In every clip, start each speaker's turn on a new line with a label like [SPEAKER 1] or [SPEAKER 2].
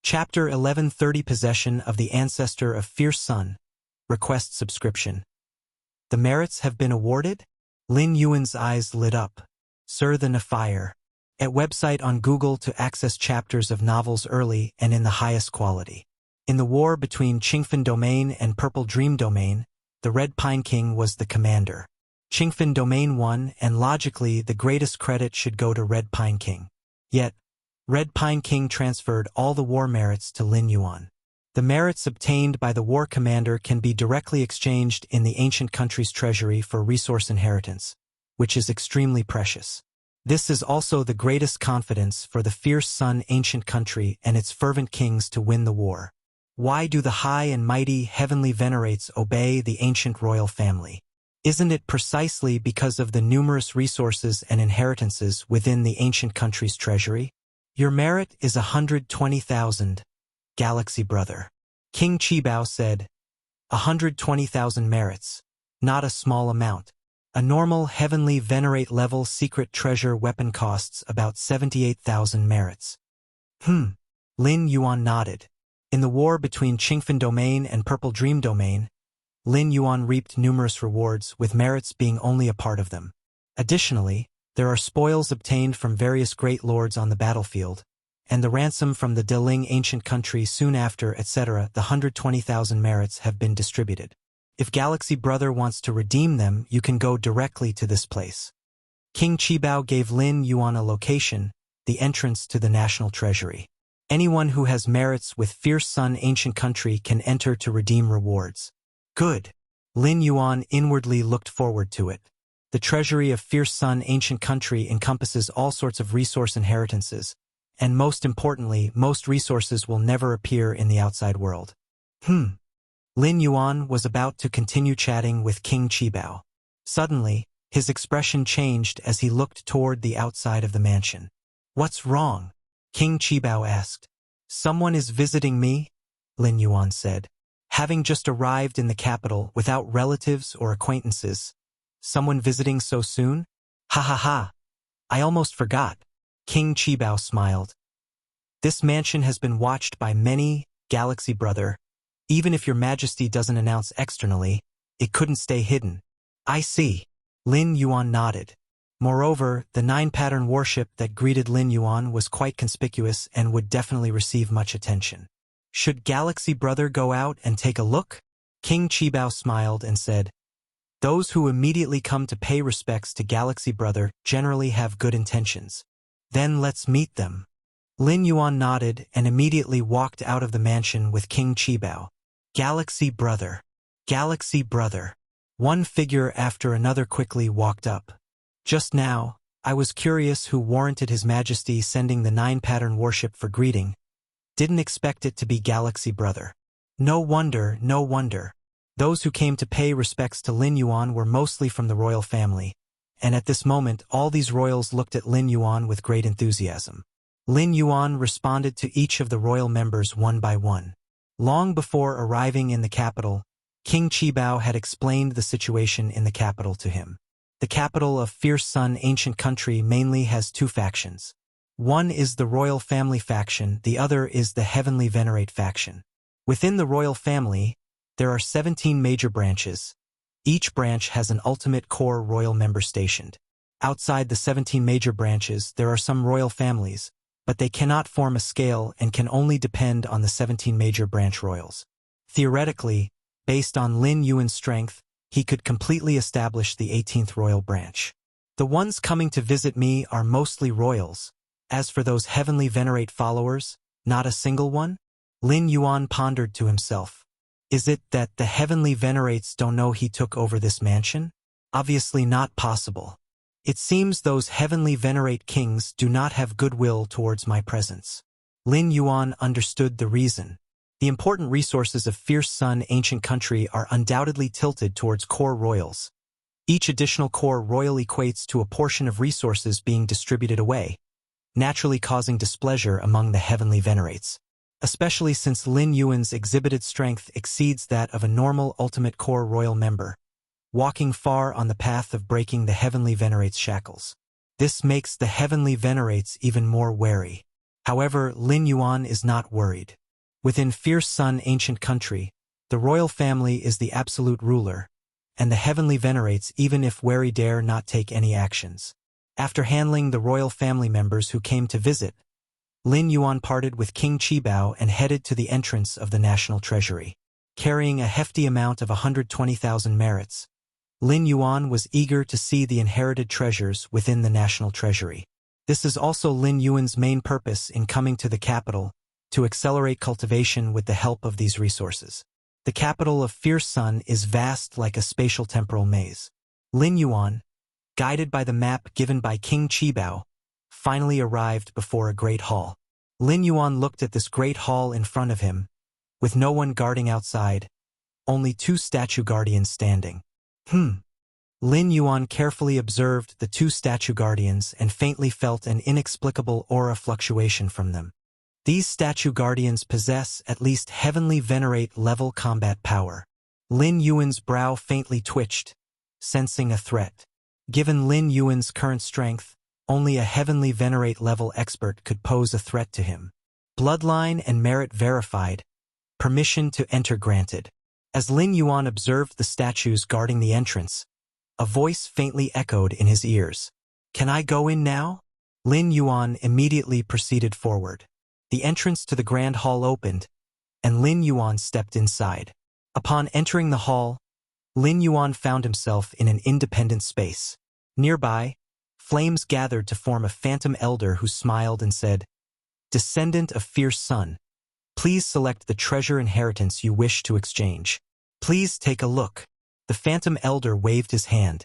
[SPEAKER 1] Chapter 1130 Possession of the Ancestor of Fierce Sun. Request subscription. The merits have been awarded? Lin Yuan's eyes lit up. Sir the Nafire. At website on Google to access chapters of novels early and in the highest quality. In the war between Qingfen Domain and Purple Dream Domain, the Red Pine King was the commander. Qingfen Domain won, and logically the greatest credit should go to Red Pine King. Yet, Red Pine King transferred all the war merits to Lin Yuan. The merits obtained by the war commander can be directly exchanged in the ancient country's treasury for resource inheritance, which is extremely precious. This is also the greatest confidence for the Fierce Sun ancient country and its fervent kings to win the war. Why do the high and mighty heavenly venerates obey the ancient royal family? Isn't it precisely because of the numerous resources and inheritances within the ancient country's treasury? Your merit is 120,000, Galaxy Brother. King Qibao said, 120,000 merits, not a small amount. A normal heavenly venerate level secret treasure weapon costs about 78,000 merits. Lin Yuan nodded. In the war between Qingfen Domain and Purple Dream Domain, Lin Yuan reaped numerous rewards, with merits being only a part of them. Additionally, there are spoils obtained from various great lords on the battlefield, and the ransom from the Deling ancient country soon after, etc. The 120,000 merits have been distributed. If Galaxy Brother wants to redeem them, you can go directly to this place. King Qibao gave Lin Yuan a location, the entrance to the national treasury. Anyone who has merits with Fierce Sun ancient country can enter to redeem rewards. Good. Lin Yuan inwardly looked forward to it. The treasury of Fierce Sun ancient country encompasses all sorts of resource inheritances, and most importantly, most resources will never appear in the outside world. Lin Yuan was about to continue chatting with King Qibao. Suddenly, his expression changed as he looked toward the outside of the mansion. What's wrong? King Qibao asked. Someone is visiting me, Lin Yuan said. Having just arrived in the capital without relatives or acquaintances, someone visiting so soon? Ha ha ha. I almost forgot. King Qibao smiled. This mansion has been watched by many, Galaxy Brother. Even if your majesty doesn't announce externally, it couldn't stay hidden. I see. Lin Yuan nodded. Moreover, the 9-pattern warship that greeted Lin Yuan was quite conspicuous and would definitely receive much attention. Should Galaxy Brother go out and take a look? King Qibao smiled and said, those who immediately come to pay respects to Galaxy Brother generally have good intentions. Then let's meet them. Lin Yuan nodded and immediately walked out of the mansion with King Qibao. Galaxy Brother. Galaxy Brother. One figure after another quickly walked up. Just now, I was curious who warranted His Majesty sending the 9-pattern warship for greeting. Didn't expect it to be Galaxy Brother. No wonder, no wonder. Those who came to pay respects to Lin Yuan were mostly from the royal family, and at this moment all these royals looked at Lin Yuan with great enthusiasm. Lin Yuan responded to each of the royal members one by one. Long before arriving in the capital, King Qibao had explained the situation in the capital to him. The capital of Fierce Sun ancient country mainly has two factions. One is the royal family faction, the other is the heavenly venerate faction. Within the royal family, there are 17 major branches. Each branch has an ultimate core royal member stationed. Outside the 17 major branches, there are some royal families, but they cannot form a scale and can only depend on the 17 major branch royals. Theoretically, based on Lin Yuan's strength, he could completely establish the 18th royal branch. The ones coming to visit me are mostly royals. As for those heavenly venerate followers, not a single one? Lin Yuan pondered to himself. Is it that the heavenly venerates don't know he took over this mansion? Obviously not possible. It seems those heavenly venerate kings do not have goodwill towards my presence. Lin Yuan understood the reason. The important resources of Fierce Sun ancient country are undoubtedly tilted towards core royals. Each additional core royal equates to a portion of resources being distributed away, naturally causing displeasure among the heavenly venerates. Especially since Lin Yuan's exhibited strength exceeds that of a normal ultimate core royal member, walking far on the path of breaking the heavenly venerates' shackles. This makes the heavenly venerates even more wary. However, Lin Yuan is not worried. Within Fierce Sun ancient country, the royal family is the absolute ruler, and the heavenly venerates even if wary dare not take any actions. After handling the royal family members who came to visit, Lin Yuan parted with King Qibao and headed to the entrance of the national treasury. Carrying a hefty amount of 120,000 merits, Lin Yuan was eager to see the inherited treasures within the national treasury. This is also Lin Yuan's main purpose in coming to the capital, to accelerate cultivation with the help of these resources. The capital of Fierce Sun is vast like a spatial temporal maze. Lin Yuan, guided by the map given by King Qibao, finally arrived before a great hall. Lin Yuan looked at this great hall in front of him, with no one guarding outside, only 2 statue guardians standing. Lin Yuan carefully observed the 2 statue guardians and faintly felt an inexplicable aura fluctuation from them. These statue guardians possess at least heavenly venerate level combat power. Lin Yuan's brow faintly twitched, sensing a threat. Given Lin Yuan's current strength, only a heavenly venerate level expert could pose a threat to him. Bloodline and merit verified. Permission to enter granted. As Lin Yuan observed the statues guarding the entrance, a voice faintly echoed in his ears. "Can I go in now?" Lin Yuan immediately proceeded forward. The entrance to the grand hall opened, and Lin Yuan stepped inside. Upon entering the hall, Lin Yuan found himself in an independent space. Nearby, flames gathered to form a phantom elder who smiled and said, "Descendant of Fierce Sun, please select the treasure inheritance you wish to exchange. Please take a look." The phantom elder waved his hand.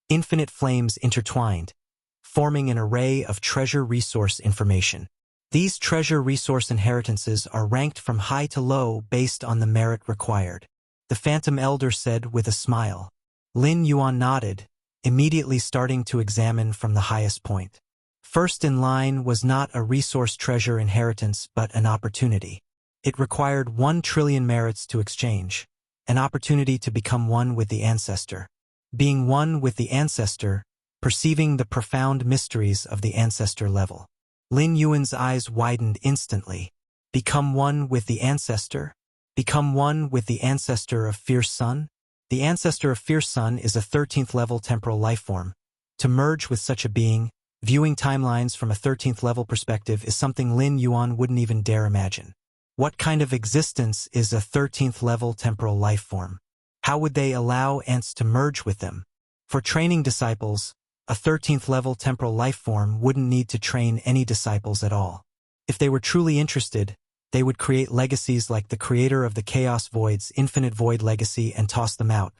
[SPEAKER 1] Infinite flames intertwined, forming an array of treasure resource information. These treasure resource inheritances are ranked from high to low based on the merit required. The phantom elder said with a smile. Lin Yuan nodded, immediately starting to examine from the highest point. First in line was not a resource treasure inheritance but an opportunity. It required 1 trillion merits to exchange, an opportunity to become one with the ancestor. Being one with the ancestor, perceiving the profound mysteries of the ancestor level. Lin Yuan's eyes widened instantly. Become one with the ancestor? Become one with the ancestor of Fierce Sun? The ancestor of Fierce Sun is a 13th level temporal lifeform. To merge with such a being, viewing timelines from a 13th level perspective is something Lin Yuan wouldn't even dare imagine. What kind of existence is a 13th level temporal lifeform? How would they allow ants to merge with them? For training disciples, a 13th level temporal lifeform wouldn't need to train any disciples at all. If they were truly interested, they would create legacies like the creator of the Chaos Void's Infinite Void legacy and toss them out.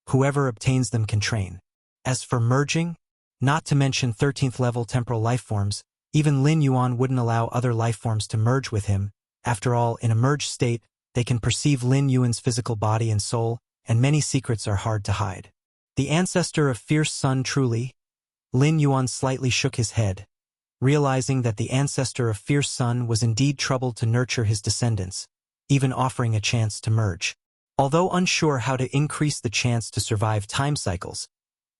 [SPEAKER 1] Whoever obtains them can train. As for merging, not to mention 13th level temporal lifeforms, even Lin Yuan wouldn't allow other lifeforms to merge with him. After all, in a merged state, they can perceive Lin Yuan's physical body and soul, and many secrets are hard to hide. The ancestor of Fierce Sun truly? Lin Yuan slightly shook his head, realizing that the ancestor of Fierce Sun was indeed troubled to nurture his descendants, even offering a chance to merge. Although unsure how to increase the chance to survive time cycles,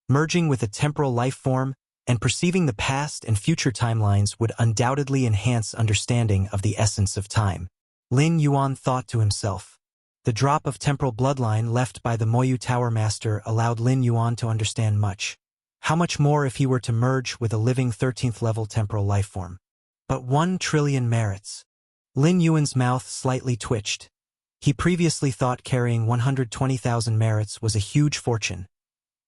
[SPEAKER 1] merging with a temporal life form and perceiving the past and future timelines would undoubtedly enhance understanding of the essence of time. Lin Yuan thought to himself. The drop of temporal bloodline left by the Moyu Tower Master allowed Lin Yuan to understand much. How much more if he were to merge with a living 13th level temporal lifeform? But 1 trillion merits. Lin Yuan's mouth slightly twitched. He previously thought carrying 120,000 merits was a huge fortune.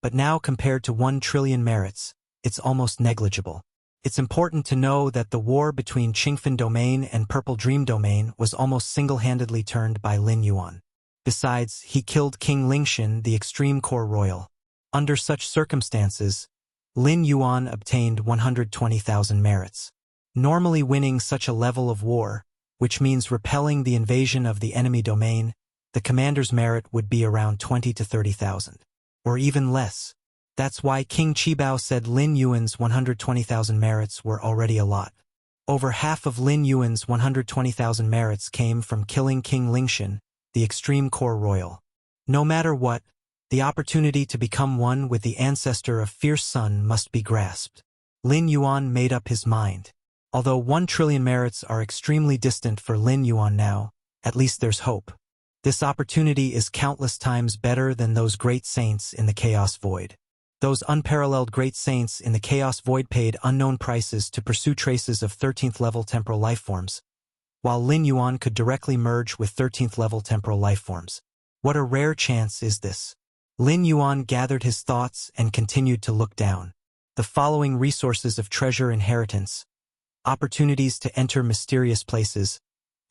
[SPEAKER 1] But now compared to 1 trillion merits, it's almost negligible. It's important to know that the war between Qingfen Domain and Purple Dream Domain was almost single-handedly turned by Lin Yuan. Besides, he killed King Lingxin, the Extreme Core Royal. Under such circumstances, Lin Yuan obtained 120,000 merits. Normally winning such a level of war, which means repelling the invasion of the enemy domain, the commander's merit would be around 20 to 30,000. Or even less. That's why King Qibao said Lin Yuan's 120,000 merits were already a lot. Over half of Lin Yuan's 120,000 merits came from killing King Lingxin, the Extreme Core Royal. No matter what, the opportunity to become one with the ancestor of Fierce Sun must be grasped. Lin Yuan made up his mind. Although 1 trillion merits are extremely distant for Lin Yuan now, at least there's hope. This opportunity is countless times better than those great saints in the Chaos Void. Those unparalleled great saints in the Chaos Void paid unknown prices to pursue traces of 13th-level temporal lifeforms, while Lin Yuan could directly merge with 13th-level temporal lifeforms. What a rare chance is this? Lin Yuan gathered his thoughts and continued to look down. The following resources of treasure inheritance, opportunities to enter mysterious places,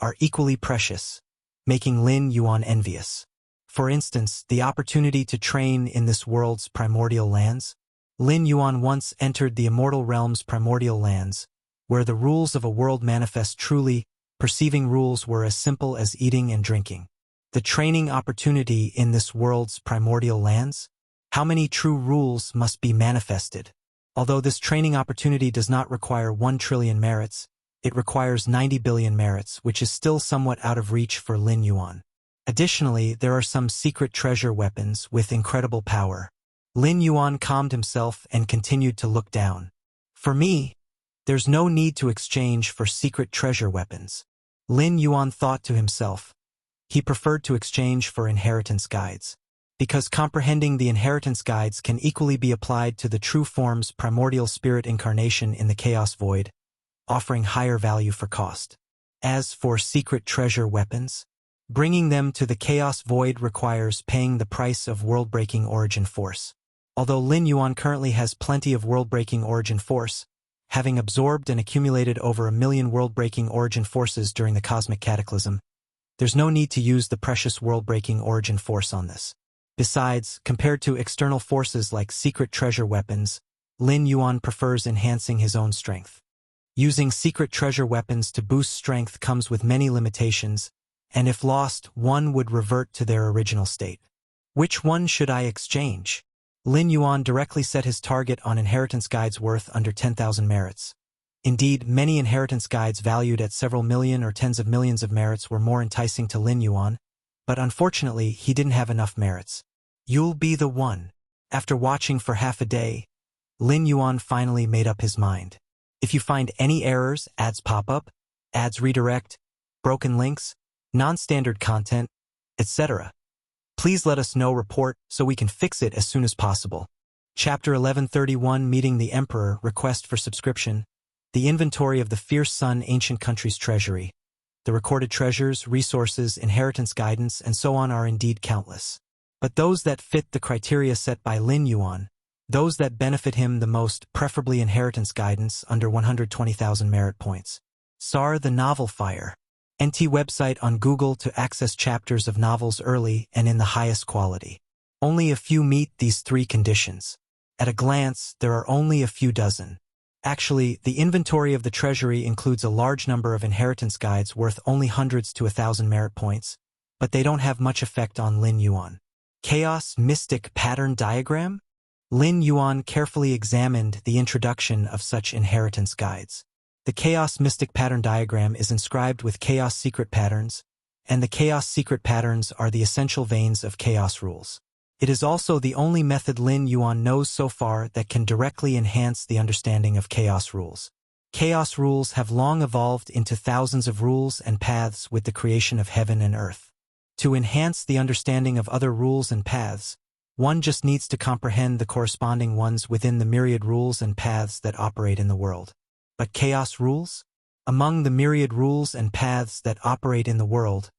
[SPEAKER 1] are equally precious, making Lin Yuan envious. For instance, the opportunity to train in this world's primordial lands. Lin Yuan once entered the immortal realm's primordial lands, where the rules of a world manifest truly, perceiving rules were as simple as eating and drinking. The training opportunity in this world's primordial lands? How many true rules must be manifested? Although this training opportunity does not require 1 trillion merits, it requires 90 billion merits, which is still somewhat out of reach for Lin Yuan. Additionally, there are some secret treasure weapons with incredible power. Lin Yuan calmed himself and continued to look down. For me, there's no need to exchange for secret treasure weapons. Lin Yuan thought to himself. He preferred to exchange for inheritance guides, because comprehending the inheritance guides can equally be applied to the true form's primordial spirit incarnation in the Chaos Void, offering higher value for cost. As for secret treasure weapons, bringing them to the Chaos Void requires paying the price of world-breaking origin force. Although Lin Yuan currently has plenty of world-breaking origin force, having absorbed and accumulated over 1 million world-breaking origin forces during the cosmic cataclysm, there's no need to use the precious world-breaking origin force on this. Besides, compared to external forces like secret treasure weapons, Lin Yuan prefers enhancing his own strength. Using secret treasure weapons to boost strength comes with many limitations, and if lost, one would revert to their original state. Which one should I exchange? Lin Yuan directly set his target on inheritance guides worth under 10,000 merits. Indeed, many inheritance guides valued at several million or tens of millions of merits were more enticing to Lin Yuan, but unfortunately he didn't have enough merits. You'll be the one. After watching for half a day, Lin Yuan finally made up his mind. If you find any errors, ads pop up, ads redirect, broken links, non-standard content, etc., please let us know. Report so we can fix it as soon as possible. Chapter 1131, Meeting the Emperor. Request for subscription. The inventory of the fierce sun ancient country's treasury. The recorded treasures, resources, inheritance guidance, and so on are indeed countless. But those that fit the criteria set by Lin Yuan, those that benefit him the most, preferably inheritance guidance under 120,000 merit points. SAR the Novel Fire. NT website on Google to access chapters of novels early and in the highest quality. Only a few meet these 3 conditions. At a glance, there are only a few dozen. Actually, the inventory of the treasury includes a large number of inheritance guides worth only hundreds to 1,000 merit points, but they don't have much effect on Lin Yuan. Chaos Mystic Pattern Diagram? Lin Yuan carefully examined the introduction of such inheritance guides. The Chaos Mystic Pattern Diagram is inscribed with Chaos Secret Patterns, and the Chaos Secret Patterns are the essential veins of Chaos rules. It is also the only method Lin Yuan knows so far that can directly enhance the understanding of Chaos rules. Chaos rules have long evolved into thousands of rules and paths with the creation of heaven and earth. To enhance the understanding of other rules and paths, one just needs to comprehend the corresponding ones within the myriad rules and paths that operate in the world. But Chaos rules? Among the myriad rules and paths that operate in the world,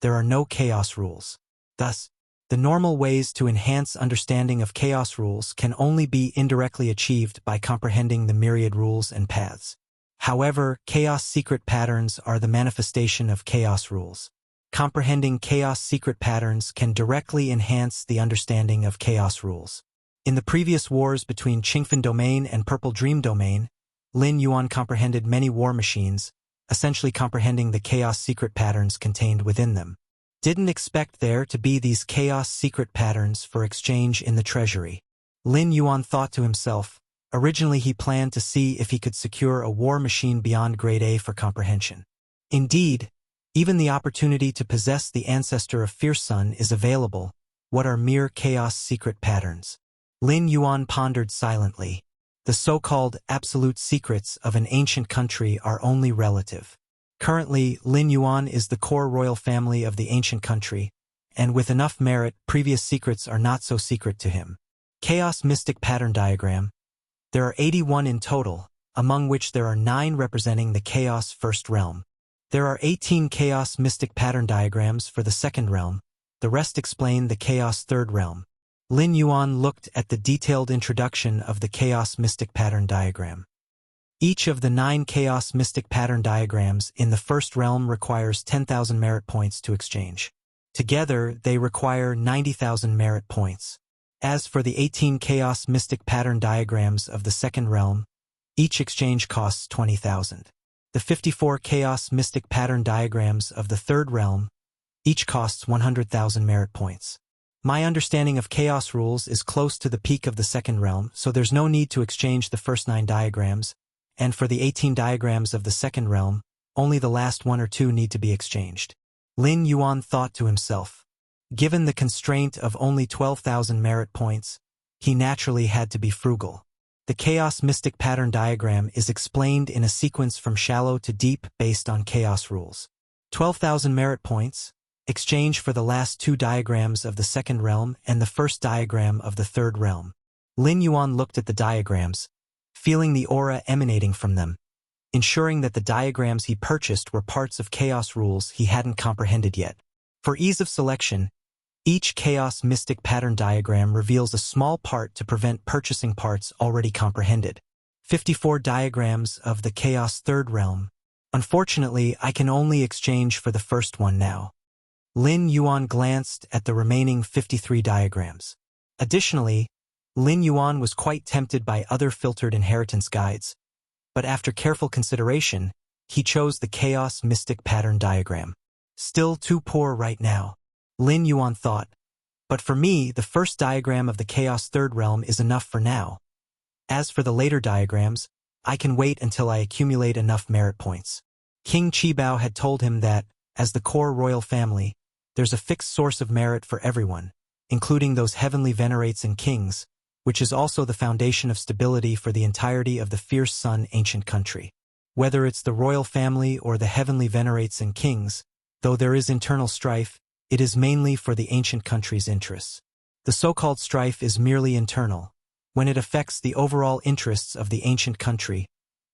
[SPEAKER 1] there are no Chaos rules. Thus, the normal ways to enhance understanding of Chaos rules can only be indirectly achieved by comprehending the myriad rules and paths. However, Chaos Secret Patterns are the manifestation of Chaos rules. Comprehending Chaos Secret Patterns can directly enhance the understanding of Chaos rules. In the previous wars between Qingfen Domain and Purple Dream Domain, Lin Yuan comprehended many war machines, essentially comprehending the Chaos Secret Patterns contained within them. Didn't expect there to be these Chaos Secret Patterns for exchange in the treasury. Lin Yuan thought to himself. Originally he planned to see if he could secure a war machine beyond grade A for comprehension. Indeed, even the opportunity to possess the ancestor of Fierce Sun is available. What are mere Chaos Secret Patterns? Lin Yuan pondered silently. The so-called absolute secrets of an ancient country are only relative. Currently, Lin Yuan is the core royal family of the ancient country, and with enough merit, previous secrets are not so secret to him. Chaos Mystic Pattern Diagram. There are 81 in total, among which there are 9 representing the Chaos First Realm. There are 18 Chaos Mystic Pattern Diagrams for the Second Realm. The rest explain the Chaos Third Realm. Lin Yuan looked at the detailed introduction of the Chaos Mystic Pattern Diagram. Each of the 9 Chaos Mystic Pattern Diagrams in the First Realm requires 10,000 merit points to exchange. Together, they require 90,000 merit points. As for the 18 Chaos Mystic Pattern Diagrams of the Second Realm, each exchange costs 20,000. The 54 Chaos Mystic Pattern Diagrams of the Third Realm, each costs 100,000 merit points. My understanding of chaos rules is close to the peak of the Second Realm, so there's no need to exchange the first 9 diagrams, and for the 18 diagrams of the Second Realm, only the last 1 or 2 need to be exchanged. Lin Yuan thought to himself. Given the constraint of only 12,000 merit points, he naturally had to be frugal. The Chaos Mystic Pattern Diagram is explained in a sequence from shallow to deep based on chaos rules. 12,000 merit points, exchange for the last 2 diagrams of the Second Realm and the first diagram of the Third Realm. Lin Yuan looked at the diagrams, feeling the aura emanating from them, ensuring that the diagrams he purchased were parts of chaos rules he hadn't comprehended yet. For ease of selection, each Chaos Mystic Pattern Diagram reveals a small part to prevent purchasing parts already comprehended. 54 diagrams of the Chaos Third Realm. Unfortunately, I can only exchange for the first one now. Lin Yuan glanced at the remaining 53 diagrams. Additionally, Lin Yuan was quite tempted by other filtered inheritance guides, but after careful consideration, he chose the Chaos Mystic Pattern Diagram. Still too poor right now, Lin Yuan thought, but for me, the first diagram of the Chaos Third Realm is enough for now. As for the later diagrams, I can wait until I accumulate enough merit points. King Qibao had told him that, as the core royal family, there's a fixed source of merit for everyone, including those heavenly venerates and kings, which is also the foundation of stability for the entirety of the Fierce Sun ancient country. Whether it's the royal family or the heavenly venerates and kings, though there is internal strife, it is mainly for the ancient country's interests. The so-called strife is merely internal. When it affects the overall interests of the ancient country,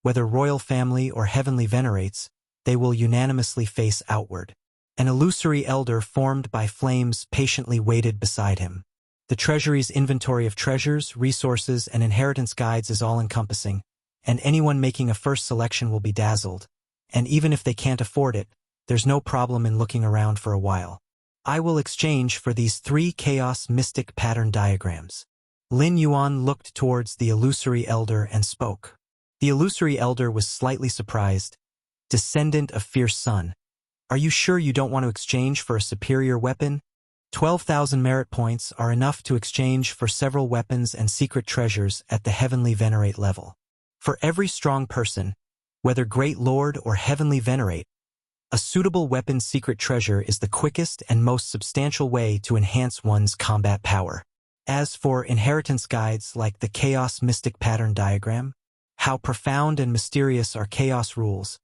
[SPEAKER 1] whether royal family or heavenly venerates, they will unanimously face outward. An illusory elder formed by flames patiently waited beside him. The treasury's inventory of treasures, resources, and inheritance guides is all-encompassing, and anyone making a first selection will be dazzled. And even if they can't afford it, there's no problem in looking around for a while. I will exchange for these 3 Chaos Mystic Pattern Diagrams. Lin Yuan looked towards the illusory elder and spoke. The illusory elder was slightly surprised. Descendant of Fierce Sun, are you sure you don't want to exchange for a superior weapon? 12,000 merit points are enough to exchange for several weapons and secret treasures at the Heavenly Venerate level. For every strong person, whether Great Lord or Heavenly Venerate, a suitable weapon secret treasure is the quickest and most substantial way to enhance one's combat power. As for inheritance guides like the Chaos Mystic Pattern Diagram, how profound and mysterious are chaos rules.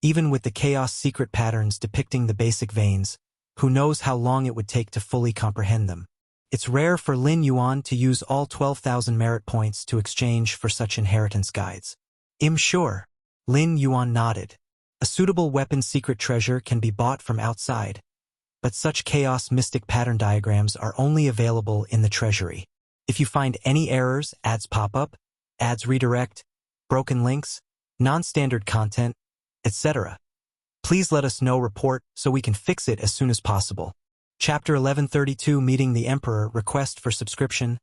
[SPEAKER 1] Even with the chaos secret patterns depicting the basic veins, who knows how long it would take to fully comprehend them. It's rare for Lin Yuan to use all 12,000 merit points to exchange for such inheritance guides. I'm sure. Lin Yuan nodded. A suitable weapon secret treasure can be bought from outside, but such chaos mystic pattern diagrams are only available in the treasury. If you find any errors, ads pop up, ads redirect, broken links, non-standard content, etc., please let us know report so we can fix it as soon as possible. Chapter 1132 Meeting the Emperor Request for Subscription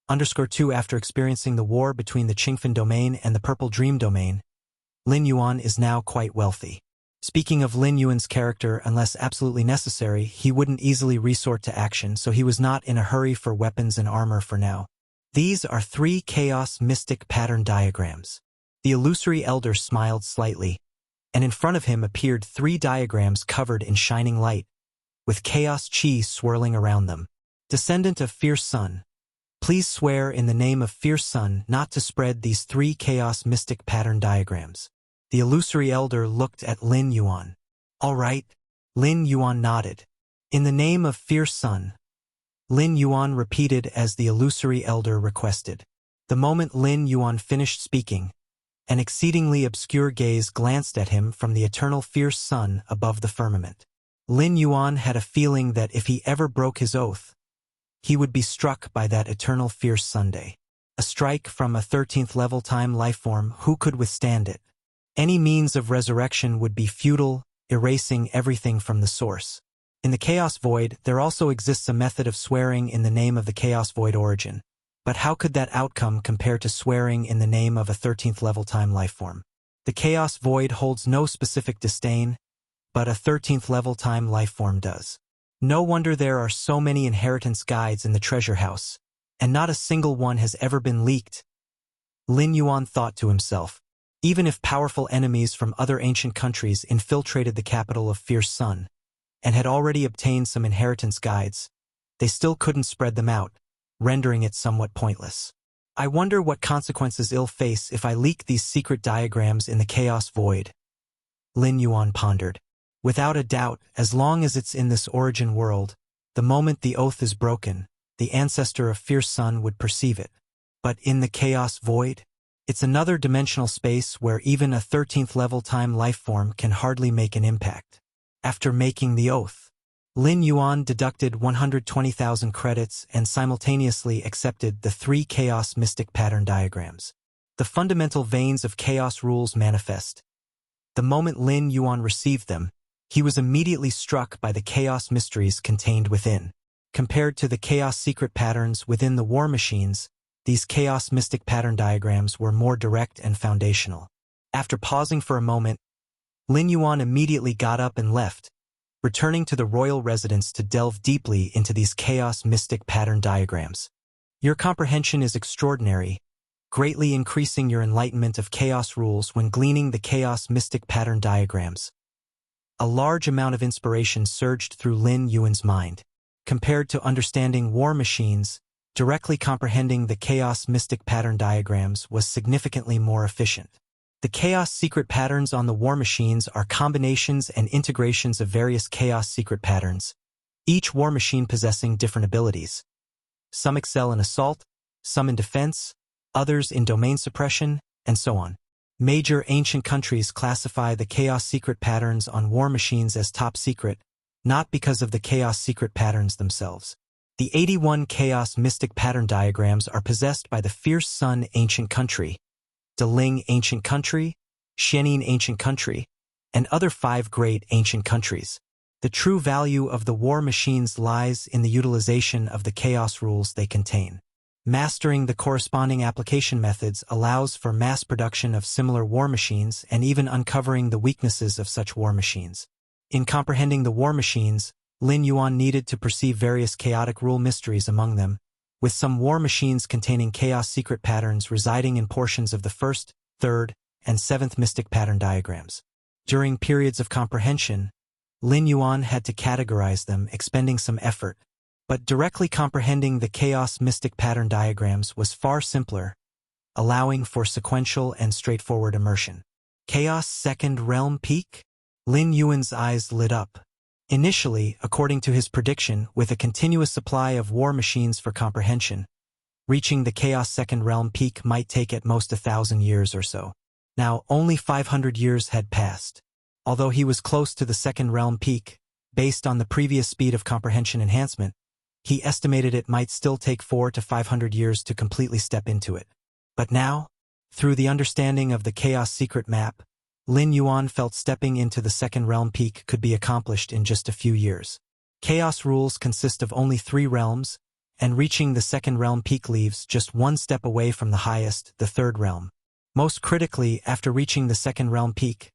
[SPEAKER 1] _2 After experiencing the war between the Qingfen domain and the Purple Dream domain, Lin Yuan is now quite wealthy. Speaking of Lin Yuan's character, unless absolutely necessary, he wouldn't easily resort to action, so he was not in a hurry for weapons and armor for now. These are 3 chaos mystic pattern diagrams. The illusory elder smiled slightly, and in front of him appeared 3 diagrams covered in shining light, with chaos chi swirling around them. Descendant of Fierce Sun, Please swear in the name of Fierce Sun not to spread these 3 chaos mystic pattern diagrams. The illusory elder looked at Lin Yuan. All right. Lin Yuan nodded. In the name of Fierce Sun, Lin Yuan repeated as the illusory elder requested. The moment Lin Yuan finished speaking, an exceedingly obscure gaze glanced at him from the eternal fierce sun above the firmament. Lin Yuan had a feeling that if he ever broke his oath, he would be struck by that eternal fierce Sunday. A strike from a 13th level time lifeform, who could withstand it? Any means of resurrection would be futile, erasing everything from the source. In the Chaos Void, there also exists a method of swearing in the name of the Chaos Void origin. But how could that outcome compare to swearing in the name of a 13th level time lifeform? The Chaos Void holds no specific disdain, but a 13th level time lifeform does. No wonder there are so many inheritance guides in the treasure house, and not a single one has ever been leaked. Lin Yuan thought to himself, even if powerful enemies from other ancient countries infiltrated the capital of Fierce Sun, and had already obtained some inheritance guides, they still couldn't spread them out, rendering it somewhat pointless. I wonder what consequences I'll face if I leak these secret diagrams in the Chaos Void. Lin Yuan pondered. Without a doubt, as long as it's in this origin world, the moment the oath is broken, the ancestor of Fierce Sun would perceive it. But in the Chaos Void, it's another dimensional space where even a 13th level time lifeform can hardly make an impact. After making the oath, Lin Yuan deducted 120,000 credits and simultaneously accepted the 3 Chaos Mystic Pattern Diagrams. The fundamental veins of Chaos rules manifest. The moment Lin Yuan received them, he was immediately struck by the Chaos mysteries contained within. Compared to the Chaos secret patterns within the war machines, these Chaos Mystic Pattern Diagrams were more direct and foundational. After pausing for a moment, Lin Yuan immediately got up and left, returning to the royal residence to delve deeply into these Chaos Mystic Pattern Diagrams. Your comprehension is extraordinary, greatly increasing your enlightenment of Chaos rules when gleaning the Chaos Mystic Pattern Diagrams. A large amount of inspiration surged through Lin Yuan's mind. Compared to understanding war machines, directly comprehending the Chaos Mystic Pattern Diagrams was significantly more efficient. The Chaos secret patterns on the war machines are combinations and integrations of various Chaos secret patterns, each war machine possessing different abilities. Some excel in assault, some in defense, others in domain suppression, and so on. Major ancient countries classify the Chaos secret patterns on war machines as top secret, not because of the Chaos secret patterns themselves. The 81 Chaos Mystic Pattern Diagrams are possessed by the Fierce Sun Ancient Country, Deling Ancient Country, Shenin Ancient Country, and other 5 great ancient countries. The true value of the war machines lies in the utilization of the Chaos rules they contain. Mastering the corresponding application methods allows for mass production of similar war machines and even uncovering the weaknesses of such war machines. In comprehending the war machines, Lin Yuan needed to perceive various chaotic rule mysteries among them, with some war machines containing Chaos secret patterns residing in portions of the 1st, 3rd, and 7th Mystic Pattern Diagrams. During periods of comprehension, Lin Yuan had to categorize them, expending some effort. But directly comprehending the Chaos Mystic Pattern Diagrams was far simpler, allowing for sequential and straightforward immersion. Chaos Second Realm Peak? Lin Yuan's eyes lit up. Initially, according to his prediction, with a continuous supply of war machines for comprehension, reaching the Chaos Second Realm Peak might take at most 1,000 years or so. Now, only 500 years had passed. Although he was close to the Second Realm Peak, based on the previous speed of comprehension enhancement, he estimated it might still take 400 to 500 years to completely step into it. But now, through the understanding of the Chaos secret map, Lin Yuan felt stepping into the Second Realm Peak could be accomplished in just a few years. Chaos rules consist of only 3 realms, and reaching the Second Realm Peak leaves just one step away from the highest, the 3rd realm. Most critically, after reaching the Second Realm Peak,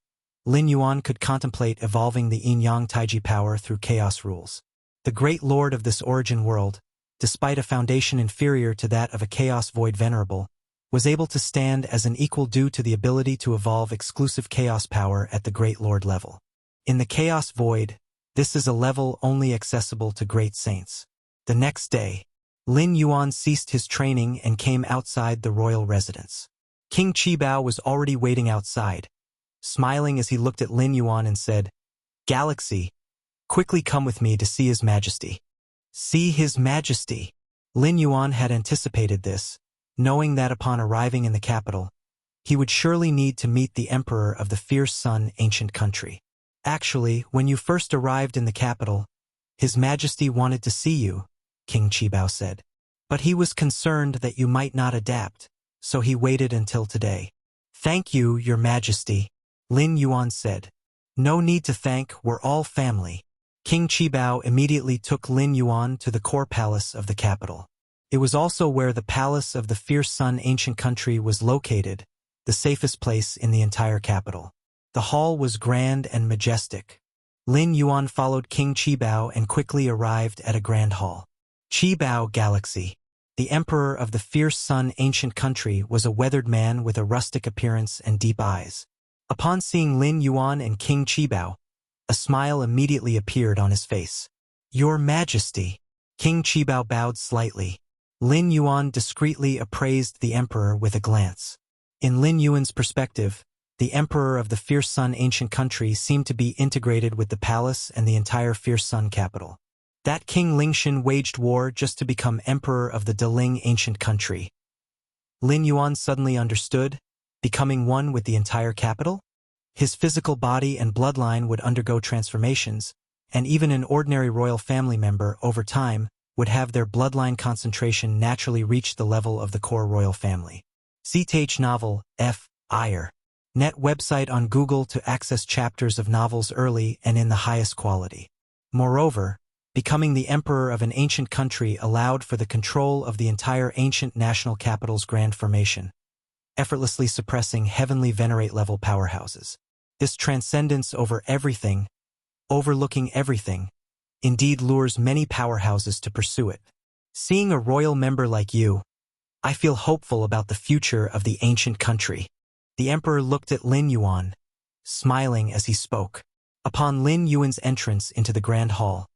[SPEAKER 1] Lin Yuan could contemplate evolving the Yin-Yang Taiji power through Chaos rules. The Great Lord of this origin world, despite a foundation inferior to that of a Chaos Void Venerable, was able to stand as an equal due to the ability to evolve exclusive Chaos power at the Great Lord level. In the Chaos Void, this is a level only accessible to great saints. The next day, Lin Yuan ceased his training and came outside the royal residence. King Qibao was already waiting outside, smiling as he looked at Lin Yuan and said, "Galaxy, quickly come with me to see His Majesty." See His Majesty. Lin Yuan had anticipated this, knowing that upon arriving in the capital, he would surely need to meet the Emperor of the Fierce Sun ancient country. Actually, when you first arrived in the capital, His Majesty wanted to see you, King Qibao said. But he was concerned that you might not adapt, so he waited until today. Thank you, Your Majesty, Lin Yuan said. No need to thank, we're all family. King Qibao immediately took Lin Yuan to the core palace of the capital. It was also where the palace of the Fierce Sun ancient country was located, the safest place in the entire capital. The hall was grand and majestic. Lin Yuan followed King Qibao and quickly arrived at a grand hall. Qibao Galaxy. The emperor of the Fierce Sun ancient country was a weathered man with a rustic appearance and deep eyes. Upon seeing Lin Yuan and King Qibao, a smile immediately appeared on his face. Your Majesty. King Qibao bowed slightly. Lin Yuan discreetly appraised the emperor with a glance. In Lin Yuan's perspective, the emperor of the Fierce Sun ancient country seemed to be integrated with the palace and the entire Fierce Sun capital. That King Lingshan waged war just to become emperor of the Deling ancient country. Lin Yuan suddenly understood, becoming one with the entire capital? His physical body and bloodline would undergo transformations, and even an ordinary royal family member, over time, would have their bloodline concentration naturally reach the level of the core royal family. CTH novel, F. Ire. Net website on Google to access chapters of novels early and in the highest quality. Moreover, becoming the emperor of an ancient country allowed for the control of the entire ancient national capital's grand formation, effortlessly suppressing heavenly venerate-level powerhouses. This transcendence over everything, overlooking everything, indeed lures many powerhouses to pursue it. Seeing a royal member like you, I feel hopeful about the future of the ancient country. The emperor looked at Lin Yuan, smiling as he spoke. Upon Lin Yuan's entrance into the grand hall,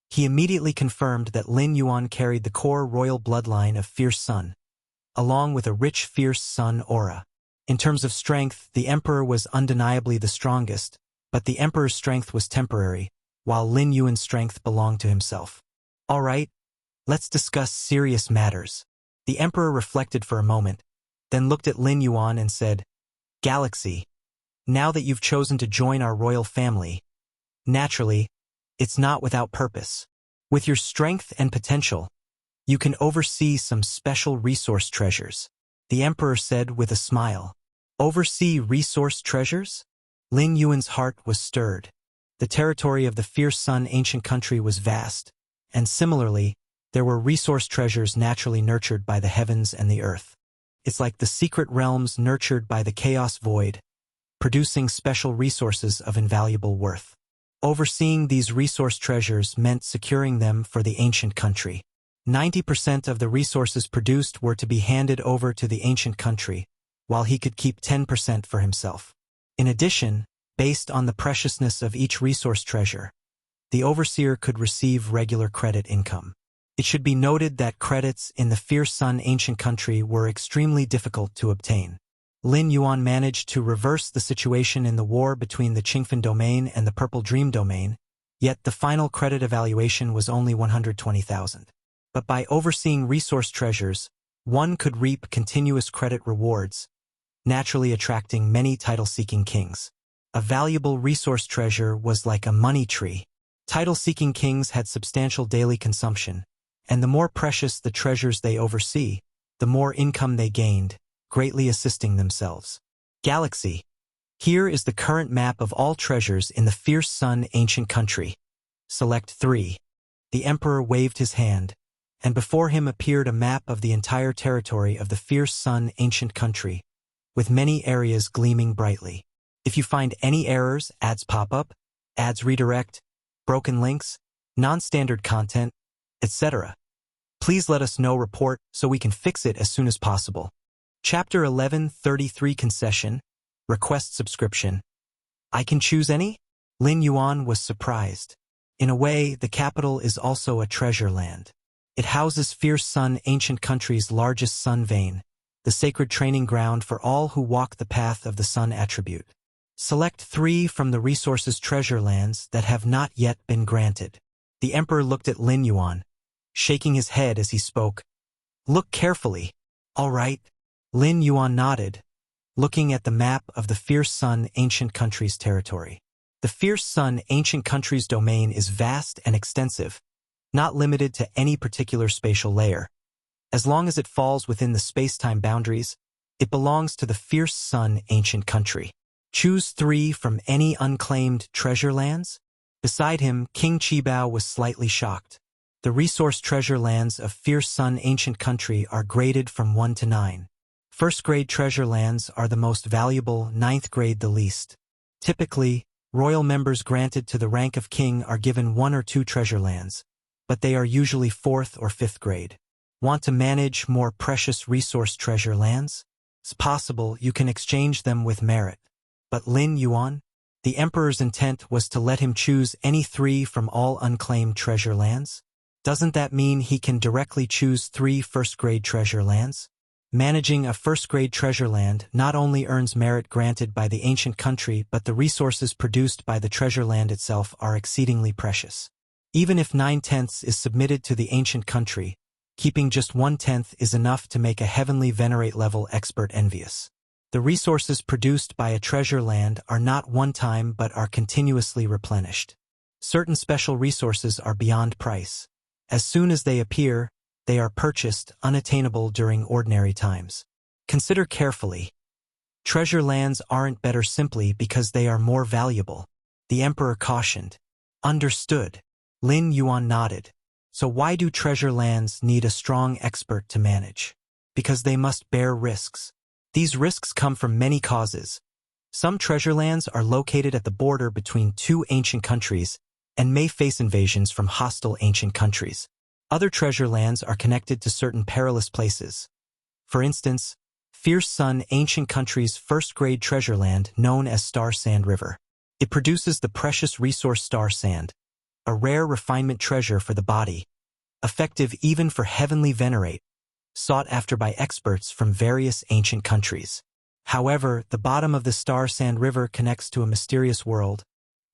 [SPEAKER 1] he immediately confirmed that Lin Yuan carried the core royal bloodline of Fierce Sun, along with a rich Fierce Sun aura. In terms of strength, the emperor was undeniably the strongest, but the emperor's strength was temporary, while Lin Yuan's strength belonged to himself. All right, let's discuss serious matters. The emperor reflected for a moment, then looked at Lin Yuan and said, Galaxy, now that you've chosen to join our royal family, naturally, it's not without purpose. With your strength and potential, you can oversee some special resource treasures, the emperor said with a smile. Oversee resource treasures? Lin Yuan's heart was stirred. The territory of the Fierce Sun ancient country was vast, and similarly, there were resource treasures naturally nurtured by the heavens and the earth. It's like the secret realms nurtured by the chaos void, producing special resources of invaluable worth. Overseeing these resource treasures meant securing them for the ancient country. 90% of the resources produced were to be handed over to the ancient country, while he could keep 10% for himself. In addition, based on the preciousness of each resource treasure, the overseer could receive regular credit income. It should be noted that credits in the Fierce Sun ancient country were extremely difficult to obtain. Lin Yuan managed to reverse the situation in the war between the Qingfen domain and the Purple Dream domain, yet the final credit evaluation was only 120,000. But by overseeing resource treasures, one could reap continuous credit rewards, naturally attracting many title-seeking kings. A valuable resource treasure was like a money tree. Title-seeking kings had substantial daily consumption, and the more precious the treasures they oversee, the more income they gained, greatly assisting themselves. Galaxy. Here is the current map of all treasures in the Fierce Sun ancient country. Select 3. The emperor waved his hand, and before him appeared a map of the entire territory of the Fierce Sun ancient country, with many areas gleaming brightly. If you find any errors, ads pop up, ads redirect, broken links, non-standard content, etc., please let us know. Report so we can fix it as soon as possible. Chapter 1133 Concession, Request Subscription. I can choose any? Lin Yuan was surprised. In a way, the capital is also a treasure land. It houses Fierce Sun, ancient country's largest sun vein, the sacred training ground for all who walk the path of the sun attribute. Select 3 from the resource's treasure lands that have not yet been granted. The emperor looked at Lin Yuan, shaking his head as he spoke. Look carefully. All right. Lin Yuan nodded, looking at the map of the Fierce Sun, ancient country's territory. The Fierce Sun, ancient country's domain is vast and extensive, not limited to any particular spatial layer. As long as it falls within the space-time boundaries, it belongs to the Fierce Sun, ancient country. Choose 3 from any unclaimed treasure lands? Beside him, King Qibao was slightly shocked. The resource treasure lands of Fierce Sun, ancient country are graded from 1 to 9. First-grade treasure lands are the most valuable, 9th grade the least. Typically, royal members granted to the rank of king are given 1 or 2 treasure lands, but they are usually 4th or 5th grade. Want to manage more precious resource treasure lands? It's possible you can exchange them with merit. But Lin Yuan? The emperor's intent was to let him choose any 3 from all unclaimed treasure lands? Doesn't that mean he can directly choose 3 first-grade treasure lands? Managing a first-grade treasure land not only earns merit granted by the ancient country, but the resources produced by the treasure land itself are exceedingly precious. Even if 9/10 is submitted to the ancient country, keeping just 1/10 is enough to make a heavenly venerate level expert envious. The resources produced by a treasure land are not one-time but are continuously replenished. Certain special resources are beyond price. As soon as they appear, they are purchased, unattainable during ordinary times. Consider carefully. Treasure lands aren't better simply because they are more valuable. The emperor cautioned. Understood. Lin Yuan nodded. So why do treasure lands need a strong expert to manage? Because they must bear risks. These risks come from many causes. Some treasure lands are located at the border between 2 ancient countries and may face invasions from hostile ancient countries. Other treasure lands are connected to certain perilous places. For instance, Fierce Sun, ancient country's first-grade treasure land known as Star Sand River. It produces the precious resource star sand, a rare refinement treasure for the body, effective even for heavenly venerate, sought after by experts from various ancient countries. However, the bottom of the Star Sand River connects to a mysterious world,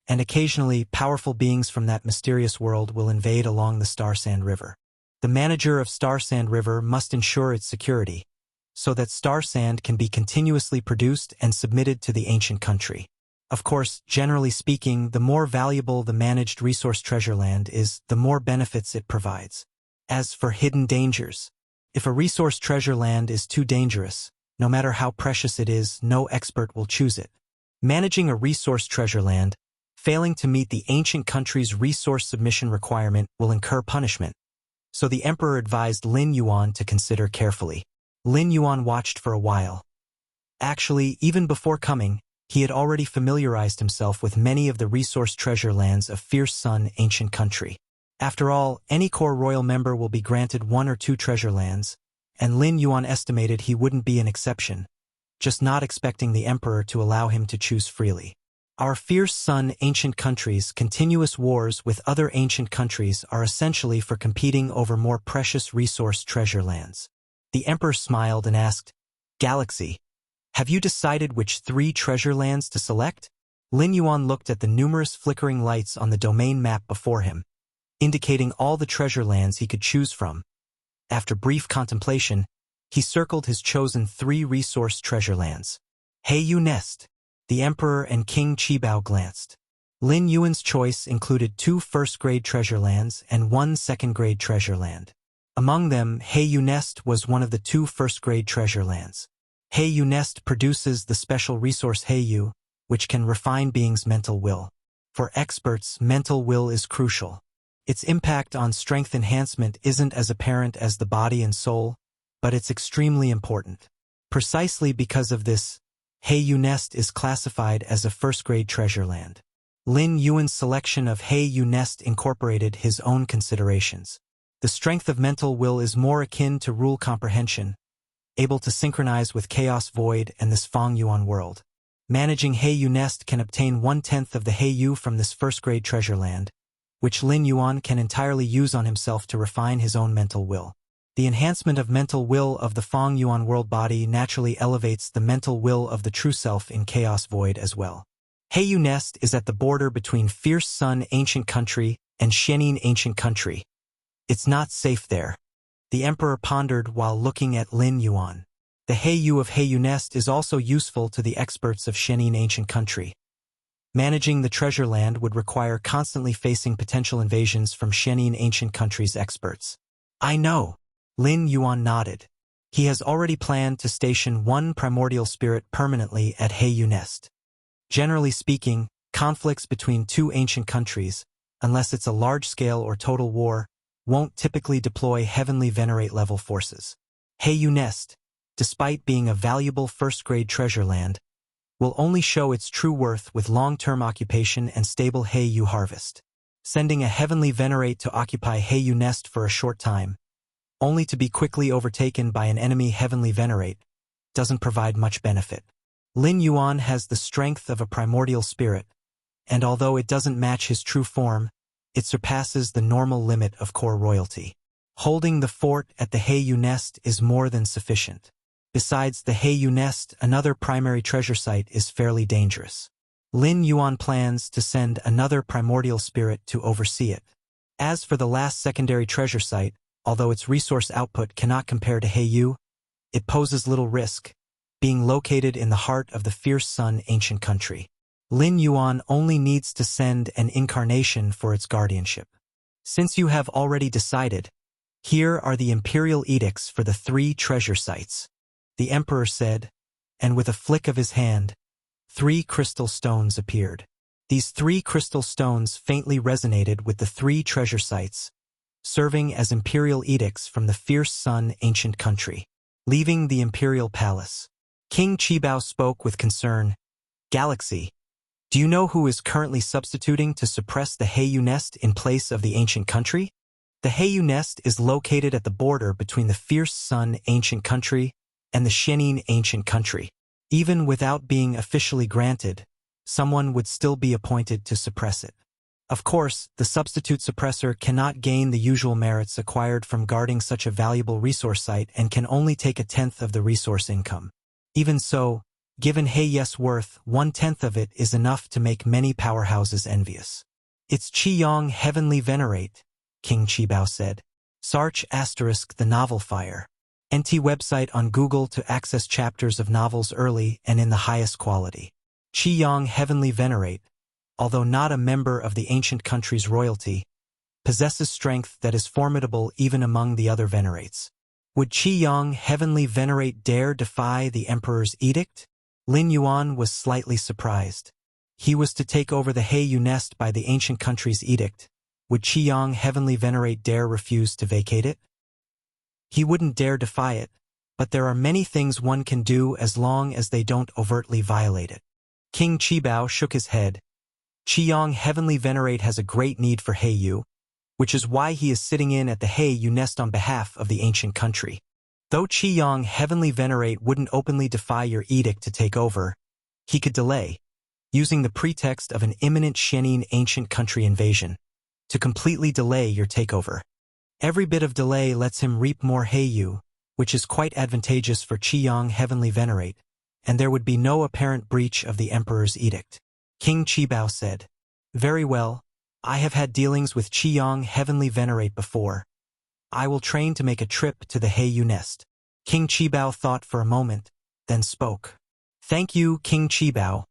[SPEAKER 1] and occasionally powerful beings from that mysterious world will invade along the Star Sand River. The manager of Star Sand River must ensure its security, so that star sand can be continuously produced and submitted to the ancient country. Of course, generally speaking, the more valuable the managed resource treasure land is, the more benefits it provides. As for hidden dangers, if a resource treasure land is too dangerous, no matter how precious it is, no expert will choose it. Managing a resource treasure land, failing to meet the ancient country's resource submission requirement will incur punishment. So the emperor advised Lin Yuan to consider carefully. Lin Yuan watched for a while. Actually, even before coming, he had already familiarized himself with many of the resource treasure lands of Fierce Sun, ancient country. After all, any core royal member will be granted 1 or 2 treasure lands, and Lin Yuan estimated he wouldn't be an exception, just not expecting the emperor to allow him to choose freely. Our Fierce Sun, ancient countries' continuous wars with other ancient countries are essentially for competing over more precious resource treasure lands. The emperor smiled and asked, Galaxy, have you decided which 3 treasure lands to select? Lin Yuan looked at the numerous flickering lights on the domain map before him, indicating all the treasure lands he could choose from. After brief contemplation, he circled his chosen 3 resource treasure lands. Heiyu Nest. The emperor and King Qibao glanced. Lin Yuan's choice included 2 first-grade treasure lands and 1 second-grade treasure land. Among them, Heiyu Nest was one of the 2 first-grade treasure lands. Heiyu Nest produces the special resource Heiyu, which can refine beings' mental will. For experts, mental will is crucial. Its impact on strength enhancement isn't as apparent as the body and soul, but it's extremely important. Precisely because of this, Heiyu Nest is classified as a first-grade treasure land. Lin Yuan's selection of Heiyu Nest incorporated his own considerations. The strength of mental will is more akin to rule comprehension, able to synchronize with Chaos Void and this Feng Yuan world. Managing Heiyu Nest can obtain 1/10 of the Heiyu from this first-grade treasure land, which Lin Yuan can entirely use on himself to refine his own mental will. The enhancement of mental will of the Feng Yuan world body naturally elevates the mental will of the true self in Chaos Void as well. Heiyu Nest is at the border between Fierce Sun Ancient Country and Shenin Ancient Country. It's not safe there, the Emperor pondered while looking at Lin Yuan. The Heiyu of Heiyu Nest is also useful to the experts of Shenin Ancient Country. Managing the treasure land would require constantly facing potential invasions from Shenin Ancient Country's experts. I know. Lin Yuan nodded. He has already planned to station one primordial spirit permanently at Heiyu Nest. Generally speaking, conflicts between two ancient countries, unless it's a large-scale or total war, won't typically deploy Heavenly Venerate level forces. Heiyu Nest, despite being a valuable first-grade treasure land, will only show its true worth with long-term occupation and stable Heiyu harvest. Sending a Heavenly Venerate to occupy Heiyu Nest for a short time, only to be quickly overtaken by an enemy Heavenly Venerate, doesn't provide much benefit. Lin Yuan has the strength of a primordial spirit, and although it doesn't match his true form, it surpasses the normal limit of core royalty. Holding the fort at the Heiyu Nest is more than sufficient. Besides the Heiyu Nest, another primary treasure site is fairly dangerous. Lin Yuan plans to send another primordial spirit to oversee it. As for the last secondary treasure site, although its resource output cannot compare to Heiyu, it poses little risk, being located in the heart of the Fierce Sun Ancient Country. Lin Yuan only needs to send an incarnation for its guardianship. Since you have already decided, here are the imperial edicts for the 3 treasure sites, the Emperor said, and with a flick of his hand, 3 crystal stones appeared. These 3 crystal stones faintly resonated with the 3 treasure sites, serving as imperial edicts from the Fierce Sun Ancient Country. Leaving the imperial palace, King Qibao spoke with concern. Galaxy, do you know who is currently substituting to suppress the Heiyu Nest in place of the ancient country? The Heiyu Nest is located at the border between the Fierce Sun Ancient Country and the Shenin Ancient Country. Even without being officially granted, someone would still be appointed to suppress it. Of course, the substitute suppressor cannot gain the usual merits acquired from guarding such a valuable resource site and can only take 1/10 of the resource income. Even so, given Heiyu's worth, 1/10 of it is enough to make many powerhouses envious. It's Qiyong Heavenly Venerate, King Qibao said. Search * the novel Fire. NT website on Google to access chapters of novels early and in the highest quality. Qiyong Heavenly Venerate, although not a member of the ancient country's royalty, possesses strength that is formidable even among the other venerates. Would Qiyong Heavenly Venerate dare defy the Emperor's edict? Lin Yuan was slightly surprised. He was to take over the Heiyu Nest by the ancient country's edict. Would Qiyong Heavenly Venerate dare refuse to vacate it? He wouldn't dare defy it, but there are many things one can do as long as they don't overtly violate it. King Qibao shook his head. Qiyong Heavenly Venerate has a great need for Heiyu, which is why he is sitting in at the Heiyu Nest on behalf of the ancient country. Though Qiyong Heavenly Venerate wouldn't openly defy your edict to take over, he could delay, using the pretext of an imminent Shenin ancient country invasion, to completely delay your takeover. Every bit of delay lets him reap more Heiyu, which is quite advantageous for Qiyong Heavenly Venerate, and there would be no apparent breach of the Emperor's edict. King Qibao said, Very well, I have had dealings with Qiyong Heavenly Venerate before. I will train to make a trip to the Heiyu Nest. King Qibao thought for a moment, then spoke. Thank you, King Qibao.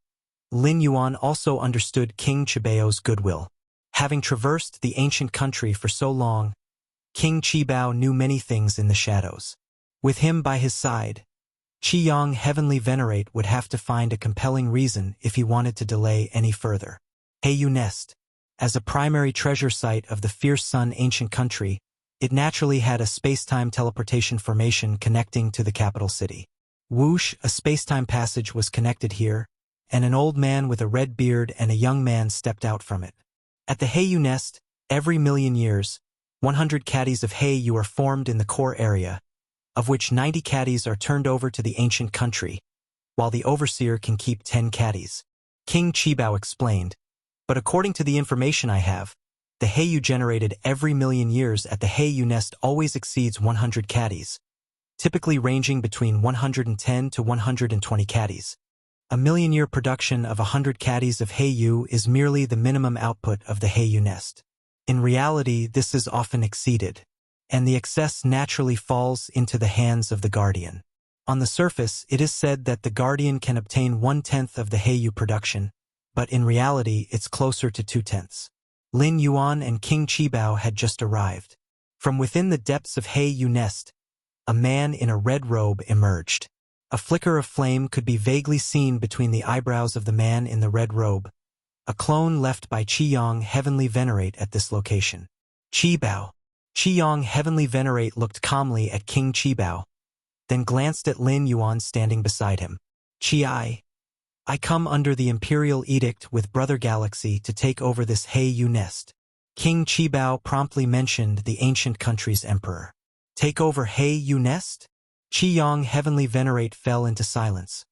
[SPEAKER 1] Lin Yuan also understood King Qibao's goodwill. Having traversed the ancient country for so long, King Qibao knew many things in the shadows. With him by his side, Qiyong Heavenly Venerate would have to find a compelling reason if he wanted to delay any further. Heiyu Nest, as a primary treasure site of the Fierce Sun Ancient Country, it naturally had a space-time teleportation formation connecting to the capital city. Whoosh, a space-time passage was connected here, and an old man with a red beard and a young man stepped out from it. At the Heiyu Nest, every million years, 100 caddies of Heiyu are formed in the core area, of which 90 caddies are turned over to the ancient country, while the overseer can keep 10 caddies. King Qibao explained, but according to the information I have, The Heiyu generated every million years at the Heiyu nest always exceeds 100 caddies, typically ranging between 110 to 120 caddies. A million-year production of 100 caddies of Heiyu is merely the minimum output of the Heiyu nest. In reality, this is often exceeded, and the excess naturally falls into the hands of the guardian. On the surface, it is said that the guardian can obtain 1/10 of the Heiyu production, but in reality, it's closer to 2/10. Lin Yuan and King Qibao had just arrived. From within the depths of Heiyu nest, a man in a red robe emerged. A flicker of flame could be vaguely seen between the eyebrows of the man in the red robe, a clone left by Qiyang Heavenly Venerate at this location. Qibao. Qiyang Heavenly Venerate looked calmly at King Qibao, then glanced at Lin Yuan standing beside him. I come under the Imperial Edict with Brother Galaxy to take over this Heiyu nest. King Qibao promptly mentioned the ancient country's emperor. Take over Heiyu nest? Qiyang Heavenly Venerate fell into silence,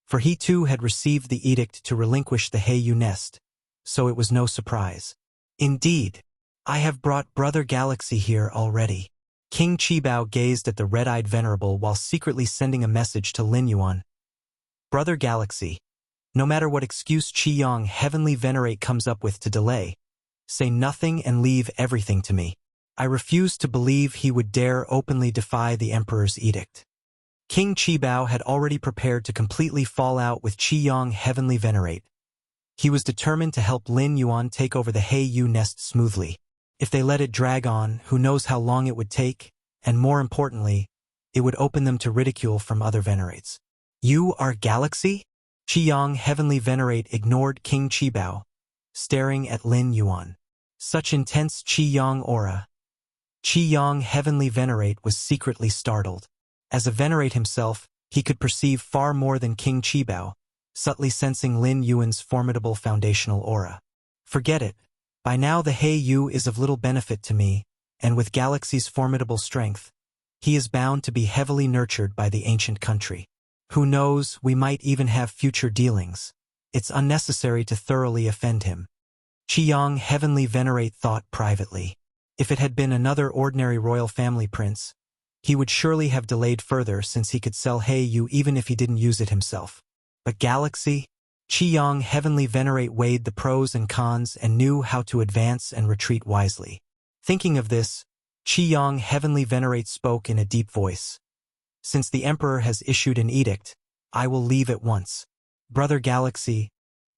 [SPEAKER 1] for he too had received the edict to relinquish the Heiyu nest, so it was no surprise. Indeed, I have brought Brother Galaxy here already. King Qibao gazed at the red-eyed venerable while secretly sending a message to Lin Yuan. Brother Galaxy, no matter what excuse Qiyang Heavenly Venerate comes up with to delay, say nothing and leave everything to me. I refuse to believe he would dare openly defy the Emperor's edict. King Qibao had already prepared to completely fall out with Qiyang Heavenly Venerate. He was determined to help Lin Yuan take over the Heiyu nest smoothly. If they let it drag on, who knows how long it would take, and more importantly, it would open them to ridicule from other Venerates. You are Galaxy? Qiyang Heavenly Venerate ignored King Qibao, staring at Lin Yuan. Such intense Qiyang aura. Qiyang Heavenly Venerate was secretly startled. As a Venerate himself, he could perceive far more than King Qibao, subtly sensing Lin Yuan's formidable foundational aura. Forget it. By now the Heiyu is of little benefit to me, and with Galaxy's formidable strength, he is bound to be heavily nurtured by the ancient country. Who knows, we might even have future dealings. It's unnecessary to thoroughly offend him. Qiyang Heavenly Venerate thought privately. If it had been another ordinary royal family prince, he would surely have delayed further since he could sell Heiyu even if he didn't use it himself. But Galaxy? Qiyang Heavenly Venerate weighed the pros and cons and knew how to advance and retreat wisely. Thinking of this, Qiyang Heavenly Venerate spoke in a deep voice. Since the Emperor has issued an edict, I will leave at once. Brother Galaxy,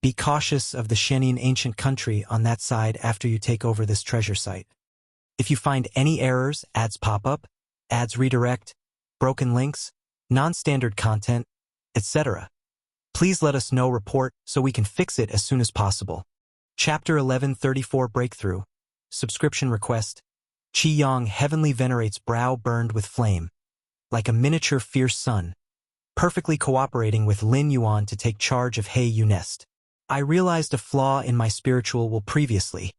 [SPEAKER 1] be cautious of the Shenin ancient country on that side after you take over this treasure site. If you find any errors, ads pop up, ads redirect, broken links, non-standard content, etc., please let us know report so we can fix it as soon as possible. Chapter 1134 Breakthrough. Subscription request. Qiyang Heavenly Venerate's brow burned with flame, like a miniature fierce sun, perfectly cooperating with Lin Yuan to take charge of Heiyu nest. I realized a flaw in my spiritual will previously,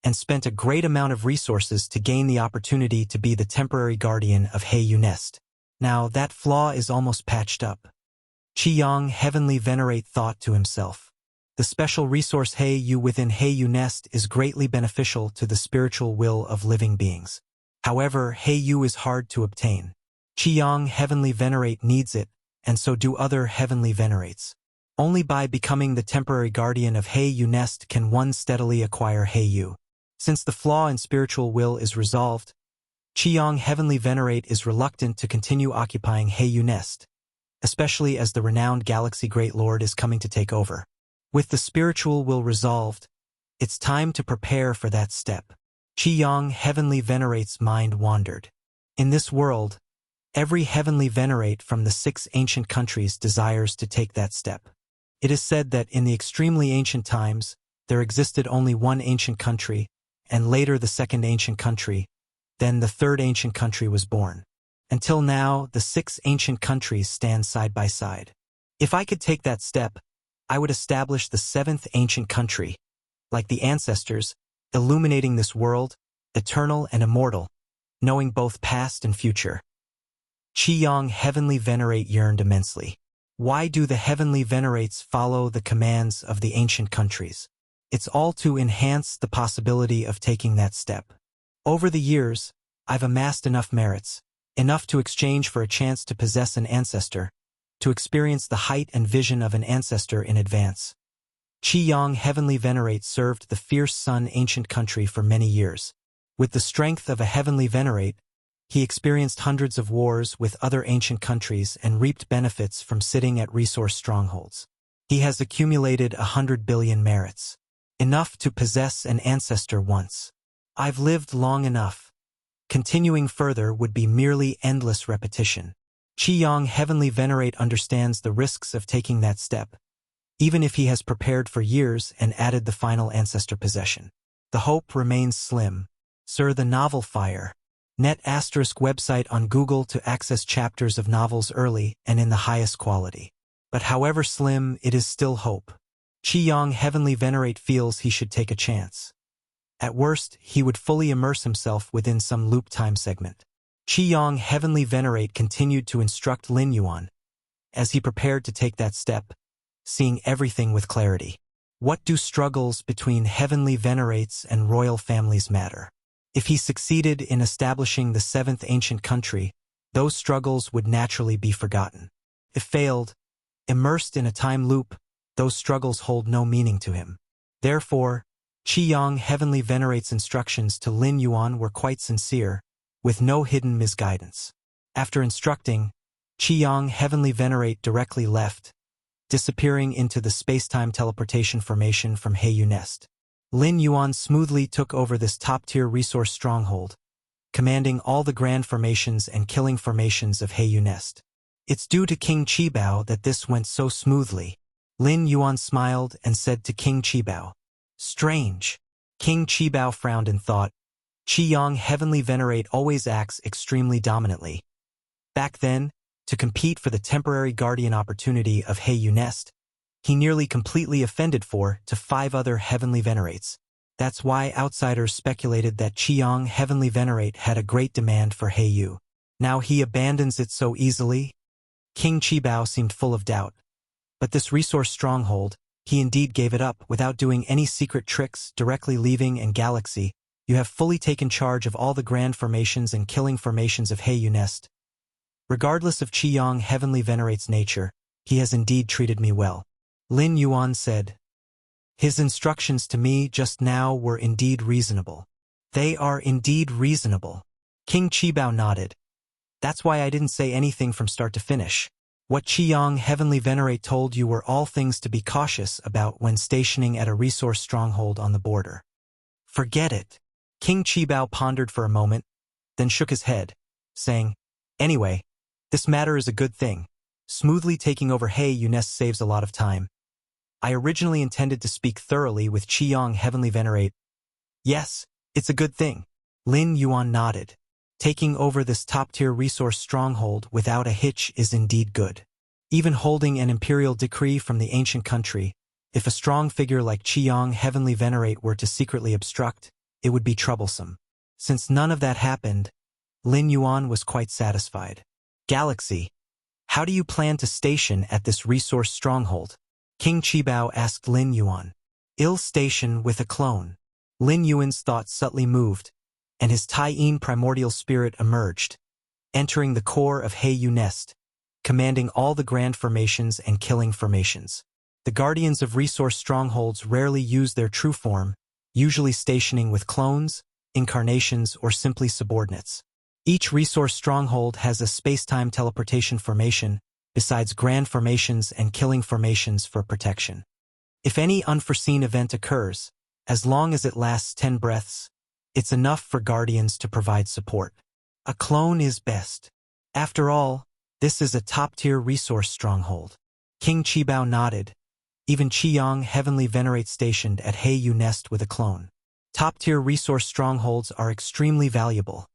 [SPEAKER 1] and spent a great amount of resources to gain the opportunity to be the temporary guardian of Heiyu nest. Now that flaw is almost patched up. Qiyang Heavenly Venerate thought to himself. The special resource Heiyu within Heiyu nest is greatly beneficial to the spiritual will of living beings. However, Heiyu is hard to obtain. Qiyang Heavenly Venerate needs it, and so do other Heavenly Venerates. Only by becoming the temporary guardian of Heiyu nest can one steadily acquire Heiyu. Since the flaw in spiritual will is resolved, Qiyang Heavenly Venerate is reluctant to continue occupying Heiyu nest, especially as the renowned Galaxy Great Lord is coming to take over. With the spiritual will resolved, it's time to prepare for that step. Qiyang Heavenly Venerate's mind wandered. In this world, every Heavenly Venerate from the 6 ancient countries desires to take that step. It is said that in the extremely ancient times, there existed only one ancient country, and later the second ancient country, then the third ancient country was born. Until now, the 6 ancient countries stand side by side. If I could take that step, I would establish the 7th ancient country, like the ancestors, illuminating this world, eternal and immortal, knowing both past and future. Qiyang Heavenly Venerate yearned immensely. Why do the Heavenly Venerates follow the commands of the ancient countries? It's all to enhance the possibility of taking that step. Over the years, I've amassed enough merits, enough to exchange for a chance to possess an ancestor, to experience the height and vision of an ancestor in advance. Qi Heavenly Venerate served the fierce Sun ancient country for many years. With the strength of a Heavenly Venerate, he experienced hundreds of wars with other ancient countries and reaped benefits from sitting at resource strongholds. He has accumulated 100 billion merits, enough to possess an ancestor once. I've lived long enough. Continuing further would be merely endless repetition. Qi Heavenly Venerate understands the risks of taking that step, even if he has prepared for years and added the final ancestor possession. The hope remains slim. Sir, the novel Fire. Net ** website on Google to access chapters of novels early and in the highest quality. But however slim, it is still hope. Qi Heavenly Venerate feels he should take a chance. At worst, he would fully immerse himself within some loop time segment. Qi Heavenly Venerate continued to instruct Lin Yuan as he prepared to take that step, seeing everything with clarity. What do struggles between Heavenly Venerates and royal families matter? If he succeeded in establishing the seventh ancient country, those struggles would naturally be forgotten. If failed, immersed in a time loop, those struggles hold no meaning to him. Therefore, Qi Heavenly Venerate's instructions to Lin Yuan were quite sincere, with no hidden misguidance. After instructing, Qi Heavenly Venerate directly left, disappearing into the space-time teleportation formation from Heiyu Nest. Lin Yuan smoothly took over this top-tier resource stronghold, commanding all the grand formations and killing formations of Heiyu Nest. It's due to King Qibao that this went so smoothly. Lin Yuan smiled and said to King Qibao, "Strange." King Qibao frowned and thought, Qi Heavenly Venerate always acts extremely dominantly. Back then, to compete for the temporary guardian opportunity of Heiyu Nest, he nearly completely offended 4 to 5 other Heavenly Venerates. That's why outsiders speculated that Qi Heavenly Venerate had a great demand for Heiyu. Now he abandons it so easily? King Qibao seemed full of doubt. But this resource stronghold, he indeed gave it up without doing any secret tricks, directly leaving and Galaxy. You have fully taken charge of all the grand formations and killing formations of Heiyu Nest. Regardless of Qi Heavenly Venerate's nature, he has indeed treated me well. Lin Yuan said. His instructions to me just now were indeed reasonable. They are indeed reasonable. King Qibao nodded. That's why I didn't say anything from start to finish. What Qi Heavenly Venerate told you were all things to be cautious about when stationing at a resource stronghold on the border. Forget it. King Qibao pondered for a moment, then shook his head, saying, Anyway, this matter is a good thing. Smoothly taking over Heiyu Nest saves a lot of time. I originally intended to speak thoroughly with Qi Heavenly Venerate. Yes, it's a good thing. Lin Yuan nodded. Taking over this top-tier resource stronghold without a hitch is indeed good. Even holding an imperial decree from the ancient country, if a strong figure like Qi Heavenly Venerate were to secretly obstruct, it would be troublesome. Since none of that happened, Lin Yuan was quite satisfied. Galaxy, how do you plan to station at this resource stronghold? King Qibao asked Lin Yuan. I'll station with a clone. Lin Yuan's thoughts subtly moved, and his Taiyin primordial spirit emerged, entering the core of Heiyu Nest, commanding all the grand formations and killing formations. The guardians of resource strongholds rarely use their true form, usually stationing with clones, incarnations, or simply subordinates. Each resource stronghold has a space-time teleportation formation, besides grand formations and killing formations for protection. If any unforeseen event occurs, as long as it lasts 10 breaths, it's enough for guardians to provide support. A clone is best. After all, this is a top-tier resource stronghold. King Qibao nodded. Even Qi Heavenly Venerate stationed at Heiyu Nest with a clone. Top-tier resource strongholds are extremely valuable.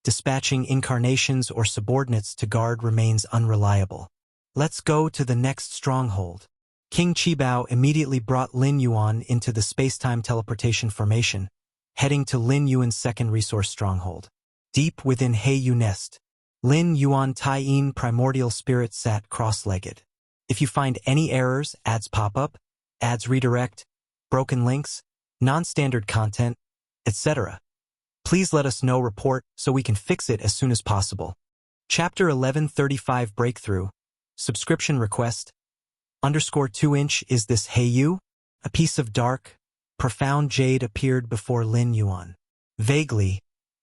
[SPEAKER 1] Dispatching incarnations or subordinates to guard remains unreliable. Let's go to the next stronghold. King Qibao immediately brought Lin Yuan into the space-time teleportation formation, heading to Lin Yuan's second resource stronghold. Deep within Heiyu Nest, Lin Yuan Taiyin primordial spirit sat cross-legged. If you find any errors, ads pop up, ads redirect, broken links, non-standard content, etc. Please let us know report so we can fix it as soon as possible. Chapter 1135 Breakthrough. Subscription request. _2" Is this Hey You? A piece of dark, profound jade appeared before Lin Yuan. Vaguely,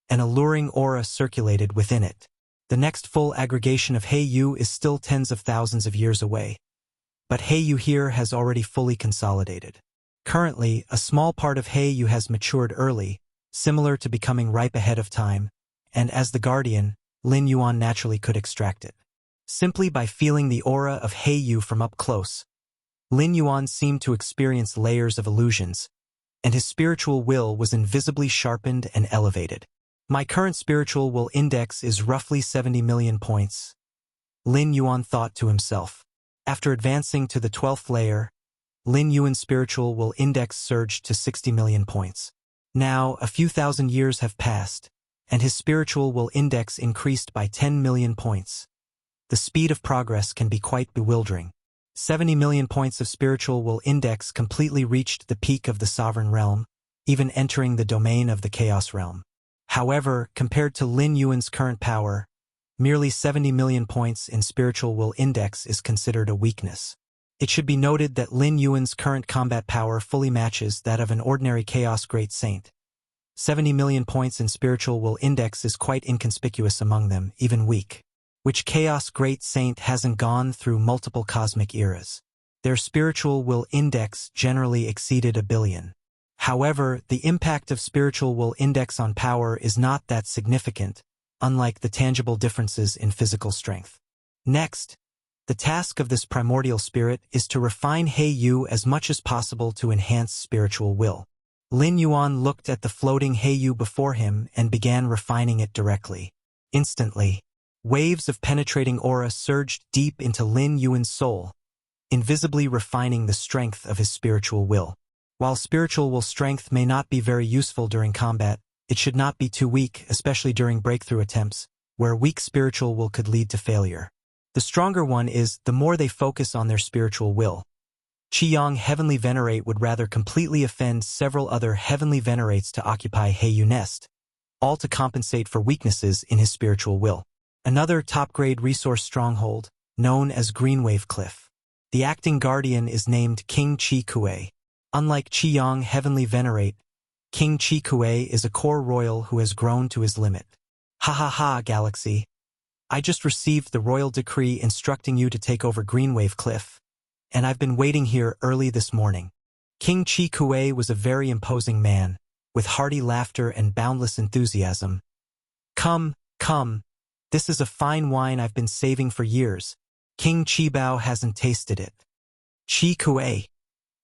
[SPEAKER 1] an alluring aura circulated within it. The next full aggregation of Hey You is still tens of thousands of years away. But Hey You here has already fully consolidated. Currently, a small part of Hey You has matured early, similar to becoming ripe ahead of time, and as the guardian, Lin Yuan naturally could extract it. Simply by feeling the aura of Hey You from up close, Lin Yuan seemed to experience layers of illusions, and his spiritual will was invisibly sharpened and elevated. My current spiritual will index is roughly 70 million points, Lin Yuan thought to himself. After advancing to the 12th layer, Lin Yuan's spiritual will index surged to 60 million points. Now, a few thousand years have passed, and his spiritual will index increased by 10 million points. The speed of progress can be quite bewildering. 70 million points of spiritual will index completely reached the peak of the sovereign realm, even entering the domain of the chaos realm. However, compared to Lin Yuan's current power, merely 70 million points in spiritual will index is considered a weakness. It should be noted that Lin Yuan's current combat power fully matches that of an ordinary Chaos Great Saint. 70 million points in spiritual will index is quite inconspicuous among them, even weak. Which Chaos Great Saint hasn't gone through multiple cosmic eras? Their spiritual will index generally exceeded 1 billion. However, the impact of spiritual will index on power is not that significant, unlike the tangible differences in physical strength. Next, the task of this primordial spirit is to refine Hey You as much as possible to enhance spiritual will. Lin Yuan looked at the floating Hey You before him and began refining it directly. Instantly, waves of penetrating aura surged deep into Lin Yuan's soul, invisibly refining the strength of his spiritual will. While spiritual will strength may not be very useful during combat, it should not be too weak, especially during breakthrough attempts, where weak spiritual will could lead to failure. The stronger one is, the more they focus on their spiritual will. Qiyang Heavenly Venerate would rather completely offend several other Heavenly Venerates to occupy Hey You Nest, all to compensate for weaknesses in his spiritual will. Another top-grade resource stronghold, known as Greenwave Cliff. The acting guardian is named King Chi Kuei. Unlike Qiyang Heavenly Venerate, King Chi Kuei is a core royal who has grown to his limit. Ha ha ha, Galaxy. I just received the royal decree instructing you to take over Greenwave Cliff, and I've been waiting here early this morning. King Chi Kuei was a very imposing man, with hearty laughter and boundless enthusiasm. Come, come, this is a fine wine I've been saving for years. King Chi Bao hasn't tasted it. Chi Kuei,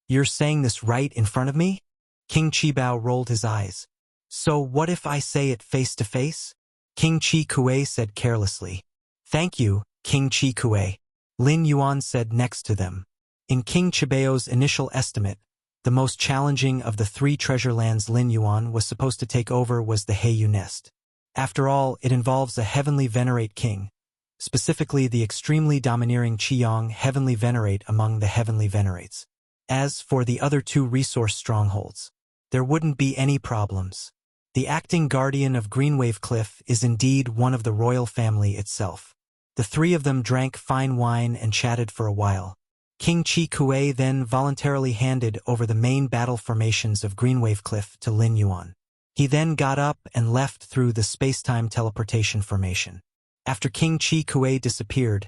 [SPEAKER 1] you're saying this right in front of me? King Chi Bao rolled his eyes. So what if I say it face to face? King Chi Kuei said carelessly. Thank you, King Chi Kuei. Lin Yuan said next to them. In King Chibao's initial estimate, the most challenging of the 3 treasure lands Lin Yuan was supposed to take over was the Hey You Nest. After all, it involves a Heavenly Venerate king, specifically the extremely domineering Qiyang Heavenly Venerate among the Heavenly Venerates. As for the other 2 resource strongholds, there wouldn't be any problems. The acting guardian of Greenwave Cliff is indeed one of the royal family itself. The 3 of them drank fine wine and chatted for a while. King Chi Kuei then voluntarily handed over the main battle formations of Greenwave Cliff to Lin Yuan. He then got up and left through the space-time teleportation formation. After King Chi Kuei disappeared,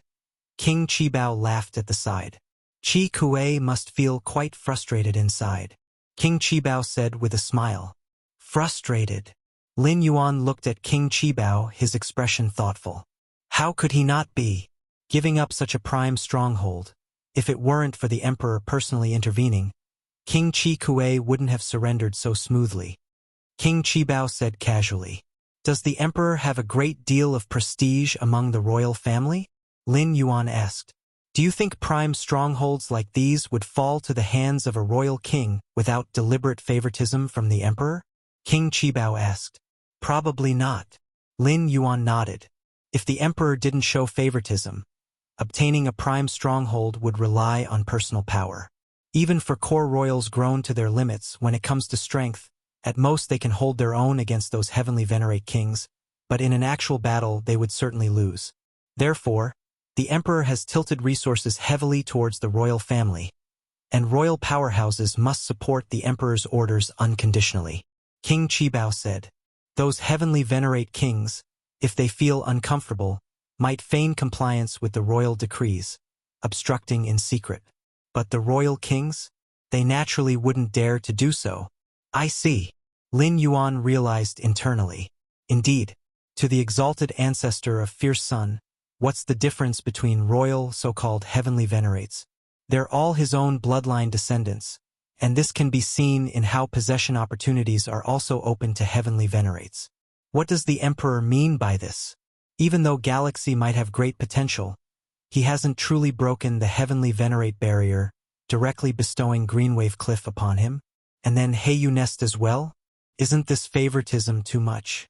[SPEAKER 1] King Chi Bao laughed at the side. Chi Kuei must feel quite frustrated inside. King Chi Bao said with a smile. Frustrated. Lin Yuan looked at King Chi Bao, his expression thoughtful. How could he not be? Giving up such a prime stronghold. If it weren't for the Emperor personally intervening, King Chi Kuei wouldn't have surrendered so smoothly. King Chi Bao said casually. Does the Emperor have a great deal of prestige among the royal family? Lin Yuan asked. Do you think prime strongholds like these would fall to the hands of a royal king without deliberate favoritism from the Emperor? King Chi Bao asked. Probably not. Lin Yuan nodded. If the Emperor didn't show favoritism, obtaining a prime stronghold would rely on personal power. Even for core royals grown to their limits when it comes to strength, at most they can hold their own against those heavenly venerate kings, but in an actual battle they would certainly lose. Therefore, the emperor has tilted resources heavily towards the royal family, and royal powerhouses must support the emperor's orders unconditionally. King Qibao said, "Those heavenly venerate kings, if they feel uncomfortable, might feign compliance with the royal decrees, obstructing in secret. But the royal kings? They naturally wouldn't dare to do so." "I see," Lin Yuan realized internally. Indeed, to the exalted ancestor of fierce sun, what's the difference between royal so-called heavenly venerates? They're all his own bloodline descendants, and this can be seen in how possession opportunities are also open to heavenly venerates. What does the emperor mean by this? Even though Galaxy might have great potential, he hasn't truly broken the heavenly venerate barrier, directly bestowing Greenwave Cliff upon him, and then Heyu Nest as well? Isn't this favoritism too much?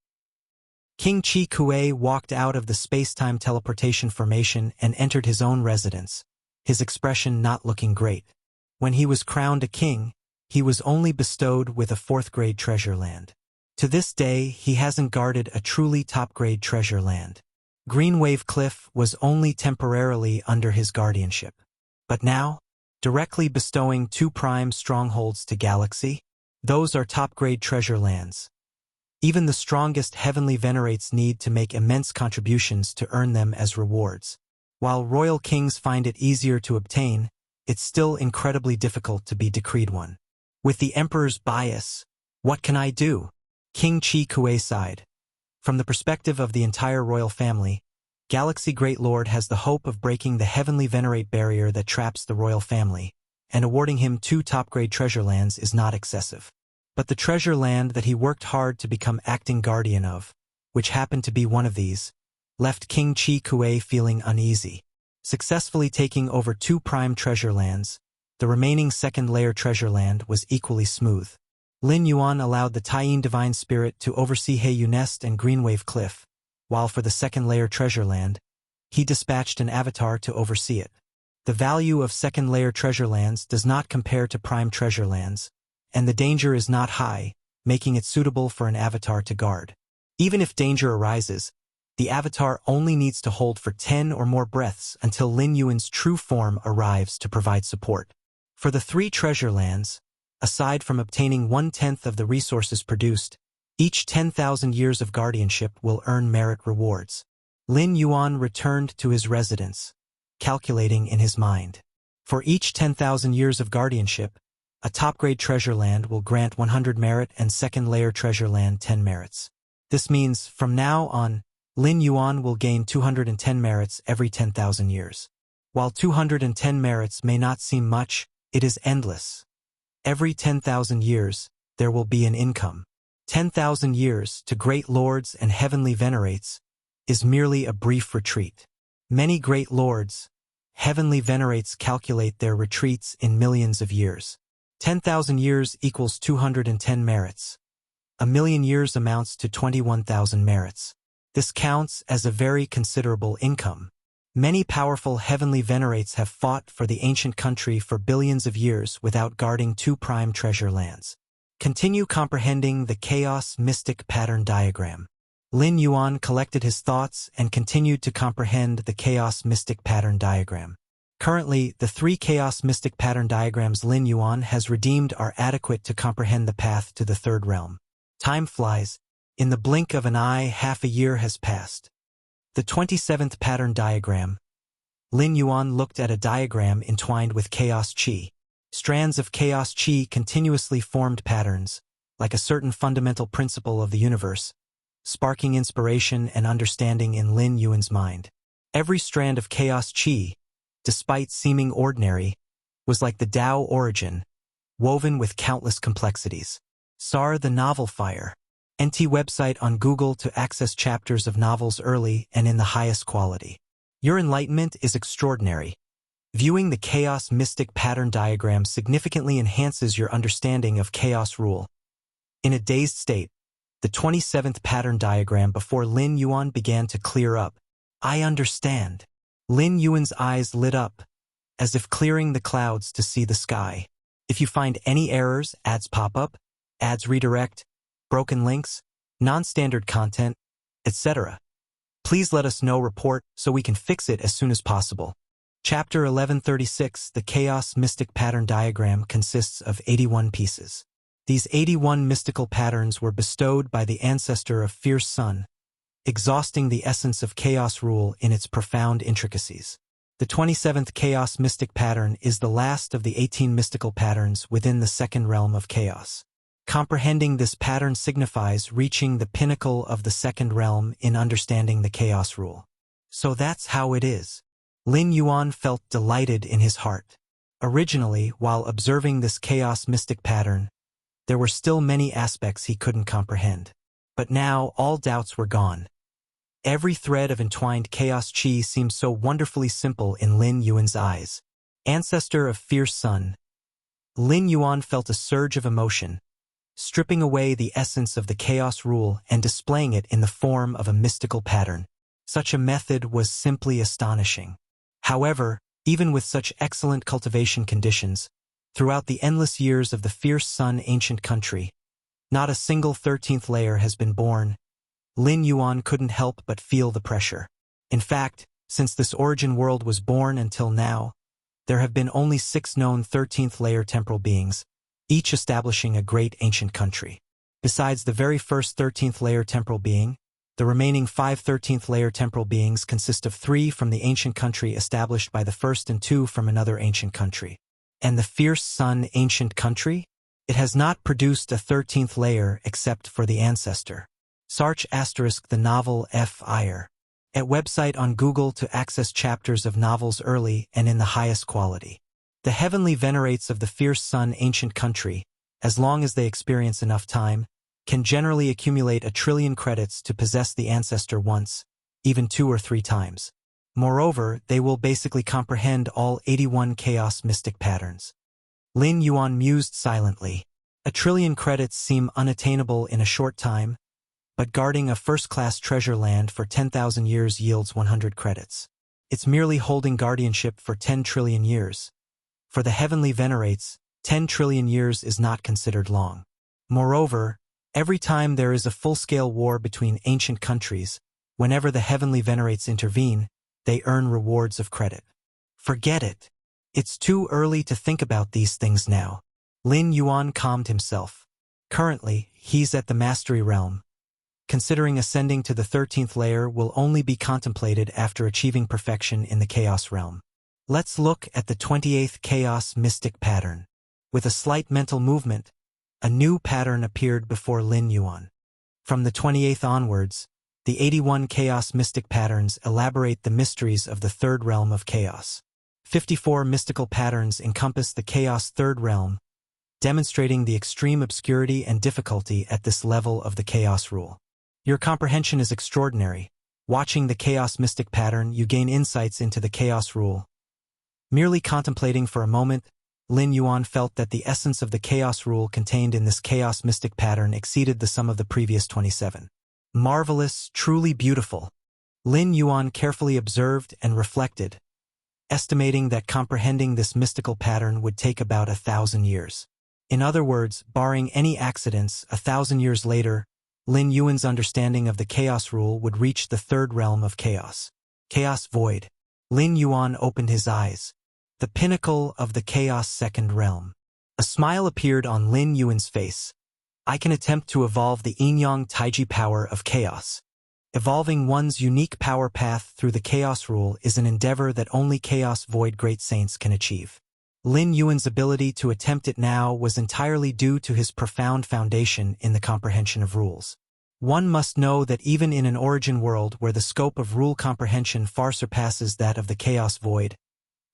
[SPEAKER 1] King Chi Kuei walked out of the space-time teleportation formation and entered his own residence, his expression not looking great. When he was crowned a king, he was only bestowed with a 4th-grade treasure land. To this day, he hasn't guarded a truly top-grade treasure land. Greenwave Cliff was only temporarily under his guardianship. But now, directly bestowing 2 prime strongholds to Galaxy, those are top-grade treasure lands. Even the strongest heavenly venerates need to make immense contributions to earn them as rewards. While royal kings find it easier to obtain, it's still incredibly difficult to be decreed one. With the emperor's bias, what can I do? King Chi Kuei sighed. From the perspective of the entire royal family, Galaxy Great Lord has the hope of breaking the heavenly venerate barrier that traps the royal family, and awarding him 2 top-grade treasure lands is not excessive. But the treasure land that he worked hard to become acting guardian of, which happened to be one of these, left King Chi Kuei feeling uneasy. Successfully taking over 2 prime treasure lands, the remaining 2nd-layer treasure land was equally smooth. Lin Yuan allowed the Taiyin Divine Spirit to oversee Heyu Nest and Greenwave Cliff, while for the 2nd-layer treasure land, he dispatched an avatar to oversee it. The value of 2nd-layer treasure lands does not compare to prime treasure lands, and the danger is not high, making it suitable for an avatar to guard. Even if danger arises, the avatar only needs to hold for 10 or more breaths until Lin Yuan's true form arrives to provide support. For the 3 treasure lands, aside from obtaining 1/10 of the resources produced, each 10,000 years of guardianship will earn merit rewards. Lin Yuan returned to his residence, calculating in his mind. For each 10,000 years of guardianship, a top-grade treasure land will grant 100 merit and 2nd-layer treasure land 10 merits. This means, from now on, Lin Yuan will gain 210 merits every 10,000 years. While 210 merits may not seem much, it is endless. Every 10,000 years, there will be an income. 10,000 years to great lords and heavenly venerates is merely a brief retreat. Many great lords, heavenly venerates calculate their retreats in millions of years. 10,000 years equals 210 merits. A million years amounts to 21,000 merits. This counts as a very considerable income. Many powerful heavenly venerates have fought for the ancient country for billions of years without guarding 2 prime treasure lands. Continue comprehending the Chaos Mystic Pattern Diagram. Lin Yuan collected his thoughts and continued to comprehend the Chaos Mystic Pattern Diagram. Currently, the 3 Chaos Mystic Pattern Diagrams Lin Yuan has redeemed are adequate to comprehend the path to the 3rd realm. Time flies. In the blink of an eye, half a year has passed. The 27th Pattern Diagram. Lin Yuan looked at a diagram entwined with Chaos Chi. Strands of Chaos Chi continuously formed patterns, like a certain fundamental principle of the universe, sparking inspiration and understanding in Lin Yuan's mind. Every strand of Chaos Chi, despite seeming ordinary, was like the Tao origin, woven with countless complexities. SAR the Novel Fire. NT website on Google to access chapters of novels early and in the highest quality. Your enlightenment is extraordinary. Viewing the Chaos Mystic Pattern Diagram significantly enhances your understanding of chaos rule. In a dazed state, the 27th Pattern Diagram before Lin Yuan began to clear up. I understand. Lin Yuan's eyes lit up, as if clearing the clouds to see the sky. If you find any errors, ads pop up, ads redirect, broken links, non-standard content, etc., please let us know. Report so we can fix it as soon as possible. Chapter 1136. The Chaos Mystic Pattern Diagram consists of 81 pieces. These 81 mystical patterns were bestowed by the ancestor of Fierce Sun, exhausting the essence of chaos rule in its profound intricacies. The 27th Chaos Mystic Pattern is the last of the 18 mystical patterns within the second realm of chaos. Comprehending this pattern signifies reaching the pinnacle of the second realm in understanding the chaos rule. So that's how it is. Lin Yuan felt delighted in his heart. Originally, while observing this chaos mystic pattern, there were still many aspects he couldn't comprehend. But now all doubts were gone. Every thread of entwined chaos chi seemed so wonderfully simple in Lin Yuan's eyes. Ancestor of Fierce Sun, Lin Yuan felt a surge of emotion, stripping away the essence of the chaos rule and displaying it in the form of a mystical pattern. Such a method was simply astonishing. However, even with such excellent cultivation conditions, throughout the endless years of the Fierce Sun ancient country, not a single 13th layer has been born. Lin Yuan couldn't help but feel the pressure. In fact, since this origin world was born until now, there have been only 6 known 13th layer temporal beings, each establishing a great ancient country. Besides the very first 13th layer temporal being, the remaining 5 13th layer temporal beings consist of 3 from the ancient country established by the first and 2 from another ancient country. And the Fierce Sun ancient country? It has not produced a 13th layer except for the ancestor. Search * the novel F. Iyer. At website on Google to access chapters of novels early and in the highest quality. The heavenly venerates of the Fierce Sun ancient country, as long as they experience enough time, can generally accumulate 1 trillion credits to possess the ancestor once, even 2 or 3 times. Moreover, they will basically comprehend all 81 chaos mystic patterns. Lin Yuan mused silently. 1 trillion credits seem unattainable in a short time, but guarding a first-class treasure land for 10,000 years yields 100 credits. It's merely holding guardianship for 10 trillion years. For the heavenly venerates, 10 trillion years is not considered long. Moreover, every time there is a full-scale war between ancient countries, whenever the heavenly venerates intervene, they earn rewards of credit. Forget it. It's too early to think about these things now. Lin Yuan calmed himself. Currently, he's at the mastery realm. Considering ascending to the 13th layer will only be contemplated after achieving perfection in the chaos realm. Let's look at the 28th Chaos Mystic Pattern. With a slight mental movement, a new pattern appeared before Lin Yuan. From the 28th onwards, the 81 Chaos Mystic Patterns elaborate the mysteries of the third realm of chaos. 54 mystical patterns encompass the chaos third realm, demonstrating the extreme obscurity and difficulty at this level of the chaos rule. Your comprehension is extraordinary. Watching the Chaos Mystic Pattern, you gain insights into the chaos rule. Merely contemplating for a moment, Lin Yuan felt that the essence of the chaos rule contained in this Chaos Mystic Pattern exceeded the sum of the previous 27. Marvelous, truly beautiful. Lin Yuan carefully observed and reflected, estimating that comprehending this mystical pattern would take about 1,000 years. In other words, barring any accidents, 1,000 years later, Lin Yuan's understanding of the chaos rule would reach the third realm of chaos. Chaos void. Lin Yuan opened his eyes. The pinnacle of the chaos second realm. A smile appeared on Lin Yuan's face. I can attempt to evolve the yin-yang taiji power of chaos. Evolving one's unique power path through the chaos rule is an endeavor that only chaos void great saints can achieve. Lin Yuan's ability to attempt it now was entirely due to his profound foundation in the comprehension of rules. One must know that even in an origin world where the scope of rule comprehension far surpasses that of the chaos void,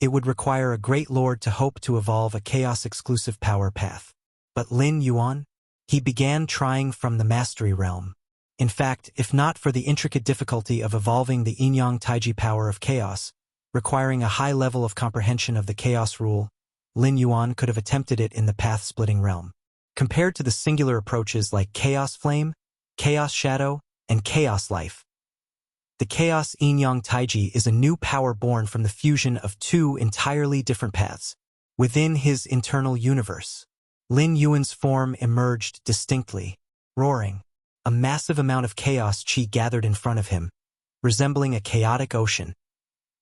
[SPEAKER 1] it would require a great lord to hope to evolve a chaos-exclusive power path. But Lin Yuan? He began trying from the mastery realm. In fact, if not for the intricate difficulty of evolving the yin-yang taiji power of chaos, requiring a high level of comprehension of the chaos rule, Lin Yuan could have attempted it in the path-splitting realm. Compared to the singular approaches like chaos flame, chaos shadow, and chaos life, The Chaos Yin-Yang Taiji is a new power born from the fusion of two entirely different paths. Within his internal universe, Lin Yuan's form emerged distinctly, roaring. A massive amount of chaos chi gathered in front of him, resembling a chaotic ocean.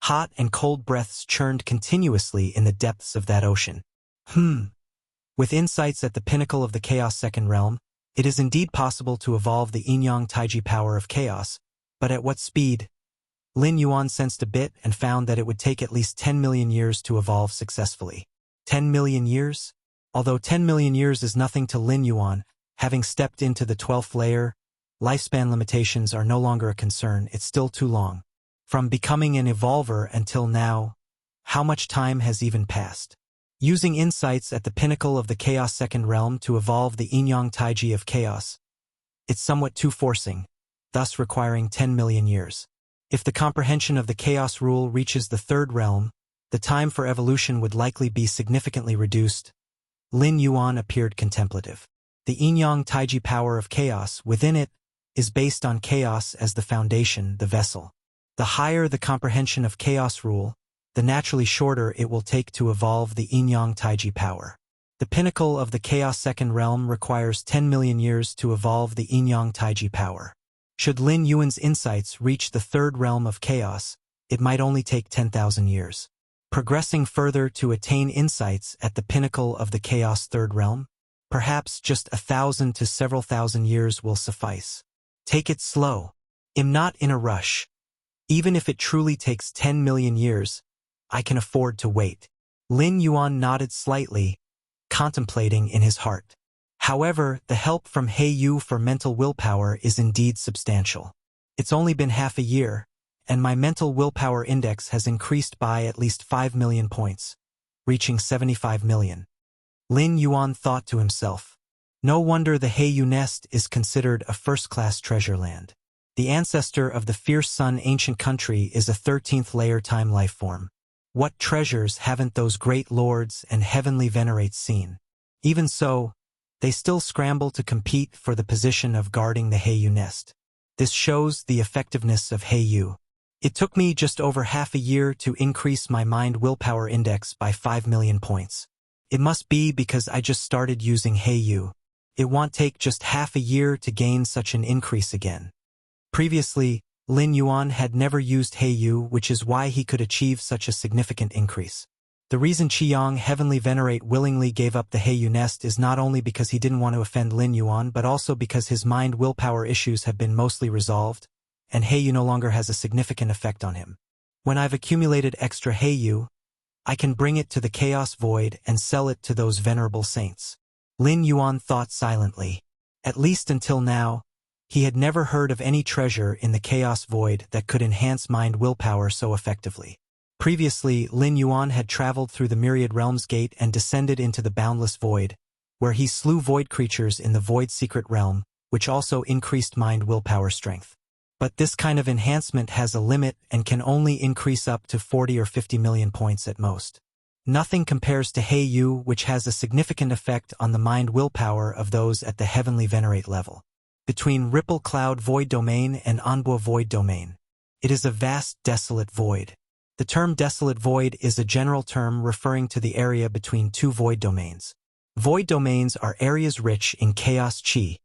[SPEAKER 1] Hot and cold breaths churned continuously in the depths of that ocean. With insights at the pinnacle of the Chaos Second Realm, it is indeed possible to evolve the Yin-Yang Taiji power of chaos, but at what speed? Lin Yuan sensed a bit and found that it would take at least 10 million years to evolve successfully. 10 million years? Although 10 million years is nothing to Lin Yuan, having stepped into the 12th layer, lifespan limitations are no longer a concern. It's still too long. From becoming an evolver until now, how much time has even passed? Using insights at the pinnacle of the Chaos Second Realm to evolve the Yin-Yang Taiji of chaos, it's somewhat too forcing, thus requiring 10 million years. If the comprehension of the chaos rule reaches the third realm, the time for evolution would likely be significantly reduced. Lin Yuan appeared contemplative. The Yin-Yang Taiji power of chaos within it is based on chaos as the foundation, the vessel. The higher the comprehension of chaos rule, the naturally shorter it will take to evolve the Yin-Yang Taiji power. The pinnacle of the Chaos Second Realm requires 10 million years to evolve the Yin-Yang Taiji power. Should Lin Yuan's insights reach the third realm of chaos, it might only take 10,000 years. Progressing further to attain insights at the pinnacle of the Chaos Third Realm? Perhaps just 1,000 to several thousand years will suffice. Take it slow. I'm not in a rush. Even if it truly takes 10 million years, I can afford to wait. Lin Yuan nodded slightly, contemplating in his heart. However, the help from He Yu for mental willpower is indeed substantial. It's only been half a year, and my mental willpower index has increased by at least 5 million points, reaching 75 million. Lin Yuan thought to himself. No wonder the He Yu nest is considered a first-class treasure land. The ancestor of the Fierce Sun ancient country is a 13th layer time life form. What treasures haven't those great lords and heavenly venerates seen? Even so, they still scramble to compete for the position of guarding the He Yu nest. This shows the effectiveness of He Yu. It took me just over half a year to increase my mind willpower index by 5 million points. It must be because I just started using He Yu. It won't take just half a year to gain such an increase again. Previously, Lin Yuan had never used He Yu, which is why he could achieve such a significant increase. The reason Qiyang Heavenly Venerate willingly gave up the He Yu nest is not only because he didn't want to offend Lin Yuan, but also because his mind willpower issues have been mostly resolved, and He Yu no longer has a significant effect on him. When I've accumulated extra He Yu, I can bring it to the Chaos Void and sell it to those venerable saints. Lin Yuan thought silently. At least until now, he had never heard of any treasure in the Chaos Void that could enhance mind willpower so effectively. Previously, Lin Yuan had traveled through the Myriad Realms Gate and descended into the Boundless Void, where he slew void creatures in the Void Secret Realm, which also increased mind willpower strength. But this kind of enhancement has a limit and can only increase up to 40 or 50 million points at most. Nothing compares to He Yu, which has a significant effect on the mind willpower of those at the Heavenly Venerate level. Between Ripple Cloud Void Domain and Anbua Void Domain, it is a vast desolate void. The term desolate void is a general term referring to the area between two void domains. Void domains are areas rich in chaos chi,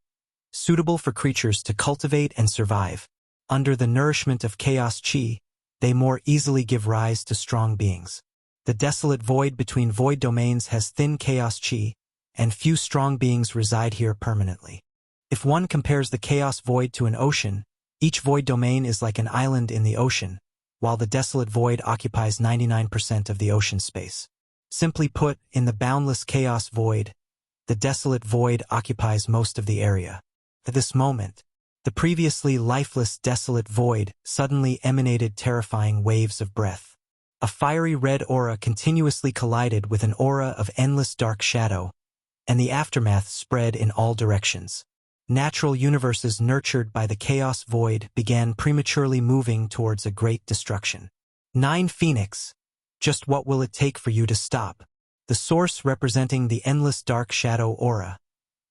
[SPEAKER 1] suitable for creatures to cultivate and survive. Under the nourishment of chaos chi, they more easily give rise to strong beings. The desolate void between void domains has thin chaos chi, and few strong beings reside here permanently. If one compares the chaos void to an ocean, each void domain is like an island in the ocean, while the desolate void occupies 99% of the ocean space. Simply put, in the boundless chaos void, the desolate void occupies most of the area. At this moment, the previously lifeless desolate void suddenly emanated terrifying waves of breath. A fiery red aura continuously collided with an aura of endless dark shadow, and the aftermath spread in all directions. Natural universes nurtured by the chaos void began prematurely moving towards a great destruction. 9 Phoenix. Just what will it take for you to stop? The source representing the endless dark shadow aura,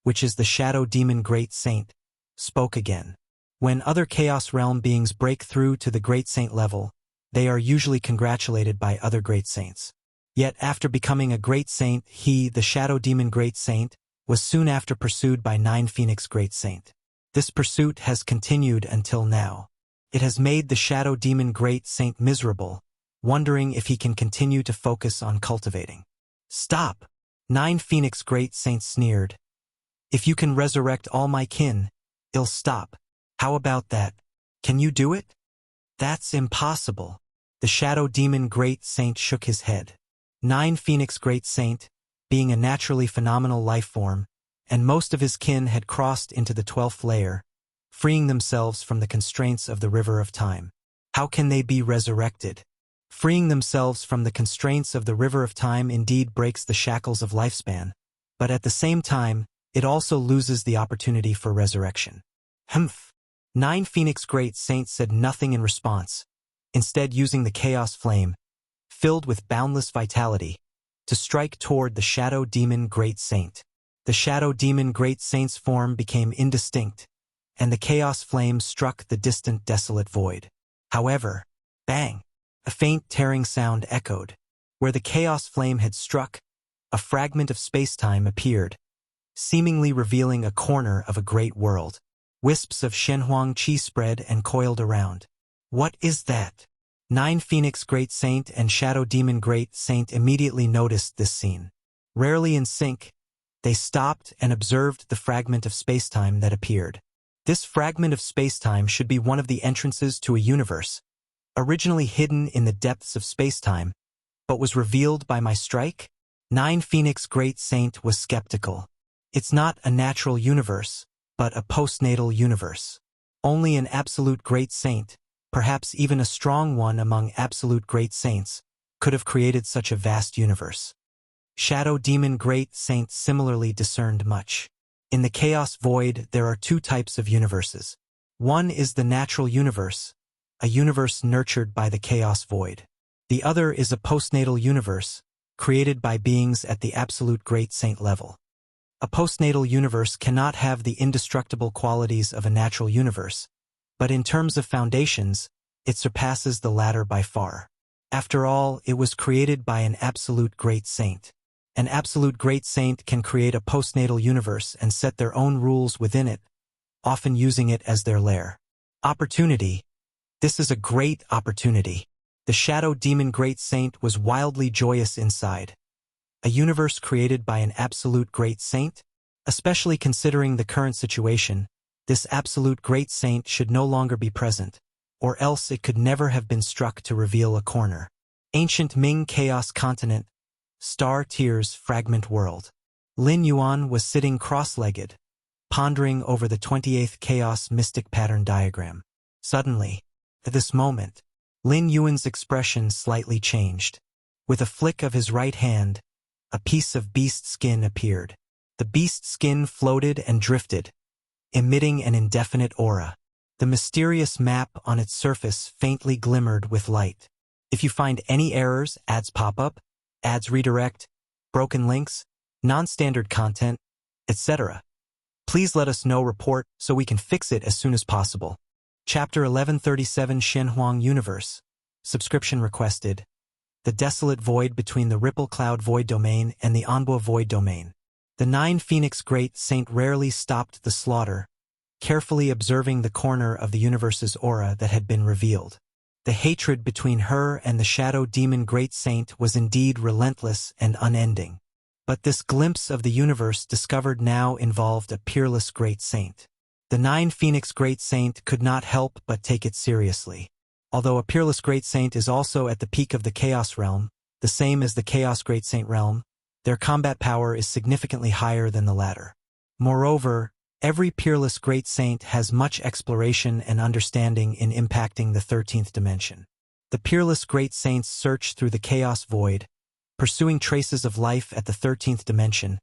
[SPEAKER 1] which is the shadow demon great saint, spoke again. When other Chaos Realm beings break through to the Great Saint level, they are usually congratulated by other Great Saints. Yet after becoming a Great Saint, he, the Shadow Demon Great Saint, was soon after pursued by 9 Phoenix Great Saint. This pursuit has continued until now. It has made the Shadow Demon Great Saint miserable, wondering if he can continue to focus on cultivating. Stop! 9 Phoenix Great Saint sneered. If you can resurrect all my kin, I'll stop. How about that? Can you do it? That's impossible. The Shadow Demon Great Saint shook his head. 9 Phoenix Great Saint, being a naturally phenomenal life form, and most of his kin had crossed into the 12th layer, freeing themselves from the constraints of the River of Time. How can they be resurrected? Freeing themselves from the constraints of the River of Time indeed breaks the shackles of lifespan, but at the same time, it also loses the opportunity for resurrection. Humph! 9 Phoenix Great Saint said nothing in response, instead using the Chaos Flame, filled with boundless vitality, to strike toward the Shadow Demon Great Saint. The Shadow Demon Great Saint's form became indistinct, and the Chaos Flame struck the distant desolate void. However, bang! A faint tearing sound echoed. Where the Chaos Flame had struck, a fragment of space-time appeared, seemingly revealing a corner of a great world. Wisps of Shenhuang Qi spread and coiled around. What is that? 9 Phoenix Great Saint and Shadow Demon Great Saint immediately noticed this scene. Rarely in sync, they stopped and observed the fragment of spacetime that appeared. This fragment of spacetime should be one of the entrances to a universe, originally hidden in the depths of spacetime, but was revealed by my strike? 9 Phoenix Great Saint was skeptical. It's not a natural universe, but a postnatal universe. Only an absolute Great Saint, perhaps even a strong one among absolute Great Saints, could have created such a vast universe. Shadow Demon Great Saint similarly discerned much. In the Chaos Void, there are 2 types of universes. One is the natural universe, a universe nurtured by the Chaos Void. The other is a postnatal universe, created by beings at the absolute Great Saint level. A postnatal universe cannot have the indestructible qualities of a natural universe, but in terms of foundations, it surpasses the latter by far. After all, it was created by an absolute Great Saint. An absolute Great Saint can create a postnatal universe and set their own rules within it, often using it as their lair. Opportunity. This is a great opportunity. The Shadow Demon Great Saint was wildly joyous inside. A universe created by an absolute Great Saint? Especially considering the current situation, this absolute Great Saint should no longer be present, or else it could never have been struck to reveal a corner. Ancient Ming Chaos Continent, Star Tears Fragment World. Lin Yuan was sitting cross-legged, pondering over the 28th Chaos Mystic Pattern Diagram. Suddenly, at this moment, Lin Yuan's expression slightly changed. With a flick of his right hand, a piece of beast skin appeared. The beast skin floated and drifted, emitting an indefinite aura. The mysterious map on its surface faintly glimmered with light. If you find any errors, ads pop up, ads redirect, broken links, non-standard content, etc., please let us know. Report so we can fix it as soon as possible. Chapter 1137 Shenhuang Universe. Subscription requested. The desolate void between the Ripple Cloud Void Domain and the Anbo Void Domain. The 9 Phoenix Great Saint rarely stopped the slaughter, carefully observing the corner of the universe's aura that had been revealed. The hatred between her and the Shadow Demon Great Saint was indeed relentless and unending. But this glimpse of the universe discovered now involved a peerless Great Saint. The 9 Phoenix Great Saint could not help but take it seriously. Although a peerless Great Saint is also at the peak of the Chaos Realm, the same as the Chaos Great Saint Realm, their combat power is significantly higher than the latter. Moreover, every peerless Great Saint has much exploration and understanding in impacting the 13th dimension. The peerless Great Saints search through the Chaos Void, pursuing traces of life at the 13th dimension,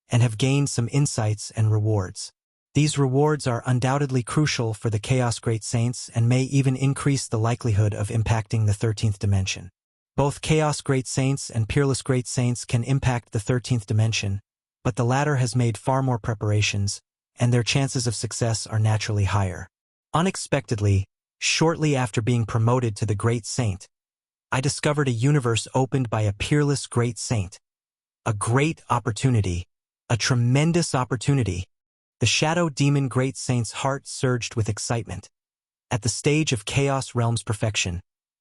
[SPEAKER 1] and have gained some insights and rewards. These rewards are undoubtedly crucial for the Chaos Great Saints and may even increase the likelihood of impacting the 13th dimension. Both Chaos Great Saints and Peerless Great Saints can impact the 13th dimension, but the latter has made far more preparations, and their chances of success are naturally higher. Unexpectedly, shortly after being promoted to the Great Saint, I discovered a universe opened by a peerless Great Saint. A great opportunity. A tremendous opportunity. The Shadow Demon Great Saint's heart surged with excitement. At the stage of Chaos Realm's perfection,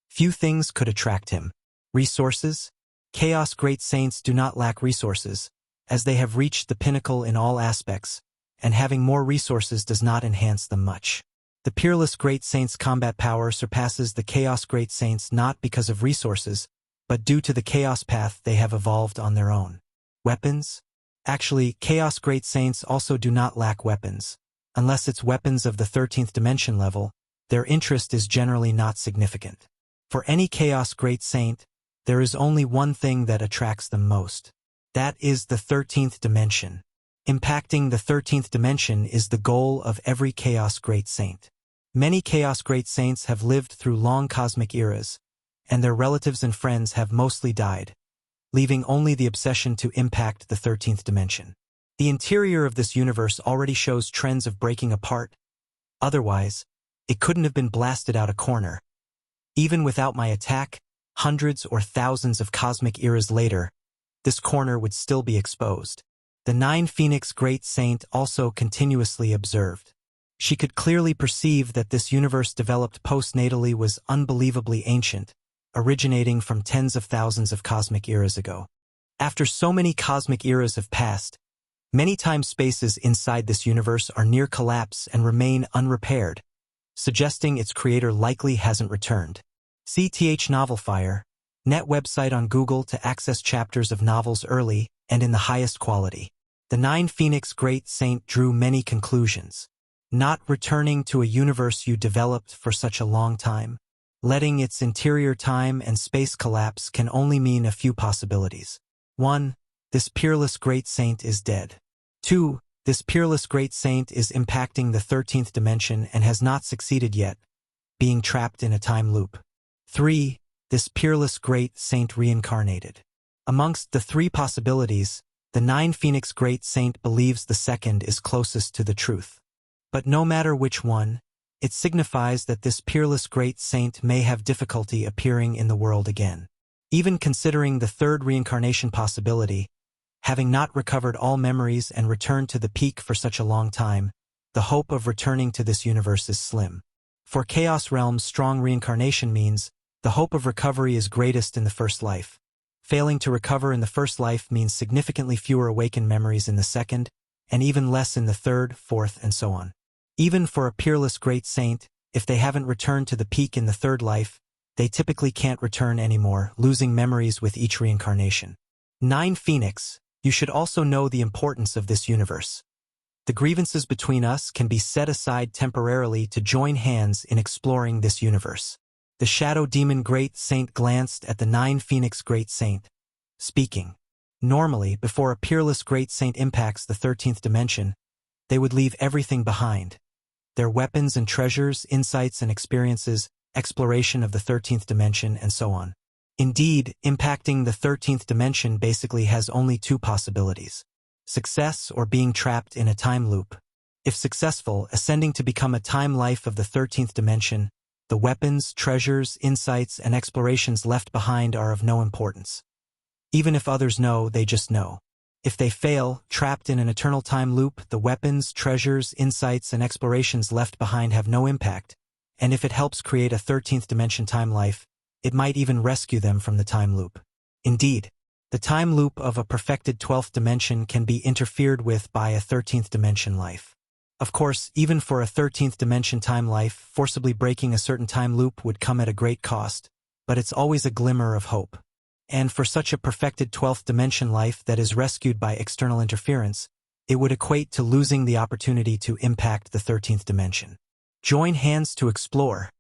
[SPEAKER 1] few things could attract him. Resources? Chaos Great Saints do not lack resources, as they have reached the pinnacle in all aspects, and having more resources does not enhance them much. The Peerless Great Saint's combat power surpasses the Chaos Great Saints not because of resources, but due to the Chaos path they have evolved on their own. Weapons? Actually, Chaos Great Saints also do not lack weapons. Unless it's weapons of the 13th dimension level, their interest is generally not significant. For any Chaos Great Saint, there is only one thing that attracts them most. That is the 13th dimension. Impacting the 13th dimension is the goal of every Chaos Great Saint. Many Chaos Great Saints have lived through long cosmic eras, and their relatives and friends have mostly died, leaving only the obsession to impact the 13th dimension. The interior of this universe already shows trends of breaking apart. Otherwise, it couldn't have been blasted out a corner. Even without my attack, hundreds or thousands of cosmic eras later, this corner would still be exposed. The Nine Phoenix Great Saint also continuously observed. She could clearly perceive that this universe developed postnatally was unbelievably ancient, originating from tens of thousands of cosmic eras ago. After so many cosmic eras have passed, many time spaces inside this universe are near collapse and remain unrepaired, suggesting its creator likely hasn't returned. CTH Novelfire, net website on Google to access chapters of novels early and in the highest quality. The Nine Phoenix Great Saint drew many conclusions. Not returning to a universe you developed for such a long time, letting its interior time and space collapse can only mean a few possibilities. 1. This peerless Great Saint is dead. 2. This peerless Great Saint is impacting the 13th dimension and has not succeeded yet, being trapped in a time loop. 3. This peerless Great Saint reincarnated. Amongst the three possibilities, the Nine Phoenix Great Saint believes the second is closest to the truth. But no matter which one, it signifies that this peerless Great Saint may have difficulty appearing in the world again. Even considering the third reincarnation possibility, having not recovered all memories and returned to the peak for such a long time, the hope of returning to this universe is slim. For Chaos Realm's strong reincarnation means the hope of recovery is greatest in the first life. Failing to recover in the first life means significantly fewer awakened memories in the second, and even less in the third, fourth, and so on. Even for a peerless Great Saint, if they haven't returned to the peak in the third life, they typically can't return anymore, losing memories with each reincarnation. 9 Phoenix, you should also know the importance of this universe. The grievances between us can be set aside temporarily to join hands in exploring this universe. The Shadow Demon Great Saint glanced at the 9 Phoenix Great Saint, speaking. Normally, before a peerless Great Saint impacts the 13th dimension, they would leave everything behind. Their weapons and treasures, insights and experiences, exploration of the 13th dimension, and so on. Indeed, impacting the 13th dimension basically has only two possibilities: success or being trapped in a time loop. If successful, ascending to become a time life of the 13th dimension, the weapons, treasures, insights, and explorations left behind are of no importance. Even if others know, they just know. If they fail, trapped in an eternal time loop, the weapons, treasures, insights, and explorations left behind have no impact, and if it helps create a 13th dimension time life, it might even rescue them from the time loop. Indeed, the time loop of a perfected 12th dimension can be interfered with by a 13th dimension life. Of course, even for a 13th dimension time life, forcibly breaking a certain time loop would come at a great cost, but it's always a glimmer of hope. And for such a perfected 12th dimension life that is rescued by external interference, it would equate to losing the opportunity to impact the 13th dimension. Join hands to explore.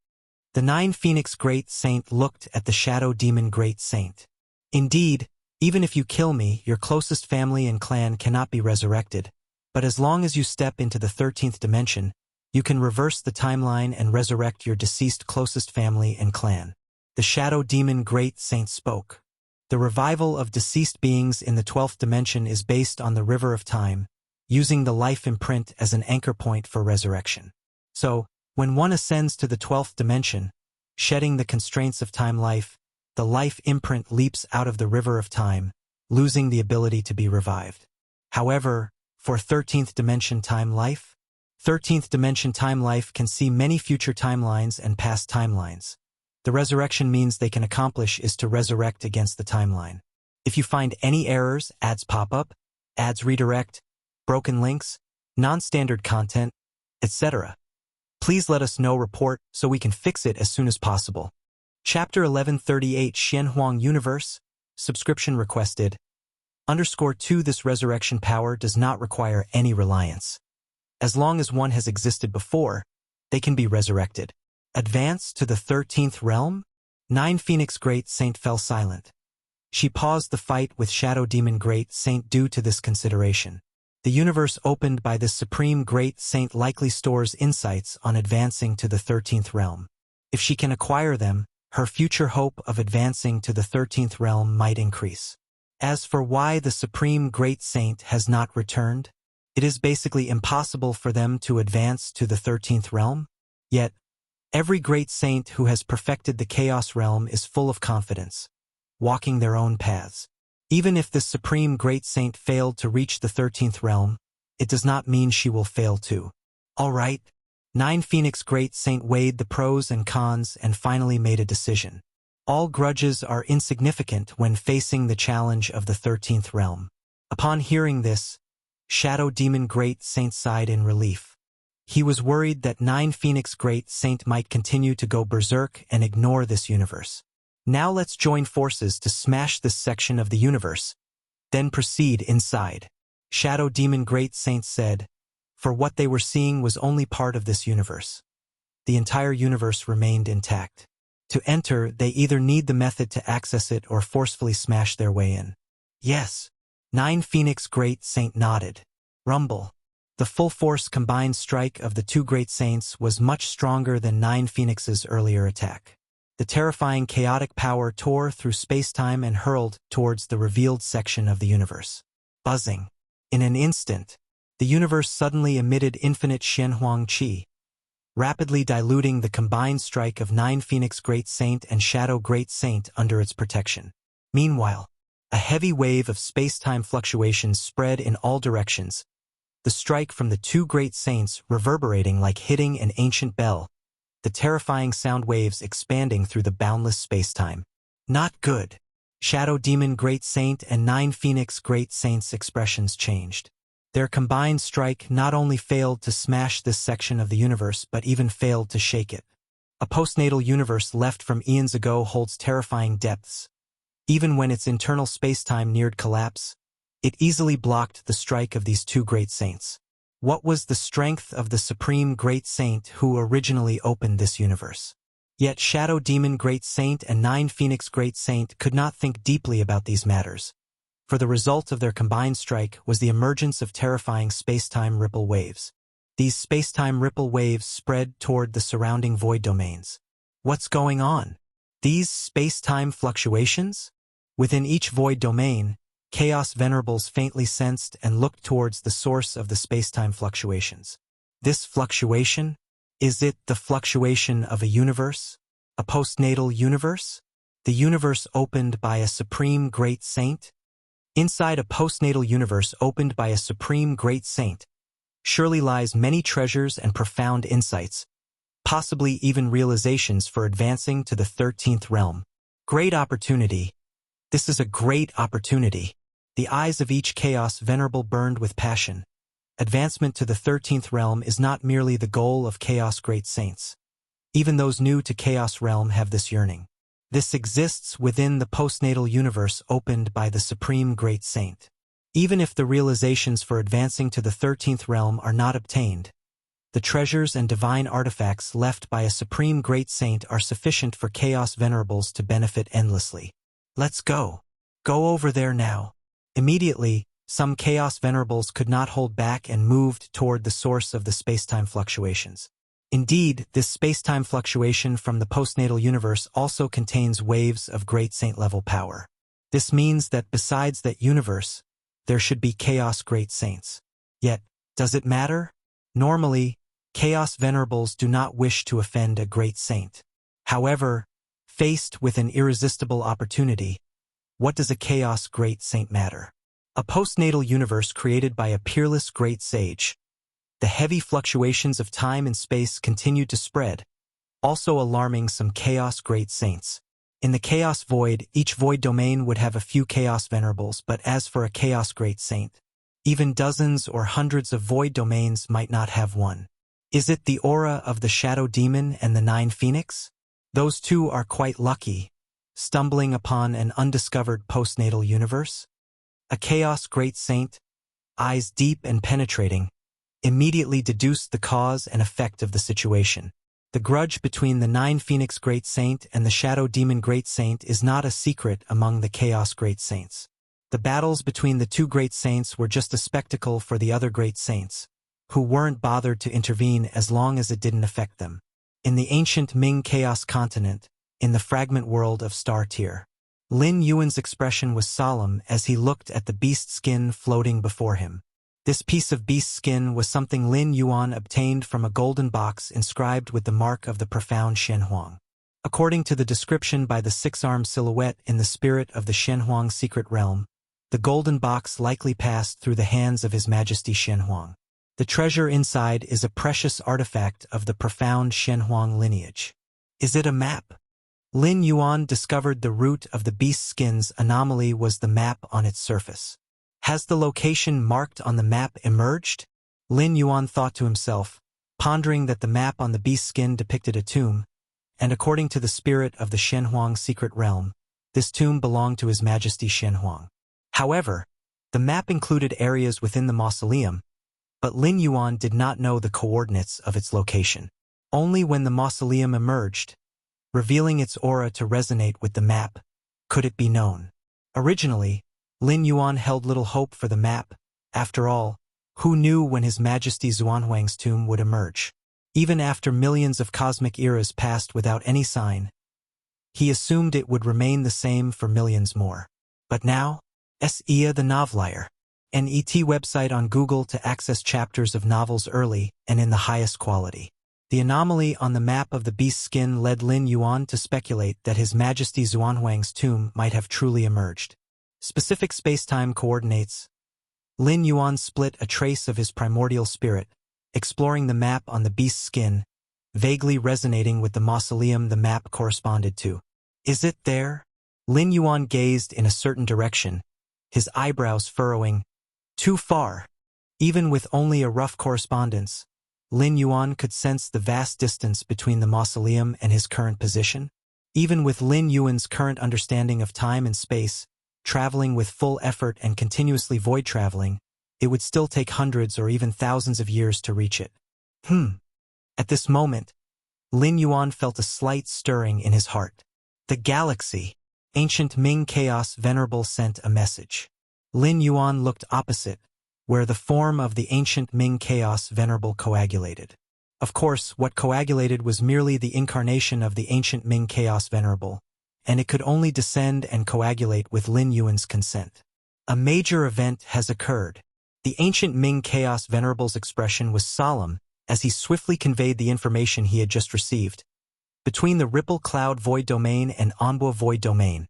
[SPEAKER 1] The 9 Phoenix Great Saint looked at the Shadow Demon Great Saint. Indeed, even if you kill me, your closest family and clan cannot be resurrected, but as long as you step into the 13th dimension, you can reverse the timeline and resurrect your deceased closest family and clan. The Shadow Demon Great Saint spoke. The revival of deceased beings in the 12th dimension is based on the river of time, using the life imprint as an anchor point for resurrection. So, When one ascends to the 12th dimension, shedding the constraints of time-life, the life imprint leaps out of the river of time, losing the ability to be revived. However, for 13th dimension time-life, 13th dimension time-life can see many future timelines and past timelines. The resurrection means they can accomplish is to resurrect against the timeline. If you find any errors, ads pop up, ads redirect, broken links, non-standard content, etc., please let us know report so we can fix it as soon as possible. Chapter 1138 Xianhuang Universe, subscription requested. _2 This resurrection power does not require any reliance. As long as one has existed before, they can be resurrected. Advance to the 13th realm? 9 Phoenix Great Saint fell silent. She paused the fight with Shadow Demon Great Saint due to this consideration. The universe opened by this Supreme Great Saint likely stores insights on advancing to the 13th realm. If she can acquire them, her future hope of advancing to the 13th realm might increase. As for why the Supreme Great Saint has not returned, it is basically impossible for them to advance to the 13th realm. Yet, every great saint who has perfected the Chaos realm is full of confidence, walking their own paths. Even if this Supreme Great Saint failed to reach the 13th realm, it does not mean she will fail too. All right. 9 Phoenix Great Saint weighed the pros and cons and finally made a decision. All grudges are insignificant when facing the challenge of the 13th realm. Upon hearing this, Shadow Demon Great Saint sighed in relief. He was worried that 9 Phoenix Great Saint might continue to go berserk and ignore this universe. Now let's join forces to smash this section of the universe, then proceed inside. Shadow Demon Great Saint said, for what they were seeing was only part of this universe. The entire universe remained intact. To enter, they either need the method to access it or forcefully smash their way in. Yes. 9 Phoenix Great Saint nodded. Rumble. The full force combined strike of the 2 Great Saints was much stronger than 9 Phoenix's earlier attack. The terrifying chaotic power tore through space-time and hurled towards the revealed section of the universe. Buzzing. In an instant, the universe suddenly emitted infinite Xianhuang Qi, rapidly diluting the combined strike of 9 Phoenix Great Saint and Shadow Great Saint under its protection. Meanwhile, a heavy wave of space-time fluctuations spread in all directions, the strike from the 2 Great Saints reverberating like hitting an ancient bell, the terrifying sound waves expanding through the boundless space-time. Not good. Shadow Demon Great Saint and 9 Phoenix Great Saint's expressions changed. Their combined strike not only failed to smash this section of the universe but even failed to shake it. A postnatal universe left from eons ago holds terrifying depths. Even when its internal space-time neared collapse, it easily blocked the strike of these 2 Great Saints. What was the strength of the Supreme Great Saint who originally opened this universe? Yet Shadow Demon Great Saint and 9 Phoenix Great Saint could not think deeply about these matters, for the result of their combined strike was the emergence of terrifying space-time ripple waves. These space-time ripple waves spread toward the surrounding void domains. What's going on? These space-time fluctuations? Within each void domain, Chaos Venerables faintly sensed and looked towards the source of the space-time fluctuations. This fluctuation? Is it the fluctuation of a universe? A postnatal universe? The universe opened by a Supreme Great Saint? Inside a postnatal universe opened by a Supreme Great Saint, surely lies many treasures and profound insights, possibly even realizations for advancing to the 13th realm. Great opportunity. This is a great opportunity. The eyes of each Chaos Venerable burned with passion. Advancement to the 13th realm is not merely the goal of Chaos Great Saints. Even those new to Chaos Realm have this yearning. This exists within the postnatal universe opened by the Supreme Great Saint. Even if the realizations for advancing to the 13th realm are not obtained, the treasures and divine artifacts left by a Supreme Great Saint are sufficient for Chaos Venerables to benefit endlessly. Let's go. Go over there now. Immediately, some Chaos Venerables could not hold back and moved toward the source of the space-time fluctuations. Indeed, this space-time fluctuation from the postnatal universe also contains waves of Great Saint-level power. This means that besides that universe, there should be Chaos Great Saints. Yet, does it matter? Normally, Chaos venerables do not wish to offend a great saint. However, faced with an irresistible opportunity, what does a chaos great saint matter? A postnatal universe created by a peerless great sage. The heavy fluctuations of time and space continued to spread, also alarming some chaos great saints. In the chaos void, each void domain would have a few chaos venerables, but as for a chaos great saint, even dozens or hundreds of void domains might not have one. Is it the aura of the shadow demon and the 9 phoenix? Those two are quite lucky, stumbling upon an undiscovered postnatal universe. A chaos great saint, eyes deep and penetrating, immediately deduced the cause and effect of the situation. The grudge between the 9 phoenix great saint and the shadow demon great saint is not a secret among the chaos great saints. The battles between the two great saints were just a spectacle for the other great saints, who weren't bothered to intervene as long as it didn't affect them. In the ancient Ming Chaos continent, in the fragment world of Star Tier, Lin Yuan's expression was solemn as he looked at the beast skin floating before him. This piece of beast skin was something Lin Yuan obtained from a golden box inscribed with the mark of the profound Shenhuang. According to the description by the 6-armed silhouette in the spirit of the Shenhuang secret realm, the golden box likely passed through the hands of His Majesty Shenhuang. The treasure inside is a precious artifact of the profound Shenhuang lineage. Is it a map? Lin Yuan discovered the root of the beast skin's anomaly was the map on its surface. Has the location marked on the map emerged? Lin Yuan thought to himself, pondering that the map on the beast skin depicted a tomb, and according to the spirit of the Shenhuang secret realm, this tomb belonged to His Majesty Shenhuang. However, the map included areas within the mausoleum, but Lin Yuan did not know the coordinates of its location. Only when the mausoleum emerged, revealing its aura to resonate with the map, could it be known. Originally, Lin Yuan held little hope for the map. After all, who knew when His Majesty Xuanhuang's tomb would emerge? Even after millions of cosmic eras passed without any sign, he assumed it would remain the same for millions more. But now, S.E.A. the Novelier, an ET website on Google to access chapters of novels early and in the highest quality. The anomaly on the map of the beast skin led Lin Yuan to speculate that His Majesty Xuanhuang's tomb might have truly emerged. Specific space-time coordinates. Lin Yuan split a trace of his primordial spirit, exploring the map on the beast's skin, vaguely resonating with the mausoleum the map corresponded to. Is it there? Lin Yuan gazed in a certain direction, his eyebrows furrowing. Too far. Even with only a rough correspondence, Lin Yuan could sense the vast distance between the mausoleum and his current position. Even with Lin Yuan's current understanding of time and space, traveling with full effort and continuously void traveling, it would still take hundreds or even thousands of years to reach it. At this moment, Lin Yuan felt a slight stirring in his heart. The galaxy, ancient Ming Chaos Venerable sent a message. Lin Yuan looked opposite, where the form of the ancient Ming Chaos Venerable coagulated. Of course, what coagulated was merely the incarnation of the ancient Ming Chaos Venerable, and it could only descend and coagulate with Lin Yuan's consent. A major event has occurred. The ancient Ming Chaos Venerable's expression was solemn as he swiftly conveyed the information he had just received. Between the Ripple Cloud Void Domain and Anbo Void Domain,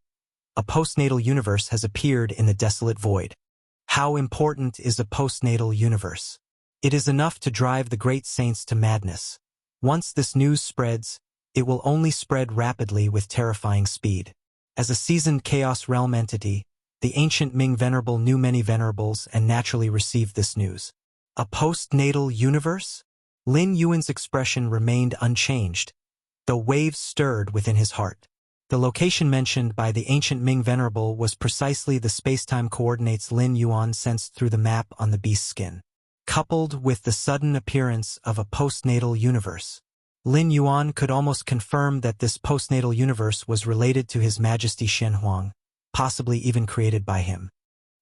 [SPEAKER 1] a postnatal universe has appeared in the desolate void. How important is a postnatal universe? It is enough to drive the great saints to madness. Once this news spreads, it will only spread rapidly with terrifying speed. As a seasoned Chaos Realm entity, the ancient Ming Venerable knew many venerables and naturally received this news. A postnatal universe? Lin Yuan's expression remained unchanged, though waves stirred within his heart. The location mentioned by the ancient Ming Venerable was precisely the space-time coordinates Lin Yuan sensed through the map on the beast skin. Coupled with the sudden appearance of a postnatal universe, Lin Yuan could almost confirm that this postnatal universe was related to His Majesty Shenhuang, possibly even created by him.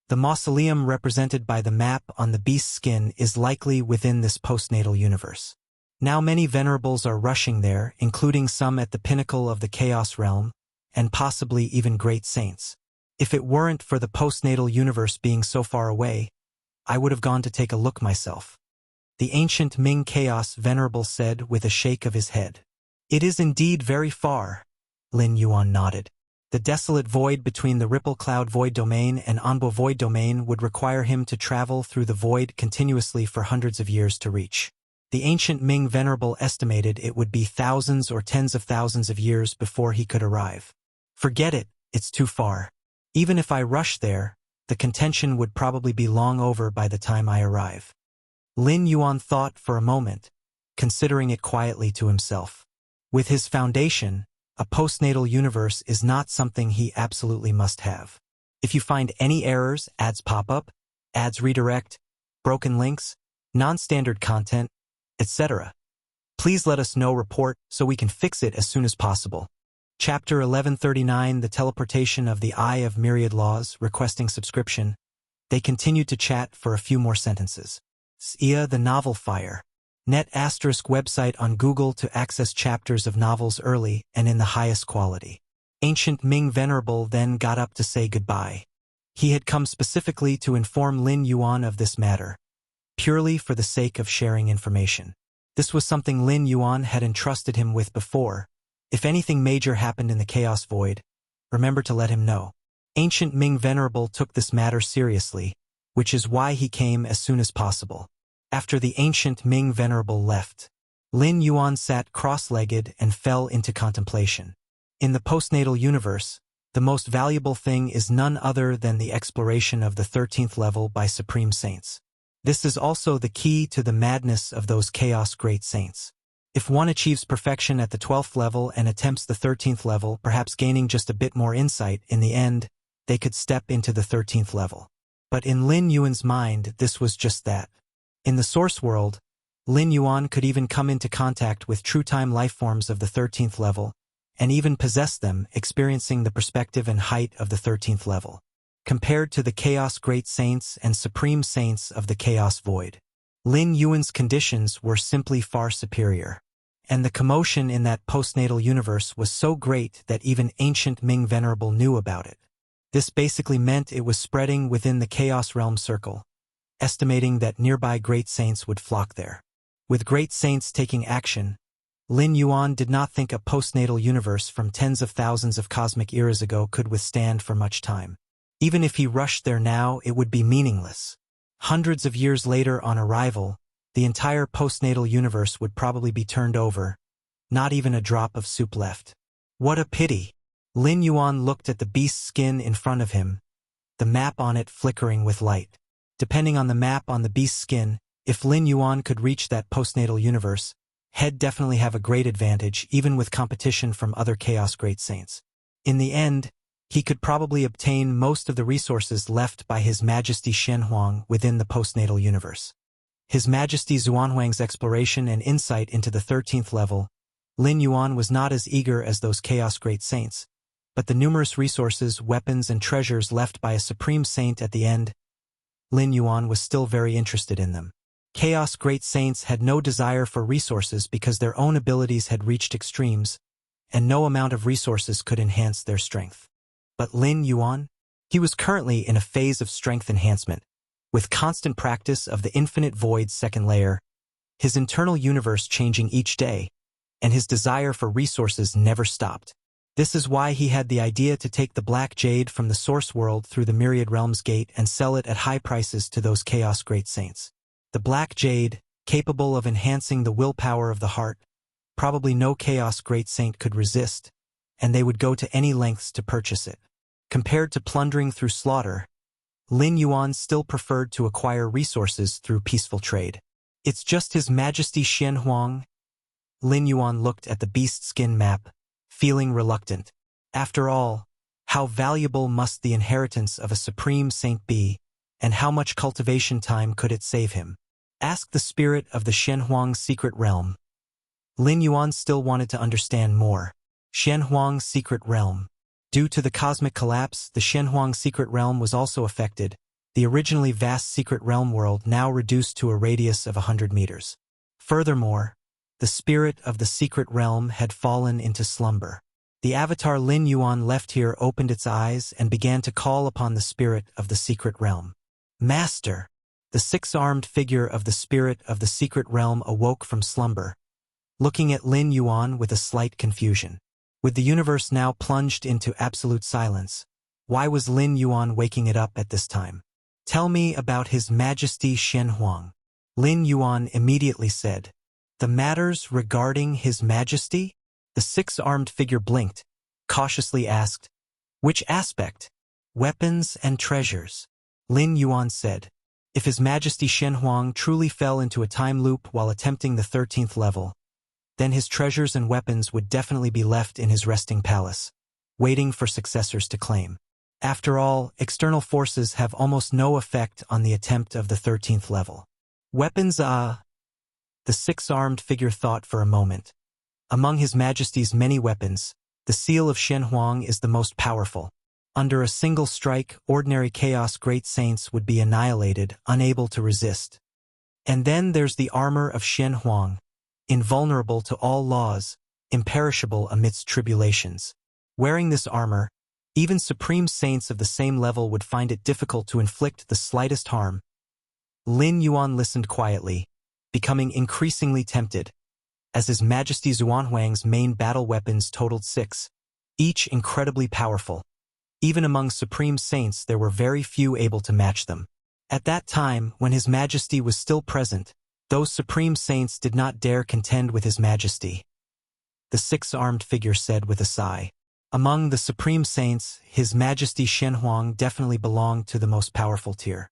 [SPEAKER 1] The mausoleum represented by the map on the beast's skin is likely within this postnatal universe. Now many venerables are rushing there, including some at the pinnacle of the Chaos Realm, and possibly even great saints. If it weren't for the postnatal universe being so far away, I would have gone to take a look myself. The ancient Ming Chaos Venerable said with a shake of his head. It is indeed very far. Lin Yuan nodded. The desolate void between the Ripple Cloud Void Domain and Anbo Void Domain would require him to travel through the void continuously for hundreds of years to reach. The ancient Ming Venerable estimated it would be thousands or tens of thousands of years before he could arrive. Forget it, it's too far. Even if I rush there, the contention would probably be long over by the time I arrive. Lin Yuan thought for a moment, considering it quietly to himself. With his foundation, a postnatal universe is not something he absolutely must have. If you find any errors, ads pop up, ads redirect, broken links, non-standard content, etc., please let us know report so we can fix it as soon as possible. Chapter 1139, The Teleportation of the Eye of Myriad Laws, requesting subscription. They continued to chat for a few more sentences. Xia the Novel Fire. Net * website on Google to access chapters of novels early and in the highest quality. Ancient Ming Venerable then got up to say goodbye. He had come specifically to inform Lin Yuan of this matter, purely for the sake of sharing information. This was something Lin Yuan had entrusted him with before. If anything major happened in the Chaos Void, remember to let him know. Ancient Ming Venerable took this matter seriously, which is why he came as soon as possible. After the ancient Ming Venerable left, Lin Yuan sat cross-legged and fell into contemplation. In the postnatal universe, the most valuable thing is none other than the exploration of the 13th level by Supreme Saints. This is also the key to the madness of those Chaos Great Saints. If one achieves perfection at the 12th level and attempts the 13th level, perhaps gaining just a bit more insight, in the end, they could step into the 13th level. But in Lin Yuan's mind, this was just that. In the source world, Lin Yuan could even come into contact with true-time lifeforms of the 13th level, and even possess them, experiencing the perspective and height of the 13th level, compared to the Chaos Great Saints and Supreme Saints of the Chaos Void. Lin Yuan's conditions were simply far superior, and the commotion in that postnatal universe was so great that even ancient Ming Venerable knew about it. This basically meant it was spreading within the Chaos Realm circle, estimating that nearby great saints would flock there. With great saints taking action, Lin Yuan did not think a postnatal universe from tens of thousands of cosmic eras ago could withstand for much time. Even if he rushed there now, it would be meaningless. Hundreds of years later on arrival, the entire postnatal universe would probably be turned over, not even a drop of soup left. What a pity! Lin Yuan looked at the beast's skin in front of him, the map on it flickering with light. Depending on the map on the beast's skin, if Lin Yuan could reach that postnatal universe, he'd definitely have a great advantage even with competition from other Chaos Great Saints. In the end, he could probably obtain most of the resources left by His Majesty Shenhuang within the postnatal universe. His Majesty Xuanhuang's exploration and insight into the 13th level, Lin Yuan was not as eager as those Chaos Great Saints, but the numerous resources, weapons, and treasures left by a Supreme Saint at the end, Lin Yuan was still very interested in them. Chaos Great Saints had no desire for resources because their own abilities had reached extremes, and no amount of resources could enhance their strength. But Lin Yuan? He was currently in a phase of strength enhancement, with constant practice of the Infinite Void's second layer, his internal universe changing each day, and his desire for resources never stopped. This is why he had the idea to take the Black Jade from the Source World through the Myriad Realms Gate and sell it at high prices to those Chaos Great Saints. The Black Jade, capable of enhancing the willpower of the heart, probably no Chaos Great Saint could resist, and they would go to any lengths to purchase it. Compared to plundering through slaughter, Lin Yuan still preferred to acquire resources through peaceful trade. It's just His Majesty Shenhuang. Lin Yuan looked at the beast skin map, feeling reluctant. After all, how valuable must the inheritance of a Supreme Saint be, and how much cultivation time could it save him? Ask the spirit of the Shenhuang secret realm. Lin Yuan still wanted to understand more. Shenhuang's secret realm. Due to the cosmic collapse, the Shenhuang secret realm was also affected, the originally vast secret realm world now reduced to a radius of 100 meters. Furthermore, the spirit of the secret realm had fallen into slumber. The avatar Lin Yuan left here opened its eyes and began to call upon the spirit of the secret realm. Master! The six-armed figure of the spirit of the secret realm awoke from slumber, looking at Lin Yuan with a slight confusion. With the universe now plunged into absolute silence, why was Lin Yuan waking it up at this time? Tell me about His Majesty Shen Huang. Lin Yuan immediately said, The matters regarding His Majesty? The six-armed figure blinked, cautiously asked, Which aspect? Weapons and treasures. Lin Yuan said, If His Majesty Shen Huang truly fell into a time loop while attempting the 13th level, then his treasures and weapons would definitely be left in his resting palace, waiting for successors to claim. After all, external forces have almost no effect on the attempt of the 13th level. Weapons, The six-armed figure thought for a moment. Among His Majesty's many weapons, the seal of Shen Huang is the most powerful. Under a single strike, ordinary chaos great saints would be annihilated, unable to resist. And then there's the armor of Shen Huang, invulnerable to all laws, imperishable amidst tribulations. Wearing this armor, even supreme saints of the same level would find it difficult to inflict the slightest harm. Lin Yuan listened quietly, becoming increasingly tempted, as His Majesty Xuanhuang's main battle weapons totaled 6, each incredibly powerful. Even among supreme saints there were very few able to match them. At that time, when His Majesty was still present, those supreme saints did not dare contend with His Majesty. The six-armed figure said with a sigh. Among the supreme saints, His Majesty Shen Huang definitely belonged to the most powerful tier.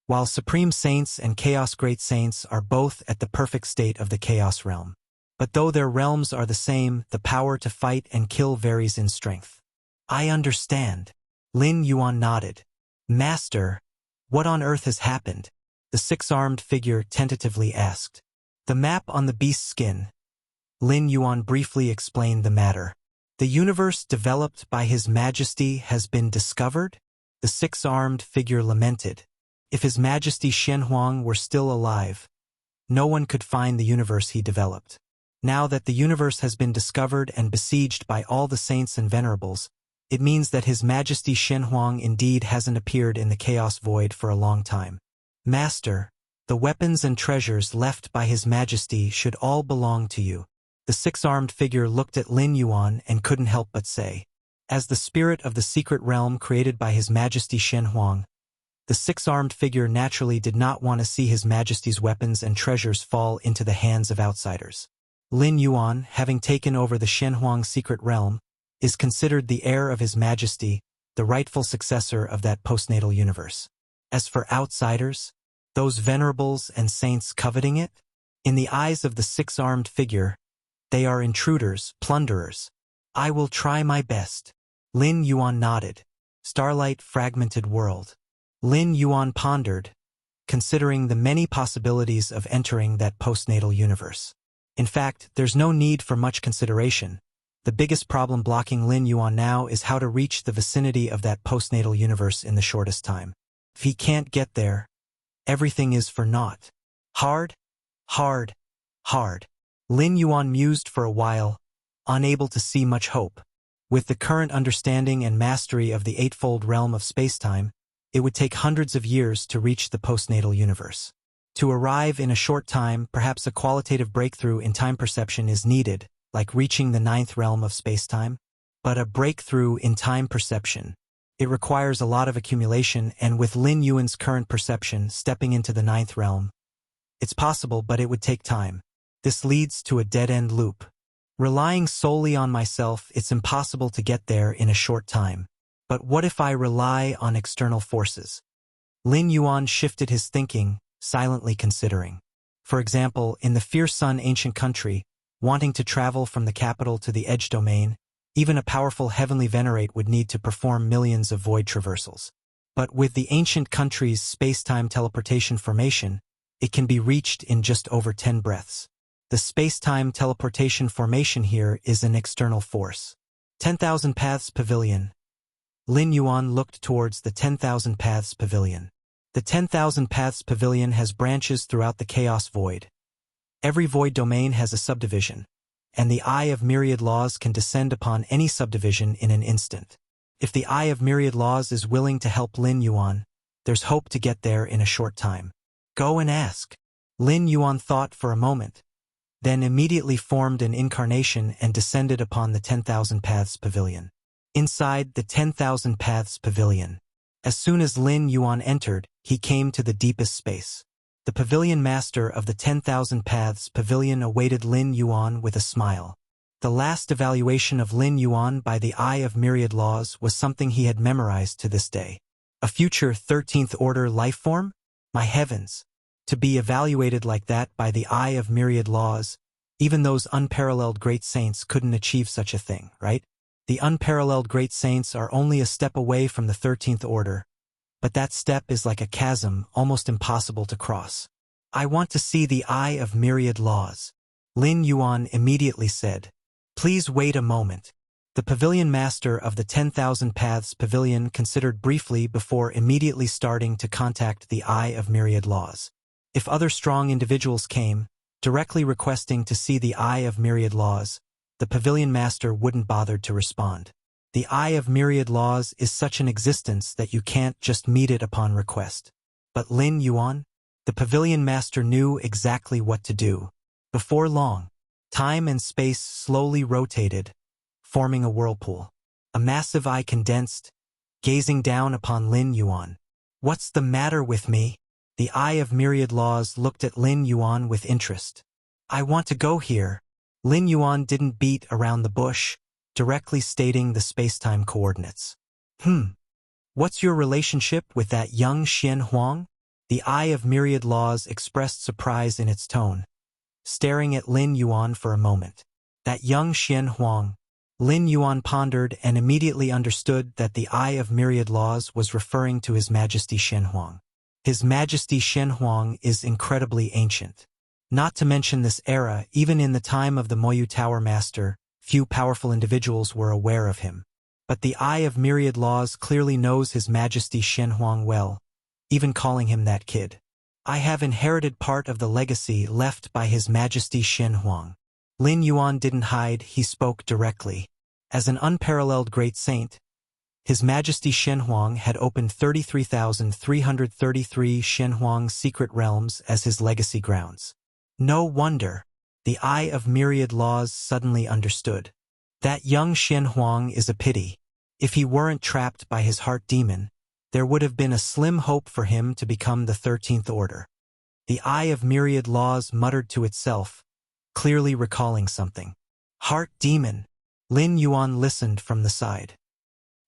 [SPEAKER 1] While supreme saints and chaos great saints are both at the perfect state of the chaos realm. But though their realms are the same, the power to fight and kill varies in strength. I understand. Lin Yuan nodded. Master, what on earth has happened? The six-armed figure tentatively asked. The map on the beast's skin. Lin Yuan briefly explained the matter. The universe developed by His Majesty has been discovered? The six-armed figure lamented. If His Majesty Shen Huang were still alive, no one could find the universe he developed. Now that the universe has been discovered and besieged by all the saints and venerables, it means that His Majesty Shen Huang indeed hasn't appeared in the chaos void for a long time. Master, the weapons and treasures left by His Majesty should all belong to you. The six-armed figure looked at Lin Yuan and couldn't help but say. As the spirit of the secret realm created by His Majesty Shen Huang, the six-armed figure naturally did not want to see His Majesty's weapons and treasures fall into the hands of outsiders. Lin Yuan, having taken over the Shen Huang secret realm, is considered the heir of His Majesty, the rightful successor of that postnatal universe. As for outsiders, those venerables and saints coveting it, in the eyes of the six-armed figure, they are intruders, plunderers. I will try my best. Lin Yuan nodded. Starlight fragmented world. Lin Yuan pondered, considering the many possibilities of entering that postnatal universe. In fact, there's no need for much consideration. The biggest problem blocking Lin Yuan now is how to reach the vicinity of that postnatal universe in the shortest time. If he can't get there, everything is for naught. Hard, hard, hard. Lin Yuan mused for a while, unable to see much hope. With the current understanding and mastery of the eightfold realm of spacetime, it would take hundreds of years to reach the postnatal universe. To arrive in a short time, perhaps a qualitative breakthrough in time perception is needed, like reaching the 9th realm of spacetime. But a breakthrough in time perception, it requires a lot of accumulation, and with Lin Yuan's current perception stepping into the 9th realm, it's possible, but it would take time. This leads to a dead-end loop. Relying solely on myself, it's impossible to get there in a short time. But what if I rely on external forces? Lin Yuan shifted his thinking, silently considering. For example, in the Fierce Sun ancient country, wanting to travel from the capital to the edge domain, even a powerful heavenly venerate would need to perform millions of void traversals. But with the ancient country's space-time teleportation formation, it can be reached in just over 10 breaths. The space-time teleportation formation here is an external force. 10,000 Paths Pavilion. Lin Yuan looked towards the 10,000 Paths Pavilion. The 10,000 Paths Pavilion has branches throughout the chaos void. Every void domain has a subdivision, and the Eye of Myriad Laws can descend upon any subdivision in an instant. If the Eye of Myriad Laws is willing to help Lin Yuan, there's hope to get there in a short time. Go and ask. Lin Yuan thought for a moment, then immediately formed an incarnation and descended upon the 10,000 Paths Pavilion. Inside the 10,000 Paths Pavilion, as soon as Lin Yuan entered, he came to the deepest space. The pavilion master of the 10,000 Paths Pavilion awaited Lin Yuan with a smile. The last evaluation of Lin Yuan by the Eye of Myriad Laws was something he had memorized to this day. A future 13th Order life form? My heavens! To be evaluated like that by the Eye of Myriad Laws, even those unparalleled great saints couldn't achieve such a thing, right? The unparalleled great saints are only a step away from the 13th Order, but that step is like a chasm, almost impossible to cross. I want to see the Eye of Myriad Laws. Lin Yuan immediately said. Please wait a moment. The pavilion master of the 10,000 Paths Pavilion considered briefly before immediately starting to contact the Eye of Myriad Laws. If other strong individuals came, directly requesting to see the Eye of Myriad Laws, the pavilion master wouldn't bother to respond. The Eye of Myriad Laws is such an existence that you can't just meet it upon request. But Lin Yuan, the pavilion master knew exactly what to do. Before long, time and space slowly rotated, forming a whirlpool. A massive eye condensed, gazing down upon Lin Yuan. What's the matter with me? The Eye of Myriad Laws looked at Lin Yuan with interest. I want to go here. Lin Yuan didn't beat around the bush, directly stating the space-time coordinates. What's your relationship with that young Xian Huang? The Eye of Myriad Laws expressed surprise in its tone, staring at Lin Yuan for a moment. That young Xian Huang. Lin Yuan pondered and immediately understood that the Eye of Myriad Laws was referring to His Majesty Xian Huang. His Majesty Xian Huang is incredibly ancient. Not to mention this era, even in the time of the Moyu Tower Master, few powerful individuals were aware of him. But the Eye of Myriad Laws clearly knows His Majesty Xian Huang well, even calling him that kid. I have inherited part of the legacy left by His Majesty Xian Huang. Lin Yuan didn't hide, he spoke directly. As an unparalleled great saint, His Majesty Xian Huang had opened 33,333 Xian Huang secret realms as his legacy grounds. No wonder. The Eye of Myriad Laws suddenly understood. That young Xian Huang is a pity. If he weren't trapped by his heart demon, there would have been a slim hope for him to become the 13th Order. The Eye of Myriad Laws muttered to itself, clearly recalling something. Heart demon. Lin Yuan listened from the side.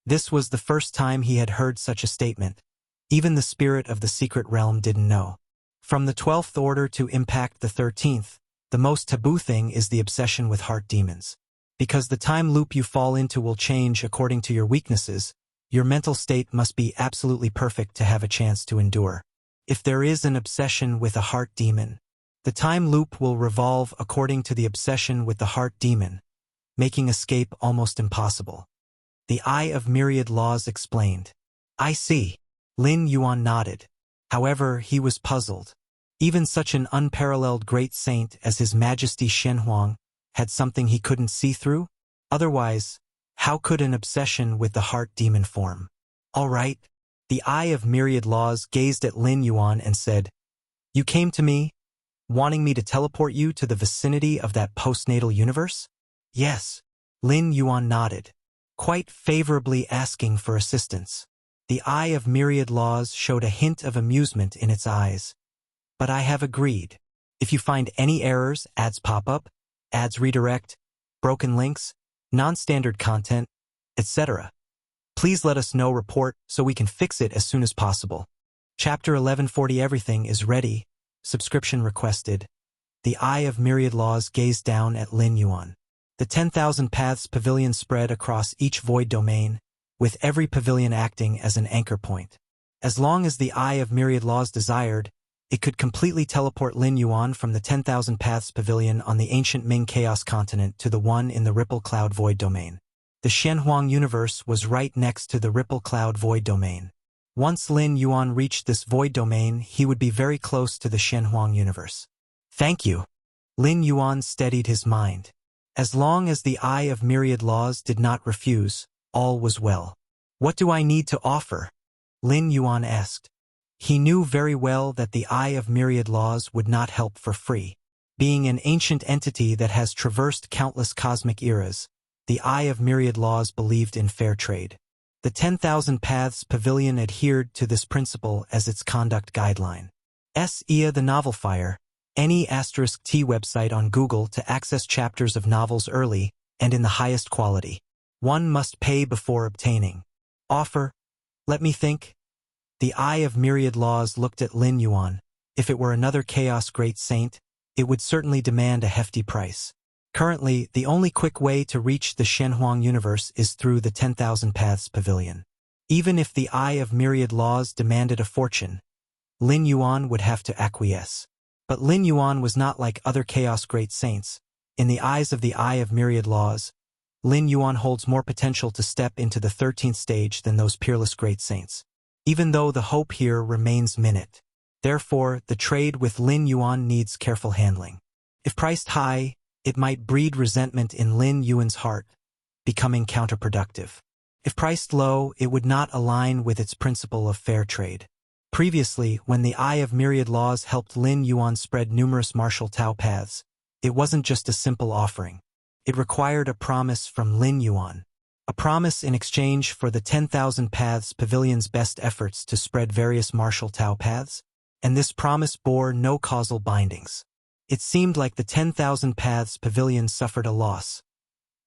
[SPEAKER 1] This was the first time he had heard such a statement. Even the spirit of the secret realm didn't know. From the 12th Order to impact the 13th, the most taboo thing is the obsession with heart demons. Because the time loop you fall into will change according to your weaknesses, your mental state must be absolutely perfect to have a chance to endure. If there is an obsession with a heart demon, the time loop will revolve according to the obsession with the heart demon, making escape almost impossible. The Eye of Myriad Laws explained. I see. Lin Yuan nodded. However, he was puzzled. Even such an unparalleled great saint as His Majesty Xian Huang had something he couldn't see through? Otherwise, how could an obsession with the heart demon form? All right. The Eye of Myriad Laws gazed at Lin Yuan and said, You came to me, wanting me to teleport you to the vicinity of that postnatal universe? Yes. Lin Yuan nodded, quite favorably asking for assistance. The Eye of Myriad Laws showed a hint of amusement in its eyes. But I have agreed. If you find any errors, ads pop up, ads redirect, broken links, non-standard content, etc., please let us know report so we can fix it as soon as possible. Chapter 1140 Everything is ready. Subscription requested. The Eye of Myriad Laws gazed down at Lin Yuan. The 10,000 Paths Pavilion spread across each void domain, with every pavilion acting as an anchor point. As long as the Eye of Myriad Laws desired, it could completely teleport Lin Yuan from the 10,000 Paths Pavilion on the ancient Ming Chaos continent to the one in the Ripple Cloud Void domain. The Xian Huang universe was right next to the Ripple Cloud Void domain. Once Lin Yuan reached this void domain, he would be very close to the Xian Huang universe. Thank you. Lin Yuan steadied his mind. As long as the Eye of Myriad Laws did not refuse, all was well. What do I need to offer? Lin Yuan asked. He knew very well that the Eye of Myriad Laws would not help for free. Being an ancient entity that has traversed countless cosmic eras, the Eye of Myriad Laws believed in fair trade. The 10,000 Paths Pavilion adhered to this principle as its conduct guideline. S.E.A. the Novel Fire, any *T website on Google to access chapters of novels early and in the highest quality. One must pay before obtaining. Offer. Let me think. The Eye of Myriad Laws looked at Lin Yuan. If it were another Chaos Great Saint, it would certainly demand a hefty price. Currently, the only quick way to reach the Shenhuang universe is through the 10,000 Paths Pavilion. Even if the Eye of Myriad Laws demanded a fortune, Lin Yuan would have to acquiesce. But Lin Yuan was not like other Chaos Great Saints. In the eyes of the Eye of Myriad Laws, Lin Yuan holds more potential to step into the 13th stage than those peerless Great Saints. Even though the hope here remains minute. Therefore, the trade with Lin Yuan needs careful handling. If priced high, it might breed resentment in Lin Yuan's heart, becoming counterproductive. If priced low, it would not align with its principle of fair trade. Previously, when the Eye of Myriad Laws helped Lin Yuan spread numerous martial Tao paths, it wasn't just a simple offering. It required a promise from Lin Yuan. A promise in exchange for the 10,000 Paths Pavilion's best efforts to spread various martial Tao paths, and this promise bore no causal bindings. It seemed like the 10,000 Paths Pavilion suffered a loss.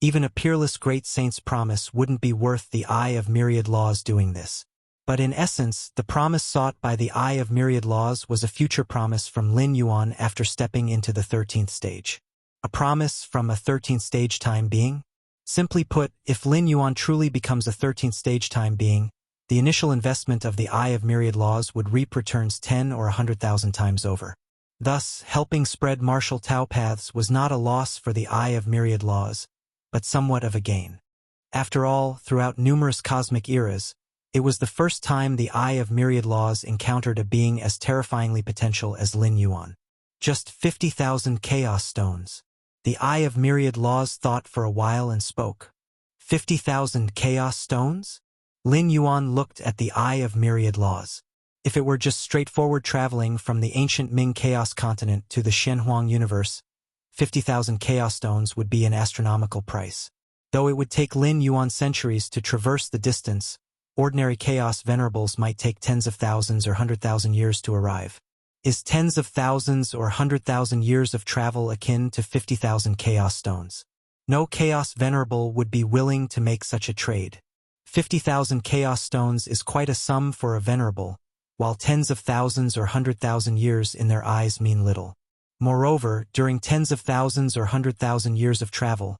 [SPEAKER 1] Even a peerless Great Saint's promise wouldn't be worth the Eye of Myriad Laws doing this. But in essence, the promise sought by the Eye of Myriad Laws was a future promise from Lin Yuan after stepping into the 13th stage. A promise from a 13th stage time being? Simply put, if Lin Yuan truly becomes a 13th stage time being, the initial investment of the Eye of Myriad Laws would reap returns 10 or 100,000 times over. Thus, helping spread martial Tao paths was not a loss for the Eye of Myriad Laws, but somewhat of a gain. After all, throughout numerous cosmic eras, it was the first time the Eye of Myriad Laws encountered a being as terrifyingly potential as Lin Yuan. Just 50,000 Chaos Stones. The Eye of Myriad Laws thought for a while and spoke. 50,000 Chaos Stones? Lin Yuan looked at the Eye of Myriad Laws. If it were just straightforward traveling from the ancient Ming Chaos continent to the Shenhuang universe, 50,000 Chaos Stones would be an astronomical price. Though it would take Lin Yuan centuries to traverse the distance, ordinary Chaos Venerables might take tens of thousands or 100,000 years to arrive. Is tens of thousands or 100,000 years of travel akin to 50,000 Chaos Stones? No Chaos Venerable would be willing to make such a trade. 50,000 Chaos Stones is quite a sum for a Venerable, while tens of thousands or 100,000 years in their eyes mean little. Moreover, during tens of thousands or 100,000 years of travel,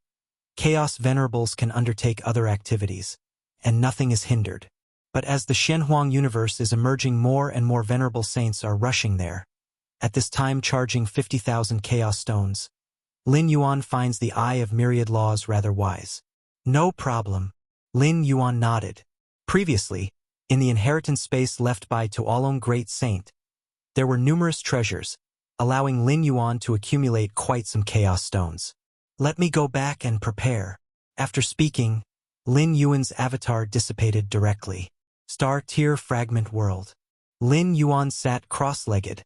[SPEAKER 1] Chaos Venerables can undertake other activities, and nothing is hindered. But as the Shenhuang universe is emerging, more and more Venerable Saints are rushing there. At this time charging 50,000 Chaos Stones, Lin Yuan finds the Eye of Myriad Laws rather wise. No problem. Lin Yuan nodded. Previously, in the inheritance space left by Tuolong Great Saint, there were numerous treasures, allowing Lin Yuan to accumulate quite some Chaos Stones. Let me go back and prepare. After speaking, Lin Yuan's avatar dissipated directly. Star-tier fragment world. Lin Yuan sat cross-legged,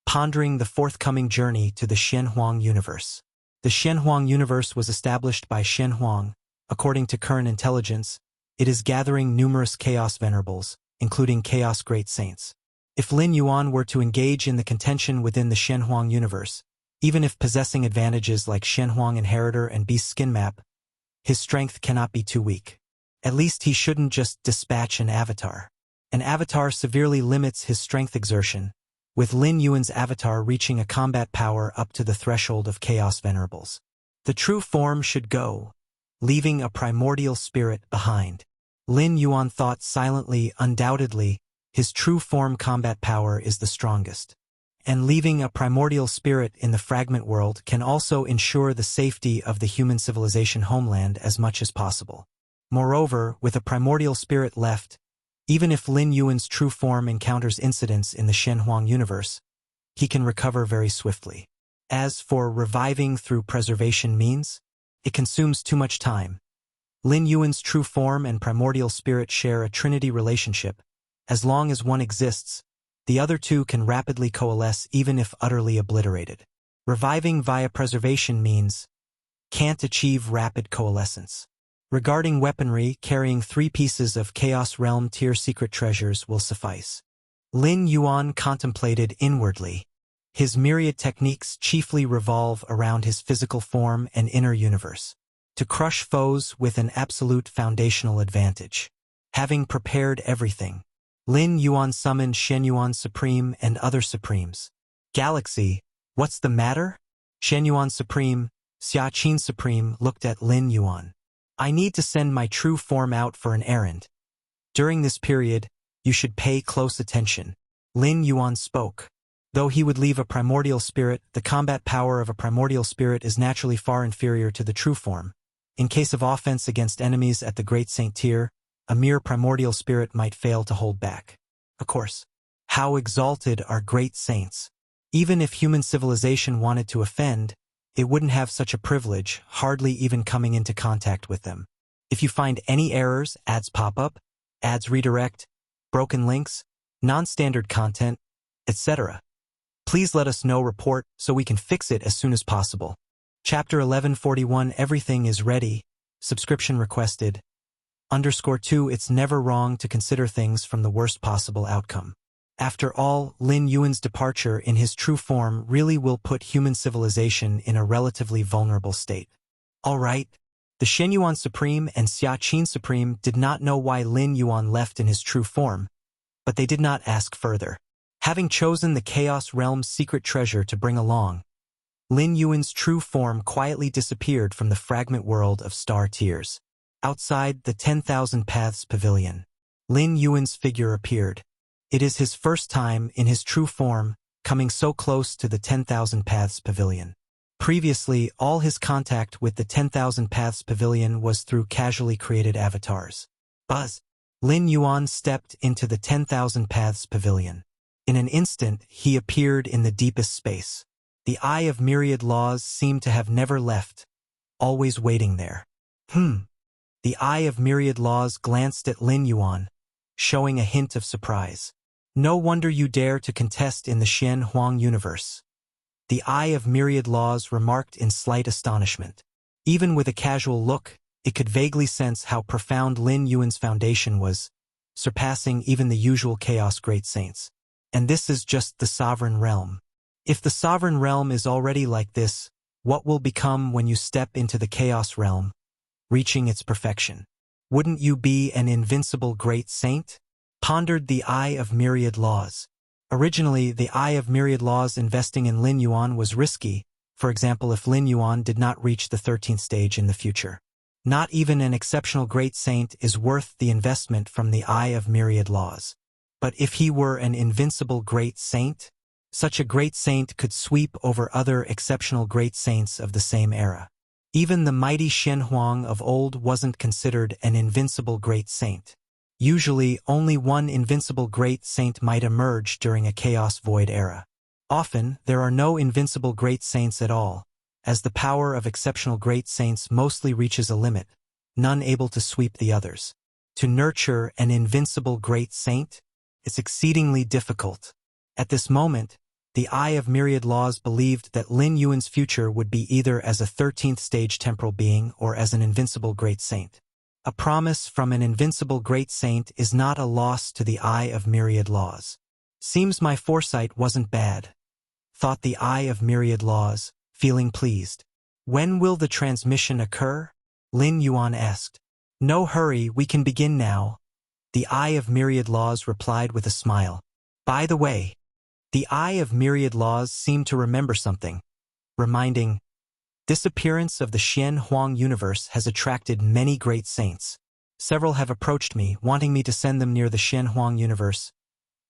[SPEAKER 1] pondering the forthcoming journey to the Shenhuang universe. The Shenhuang universe was established by Shenhuang. According to current intelligence, it is gathering numerous Chaos Venerables, including Chaos Great Saints. If Lin Yuan were to engage in the contention within the Shenhuang universe, even if possessing advantages like Shenhuang Inheritor and Beast Skin Map, his strength cannot be too weak. At least he shouldn't just dispatch an avatar. An avatar severely limits his strength exertion, with Lin Yuan's avatar reaching a combat power up to the threshold of Chaos Venerables. The true form should go, leaving a primordial spirit behind. Lin Yuan thought silently. Undoubtedly, his true form combat power is the strongest. And leaving a primordial spirit in the fragment world can also ensure the safety of the human civilization homeland as much as possible. Moreover, with a primordial spirit left, even if Lin Yuan's true form encounters incidents in the Shenhuang universe, he can recover very swiftly. As for reviving through preservation means, it consumes too much time. Lin Yuan's true form and primordial spirit share a trinity relationship. As long as one exists, The other two can rapidly coalesce even if utterly obliterated. Reviving via preservation means can't achieve rapid coalescence. Regarding weaponry, carrying 3 pieces of Chaos Realm tier secret treasures will suffice. Lin Yuan contemplated inwardly. His myriad techniques chiefly revolve around his physical form and inner universe, to crush foes with an absolute foundational advantage. Having prepared everything, Lin Yuan summoned Shen Yuan Supreme and other Supremes. Galaxy, what's the matter? Shen Yuan Supreme, Xia Qin Supreme looked at Lin Yuan. I need to send my true form out for an errand. During this period, you should pay close attention. Lin Yuan spoke. Though he would leave a primordial spirit, the combat power of a primordial spirit is naturally far inferior to the true form. In case of offense against enemies at the Great Saint tier, a mere primordial spirit might fail to hold back. Of course, how exalted are great saints. Even if human civilization wanted to offend, it wouldn't have such a privilege, hardly even coming into contact with them. If you find any errors, ads pop up, ads redirect, broken links, non-standard content, etc., please let us know. Report so we can fix it as soon as possible. Chapter 1141 Everything is ready. Subscription requested. _2 It's never wrong to consider things from the worst possible outcome. After all, Lin Yuan's departure in his true form really will put human civilization in a relatively vulnerable state. Alright, the Shen Yuan Supreme and Xia Qin Supreme did not know why Lin Yuan left in his true form, but they did not ask further. Having chosen the Chaos Realm's secret treasure to bring along, Lin Yuan's true form quietly disappeared from the fragment world of star tiers. Outside the 10,000 Paths Pavilion, Lin Yuan's figure appeared. It is his first time in his true form, coming so close to the 10,000 Paths Pavilion. Previously, all his contact with the 10,000 Paths Pavilion was through casually created avatars. Buzz! Lin Yuan stepped into the 10,000 Paths Pavilion. In an instant, he appeared in the deepest space. The Eye of Myriad Laws seemed to have never left, always waiting there. The Eye of Myriad Laws glanced at Lin Yuan, showing a hint of surprise. No wonder you dare to contest in the Xian Huang universe. The Eye of Myriad Laws remarked in slight astonishment. Even with a casual look, it could vaguely sense how profound Lin Yuan's foundation was, surpassing even the usual Chaos Great Saints. And this is just the Sovereign Realm. If the Sovereign Realm is already like this, what will become when you step into the Chaos Realm, reaching its perfection? Wouldn't you be an invincible Great Saint? Pondered the Eye of Myriad Laws. Originally, the Eye of Myriad Laws investing in Lin Yuan was risky, for example if Lin Yuan did not reach the 13th stage in the future. Not even an exceptional Great Saint is worth the investment from the Eye of Myriad Laws. But if he were an invincible Great Saint, such a Great Saint could sweep over other exceptional Great Saints of the same era. Even the mighty Shen Huang of old wasn't considered an invincible Great Saint. Usually, only one invincible Great Saint might emerge during a Chaos Void era. Often, there are no invincible Great Saints at all, as the power of exceptional Great Saints mostly reaches a limit, none able to sweep the others. To nurture an invincible Great Saint, is exceedingly difficult. At this moment, the Eye of Myriad Laws believed that Lin Yuan's future would be either as a 13th stage temporal being or as an invincible Great Saint. A promise from an invincible Great Saint is not a loss to the Eye of Myriad Laws. Seems my foresight wasn't bad, thought the Eye of Myriad Laws, feeling pleased. When will the transmission occur? Lin Yuan asked. No hurry, we can begin now. The Eye of Myriad Laws replied with a smile. By the way, the Eye of Myriad Laws seemed to remember something, reminding, disappearance of the Xian Huang universe has attracted many great saints. Several have approached me, wanting me to send them near the Xian Huang universe.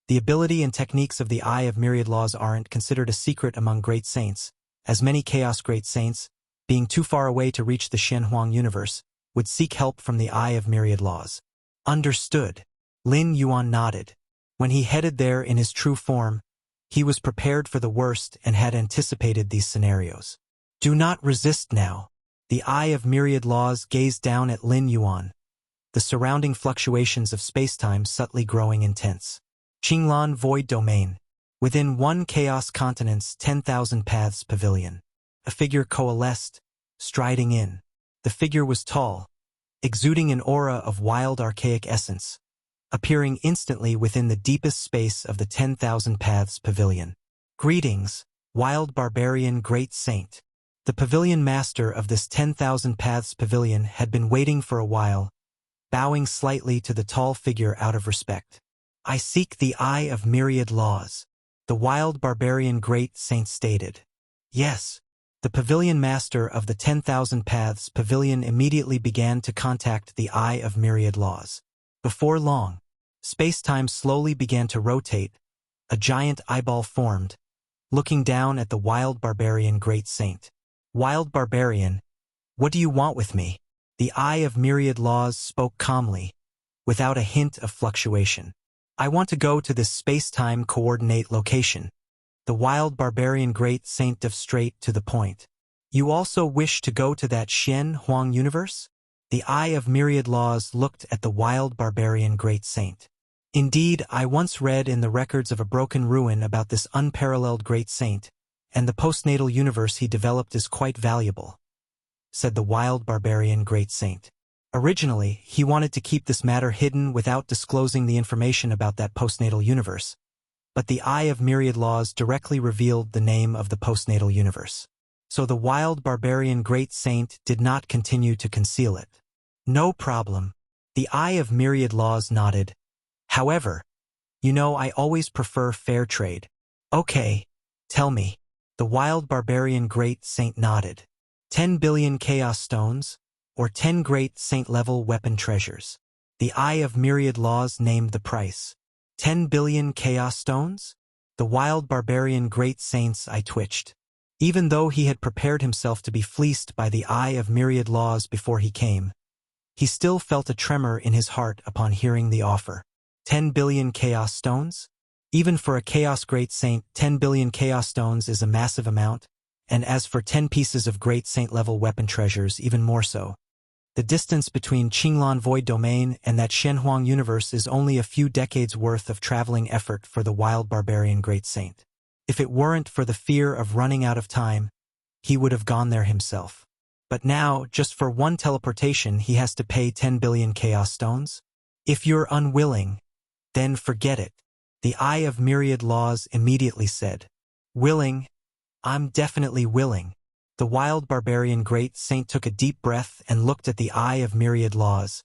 [SPEAKER 1] The ability and techniques of the Eye of Myriad Laws aren't considered a secret among great saints, as many Chaos Great Saints, being too far away to reach the Xian Huang universe, would seek help from the Eye of Myriad Laws. Understood. Lin Yuan nodded. When he headed there in his true form, he was prepared for the worst and had anticipated these scenarios. Do not resist now. The Eye of Myriad Laws gazed down at Lin Yuan, the surrounding fluctuations of spacetime subtly growing intense. Qinglan Void Domain. Within one Chaos Continent's 10,000 Paths Pavilion. A figure coalesced, striding in. The figure was tall, exuding an aura of wild archaic essence, appearing instantly within the deepest space of the 10,000 Paths Pavilion. Greetings, wild barbarian great saint. The pavilion master of this 10,000 Paths Pavilion had been waiting for a while, bowing slightly to the tall figure out of respect. I seek the eye of myriad laws, the wild barbarian great saint stated. Yes. The pavilion master of the 10,000 Paths Pavilion immediately began to contact the eye of myriad laws. Before long, space-time slowly began to rotate, a giant eyeball formed, looking down at the wild barbarian great saint. Wild barbarian, what do you want with me? The eye of myriad laws spoke calmly, without a hint of fluctuation. I want to go to this space-time coordinate location. The wild barbarian great saint dive straight to the point. You also wish to go to that Xian Huang universe? The eye of myriad laws looked at the wild barbarian great saint. Indeed, I once read in the records of a broken ruin about this unparalleled great saint, and the postnatal universe he developed is quite valuable, said the wild barbarian great saint. Originally, he wanted to keep this matter hidden without disclosing the information about that postnatal universe, but the eye of myriad laws directly revealed the name of the postnatal universe. So the wild barbarian great saint did not continue to conceal it. No problem. The eye of myriad laws nodded. However, I always prefer fair trade. Okay, tell me. The wild barbarian great saint nodded. 10 billion chaos stones, or 10 great saint-level weapon treasures. The eye of myriad laws named the price. 10 billion chaos stones? The wild barbarian great saints I twitched. Even though he had prepared himself to be fleeced by the eye of myriad laws before he came, he still felt a tremor in his heart upon hearing the offer. 10 billion chaos stones? Even for a chaos great saint, 10 billion chaos stones is a massive amount, and as for 10 pieces of great saint-level weapon treasures, even more so. The distance between Qinglan Void Domain and that Shenhuang universe is only a few decades worth of traveling effort for the wild barbarian great saint. If it weren't for the fear of running out of time, he would have gone there himself. But now, just for one teleportation, he has to pay 10 billion chaos stones? If you're unwilling, then forget it. The eye of myriad laws immediately said. Willing? I'm definitely willing. The wild barbarian great saint took a deep breath and looked at the eye of myriad laws.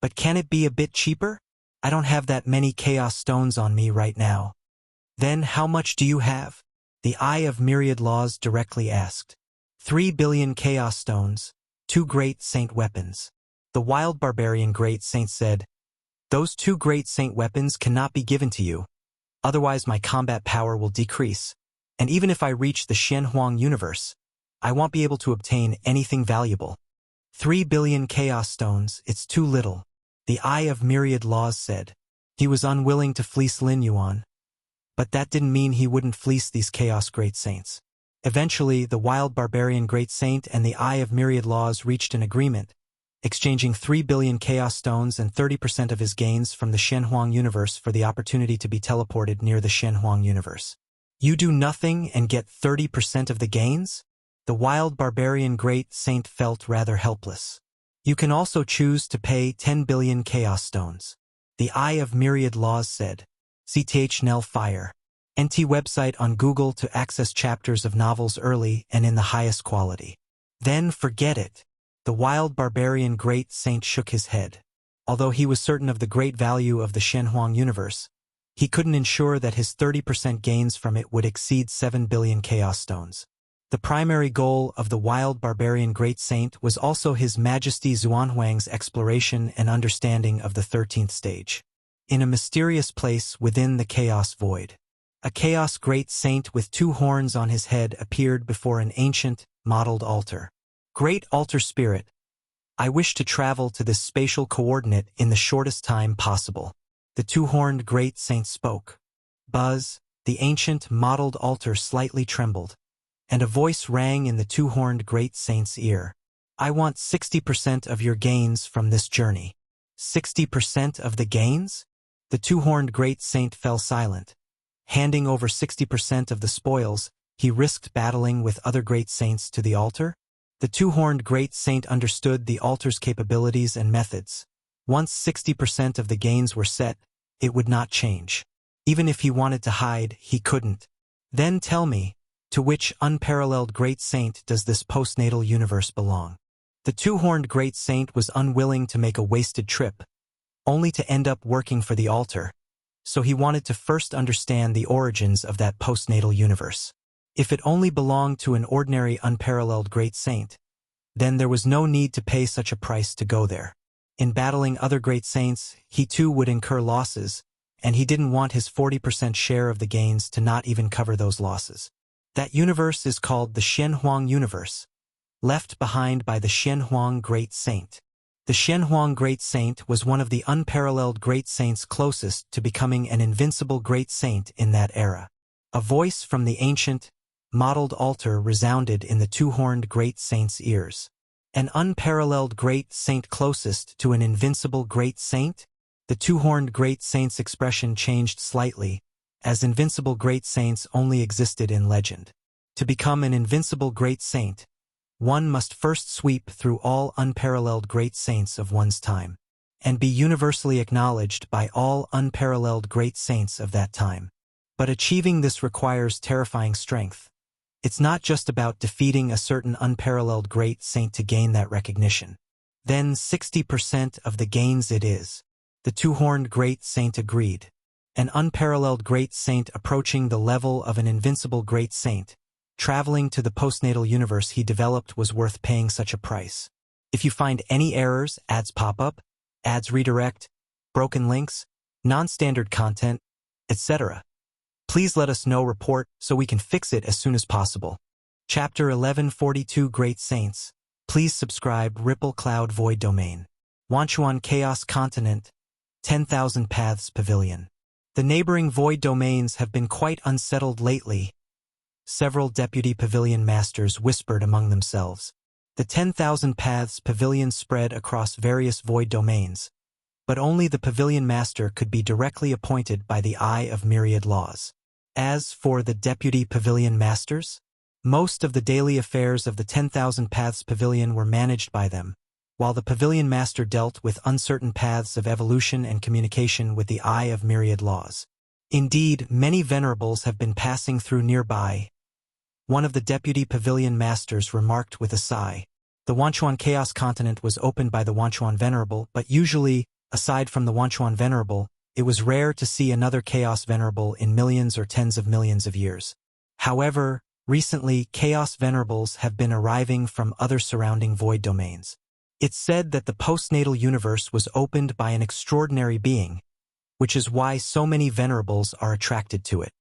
[SPEAKER 1] But can it be a bit cheaper? I don't have that many chaos stones on me right now. Then how much do you have? The eye of myriad laws directly asked. 3 billion chaos stones, 2 great saint weapons. The wild barbarian great saint said, those 2 great saint weapons cannot be given to you. Otherwise my combat power will decrease. And even if I reach the Shenhuang universe, I won't be able to obtain anything valuable. 3 billion chaos stones, it's too little. The eye of myriad laws said. He was unwilling to fleece Lin Yuan. But that didn't mean he wouldn't fleece these chaos great saints. Eventually, the wild barbarian great saint and the eye of myriad laws reached an agreement, exchanging 3 billion chaos stones and 30% of his gains from the Shenhuang universe for the opportunity to be teleported near the Shenhuang universe. You do nothing and get 30% of the gains? The wild barbarian great saint felt rather helpless. You can also choose to pay 10 billion chaos stones. The eye of myriad laws said. CTHNL Fire. NT website on Google to access chapters of novels early and in the highest quality. Then forget it. The wild barbarian great saint shook his head. Although he was certain of the great value of the Shenhuang universe, he couldn't ensure that his 30% gains from it would exceed 7 billion chaos stones. The primary goal of the wild barbarian great saint was also His Majesty Xuanhuang's exploration and understanding of the 13th stage. In a mysterious place within the chaos void, a chaos great saint with 2 horns on his head appeared before an ancient, modeled altar. Great altar spirit, I wish to travel to this spatial coordinate in the shortest time possible. The 2-horned great saint spoke. Buzz, the ancient, modeled altar slightly trembled, and a voice rang in the 2-horned great saint's ear. I want 60% of your gains from this journey. 60% of the gains? The two-horned great saint fell silent. Handing over 60% of the spoils, he risked battling with other great saints to the altar? The two-horned great saint understood the altar's capabilities and methods. Once 60% of the gains were set, it would not change. Even if he wanted to hide, he couldn't. Then tell me, to which unparalleled great saint does this postnatal universe belong? The two-horned great saint was unwilling to make a wasted trip, only to end up working for the altar, so he wanted to first understand the origins of that postnatal universe. If it only belonged to an ordinary unparalleled great saint, then there was no need to pay such a price to go there. In battling other great saints, he too would incur losses, and he didn't want his 40% share of the gains to not even cover those losses. That universe is called the Xianhuang universe, left behind by the Xianhuang Great Saint. The Xianhuang Great Saint was one of the unparalleled great saints closest to becoming an invincible great saint in that era. A voice from the ancient, modeled altar resounded in the two-horned great saint's ears. An unparalleled great saint closest to an invincible great saint? The two-horned great saint's expression changed slightly, as invincible great saints only existed in legend. To become an invincible great saint, one must first sweep through all unparalleled great saints of one's time, and be universally acknowledged by all unparalleled great saints of that time. But achieving this requires terrifying strength. It's not just about defeating a certain unparalleled great saint to gain that recognition. Then 60% of the gains it is. The two-horned great saint agreed. An unparalleled great saint approaching the level of an invincible great saint, traveling to the postnatal universe he developed, was worth paying such a price. If you find any errors, ads pop up, ads redirect, broken links, non-standard content, etc., please let us know. Report so we can fix it as soon as possible. Chapter 1142 Great Saints. Please subscribe. Ripple Cloud Void Domain. Wanchuan Chaos Continent. 10,000 Paths Pavilion. The neighboring void domains have been quite unsettled lately. Several deputy pavilion masters whispered among themselves. The 10,000 Paths Pavilion spread across various void domains, but only the pavilion master could be directly appointed by the Eye of Myriad Laws. As for the deputy pavilion masters, most of the daily affairs of the 10,000 Paths Pavilion were managed by them, while the pavilion master dealt with uncertain paths of evolution and communication with the Eye of Myriad Laws. Indeed, many venerables have been passing through nearby. One of the deputy pavilion masters remarked with a sigh. The Wanchuan Chaos Continent was opened by the Wanchuan Venerable, but usually, aside from the Wanchuan Venerable, it was rare to see another Chaos Venerable in millions or tens of millions of years. However, recently Chaos Venerables have been arriving from other surrounding void domains. It's said that the postnatal universe was opened by an extraordinary being, which is why so many venerables are attracted to it.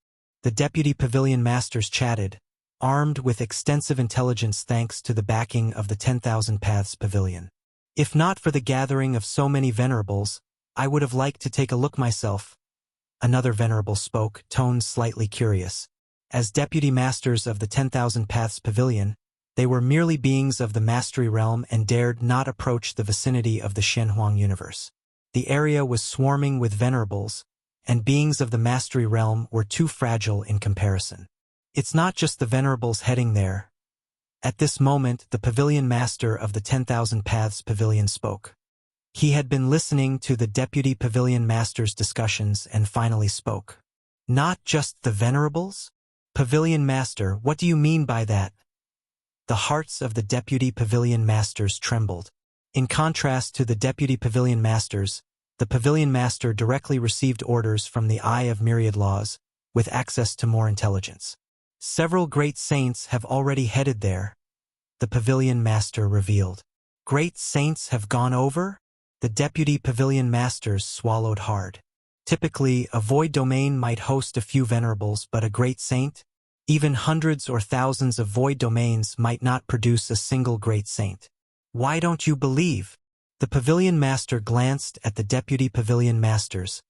[SPEAKER 1] The deputy pavilion masters chatted, armed with extensive intelligence thanks to the backing of the 10,000 Paths Pavilion. If not for the gathering of so many venerables, I would have liked to take a look myself. Another venerable spoke, tone slightly curious. As deputy masters of the 10,000 Paths Pavilion, they were merely beings of the mastery realm and dared not approach the vicinity of the Xianhuang universe. The area was swarming with venerables, and beings of the mastery realm were too fragile in comparison. It's not just the venerables heading there. At this moment, the pavilion master of the 10,000 Paths Pavilion spoke. He had been listening to the deputy pavilion master's discussions and finally spoke. Not just the venerables? Pavilion master, what do you mean by that? The hearts of the deputy pavilion masters trembled. In contrast to the deputy pavilion masters, the pavilion master directly received orders from the Eye of Myriad Laws, with access to more intelligence. Several great saints have already headed there, the pavilion master revealed. Great saints have gone over? The deputy pavilion masters swallowed hard. Typically, a void domain might host a few venerables, but a great saint? Even hundreds or thousands of void domains might not produce a single great saint. Why don't you believe? The pavilion master glanced at the deputy pavilion masters,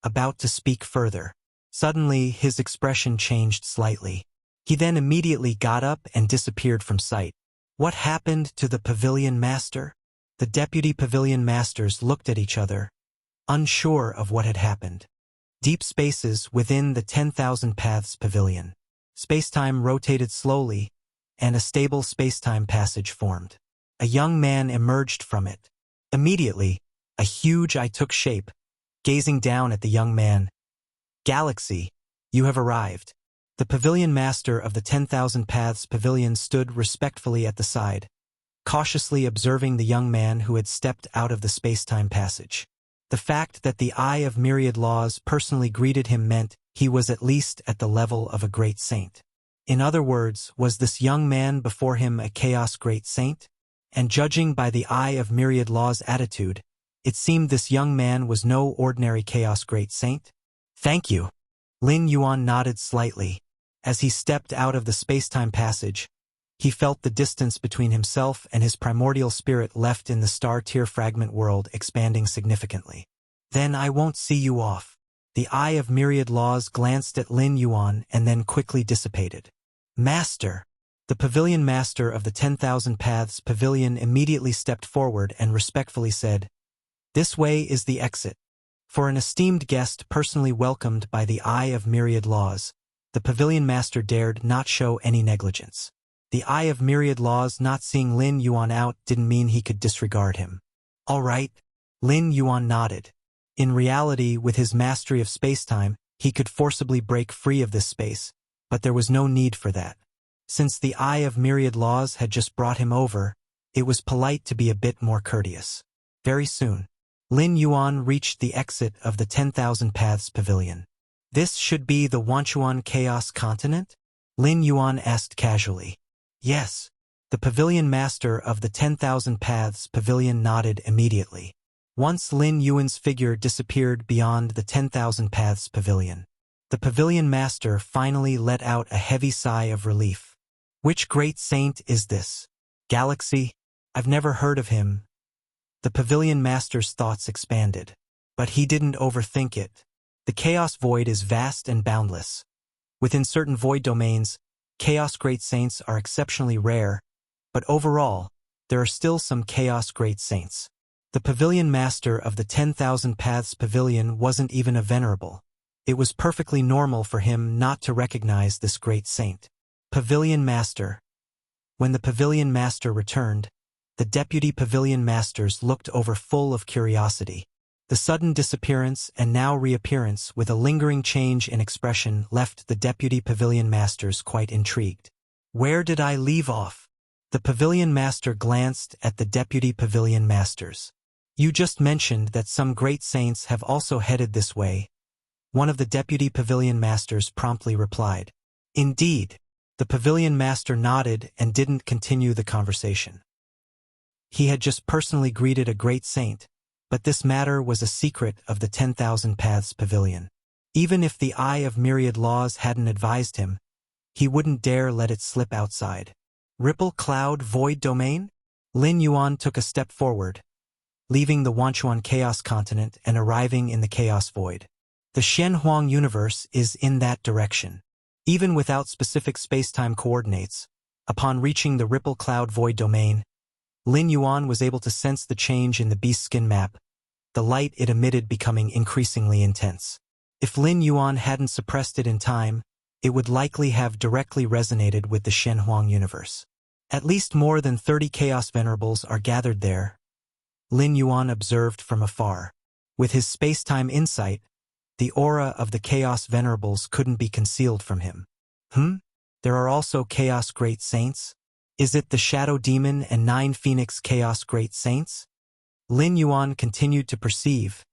[SPEAKER 1] about to speak further. Suddenly, his expression changed slightly. He then immediately got up and disappeared from sight. What happened to the pavilion master? The deputy pavilion masters looked at each other, unsure of what had happened. Deep spaces within the 10,000 Paths Pavilion. Spacetime rotated slowly, and a stable spacetime passage formed. A young man emerged from it. Immediately, a huge eye took shape, gazing down at the young man. "Galaxy, you have arrived." The pavilion master of the 10,000 Paths Pavilion stood respectfully at the side, cautiously observing the young man who had stepped out of the spacetime passage. The fact that the Eye of Myriad Laws personally greeted him meant he was at least at the level of a great saint. In other words, was this young man before him a Chaos Great Saint? And judging by the Eye of Myriad Laws' attitude, it seemed this young man was no ordinary Chaos Great Saint. "Thank you." Lin Yuan nodded slightly. As he stepped out of the spacetime passage, he felt the distance between himself and his primordial spirit left in the star-tier fragment world expanding significantly. "Then I won't see you off." The Eye of Myriad Laws glanced at Lin Yuan and then quickly dissipated. "Master!" The pavilion master of the 10,000 Paths Pavilion immediately stepped forward and respectfully said, "This way is the exit." For an esteemed guest personally welcomed by the Eye of Myriad Laws, the pavilion master dared not show any negligence. The Eye of Myriad Laws not seeing Lin Yuan out didn't mean he could disregard him. "All right." Lin Yuan nodded. In reality, with his mastery of spacetime, he could forcibly break free of this space, but there was no need for that. Since the Eye of Myriad Laws had just brought him over, it was polite to be a bit more courteous. Very soon, Lin Yuan reached the exit of the 10,000 Paths Pavilion. "This should be the Wanchuan Chaos Continent?" Lin Yuan asked casually. "Yes." The pavilion master of the 10,000 Paths Pavilion nodded immediately. Once Lin Yuan's figure disappeared beyond the 10,000 Paths Pavilion, the pavilion master finally let out a heavy sigh of relief. "Which great saint is this? Galaxy? I've never heard of him." The pavilion master's thoughts expanded. But he didn't overthink it. The chaos void is vast and boundless. Within certain void domains, chaos great saints are exceptionally rare, but overall, there are still some chaos great saints. The pavilion master of the 10,000 Paths Pavilion wasn't even a venerable. It was perfectly normal for him not to recognize this great saint. Pavilion Master. When the pavilion master returned, the deputy pavilion masters looked over full of curiosity. The sudden disappearance and now reappearance with a lingering change in expression left the deputy pavilion masters quite intrigued. "Where did I leave off?" The pavilion master glanced at the deputy pavilion masters. "You just mentioned that some great saints have also headed this way." One of the deputy pavilion masters promptly replied. "Indeed." The pavilion master nodded and didn't continue the conversation. He had just personally greeted a great saint, but this matter was a secret of the 10,000 Paths Pavilion. Even if the Eye of Myriad Laws hadn't advised him, he wouldn't dare let it slip outside. "Ripple Cloud Void Domain?" Lin Yuan took a step forward, leaving the Wanchuan Chaos Continent and arriving in the Chaos Void. The Shenhuang universe is in that direction. Even without specific space-time coordinates, upon reaching the Ripple Cloud Void Domain, Lin Yuan was able to sense the change in the beast skin map, the light it emitted becoming increasingly intense. If Lin Yuan hadn't suppressed it in time, it would likely have directly resonated with the Shenhuang universe. At least more than 30 Chaos Venerables are gathered there, Lin Yuan observed from afar. With his space-time insight, the aura of the Chaos Venerables couldn't be concealed from him. There are also Chaos Great Saints? Is it the Shadow Demon and 9 Phoenix Chaos Great Saints? Lin Yuan continued to perceive,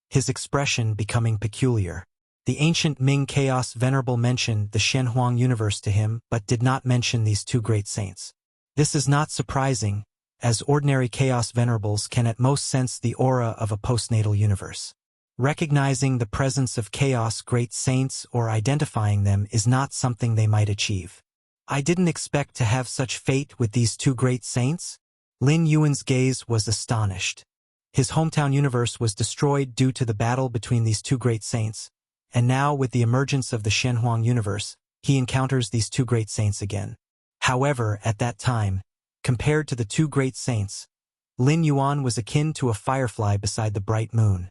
[SPEAKER 1] his expression becoming peculiar. The ancient Ming Chaos Venerable mentioned the Shenhuang universe to him but did not mention these two great saints. This is not surprising, as ordinary Chaos Venerables can at most sense the aura of a postnatal universe. Recognizing the presence of Chaos Great Saints or identifying them is not something they might achieve. "I didn't expect to have such fate with these two great saints?" Lin Yuan's gaze was astonished. His hometown universe was destroyed due to the battle between these two great saints, and now with the emergence of the Shenhuang universe, he encounters these two great saints again. However, at that time, compared to the two great saints, Lin Yuan was akin to a firefly beside the bright moon.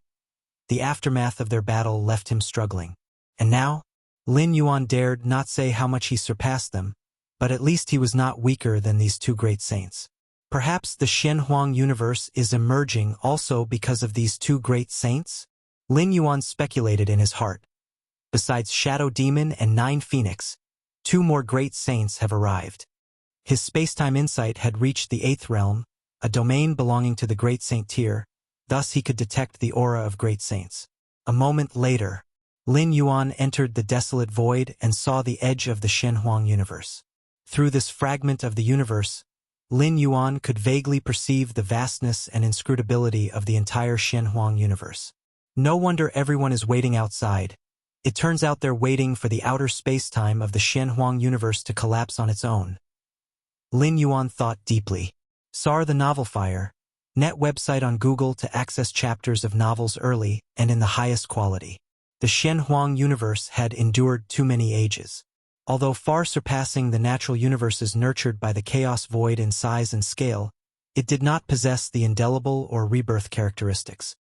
[SPEAKER 1] The aftermath of their battle left him struggling. And now, Lin Yuan dared not say how much he surpassed them, but at least he was not weaker than these two great saints. Perhaps the Shenhuang universe is emerging also because of these two great saints? Lin Yuan speculated in his heart. Besides Shadow Demon and Nine Phoenix, two more great saints have arrived. His space-time insight had reached the 8th realm, a domain belonging to the great saint tier, thus he could detect the aura of great saints. A moment later, Lin Yuan entered the desolate void and saw the edge of the Shenhuang universe. Through this fragment of the universe, Lin Yuan could vaguely perceive the vastness and inscrutability of the entire Shenhuang universe. No wonder everyone is waiting outside. It turns out they're waiting for the outer space-time of the Shenhuang universe to collapse on its own. Lin Yuan thought deeply. SAR the Novel Fire, net website on Google to access chapters of novels early and in the highest quality. The Shenhuang universe had endured too many ages. Although far surpassing the natural universes nurtured by the chaos void in size and scale, it did not possess the indelible or rebirth characteristics.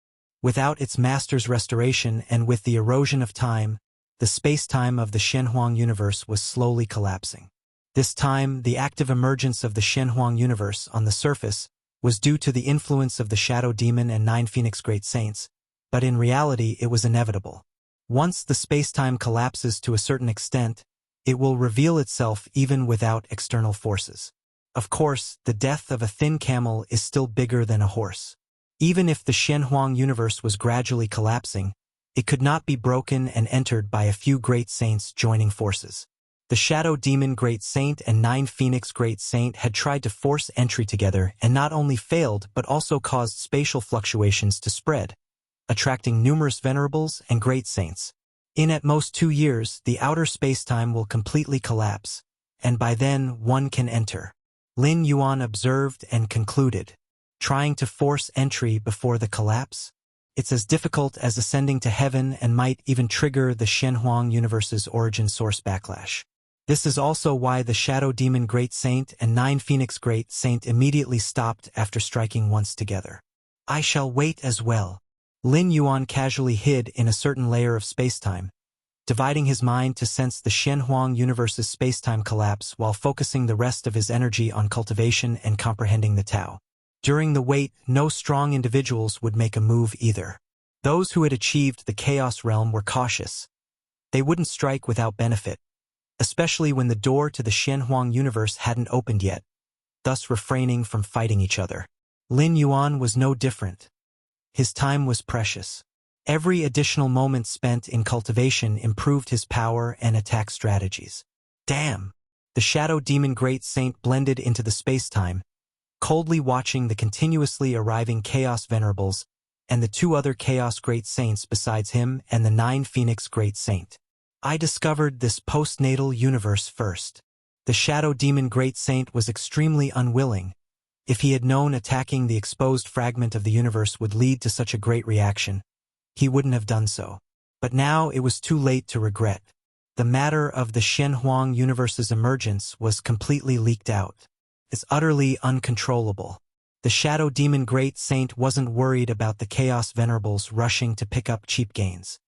[SPEAKER 1] Without its master's restoration and with the erosion of time, the space-time of the Shenhuang universe was slowly collapsing. This time, the active emergence of the Shenhuang universe on the surface was due to the influence of the Shadow Demon and Nine Phoenix Great Saints, but in reality it was inevitable. Once the space-time collapses to a certain extent, it will reveal itself even without external forces. Of course, the death of a thin camel is still bigger than a horse. Even if the Shenhuang universe was gradually collapsing, it could not be broken and entered by a few great saints joining forces. The Shadow Demon Great Saint and Nine Phoenix Great Saint had tried to force entry together and not only failed but also caused spatial fluctuations to spread, attracting numerous venerables and great saints. In at most 2 years, the outer space-time will completely collapse, and by then one can enter. Lin Yuan observed and concluded. Trying to force entry before the collapse? It's as difficult as ascending to heaven and might even trigger the Shenhuang universe's origin source backlash. This is also why the Shadow Demon Great Saint and Nine Phoenix Great Saint immediately stopped after striking once together. I shall wait as well. Lin Yuan casually hid in a certain layer of spacetime, dividing his mind to sense the Shenhuang universe's spacetime collapse while focusing the rest of his energy on cultivation and comprehending the Tao. During the wait, no strong individuals would make a move either. Those who had achieved the Chaos Realm were cautious. They wouldn't strike without benefit, especially when the door to the Shenhuang universe hadn't opened yet, thus refraining from fighting each other. Lin Yuan was no different. His time was precious. Every additional moment spent in cultivation improved his power and attack strategies. Damn! The Shadow Demon Great Saint blended into the space-time, coldly watching the continuously arriving Chaos Venerables and the 2 other Chaos Great Saints besides him and the Nine Phoenix Great Saint. I discovered this postnatal universe first. The Shadow Demon Great Saint was extremely unwilling. If he had known attacking the exposed fragment of the universe would lead to such a great reaction, he wouldn't have done so. But now it was too late to regret. The matter of the Shenhuang universe's emergence was completely leaked out. It's utterly uncontrollable. The Shadow Demon Great Saint wasn't worried about the Chaos Venerables rushing to pick up cheap gains.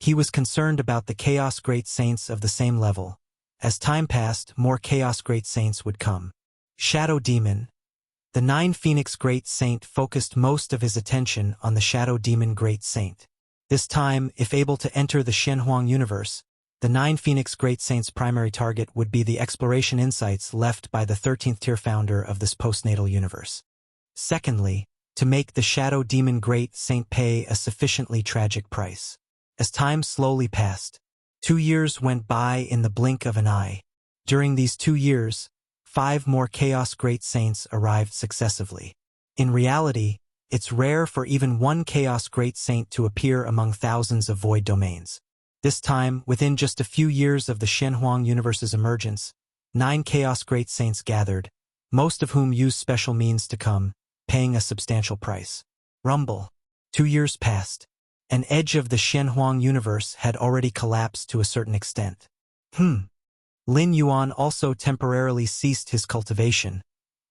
[SPEAKER 1] He was concerned about the Chaos Great Saints of the same level. As time passed, more Chaos Great Saints would come. Shadow Demon. The Nine Phoenix Great Saint focused most of his attention on the Shadow Demon Great Saint. This time, if able to enter the Shenhuang universe, the Nine Phoenix Great Saint's primary target would be the exploration insights left by the 13th tier founder of this postnatal universe. Secondly, to make the Shadow Demon Great Saint pay a sufficiently tragic price. As time slowly passed, 2 years went by in the blink of an eye. During these 2 years, 5 more Chaos Great Saints arrived successively. In reality, it's rare for even one Chaos Great Saint to appear among thousands of void domains. This time, within just a few years of the Shenhuang universe's emergence, 9 Chaos Great Saints gathered, most of whom used special means to come, paying a substantial price. Rumble. 2 years passed. An edge of the Shenhuang universe had already collapsed to a certain extent. Lin Yuan also temporarily ceased his cultivation,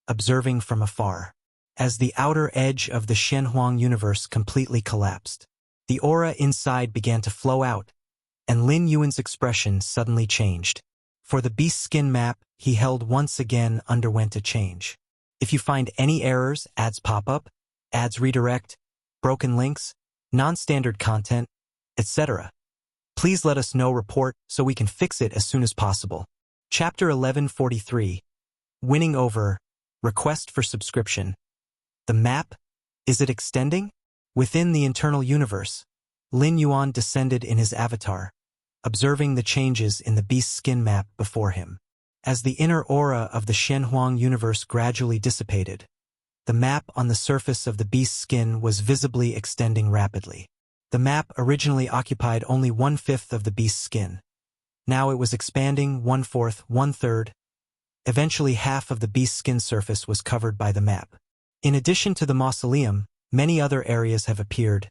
[SPEAKER 1] observing from afar. As the outer edge of the Shenhuang universe completely collapsed, The aura inside began to flow out, and Lin Yuan's expression suddenly changed. For the beast skin map he held once again underwent a change. If you find any errors, ads pop up, ads redirect, broken links, non-standard content, etc., please let us know. Report so we can fix it as soon as possible. Chapter 1143. Winning over. Request for subscription. The map? Is it extending? Within the internal universe, Lin Yuan descended in his avatar, observing the changes in the beast skin map before him. As the inner aura of the Shenhuang universe gradually dissipated, the map on the surface of the beast skin was visibly extending rapidly. The map originally occupied only 1/5 of the beast skin. Now it was expanding 1/4, 1/3. Eventually half of the beast skin surface was covered by the map. In addition to the mausoleum, many other areas have appeared.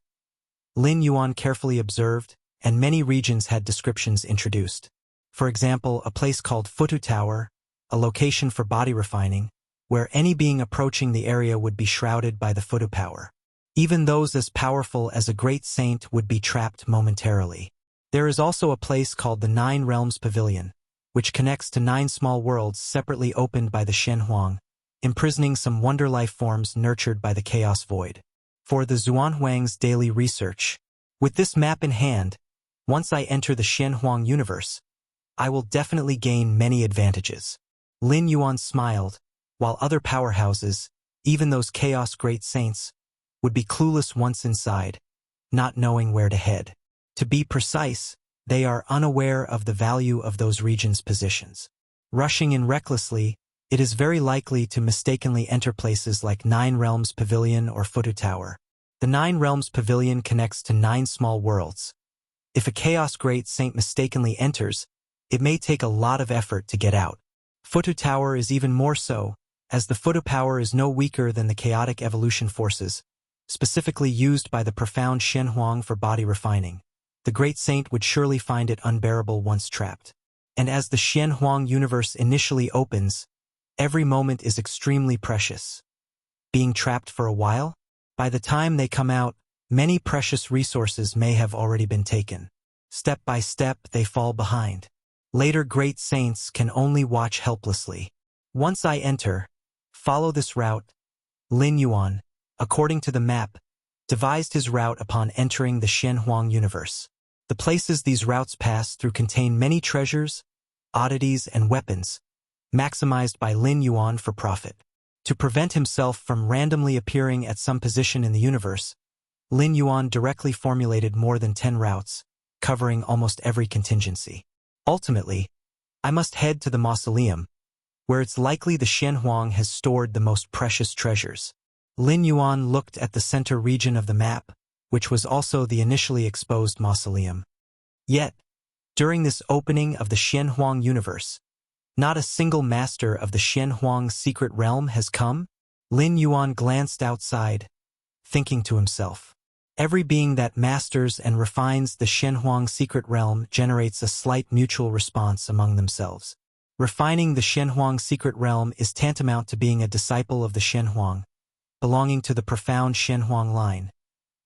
[SPEAKER 1] Lin Yuan carefully observed, and many regions had descriptions introduced. For example, a place called Futu Tower, a location for body refining, where any being approaching the area would be shrouded by the Futu power. Even those as powerful as a great saint would be trapped momentarily. There is also a place called the Nine Realms Pavilion, which connects to 9 small worlds separately opened by the Shenhuang, imprisoning some wonder life forms nurtured by the Chaos Void. For the Xuanhuang's daily research. With this map in hand, once I enter the Shenhuang universe, I will definitely gain many advantages. Lin Yuan smiled, while other powerhouses, even those Chaos Great Saints, would be clueless once inside, not knowing where to head. To be precise, they are unaware of the value of those regions' positions. Rushing in recklessly, it is very likely to mistakenly enter places like Nine Realms Pavilion or Futu Tower. The Nine Realms Pavilion connects to 9 small worlds. If a Chaos Great Saint mistakenly enters, it may take a lot of effort to get out. Futu Tower is even more so, as the Futu power is no weaker than the chaotic evolution forces, specifically used by the profound Shenhuang for body refining. The Great Saint would surely find it unbearable once trapped. And as the Shenhuang universe initially opens, every moment is extremely precious. Being trapped for a while? By the time they come out, many precious resources may have already been taken. Step by step, they fall behind. Later great saints can only watch helplessly. Once I enter, follow this route. Lin Yuan, according to the map, devised his route upon entering the Shenhuang universe. The places these routes pass through contain many treasures, oddities, and weapons, maximized by Lin Yuan for profit. To prevent himself from randomly appearing at some position in the universe, Lin Yuan directly formulated more than 10 routes, covering almost every contingency. Ultimately, I must head to the mausoleum, where it's likely the Shenhuang has stored the most precious treasures. Lin Yuan looked at the center region of the map, which was also the initially exposed mausoleum. Yet, during this opening of the Shenhuang universe, not a single master of the Shenhuang secret realm has come. Lin Yuan glanced outside, thinking to himself. Every being that masters and refines the Shenhuang secret realm generates a slight mutual response among themselves. Refining the Shenhuang secret realm is tantamount to being a disciple of the Shenhuang, belonging to the profound Shenhuang line,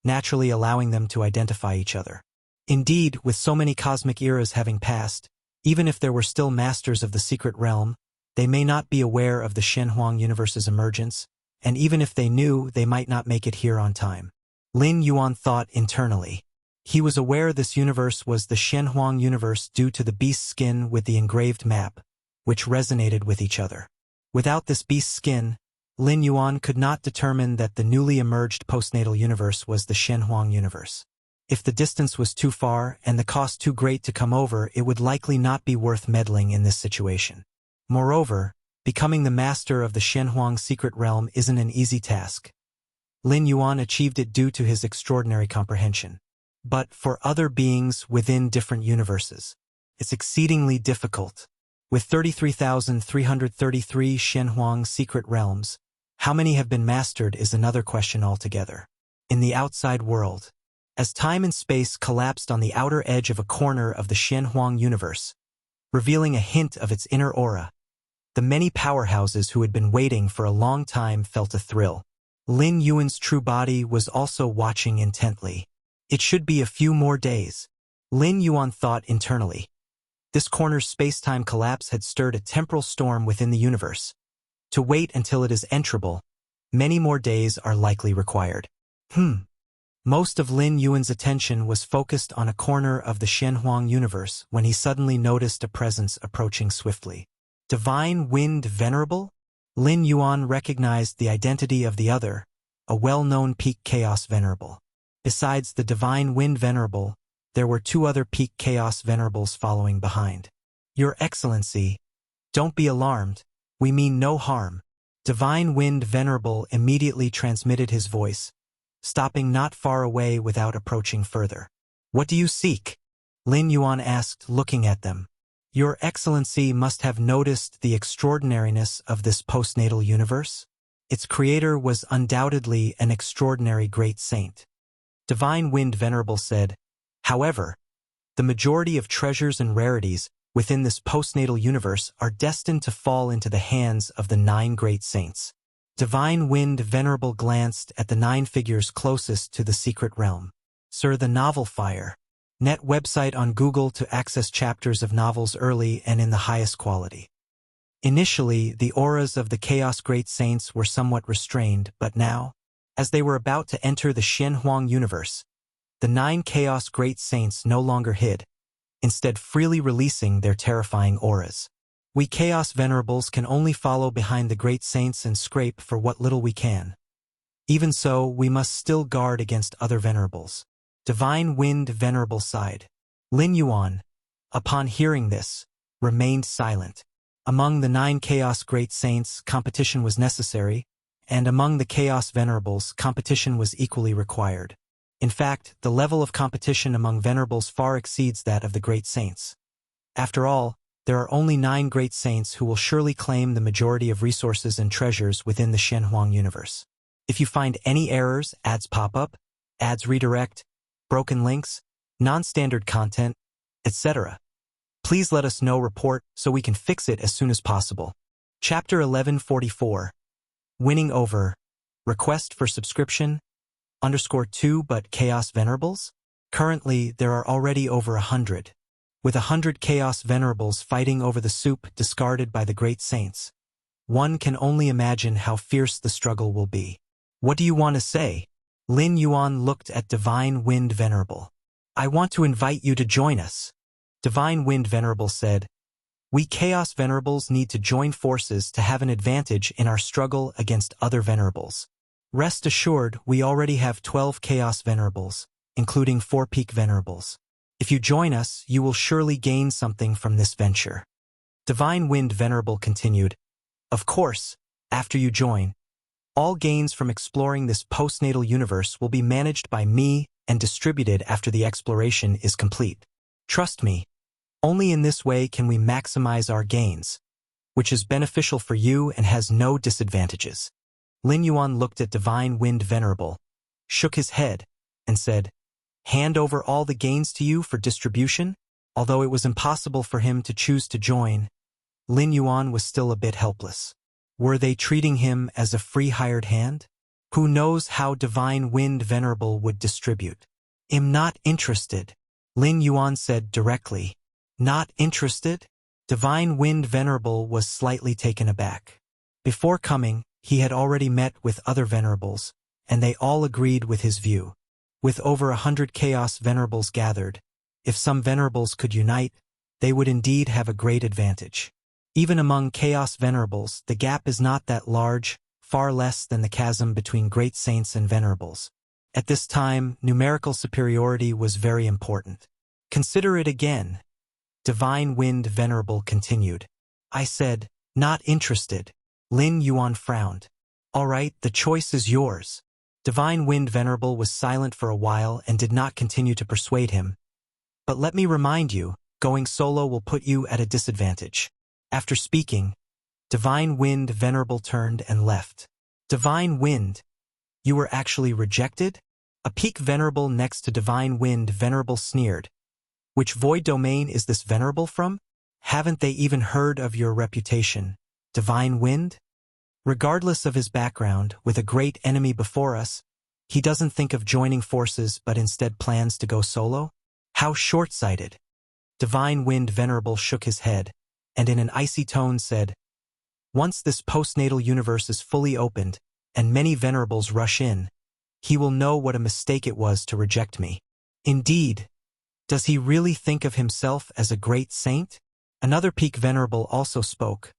[SPEAKER 1] naturally allowing them to identify each other. Indeed, with so many cosmic eras having passed, even if there were still masters of the secret realm, they may not be aware of the Shenhuang universe's emergence, and even if they knew, they might not make it here on time. Lin Yuan thought internally. He was aware this universe was the Shenhuang universe due to the beast skin with the engraved map, which resonated with each other. Without this beast skin, Lin Yuan could not determine that the newly emerged postnatal universe was the Shenhuang universe. If the distance was too far and the cost too great to come over, it would likely not be worth meddling in this situation. Moreover, becoming the master of the Shenhuang secret realm isn't an easy task. Lin Yuan achieved it due to his extraordinary comprehension. But for other beings within different universes, it's exceedingly difficult. With 33,333 Shenhuang secret realms, how many have been mastered is another question altogether. In the outside world, as time and space collapsed on the outer edge of a corner of the Shenhuang universe, revealing a hint of its inner aura, the many powerhouses who had been waiting for a long time felt a thrill. Lin Yuan's true body was also watching intently. It should be a few more days. Lin Yuan thought internally. This corner's space-time collapse had stirred a temporal storm within the universe. To wait until it is enterable, many more days are likely required. Most of Lin Yuan's attention was focused on a corner of the Shenhuang universe when he suddenly noticed a presence approaching swiftly. Divine Wind Venerable? Lin Yuan recognized the identity of the other, a well-known peak Chaos Venerable. Besides the Divine Wind Venerable, there were two other peak Chaos Venerables following behind. Your Excellency, don't be alarmed, we mean no harm. Divine Wind Venerable immediately transmitted his voice, stopping not far away without approaching further. What do you seek? Lin Yuan asked, looking at them. Your Excellency must have noticed the extraordinariness of this postnatal universe. Its creator was undoubtedly an extraordinary great saint. Divine Wind Venerable said, however, the majority of treasures and rarities within this postnatal universe are destined to fall into the hands of the 9 great saints. Divine Wind Venerable glanced at the 9 figures closest to the secret realm. Sir, the Novel Fire. Net website on Google to access chapters of novels early and in the highest quality. Initially, the auras of the Chaos Great Saints were somewhat restrained, but now, as they were about to enter the Shenhuang universe, the 9 Chaos Great Saints no longer hid, instead freely releasing their terrifying auras. We Chaos Venerables can only follow behind the Great Saints and scrape for what little we can. Even so, we must still guard against other Venerables. Divine Wind Venerable sighed. Lin Yuan, upon hearing this, remained silent. Among the 9 Chaos Great Saints, competition was necessary, and among the Chaos Venerables, competition was equally required. In fact, the level of competition among Venerables far exceeds that of the Great Saints. After all, there are only 9 Great Saints who will surely claim the majority of resources and treasures within the Shenhuang universe. If you find any errors, ads pop up, ads redirect, broken links, non-standard content, etc., please let us know report so we can fix it as soon as possible. Chapter 1144. Winning Over. Request for subscription _2 but Chaos Venerables? Currently, there are already over 100. With 100 Chaos Venerables fighting over the soup discarded by the Great Saints, one can only imagine how fierce the struggle will be. What do you want to say? Lin Yuan looked at Divine Wind Venerable. I want to invite you to join us. Divine Wind Venerable said, we Chaos Venerables need to join forces to have an advantage in our struggle against other Venerables. Rest assured, we already have 12 Chaos Venerables, including 4 Peak Venerables. If you join us, you will surely gain something from this venture. Divine Wind Venerable continued, of course, after you join, all gains from exploring this postnatal universe will be managed by me and distributed after the exploration is complete. Trust me, only in this way can we maximize our gains, which is beneficial for you and has no disadvantages. Lin Yuan looked at Divine Wind Venerable, shook his head, and said, hand over all the gains to you for distribution? Although it was impossible for him to choose to join, Lin Yuan was still a bit helpless. Were they treating him as a free hired hand? Who knows how Divine Wind Venerable would distribute? Am not interested, Lin Yuan said directly. Not interested? Divine Wind Venerable was slightly taken aback. Before coming, he had already met with other Venerables, and they all agreed with his view. With over 100 Chaos Venerables gathered, if some Venerables could unite, they would indeed have a great advantage. Even among Chaos Venerables, the gap is not that large, far less than the chasm between Great Saints and Venerables. At this time, numerical superiority was very important. Consider it again. Divine Wind Venerable continued. I said, not interested. Lin Yuan frowned. All right, the choice is yours. Divine Wind Venerable was silent for a while and did not continue to persuade him. But let me remind you, going solo will put you at a disadvantage. After speaking, Divine Wind Venerable turned and left. Divine Wind, you were actually rejected? A Peak Venerable next to Divine Wind Venerable sneered. Which void domain is this Venerable from? Haven't they even heard of your reputation, Divine Wind? Regardless of his background, with a great enemy before us, He doesn't think of joining forces but instead plans to go solo? How short-sighted. Divine Wind Venerable shook his head, and in an icy tone said, "Once this postnatal universe is fully opened, and many venerables rush in, he will know what a mistake it was to reject me." Indeed, does he really think of himself as a great saint? Another peak venerable also spoke,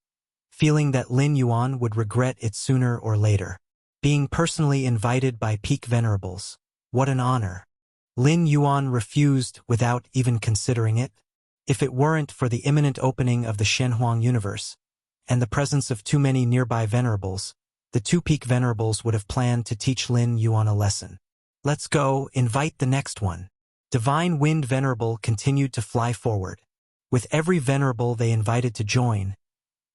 [SPEAKER 1] feeling that Lin Yuan would regret it sooner or later. Being personally invited by peak venerables, what an honor. Lin Yuan refused without even considering it. If it weren't for the imminent opening of the Shenhuang universe, and the presence of too many nearby venerables, the two peak venerables would have planned to teach Lin Yuan a lesson. "Let's go, invite the next one." Divine Wind Venerable continued to fly forward. With every venerable they invited to join,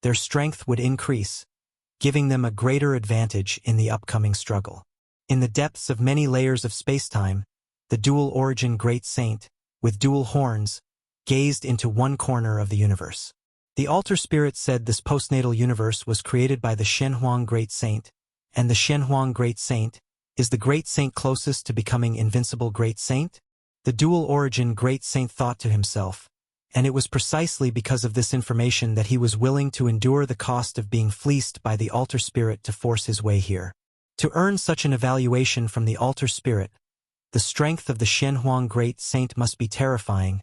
[SPEAKER 1] their strength would increase, giving them a greater advantage in the upcoming struggle. In the depths of many layers of spacetime, the dual origin Great Saint, with dual horns, gazed into one corner of the universe. The altar spirit said this postnatal universe was created by the Shenhuang Great Saint, and the Shenhuang Great Saint is the Great Saint closest to becoming invincible Great Saint? The dual origin Great Saint thought to himself, and it was precisely because of this information that he was willing to endure the cost of being fleeced by the altar spirit to force his way here. To earn such an evaluation from the altar spirit, the strength of the Shenhuang Great Saint must be terrifying,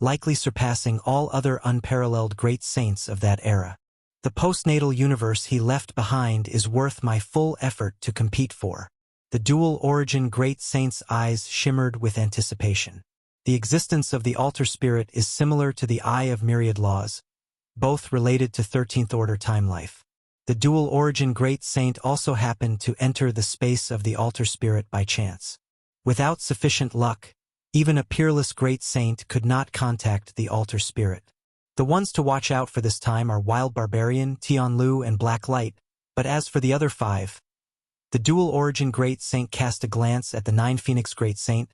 [SPEAKER 1] likely surpassing all other unparalleled great saints of that era. The postnatal universe he left behind is worth my full effort to compete for. The dual origin Great Saint's eyes shimmered with anticipation. The existence of the altar spirit is similar to the Eye of Myriad Laws, both related to 13th Order time life. The dual origin Great Saint also happened to enter the space of the altar spirit by chance. Without sufficient luck, even a peerless Great Saint could not contact the altar spirit. The ones to watch out for this time are Wild Barbarian, Tianlu, and Black Light, but as for the other five, the dual origin Great Saint cast a glance at the 9 Phoenix Great Saint,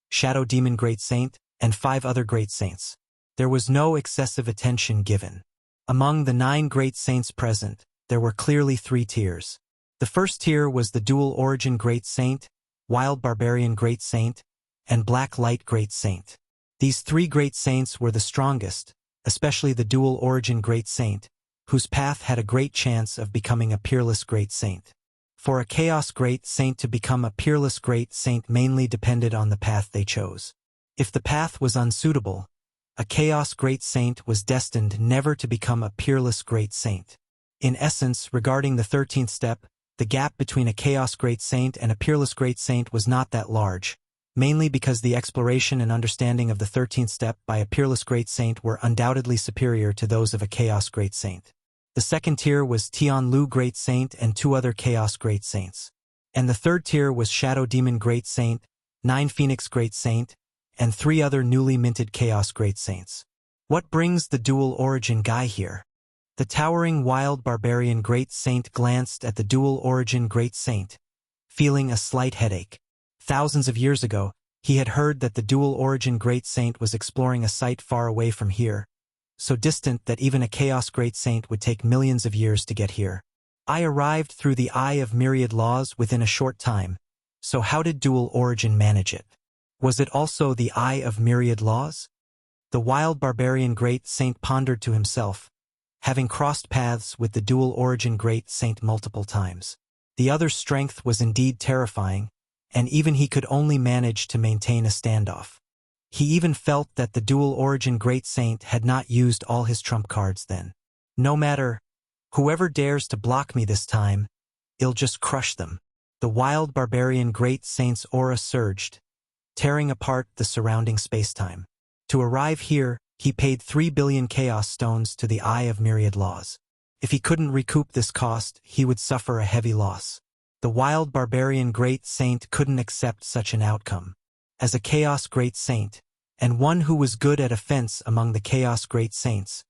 [SPEAKER 1] Shadow Demon Great Saint, and 5 other Great Saints. There was no excessive attention given. Among the 9 Great Saints present, there were clearly 3 tiers. The first tier was the dual origin Great Saint, Wild Barbarian Great Saint, and Black Light Great Saint. These 3 Great Saints were the strongest, especially the dual origin Great Saint, whose path had a great chance of becoming a peerless Great Saint. For a Chaos Great Saint to become a peerless Great Saint mainly depended on the path they chose. If the path was unsuitable, a Chaos Great Saint was destined never to become a peerless Great Saint. In essence, regarding the 13th step, the gap between a Chaos Great Saint and a peerless Great Saint was not that large, mainly because the exploration and understanding of the 13th step by a peerless Great Saint were undoubtedly superior to those of a Chaos Great Saint. The second tier was Tianlu Great Saint and 2 other Chaos Great Saints. And the third tier was Shadow Demon Great Saint, 9 Phoenix Great Saint, and 3 other newly minted Chaos Great Saints. What brings the dual origin guy here? The towering Wild Barbarian Great Saint glanced at the dual origin Great Saint, feeling a slight headache. Thousands of years ago, he had heard that the dual origin Great Saint was exploring a site far away from here, so distant that even a Chaos Great Saint would take millions of years to get here. I arrived through the Eye of Myriad Laws within a short time, so how did dual origin manage it? Was it also the Eye of Myriad Laws? The Wild Barbarian Great Saint pondered to himself, having crossed paths with the dual origin Great Saint multiple times. The other's strength was indeed terrifying, and even he could only manage to maintain a standoff. He even felt that the dual origin Great Saint had not used all his trump cards then. No matter, whoever dares to block me this time, I'll just crush them. The Wild Barbarian Great Saint's aura surged, tearing apart the surrounding spacetime. To arrive here, he paid 3 billion Chaos Stones to the Eye of Myriad Laws. If he couldn't recoup this cost, he would suffer a heavy loss. The Wild Barbarian Great Saint couldn't accept such an outcome. As a Chaos Great Saint, and one who was good at offense among the Chaos Great Saints,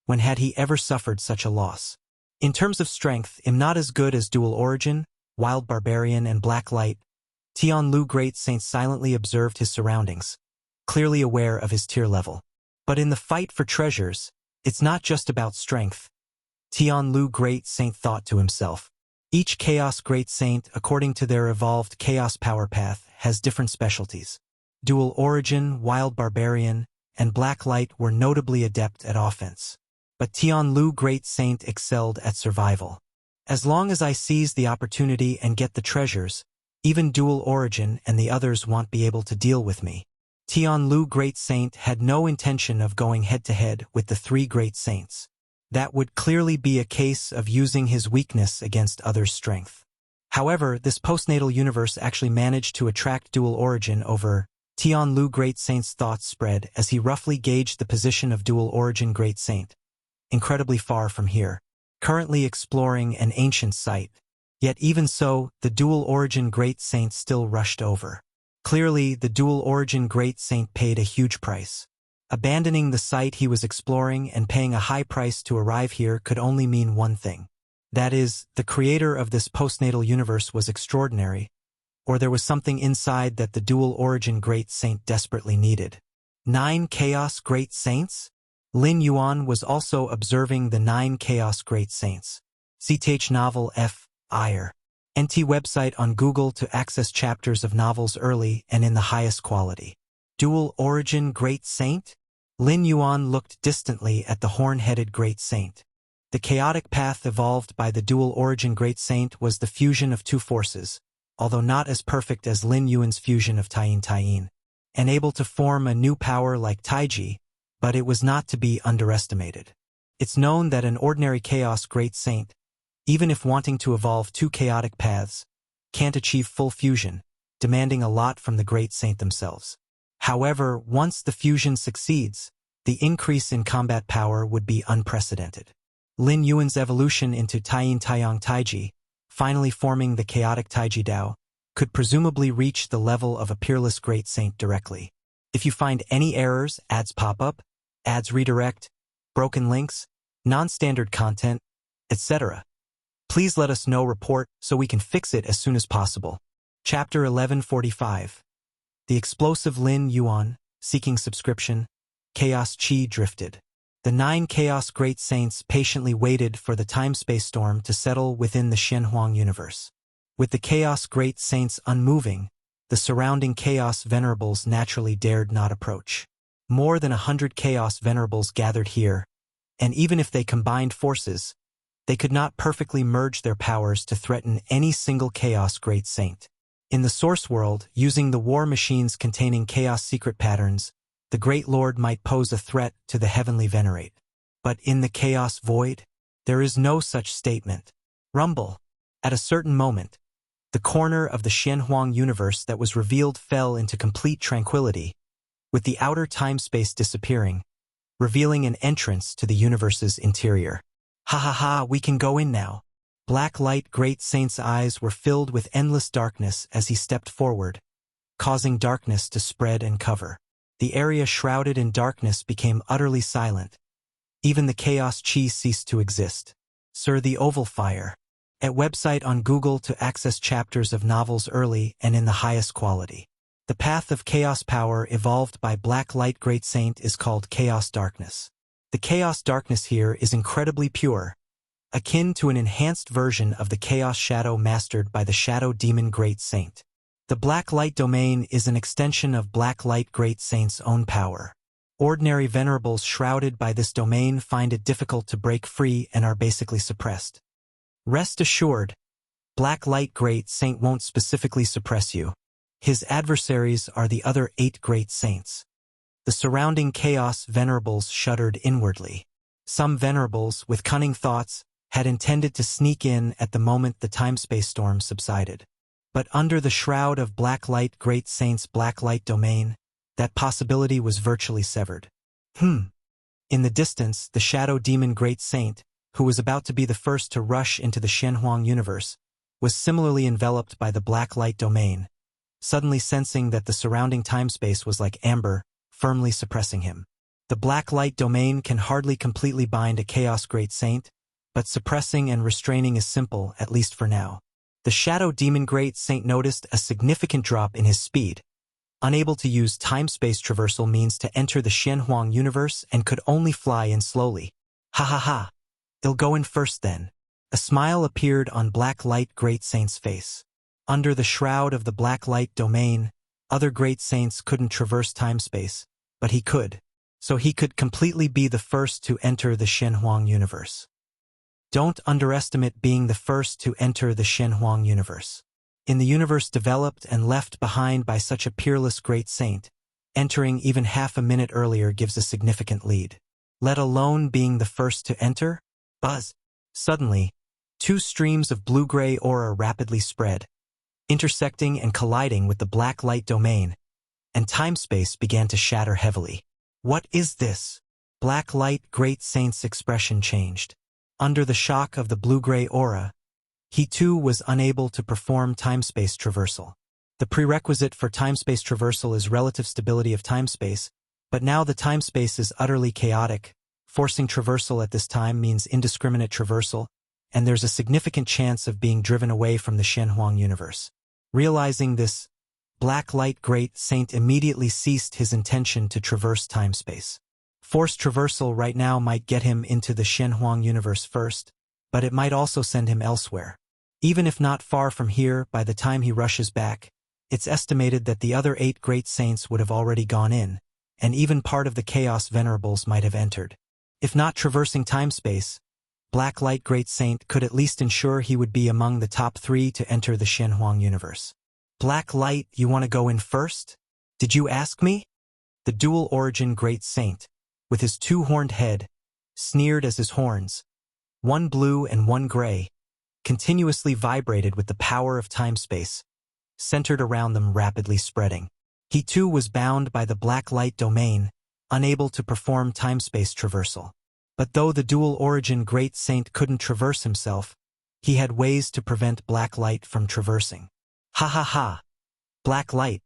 [SPEAKER 1] when had he ever suffered such a loss? In terms of strength, I'm not as good as Dual Origin, Wild Barbarian, and Black Light. Tianlu Great Saint silently observed his surroundings, clearly aware of his tier level. But in the fight for treasures, it's not just about strength. Tianlu Great Saint thought to himself. Each Chaos Great Saint, according to their evolved Chaos Power Path, has different specialties. Dual Origin, Wild Barbarian, and Black Light were notably adept at offense. But Tianlu Great Saint excelled at survival. As long as I seize the opportunity and get the treasures, even Dual Origin and the others won't be able to deal with me. Tianlu Great Saint had no intention of going head-to-head with the three Great Saints. That would clearly be a case of using his weakness against others' strength. However, this postnatal universe actually managed to attract Dual Origin over Tianlu Great Saint's thoughts spread as he roughly gauged the position of Dual Origin Great Saint, incredibly far from here, currently exploring an ancient site. Yet even so, the Dual Origin Great Saint still rushed over. Clearly, the Dual Origin Great Saint paid a huge price. Abandoning the site he was exploring and paying a high price to arrive here could only mean one thing. That is, the creator of this postnatal universe was extraordinary, or there was something inside that the Dual Origin Great Saint desperately needed. 9 Chaos Great Saints? Lin Yuan was also observing the 9 Chaos Great Saints. CTH novel F. Ire. NT website on Google to access chapters of novels early and in the highest quality. Dual Origin Great Saint? Lin Yuan looked distantly at the horn-headed Great Saint. The chaotic path evolved by the Dual Origin Great Saint was the fusion of two forces, although not as perfect as Lin Yuan's fusion of Taiyin, and able to form a new power like Taiji, but it was not to be underestimated. It's known that an ordinary Chaos Great Saint, even if wanting to evolve two chaotic paths, can't achieve full fusion, demanding a lot from the Great Saint themselves. However, once the fusion succeeds, the increase in combat power would be unprecedented. Lin Yuan's evolution into Taiyin Taiyang Taiji, finally forming the chaotic Taiji Dao, could presumably reach the level of a peerless Great Saint directly. If you find any errors, ads pop up, ads redirect, broken links, non-standard content, etc., please let us know. Report so we can fix it as soon as possible. Chapter 1145. The explosive Lin Yuan, seeking subscription, Chaos Chi drifted. The 9 Chaos Great Saints patiently waited for the time-space storm to settle within the Shenhuang universe. With the Chaos Great Saints unmoving, the surrounding Chaos Venerables naturally dared not approach. More than 100 Chaos Venerables gathered here, and even if they combined forces, they could not perfectly merge their powers to threaten any single Chaos Great Saint. In the Source World, using the war machines containing Chaos secret patterns, the Great Lord might pose a threat to the Heavenly Venerate. But in the Chaos Void, there is no such statement. Rumble. At a certain moment, the corner of the Shenhuang universe that was revealed fell into complete tranquility, with the outer time-space disappearing, revealing an entrance to the universe's interior. Ha ha ha, we can go in now. Black Light Great Saint's eyes were filled with endless darkness as he stepped forward, causing darkness to spread and cover. The area shrouded in darkness became utterly silent. Even the Chaos Chi ceased to exist. Sir, the Oval Fire. At website on Google to access chapters of novels early and in the highest quality. The path of chaos power evolved by Black Light Great Saint is called Chaos Darkness. The Chaos Darkness here is incredibly pure, akin to an enhanced version of the Chaos Shadow mastered by the Shadow Demon Great Saint. The Black Light domain is an extension of Black Light Great Saint's own power. Ordinary venerables shrouded by this domain find it difficult to break free and are basically suppressed. Rest assured, Black Light Great Saint won't specifically suppress you. His adversaries are the other 8 Great Saints. The surrounding Chaos Venerables shuddered inwardly. Some Venerables, with cunning thoughts, had intended to sneak in at the moment the time-space storm subsided. But under the shroud of Black Light Great Saint's Black Light domain, that possibility was virtually severed. In the distance, the Shadow Demon Great Saint, who was about to be the first to rush into the Shenhuang universe, was similarly enveloped by the Black Light domain, suddenly sensing that the surrounding time-space was like amber, firmly suppressing him. The Black Light domain can hardly completely bind a Chaos Great Saint, but suppressing and restraining is simple, at least for now. The Shadow Demon Great Saint noticed a significant drop in his speed. Unable to use time-space traversal means to enter the Shenhuang universe and could only fly in slowly. Ha ha ha. They'll go in first then. A smile appeared on Black Light Great Saint's face. Under the shroud of the Black Light domain, other Great Saints couldn't traverse time-space, but he could. So he could completely be the first to enter the Shenhuang universe. Don't underestimate being the first to enter the Shenhuang universe. In the universe developed and left behind by such a peerless Great Saint, entering even half a minute earlier gives a significant lead. Let alone being the first to enter? Buzz. Suddenly, two streams of blue-gray aura rapidly spread, intersecting and colliding with the Black Light domain, and time-space began to shatter heavily. What is this? Black Light Great Saint's expression changed. Under the shock of the blue-gray aura, he too was unable to perform time-space traversal. The prerequisite for time-space traversal is relative stability of time-space, but now the time-space is utterly chaotic. Forcing traversal at this time means indiscriminate traversal, and there's a significant chance of being driven away from the Shenhuang universe. Realizing this, Black Light Great Saint immediately ceased his intention to traverse time-space. Forced traversal right now might get him into the Shenhuang universe first, but it might also send him elsewhere. Even if not far from here, by the time he rushes back, it's estimated that the other 8 Great Saints would have already gone in, and even part of the Chaos Venerables might have entered. If not traversing time-space, Black Light Great Saint could at least ensure he would be among the top 3 to enter the Shenhuang universe. Black Light, you want to go in first? Did you ask me? The dual origin Great Saint, with his 2-horned head, sneered as his horns, one blue and one gray, continuously vibrated with the power of time-space, centered around them rapidly spreading. He too was bound by the Black Light domain, unable to perform time-space traversal. But though the dual origin Great Saint couldn't traverse himself, he had ways to prevent Black Light from traversing. Ha ha ha! Black Light,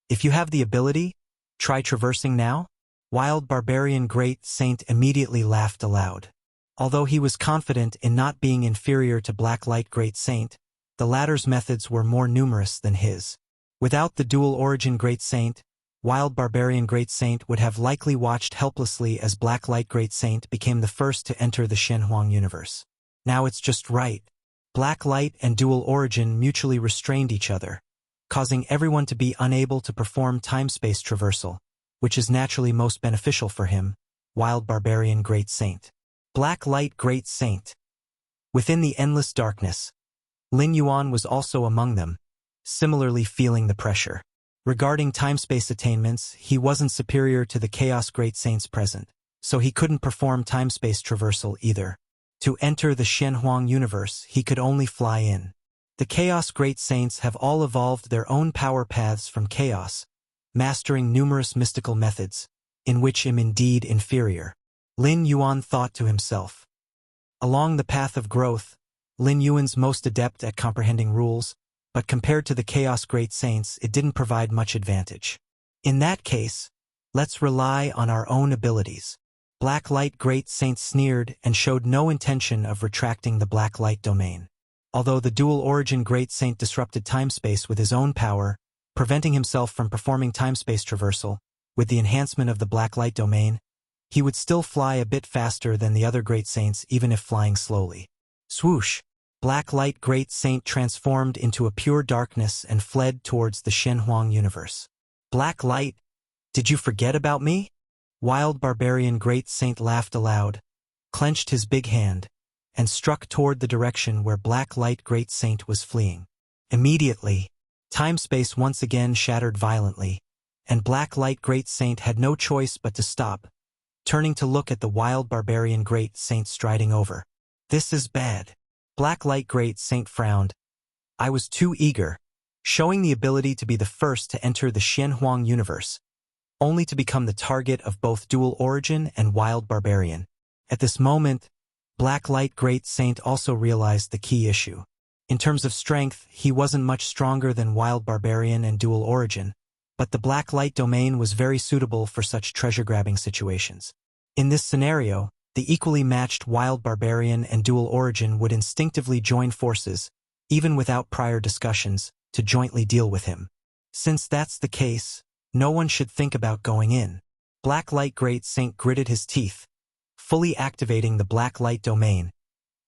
[SPEAKER 1] if you have the ability, try traversing now? Wild Barbarian Great Saint immediately laughed aloud. Although he was confident in not being inferior to Black Light Great Saint, the latter's methods were more numerous than his. Without the dual origin Great Saint, Wild Barbarian Great Saint would have likely watched helplessly as Black Light Great Saint became the first to enter the Shenhuang universe. Now it's just right. Black Light and dual origin mutually restrained each other, causing everyone to be unable to perform time-space traversal, which is naturally most beneficial for him, Wild Barbarian Great Saint. Black Light Great Saint. Within the endless darkness, Lin Yuan was also among them, similarly feeling the pressure. Regarding time-space attainments, he wasn't superior to the Chaos Great Saints present, so he couldn't perform time-space traversal either. To enter the Shenhuang universe, he could only fly in. The Chaos Great Saints have all evolved their own power paths from chaos, mastering numerous mystical methods, in which am indeed inferior. Lin Yuan thought to himself. Along the path of growth, Lin Yuan's most adept at comprehending rules, but compared to the Chaos Great Saints, it didn't provide much advantage. In that case, let's rely on our own abilities. Black Light Great Saint sneered and showed no intention of retracting the Black Light domain. Although the dual origin Great Saint disrupted time-space with his own power, preventing himself from performing time-space traversal, with the enhancement of the Black Light domain, he would still fly a bit faster than the other Great Saints even if flying slowly. Swoosh! Black Light Great Saint transformed into a pure darkness and fled towards the Shenhuang universe. Black Light, did you forget about me? Wild Barbarian Great Saint laughed aloud, clenched his big hand, and struck toward the direction where Black Light Great Saint was fleeing. Immediately, time-space once again shattered violently, and Black Light Great Saint had no choice but to stop, turning to look at the Wild Barbarian Great Saint striding over. This is bad. Black Light Great Saint frowned. I was too eager, showing the ability to be the first to enter the Shenhuang universe, only to become the target of both dual origin and Wild Barbarian. At this moment, Black Light Great Saint also realized the key issue. In terms of strength, he wasn't much stronger than Wild Barbarian and dual origin, but the Black Light domain was very suitable for such treasure-grabbing situations. In this scenario, the equally matched Wild Barbarian and dual origin would instinctively join forces, even without prior discussions, to jointly deal with him. Since that's the case, no one should think about going in. Black Light Great Saint gritted his teeth, fully activating the Black Light domain,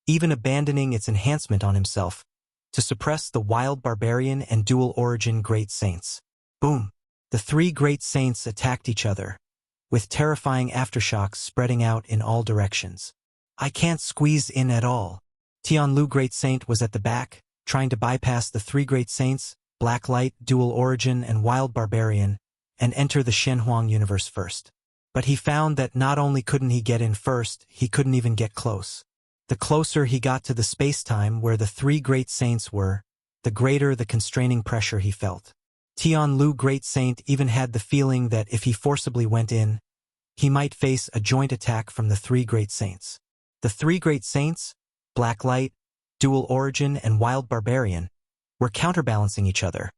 [SPEAKER 1] even abandoning its enhancement on himself, to suppress the wild barbarian and dual-origin great saints. Boom! The three great saints attacked each other, with terrifying aftershocks spreading out in all directions. I can't squeeze in at all. Tianlu Great Saint was at the back, trying to bypass the three great saints, Black Light, Dual Origin, and Wild Barbarian, and enter the Shenhuang universe first. But he found that not only couldn't he get in first, he couldn't even get close. The closer he got to the space-time where the three great saints were, the greater the constraining pressure he felt. Tianlu Great Saint even had the feeling that if he forcibly went in, he might face a joint attack from the three great saints. The three great saints, Black Light, Dual Origin, and Wild Barbarian, were counterbalancing each other.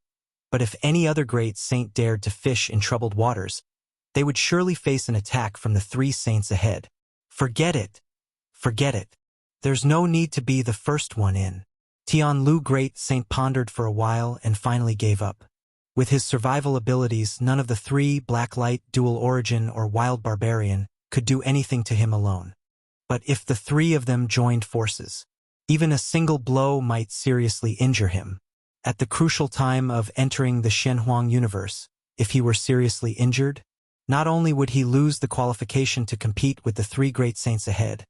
[SPEAKER 1] But if any other great saint dared to fish in troubled waters, they would surely face an attack from the three saints ahead. Forget it. Forget it. There's no need to be the first one in. Tianlu Great Saint pondered for a while and finally gave up. With his survival abilities, none of the three, Black Light, Dual Origin, or Wild Barbarian, could do anything to him alone. But if the three of them joined forces, even a single blow might seriously injure him. At the crucial time of entering the Shenhuang universe, if he were seriously injured, not only would he lose the qualification to compete with the three great saints ahead,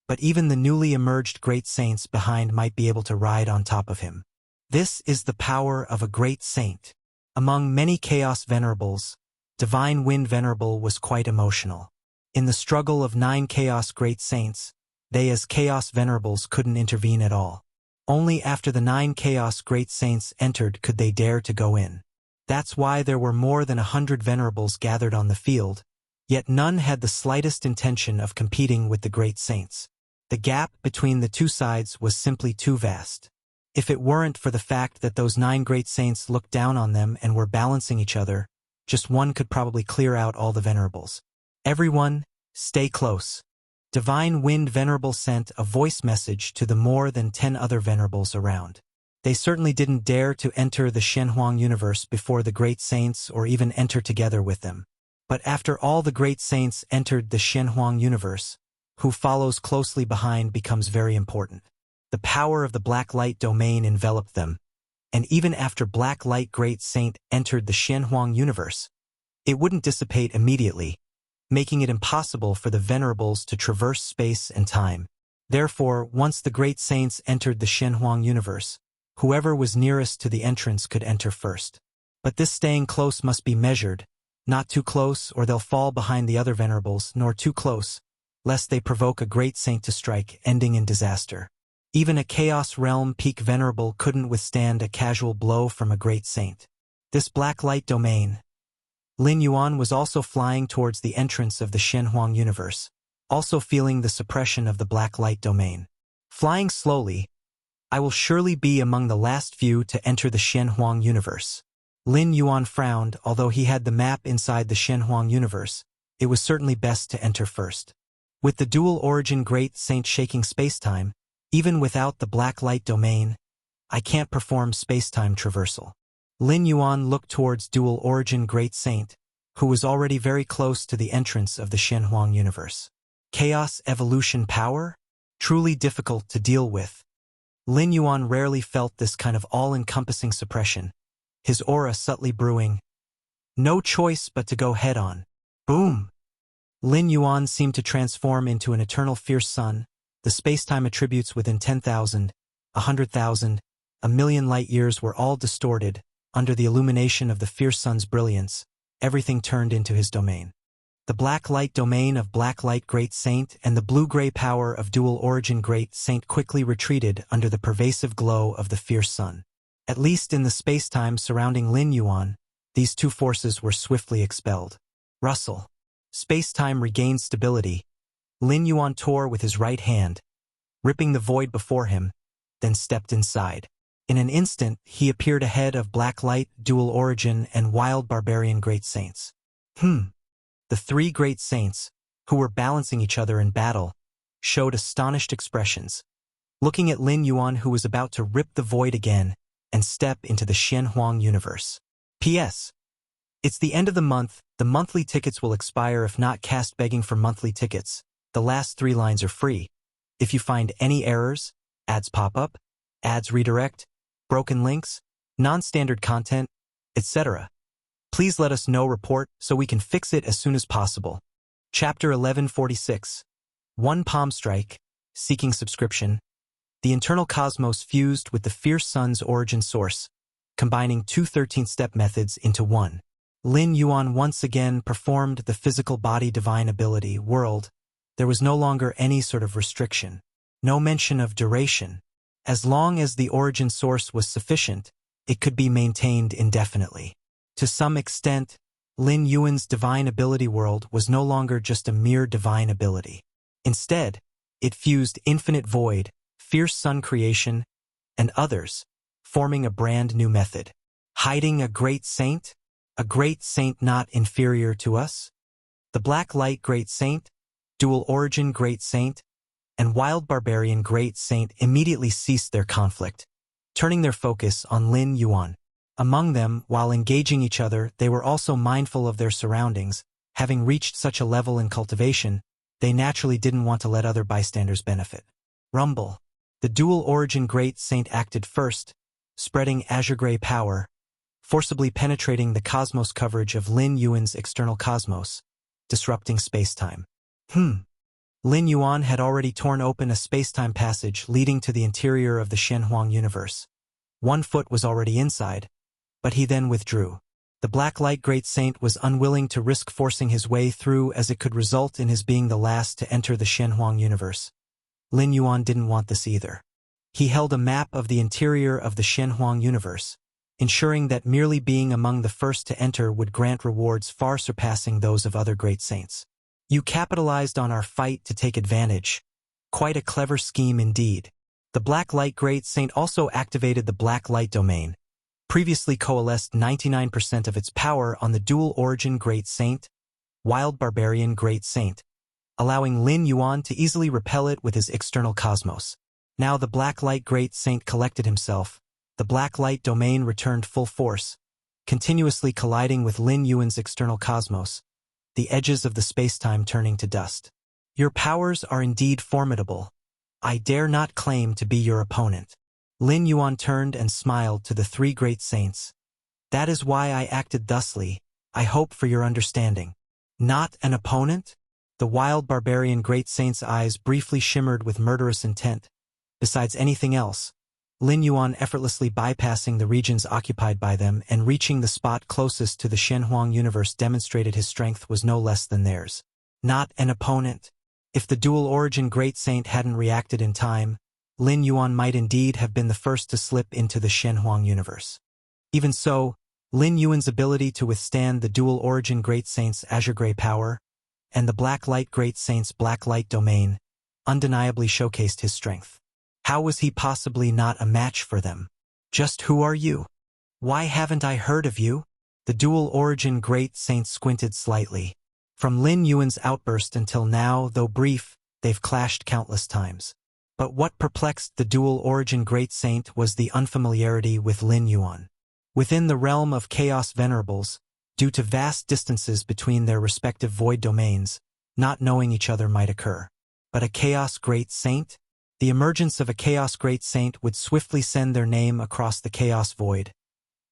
[SPEAKER 1] but even the newly emerged great saints behind might be able to ride on top of him. This is the power of a great saint. Among many Chaos Venerables, Divine Wind Venerable was quite emotional. In the struggle of 9 Chaos Great Saints, they as Chaos Venerables couldn't intervene at all. Only after the 9 Chaos Great Saints entered could they dare to go in. That's why there were more than 100 Venerables gathered on the field, yet none had the slightest intention of competing with the Great Saints. The gap between the two sides was simply too vast. If it weren't for the fact that those 9 Great Saints looked down on them and were balancing each other, just one could probably clear out all the Venerables. Everyone, stay close. Divine Wind Venerable sent a voice message to the more than 10 other Venerables around. They certainly didn't dare to enter the Shenhuang universe before the Great Saints or even enter together with them. But after all the Great Saints entered the Shenhuang universe, who follows closely behind becomes very important. The power of the Black Light domain enveloped them, and even after Black Light Great Saint entered the Shenhuang universe, it wouldn't dissipate immediately, making it impossible for the Venerables to traverse space and time. Therefore, once the Great Saints entered the Shenhuang universe, whoever was nearest to the entrance could enter first. But this staying close must be measured, not too close or they'll fall behind the other Venerables, nor too close, lest they provoke a Great Saint to strike, ending in disaster. Even a Chaos Realm Peak Venerable couldn't withstand a casual blow from a Great Saint. This Black Light domain. Lin Yuan was also flying towards the entrance of the Shenhuang universe, also feeling the suppression of the Black Light domain. Flying slowly, I will surely be among the last few to enter the Shenhuang universe. Lin Yuan frowned. Although he had the map inside the Shenhuang universe, it was certainly best to enter first. With the Dual Origin Great Saint shaking spacetime, even without the Black Light domain, I can't perform spacetime traversal. Lin Yuan looked towards Dual Origin Great Saint, who was already very close to the entrance of the Shenhuang universe. Chaos Evolution Power? Truly difficult to deal with. Lin Yuan rarely felt this kind of all-encompassing suppression, his aura subtly brewing. No choice but to go head-on. Boom! Lin Yuan seemed to transform into an eternal fierce sun, the spacetime attributes within 10,000, 100,000, a million light-years were all distorted. Under the illumination of the fierce sun's brilliance, everything turned into his domain. The Black Light domain of Black Light Great Saint and the blue-gray power of Dual Origin Great Saint quickly retreated under the pervasive glow of the fierce sun. At least in the spacetime surrounding Lin Yuan, these two forces were swiftly expelled. Rustle. Spacetime regained stability. Lin Yuan tore with his right hand, ripping the void before him, then stepped inside. In an instant, he appeared ahead of Black Light, Dual Origin, and Wild Barbarian Great Saints. The three Great Saints, who were balancing each other in battle, showed astonished expressions, looking at Lin Yuan, who was about to rip the void again and step into the Shenhuang universe. P.S. It's the end of the month. The monthly tickets will expire if not cast begging for monthly tickets. The last 3 lines are free. If you find any errors, ads pop up, ads redirect, broken links, non-standard content, etc., please let us know report so we can fix it as soon as possible. Chapter 1146. One Palm Strike, Seeking Subscription. The internal cosmos fused with the fierce sun's origin source, combining two 13-step methods into one. Lin Yuan once again performed the physical body divine ability world. There was no longer any sort of restriction. No mention of duration. As long as the origin source was sufficient, it could be maintained indefinitely. To some extent, Lin Yuan's divine ability world was no longer just a mere divine ability. Instead, it fused infinite void, fierce sun creation, and others, forming a brand new method. Hiding a great saint not inferior to us? The Black Light Great Saint, Dual Origin Great Saint, and Wild Barbarian Great Saint immediately ceased their conflict, turning their focus on Lin Yuan. Among them, while engaging each other, they were also mindful of their surroundings. Having reached such a level in cultivation, they naturally didn't want to let other bystanders benefit. Rumble. The Dual Origin Great Saint acted first, spreading azure gray power, forcibly penetrating the cosmos coverage of Lin Yuan's external cosmos, disrupting space-time. Lin Yuan had already torn open a space-time passage leading to the interior of the Shenhuang universe. One foot was already inside, but he then withdrew. The Black Light Great Saint was unwilling to risk forcing his way through as it could result in his being the last to enter the Shenhuang universe. Lin Yuan didn't want this either. He held a map of the interior of the Shenhuang universe, ensuring that merely being among the first to enter would grant rewards far surpassing those of other great saints. You capitalized on our fight to take advantage. Quite a clever scheme indeed. The Black Light Great Saint also activated the Black Light domain, previously coalesced 99% of its power on the Dual Origin Great Saint, Wild Barbarian Great Saint, allowing Lin Yuan to easily repel it with his external cosmos. Now the Black Light Great Saint collected himself. The Black Light domain returned full force, continuously colliding with Lin Yuan's external cosmos, the edges of the space-time turning to dust. Your powers are indeed formidable. I dare not claim to be your opponent. Lin Yuan turned and smiled to the three great saints. That is why I acted thusly. I hope for your understanding. Not an opponent? The Wild Barbarian Great Saint's eyes briefly shimmered with murderous intent. Besides anything else, Lin Yuan effortlessly bypassing the regions occupied by them and reaching the spot closest to the Shenhuang universe demonstrated his strength was no less than theirs. Not an opponent. If the Dual Origin Great Saint hadn't reacted in time, Lin Yuan might indeed have been the first to slip into the Shenhuang universe. Even so, Lin Yuan's ability to withstand the Dual Origin Great Saint's azure gray power and the Black Light Great Saint's Black Light domain undeniably showcased his strength. How was he possibly not a match for them? Just who are you? Why haven't I heard of you? The Dual Origin Great Saint squinted slightly. From Lin Yuan's outburst until now, though brief, they've clashed countless times. But what perplexed the Dual Origin Great Saint was the unfamiliarity with Lin Yuan. Within the realm of Chaos Venerables, due to vast distances between their respective void domains, not knowing each other might occur. But a Chaos Great Saint? The emergence of a Chaos Great Saint would swiftly send their name across the Chaos Void.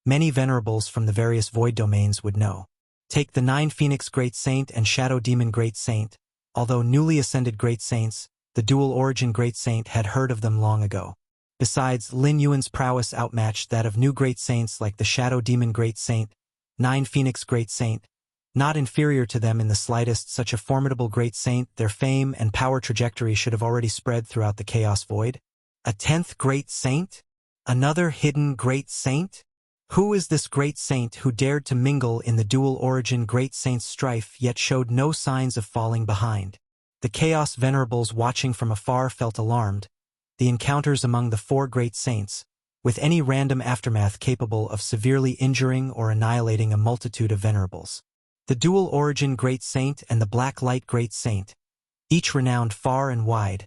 [SPEAKER 1] Many venerables from the various void domains would know. Take the 9 Phoenix Great Saint and Shadow Demon Great Saint. Although newly ascended Great Saints, the Dual Origin Great Saint had heard of them long ago. Besides, Lin Yuan's prowess outmatched that of new Great Saints like the Shadow Demon Great Saint, 9 Phoenix Great Saint. Not inferior to them in the slightest, such a formidable great saint, their fame and power trajectory should have already spread throughout the Chaos Void. A 10th great saint? Another hidden great saint? Who is this great saint who dared to mingle in the Dual Origin Great Saint's strife yet showed no signs of falling behind? The Chaos Venerables watching from afar felt alarmed. The encounters among the 4 great saints, with any random aftermath capable of severely injuring or annihilating a multitude of venerables. The Dual Origin Great Saint and the Black Light Great Saint, each renowned far and wide.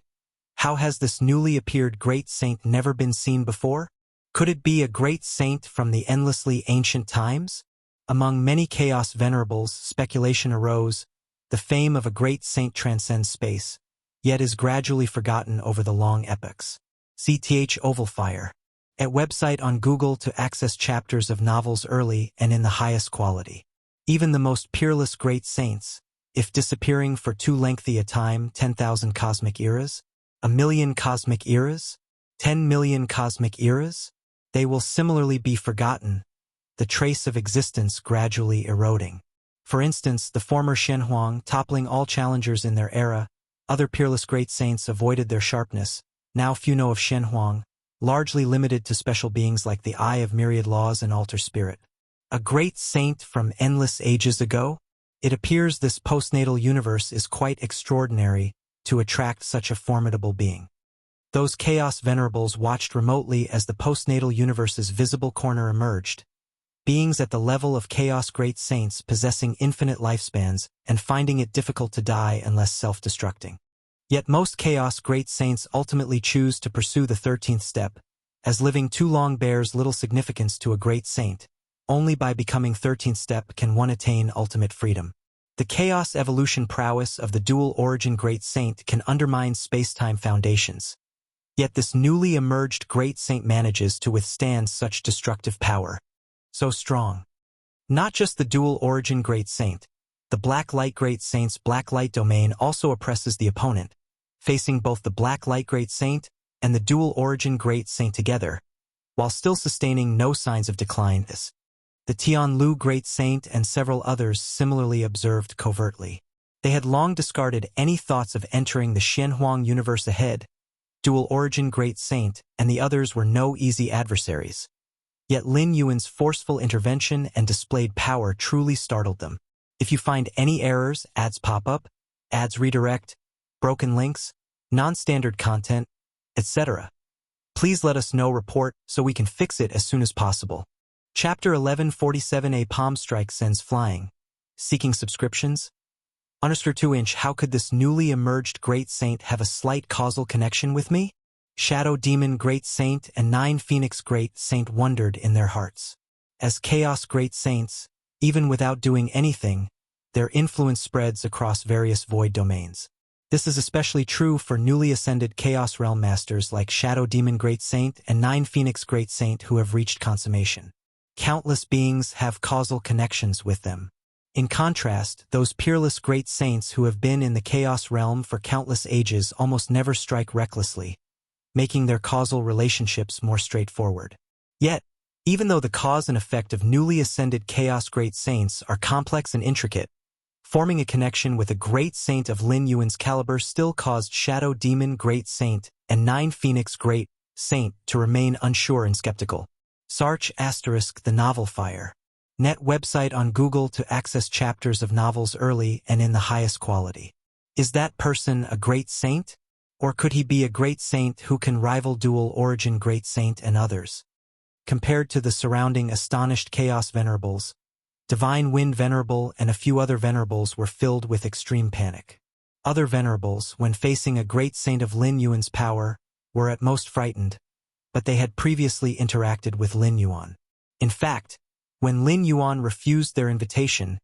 [SPEAKER 1] How has this newly appeared great saint never been seen before? Could it be a great saint from the endlessly ancient times? Among many Chaos Venerables, speculation arose. The fame of a great saint transcends space. yet is gradually forgotten over the long epochs. CTH Oval Fire. At website on Google to access chapters of novels early and in the highest quality. Even the most peerless great saints, if disappearing for too lengthy a time, 10,000 cosmic eras, 1,000,000 cosmic eras, 10 million cosmic eras, they will similarly be forgotten, the trace of existence gradually eroding. For instance, the former Shenhuang, toppling all challengers in their era, other peerless great saints avoided their sharpness. Now few know of Shenhuang, largely limited to special beings like the Eye of Myriad Laws and Altar Spirit. A great saint from endless ages ago? It appears this postnatal universe is quite extraordinary to attract such a formidable being. Those Chaos Venerables watched remotely as the postnatal universe's visible corner emerged. Beings at the level of Chaos Great Saints possessing infinite lifespans and finding it difficult to die unless self-destructing. Yet most Chaos Great Saints ultimately choose to pursue the 13th step, as living too long bears little significance to a great saint. Only by becoming 13th step can one attain ultimate freedom. The chaos evolution prowess of the dual origin great saint can undermine space-time foundations. Yet this newly emerged great saint manages to withstand such destructive power. So strong. Not just the dual origin great saint, the black light great saint's black light domain also oppresses the opponent, facing both the black light great saint and the dual origin great saint together, while still sustaining no signs of decline. The Tianlu great saint and several others similarly observed covertly. They had long discarded any thoughts of entering the Shenhuang universe ahead. Dual origin great saint and the others were no easy adversaries. Yet Lin Yuan's forceful intervention and displayed power truly startled them. If you find any errors, ads pop up, ads redirect, broken links, non-standard content, etc., please let us know. Report so we can fix it as soon as possible. Chapter 1147. A palm strike sends flying. Seeking subscriptions? Underscore 2-inch. How could this newly emerged great saint have a slight causal connection with me? Shadow Demon Great Saint and 9 Phoenix Great Saint wondered in their hearts. As Chaos Great Saints, even without doing anything, their influence spreads across various void domains. This is especially true for newly ascended Chaos Realm Masters like Shadow Demon Great Saint and 9 Phoenix Great Saint who have reached consummation. Countless beings have causal connections with them. In contrast, those peerless great saints who have been in the Chaos Realm for countless ages almost never strike recklessly, making their causal relationships more straightforward. Yet, even though the cause and effect of newly ascended Chaos Great Saints are complex and intricate, forming a connection with a great saint of Lin Yuan's caliber still caused Shadow Demon Great Saint and 9 Phoenix Great Saint to remain unsure and skeptical. Sarch * The Novel Fire. Net website on Google to access chapters of novels early and in the highest quality. Is that person a great saint? Or could he be a great saint who can rival dual origin great saint and others? Compared to the surrounding astonished Chaos Venerables, Divine Wind Venerable and a few other Venerables were filled with extreme panic. Other Venerables, when facing a great saint of Lin Yuan's power, were at most frightened, but they had previously interacted with Lin Yuan. In fact, when Lin Yuan refused their invitation,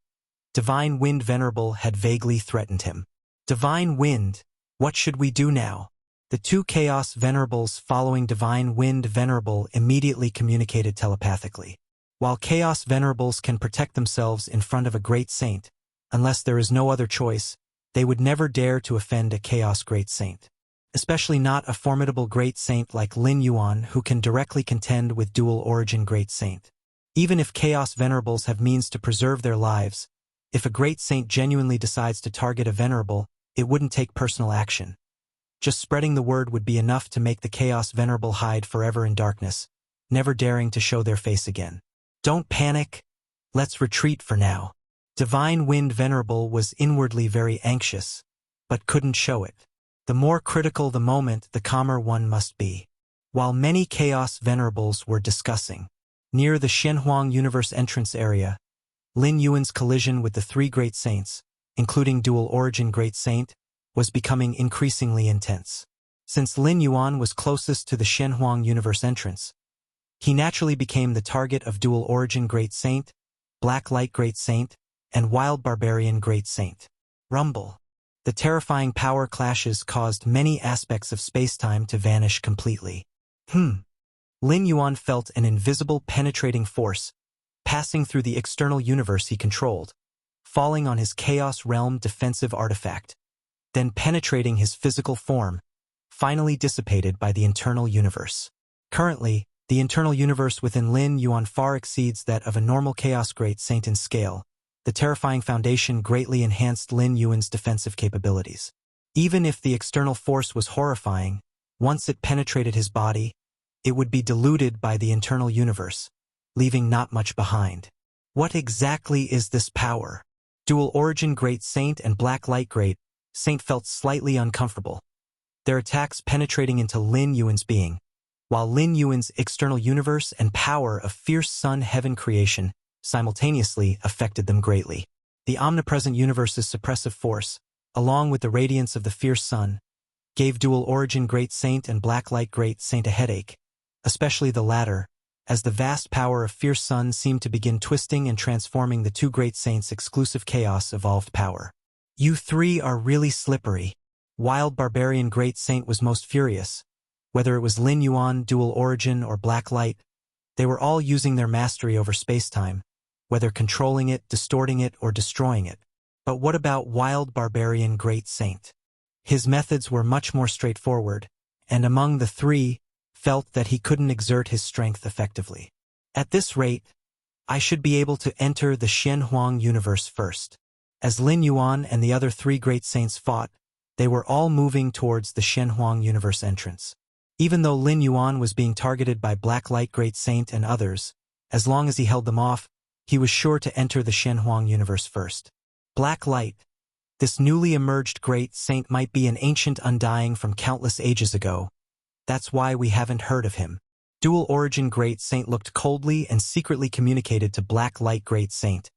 [SPEAKER 1] Divine Wind Venerable had vaguely threatened him. Divine Wind, what should we do now? The 2 Chaos Venerables following Divine Wind Venerable immediately communicated telepathically. While Chaos Venerables can protect themselves in front of a great saint, unless there is no other choice, they would never dare to offend a Chaos Great Saint. Especially not a formidable great saint like Lin Yuan who can directly contend with dual origin great saint. Even if Chaos Venerables have means to preserve their lives, if a great saint genuinely decides to target a venerable, it wouldn't take personal action. Just spreading the word would be enough to make the Chaos Venerable hide forever in darkness, never daring to show their face again. Don't panic. Let's retreat for now. Divine Wind Venerable was inwardly very anxious, but couldn't show it. The more critical the moment, the calmer one must be. While many Chaos Venerables were discussing, near the Shenhuang Universe entrance area, Lin Yuan's collision with the 3 Great Saints, including Dual Origin Great Saint, was becoming increasingly intense. Since Lin Yuan was closest to the Shenhuang Universe entrance, he naturally became the target of Dual Origin Great Saint, Black Light Great Saint, and Wild Barbarian Great Saint. Rumble. The terrifying power clashes caused many aspects of space-time to vanish completely. Lin Yuan felt an invisible penetrating force passing through the external universe he controlled, falling on his Chaos Realm defensive artifact, then penetrating his physical form, finally dissipated by the internal universe. Currently, the internal universe within Lin Yuan far exceeds that of a normal Chaos Great Saint in scale. The terrifying foundation greatly enhanced Lin Yuan's defensive capabilities. Even if the external force was horrifying, once it penetrated his body, it would be diluted by the internal universe, leaving not much behind. What exactly is this power? Dual Origin Great Saint and Black Light Great Saint felt slightly uncomfortable, their attacks penetrating into Lin Yuan's being, while Lin Yuan's external universe and power of fierce sun heaven creation simultaneously affected them greatly. The omnipresent universe's suppressive force, along with the radiance of the fierce sun, gave Dual Origin Great Saint and Black Light Great Saint a headache, especially the latter, as the vast power of fierce sun seemed to begin twisting and transforming the two great saints' exclusive chaos evolved power. You three are really slippery. Wild Barbarian Great Saint was most furious. Whether it was Lin Yuan, Dual Origin, or Black Light, they were all using their mastery over space-time, whether controlling it, distorting it, or destroying it. But what about Wild Barbarian Great Saint? His methods were much more straightforward, and among the three, felt that he couldn't exert his strength effectively. At this rate, I should be able to enter the Shenhuang universe first. As Lin Yuan and the other three great saints fought, they were all moving towards the Shenhuang universe entrance. Even though Lin Yuan was being targeted by Black Light Great Saint and others, as long as he held them off, he was sure to enter the Shenhuang universe first. Black Light, this newly emerged great saint, might be an ancient undying from countless ages ago. That's why we haven't heard of him. Dual Origin Great Saint looked coldly and secretly communicated to Black Light Great Saint.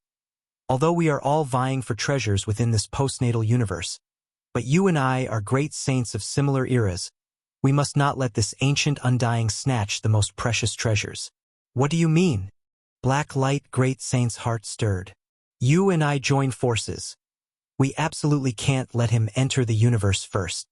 [SPEAKER 1] Although we are all vying for treasures within this postnatal universe, but you and I are great saints of similar eras, we must not let this ancient undying snatch the most precious treasures. What do you mean? Black Light Great Saint's heart stirred. You and I join forces. We absolutely can't let him enter the universe first,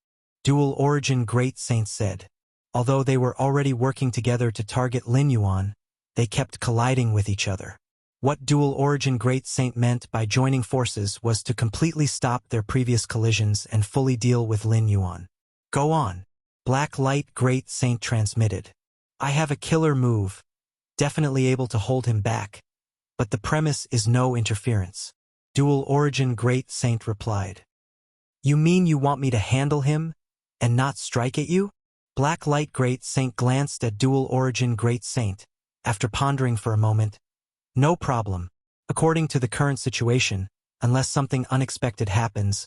[SPEAKER 1] Dual Origin Great Saint said. Although they were already working together to target Lin Yuan, they kept colliding with each other. What Dual Origin Great Saint meant by joining forces was to completely stop their previous collisions and fully deal with Lin Yuan. Go on. Black Light Great Saint transmitted. I have a killer move, definitely able to hold him back, but the premise is no interference. Dual Origin Great Saint replied. You mean you want me to handle him and not strike at you? Black Light Great Saint glanced at Dual Origin Great Saint, after pondering for a moment. No problem. According to the current situation, unless something unexpected happens,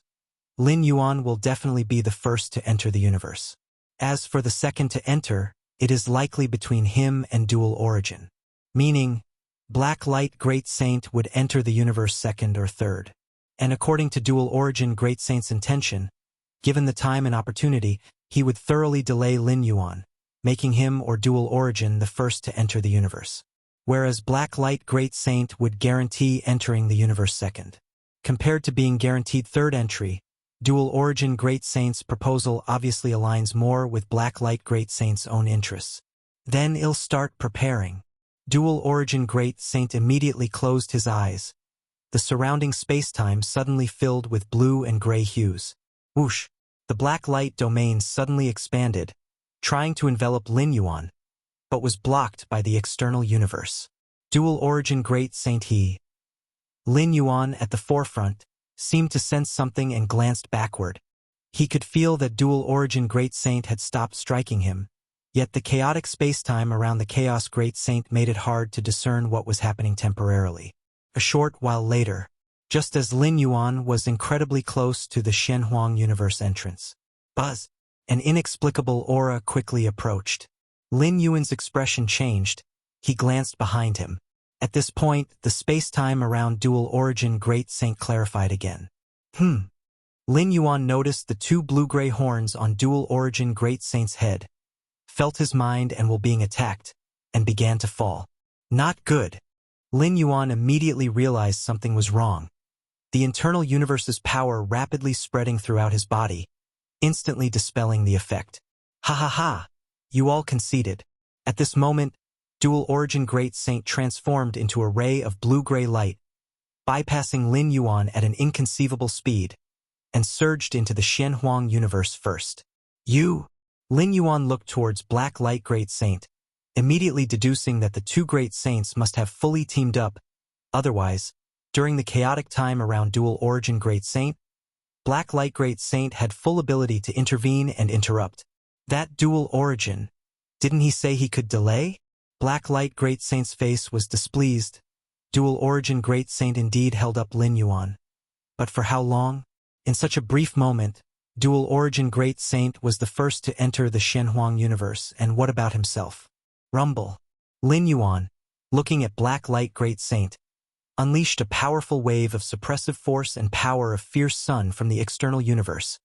[SPEAKER 1] Lin Yuan will definitely be the first to enter the universe. As for the second to enter, it is likely between him and Dual Origin. Meaning, Black Light Great Saint would enter the universe second or third. And according to Dual Origin Great Saint's intention, given the time and opportunity, he would thoroughly delay Lin Yuan, making him or Dual Origin the first to enter the universe. Whereas Black Light Great Saint would guarantee entering the universe second. Compared to being guaranteed third entry, Dual Origin Great Saint's proposal obviously aligns more with Black Light Great Saint's own interests. Then he'll start preparing. Dual Origin Great Saint immediately closed his eyes. The surrounding space-time suddenly filled with blue and gray hues. Whoosh! The black light domain suddenly expanded, trying to envelop Lin Yuan, but was blocked by the external universe. Dual Origin Great Saint Lin Yuan at the forefront seemed to sense something and glanced backward. He could feel that Dual Origin Great Saint had stopped striking him, yet the chaotic space-time around the Chaos Great Saint made it hard to discern what was happening temporarily. A short while later, just as Lin Yuan was incredibly close to the Shenhuang universe entrance, buzz, an inexplicable aura quickly approached. Lin Yuan's expression changed. He glanced behind him. At this point, the space-time around Dual Origin Great Saint clarified again. Lin Yuan noticed the two blue-gray horns on Dual Origin Great Saint's head, felt his mind and will being attacked, and began to fall. Not good. Lin Yuan immediately realized something was wrong. the internal universe's power rapidly spreading throughout his body, instantly dispelling the effect. Ha ha ha! You all conceded. At this moment, Dual Origin Great Saint transformed into a ray of blue-gray light, bypassing Lin Yuan at an inconceivable speed, and surged into the Xianhuang universe first. Lin Yuan looked towards Black Light Great Saint, immediately deducing that the two Great Saints must have fully teamed up. Otherwise, during the chaotic time around Dual Origin Great Saint, Black Light Great Saint had full ability to intervene and interrupt. That Dual Origin, didn't he say he could delay? Black Light Great Saint's face was displeased. Dual Origin Great Saint indeed held up Lin Yuan. But for how long? In such a brief moment, Dual Origin Great Saint was the first to enter the Xianhuang universe, and what about himself? Rumble. Lin Yuan, looking at Black Light Great Saint, unleashed a powerful wave of suppressive force and power of fierce sun from the external universe,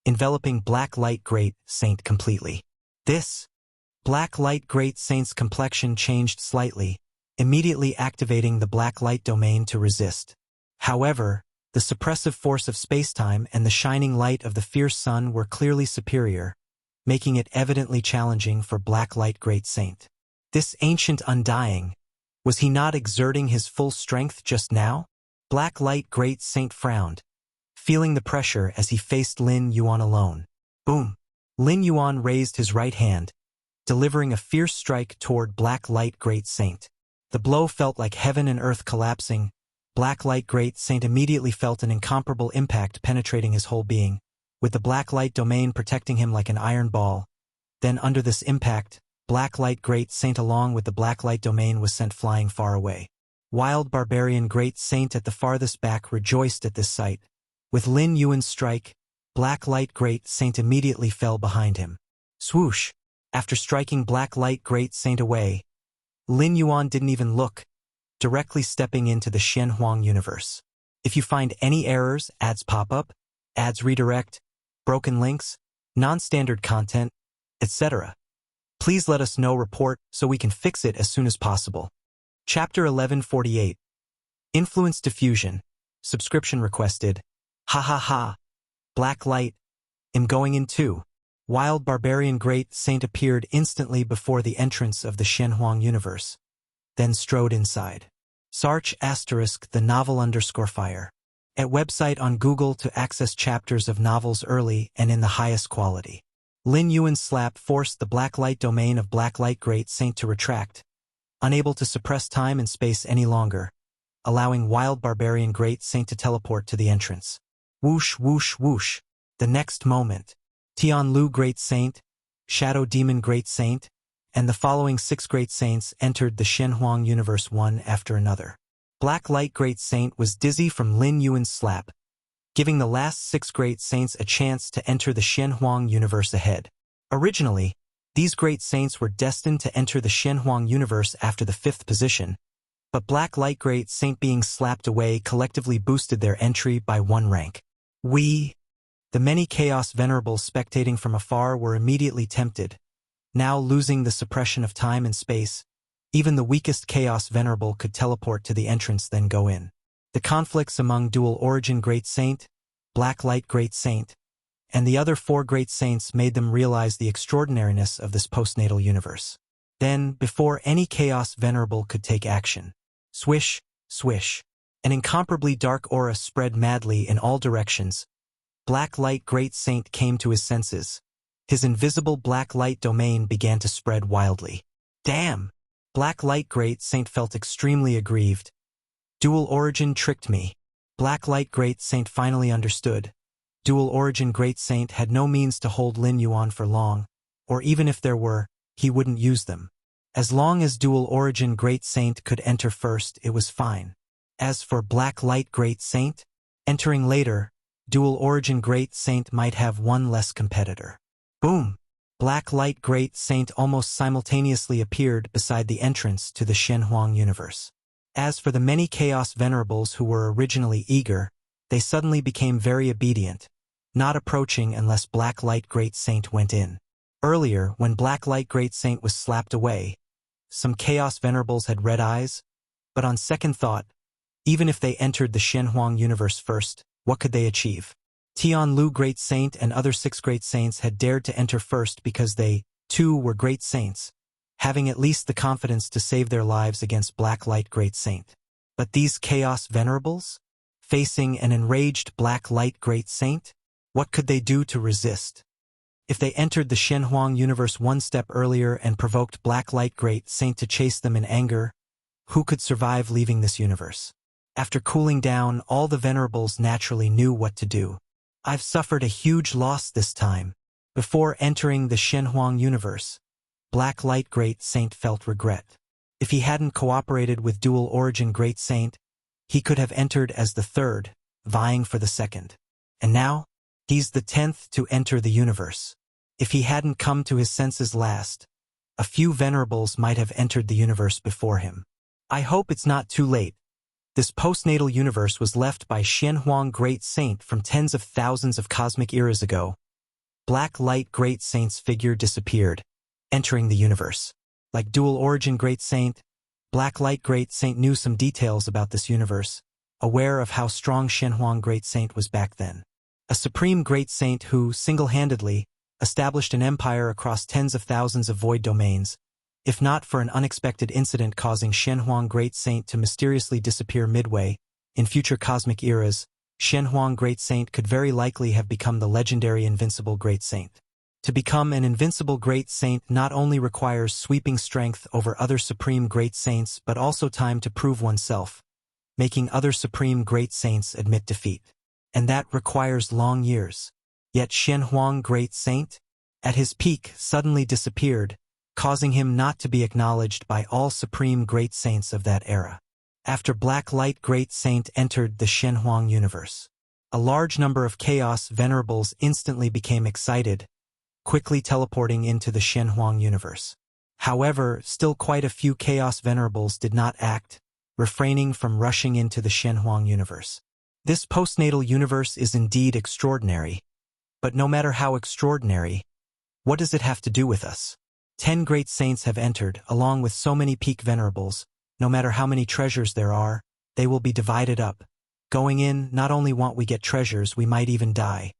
[SPEAKER 1] enveloping Black Light Great Saint completely. This Black Light Great Saint's complexion changed slightly, immediately activating the Black Light domain to resist. However, the suppressive force of spacetime and the shining light of the fierce sun were clearly superior, making it evidently challenging for Black Light Great Saint. This ancient undying, was he not exerting his full strength just now? Black Light Great Saint frowned, feeling the pressure as he faced Lin Yuan alone. Boom! Lin Yuan raised his right hand, delivering a fierce strike toward Black Light Great Saint. The blow felt like heaven and earth collapsing. Black Light Great Saint immediately felt an incomparable impact penetrating his whole being, with the Black Light domain protecting him like an iron ball. Then under this impact, Black Light Great Saint along with the Black Light domain was sent flying far away. Wild Barbarian Great Saint at the farthest back rejoiced at this sight. With Lin Yuan's strike, Black Light Great Saint immediately fell behind him. Swoosh! After striking Black Light Great Saint away, Lin Yuan didn't even look, directly stepping into the Xianhuang universe. If you find any errors, ads pop up, ads redirect, broken links, non-standard content, etc., please let us know report so we can fix it as soon as possible. Chapter 1148. Influence Diffusion. Subscription requested. Ha ha ha. Black Light. I'm going in too. Wild Barbarian Great Saint appeared instantly before the entrance of the Xianhuang universe, then strode inside. Search * the novel _fire. At website on Google to access chapters of novels early and in the highest quality. Lin Yuan's slap forced the Black Light domain of Black Light Great Saint to retract, unable to suppress time and space any longer, allowing Wild Barbarian Great Saint to teleport to the entrance. Whoosh whoosh whoosh. The next moment, Tianlu Great Saint, Shadow Demon Great Saint, and the following 6 Great Saints entered the Xianhuang universe one after another. Black Light Great Saint was dizzy from Lin Yuan's slap, giving the last 6 Great Saints a chance to enter the Xianhuang universe ahead. Originally, these Great Saints were destined to enter the Xianhuang universe after the 5th position, but Black Light Great Saint being slapped away collectively boosted their entry by 1 rank. The many Chaos Venerables spectating from afar were immediately tempted. Now losing the suppression of time and space, even the weakest Chaos Venerable could teleport to the entrance then go in. The conflicts among Dual Origin Great Saint, Black Light Great Saint, and the other 4 Great Saints made them realize the extraordinariness of this postnatal universe. Then, before any Chaos Venerable could take action, swish, swish, an incomparably dark aura spread madly in all directions. Black Light Great Saint came to his senses. His invisible Black Light domain began to spread wildly. Damn! Black Light Great Saint felt extremely aggrieved. Dual Origin tricked me. Black Light Great Saint finally understood. Dual Origin Great Saint had no means to hold Lin Yuan for long, or even if there were, he wouldn't use them. As long as Dual Origin Great Saint could enter first, it was fine. As for Black Light Great Saint, entering later, Dual Origin Great Saint might have one less competitor. Boom! Black Light Great Saint almost simultaneously appeared beside the entrance to the Xianhuang universe. As for the many Chaos Venerables who were originally eager, they suddenly became very obedient, not approaching unless Black Light Great Saint went in. Earlier, when Black Light Great Saint was slapped away, some Chaos Venerables had red eyes, but on second thought, Even if they entered the Shenhuang universe first, what could they achieve? Tian Lu Great Saint and other 6 great saints had dared to enter first because they, too, were great saints, having at least the confidence to save their lives against Black Light Great Saint. But these Chaos Venerables? Facing an enraged Black Light Great Saint? What could they do to resist? If they entered the Shenhuang universe one step earlier and provoked Black Light Great Saint to chase them in anger, who could survive leaving this universe? After cooling down, all the Venerables naturally knew what to do. I've suffered a huge loss this time. Before entering the Shenhuang universe, Black Light Great Saint felt regret. If he hadn't cooperated with Dual Origin Great Saint, he could have entered as the 3rd, vying for the 2nd. And now, he's the 10th to enter the universe. If he hadn't come to his senses last, a few Venerables might have entered the universe before him. I hope it's not too late. This postnatal universe was left by Shenhuang Great Saint from tens of thousands of cosmic eras ago. Black Light Great Saint's figure disappeared, entering the universe. Like Dual Origin Great Saint, Black Light Great Saint knew some details about this universe, aware of how strong Shenhuang Great Saint was back then. A supreme Great Saint who, single-handedly, established an empire across tens of thousands of void domains. If not for an unexpected incident causing Shenhuang Great Saint to mysteriously disappear midway, in future cosmic eras, Shenhuang Great Saint could very likely have become the legendary Invincible Great Saint. To become an Invincible Great Saint not only requires sweeping strength over other Supreme Great Saints but also time to prove oneself, making other Supreme Great Saints admit defeat. And that requires long years. Yet Shenhuang Great Saint, at his peak, suddenly disappeared, causing him not to be acknowledged by all Supreme Great Saints of that era. After Black Light Great Saint entered the Shenhuang universe, a large number of Chaos Venerables instantly became excited, quickly teleporting into the Shenhuang universe. However, still quite a few Chaos Venerables did not act, refraining from rushing into the Shenhuang universe. This postnatal universe is indeed extraordinary, but no matter how extraordinary, what does it have to do with us? 10 great saints have entered, along with so many peak venerables. No matter how many treasures there are, they will be divided up. Going in, not only won't we get treasures, we might even die.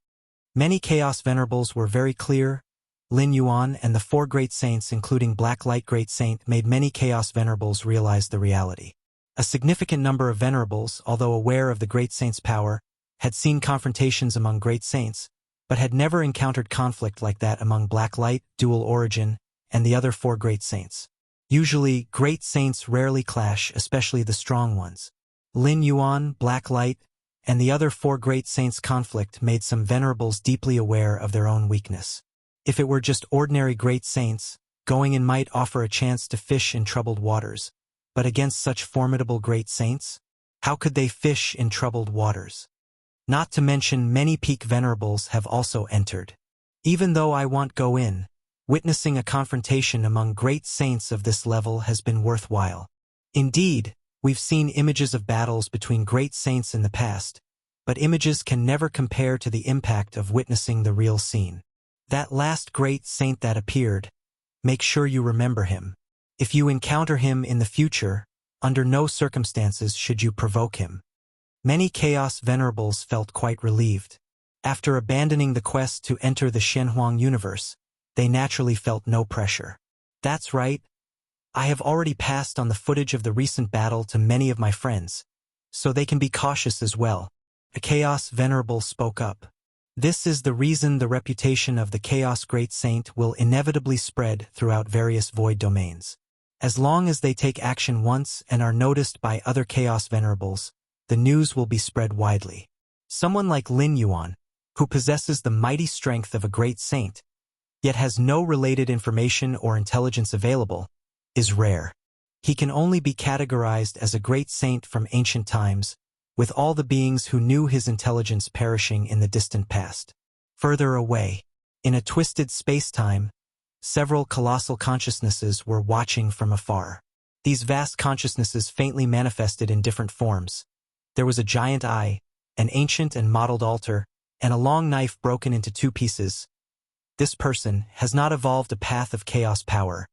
[SPEAKER 1] Many Chaos Venerables were very clear. Lin Yuan and the 4 great saints, including Black Light Great Saint, made many Chaos Venerables realize the reality. A significant number of Venerables, although aware of the great saint's power, had seen confrontations among great saints, but had never encountered conflict like that among Black Light, Dual Origin, and the other 4 great saints. Usually, great saints rarely clash, especially the strong ones. Lin Yuan, Black Light, and the other 4 great saints' conflict made some venerables deeply aware of their own weakness. If it were just ordinary great saints, going in might offer a chance to fish in troubled waters. But against such formidable great saints, how could they fish in troubled waters? Not to mention many peak venerables have also entered. Even though I won't go in, witnessing a confrontation among great saints of this level has been worthwhile. Indeed, we've seen images of battles between great saints in the past, but images can never compare to the impact of witnessing the real scene. That last great saint that appeared, make sure you remember him. If you encounter him in the future, under no circumstances should you provoke him. Many Chaos Venerables felt quite relieved. After abandoning the quest to enter the Shenhuang universe, they naturally felt no pressure. That's right. I have already passed on the footage of the recent battle to many of my friends, so they can be cautious as well. A Chaos Venerable spoke up. This is the reason the reputation of the Chaos Great Saint will inevitably spread throughout various void domains. As long as they take action once and are noticed by other Chaos Venerables, the news will be spread widely. Someone like Lin Yuan, who possesses the mighty strength of a great saint, yet has no related information or intelligence available, is rare. He can only be categorized as a great saint from ancient times, with all the beings who knew his intelligence perishing in the distant past. Further away, in a twisted space-time, several colossal consciousnesses were watching from afar. These vast consciousnesses faintly manifested in different forms. There was a giant eye, an ancient and modeled altar, and a long knife broken into 2 pieces. This person has not evolved a path of chaos power,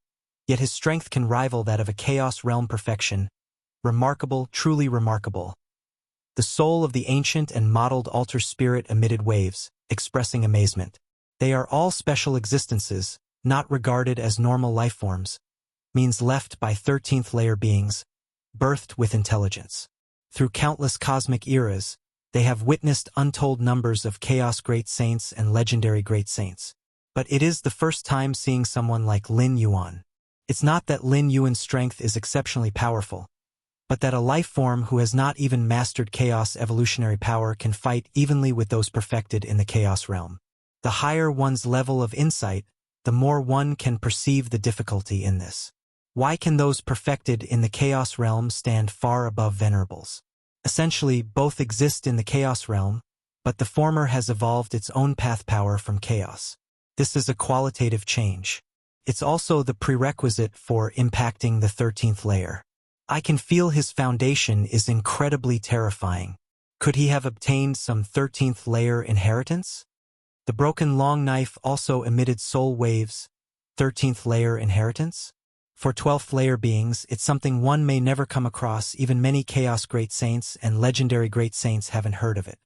[SPEAKER 1] yet his strength can rival that of a chaos realm perfection. Remarkable, truly remarkable. The soul of the ancient and modeled altar spirit emitted waves, expressing amazement. They are all special existences, not regarded as normal life forms, means left by 13th layer beings, birthed with intelligence. Through countless cosmic eras, they have witnessed untold numbers of chaos great saints and legendary great saints. But it is the first time seeing someone like Lin Yuan. It's not that Lin Yuan's strength is exceptionally powerful, but that a life form who has not even mastered chaos evolutionary power can fight evenly with those perfected in the chaos realm. The higher one's level of insight, the more one can perceive the difficulty in this. Why can those perfected in the chaos realm stand far above venerables? Essentially, both exist in the chaos realm, but the former has evolved its own path power from chaos. This is a qualitative change. It's also the prerequisite for impacting the 13th layer. I can feel his foundation is incredibly terrifying. Could he have obtained some 13th layer inheritance? The broken long knife also emitted soul waves, 13th layer inheritance? For 12th layer beings, it's something one may never come across. Even many chaos great saints and legendary great saints haven't heard of it.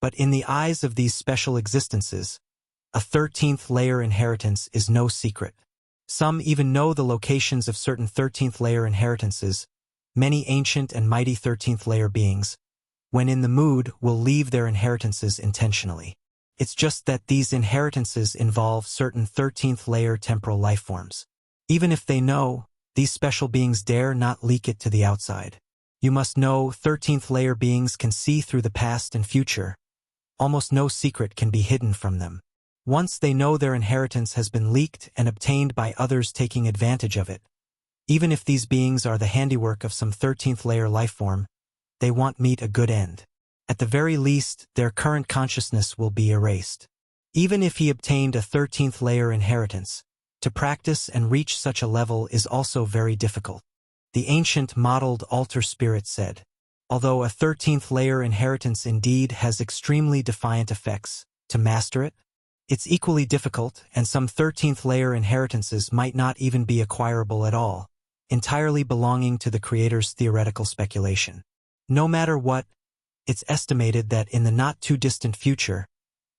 [SPEAKER 1] But in the eyes of these special existences, a 13th layer inheritance is no secret. Some even know the locations of certain 13th layer inheritances. Many ancient and mighty 13th layer beings, when in the mood, will leave their inheritances intentionally. It's just that these inheritances involve certain 13th layer temporal life forms. Even if they know, these special beings dare not leak it to the outside. You must know 13th layer beings can see through the past and future. Almost no secret can be hidden from them. Once they know their inheritance has been leaked and obtained by others taking advantage of it, even if these beings are the handiwork of some 13th layer life form, they won't meet a good end. At the very least, their current consciousness will be erased. Even if he obtained a 13th layer inheritance, to practice and reach such a level is also very difficult. The ancient modeled altar spirit said, although a 13th layer inheritance indeed has extremely defiant effects, to master it, it's equally difficult, and some 13th layer inheritances might not even be acquirable at all, entirely belonging to the creator's theoretical speculation. No matter what, it's estimated that in the not-too-distant future,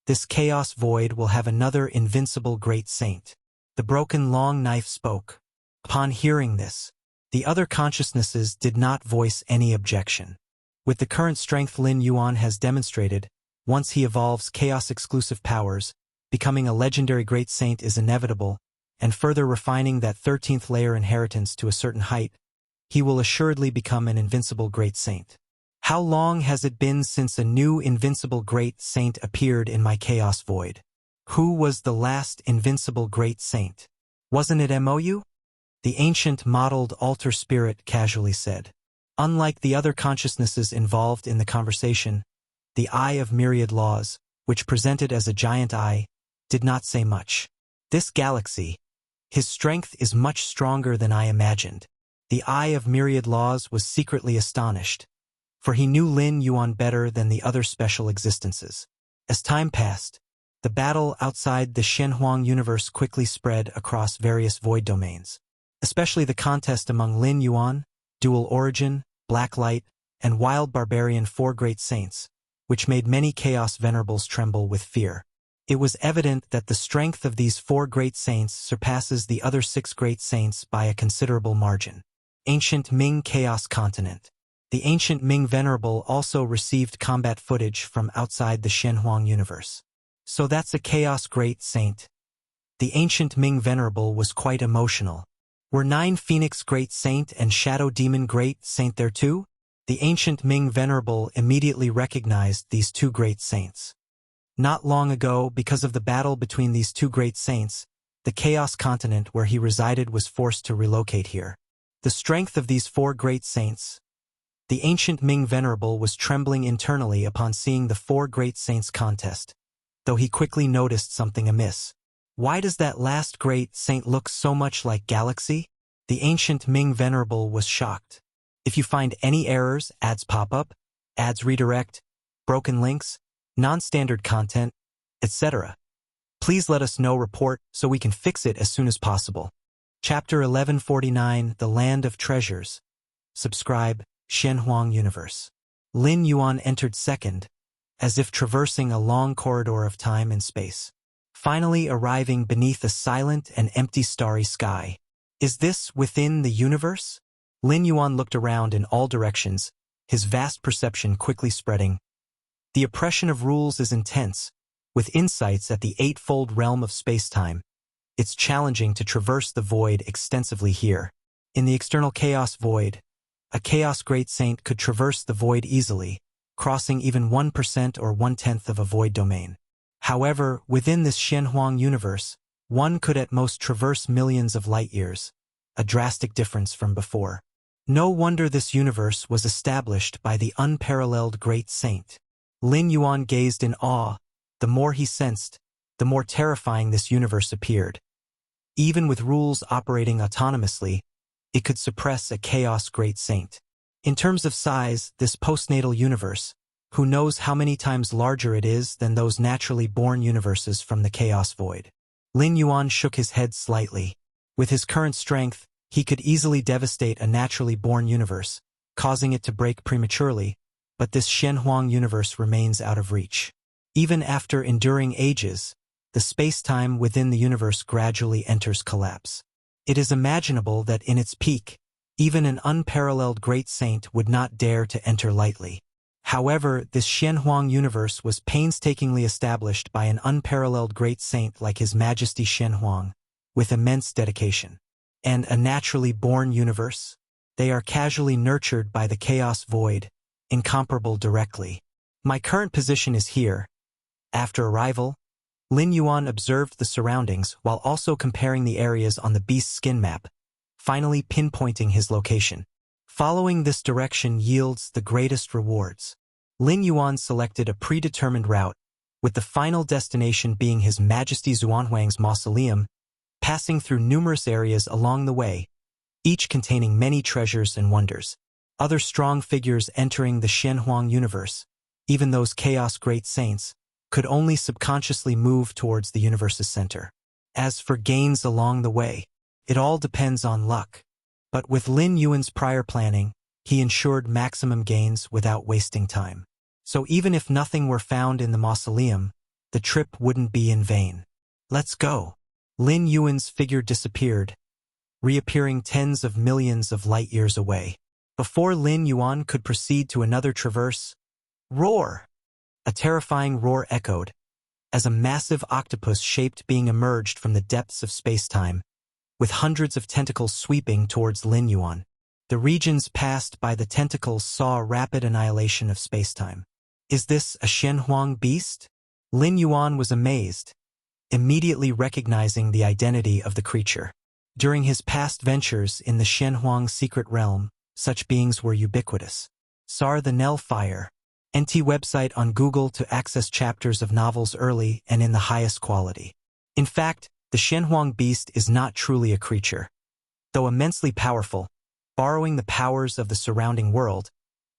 [SPEAKER 1] this chaos void will have another invincible great saint. The broken long knife spoke. Upon hearing this, the other consciousnesses did not voice any objection. With the current strength Lin Yuan has demonstrated, once he evolves chaos-exclusive powers, becoming a legendary great saint is inevitable, and further refining that 13th layer inheritance to a certain height, he will assuredly become an invincible great saint. How long has it been since a new invincible great saint appeared in my chaos void? Who was the last invincible great saint? Wasn't it Mou? The ancient modeled altar spirit casually said. Unlike the other consciousnesses involved in the conversation, the Eye of Myriad Laws, which presented as a giant eye, did not say much. This galaxy, his strength is much stronger than I imagined. The Eye of Myriad Laws was secretly astonished, for he knew Lin Yuan better than the other special existences. As time passed, the battle outside the Shenhuang universe quickly spread across various void domains, especially the contest among Lin Yuan, Dual Origin, Blacklight, and Wild Barbarian four great saints, which made many chaos venerables tremble with fear. It was evident that the strength of these four great saints surpasses the other six great saints by a considerable margin. Ancient Ming Chaos Continent. The ancient Ming Venerable also received combat footage from outside the Shenhuang universe. So that's a chaos great saint. The ancient Ming Venerable was quite emotional. Were 9 Phoenix Great Saint and Shadow Demon Great Saint there too? The ancient Ming Venerable immediately recognized these two great saints. Not long ago, because of the battle between these two great saints, the Chaos Continent where he resided was forced to relocate here. The strength of these four great saints. The ancient Ming Venerable was trembling internally upon seeing the four great saints contest, though he quickly noticed something amiss. Why does that last great saint look so much like Galaxy? The ancient Ming Venerable was shocked. If you find any errors, ads pop up, ads redirect, broken links, non-standard content, etc., please let us know report so we can fix it as soon as possible. Chapter 1149, The Land of Treasures. Subscribe, Shenhuang Universe. Lin Yuan entered second, as if traversing a long corridor of time and space, finally arriving beneath a silent and empty starry sky. Is this within the universe? Lin Yuan looked around in all directions, his vast perception quickly spreading. The oppression of rules is intense, with insights at the eightfold realm of space-time. It's challenging to traverse the void extensively here. In the external chaos void, a chaos great saint could traverse the void easily, crossing even 1% or 1/10 of a void domain. However, within this Shenhuang universe, one could at most traverse millions of light-years, a drastic difference from before. No wonder this universe was established by the unparalleled great saint. Lin Yuan gazed in awe. The more he sensed, the more terrifying this universe appeared. Even with rules operating autonomously, it could suppress a chaos great saint. In terms of size, this postnatal universe, who knows how many times larger it is than those naturally born universes from the chaos void. Lin Yuan shook his head slightly. With his current strength, he could easily devastate a naturally born universe, causing it to break prematurely, but this Shenhuang universe remains out of reach. Even after enduring ages, the space-time within the universe gradually enters collapse. It is imaginable that in its peak, even an unparalleled great saint would not dare to enter lightly. However, this Shenhuang universe was painstakingly established by an unparalleled great saint like His Majesty Shenhuang, with immense dedication. And a naturally born universe? They are casually nurtured by the chaos void, incomparable directly. My current position is here. After arrival, Lin Yuan observed the surroundings while also comparing the areas on the beast's skin map, finally pinpointing his location. Following this direction yields the greatest rewards. Lin Yuan selected a predetermined route, with the final destination being His Majesty Xuanhuang's mausoleum, passing through numerous areas along the way, each containing many treasures and wonders. Other strong figures entering the Shenhuang universe, even those chaos great saints, could only subconsciously move towards the universe's center. As for gains along the way, it all depends on luck. But with Lin Yuan's prior planning, he ensured maximum gains without wasting time. So even if nothing were found in the mausoleum, the trip wouldn't be in vain. Let's go. Lin Yuan's figure disappeared, reappearing tens of millions of light-years away. Before Lin Yuan could proceed to another traverse, roar! A terrifying roar echoed, as a massive octopus-shaped being emerged from the depths of space-time, with hundreds of tentacles sweeping towards Lin Yuan. The regions passed by the tentacles saw a rapid annihilation of space-time. Is this a Shenhuang beast? Lin Yuan was amazed, immediately recognizing the identity of the creature. During his past ventures in the Shenhuang secret realm, such beings were ubiquitous. Sar the Nell Fire. NT website on Google to access chapters of novels early and in the highest quality. In fact, the Shenhuang beast is not truly a creature. Though immensely powerful, borrowing the powers of the surrounding world,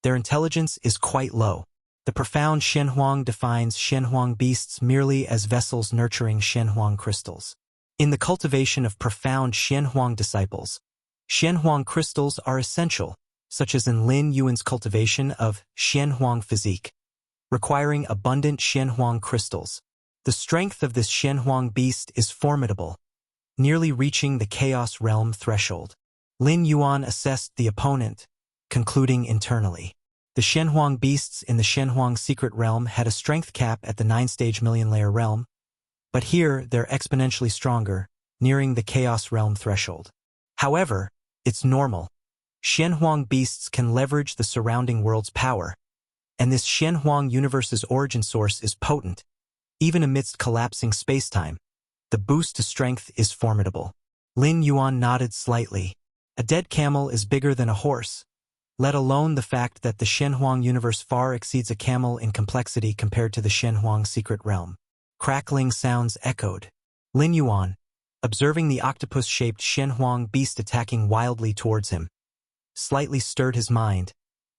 [SPEAKER 1] their intelligence is quite low. The profound Shenhuang defines Shenhuang beasts merely as vessels nurturing Shenhuang crystals. In the cultivation of profound Shenhuang disciples, Shenhuang crystals are essential, such as in Lin Yuan's cultivation of Shenhuang physique, requiring abundant Shenhuang crystals. The strength of this Shenhuang beast is formidable, nearly reaching the chaos realm threshold. Lin Yuan assessed the opponent, concluding internally. The Shenhuang beasts in the Shenhuang secret realm had a strength cap at the 9-stage million-layer realm, but here they're exponentially stronger, nearing the chaos realm threshold. However, it's normal. Shenhuang beasts can leverage the surrounding world's power, and this Shenhuang universe's origin source is potent. Even amidst collapsing spacetime, the boost to strength is formidable. Lin Yuan nodded slightly. A dead camel is bigger than a horse, let alone the fact that the Shenhuang universe far exceeds a camel in complexity compared to the Shenhuang secret realm. Crackling sounds echoed. Lin Yuan, observing the octopus-shaped Shenhuang beast attacking wildly towards him, slightly stirred his mind,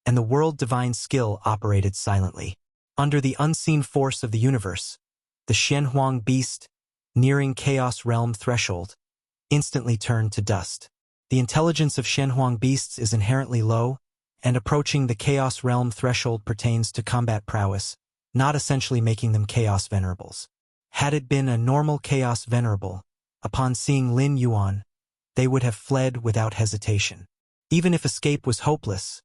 [SPEAKER 1] and the world divine skill operated silently. Under the unseen force of the universe, the Shenhuang beast, nearing chaos realm threshold, instantly turned to dust. The intelligence of Shenhuang beasts is inherently low, and approaching the Chaos Realm threshold pertains to combat prowess, not essentially making them Chaos Venerables. Had it been a normal Chaos Venerable, upon seeing Lin Yuan, they would have fled without hesitation. Even if escape was hopeless,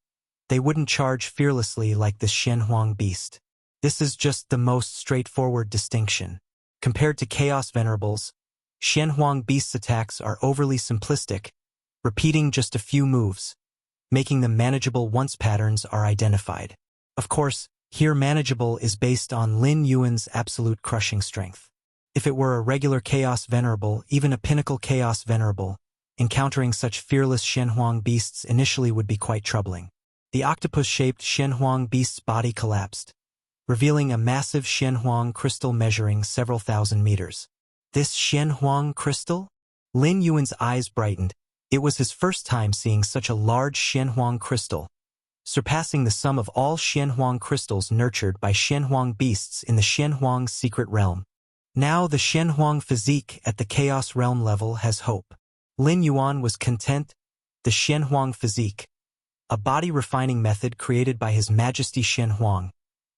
[SPEAKER 1] they wouldn't charge fearlessly like this Shenhuang beast. This is just the most straightforward distinction. Compared to Chaos Venerables, Shenhuang beast's attacks are overly simplistic, repeating just a few moves, making them manageable once patterns are identified. Of course, here manageable is based on Lin Yuan's absolute crushing strength. If it were a regular Chaos Venerable, even a Pinnacle Chaos Venerable, encountering such fearless Shenhuang beasts initially would be quite troubling. The octopus-shaped Shenhuang beast's body collapsed, revealing a massive Shenhuang crystal measuring several thousand meters. This Shenhuang crystal? Lin Yuan's eyes brightened. It was his first time seeing such a large Shenhuang crystal, surpassing the sum of all Shenhuang crystals nurtured by Shenhuang beasts in the Shenhuang secret realm. Now the Shenhuang physique at the Chaos Realm level has hope. Lin Yuan was content. The Shenhuang physique, a body-refining method created by His Majesty Shenhuang,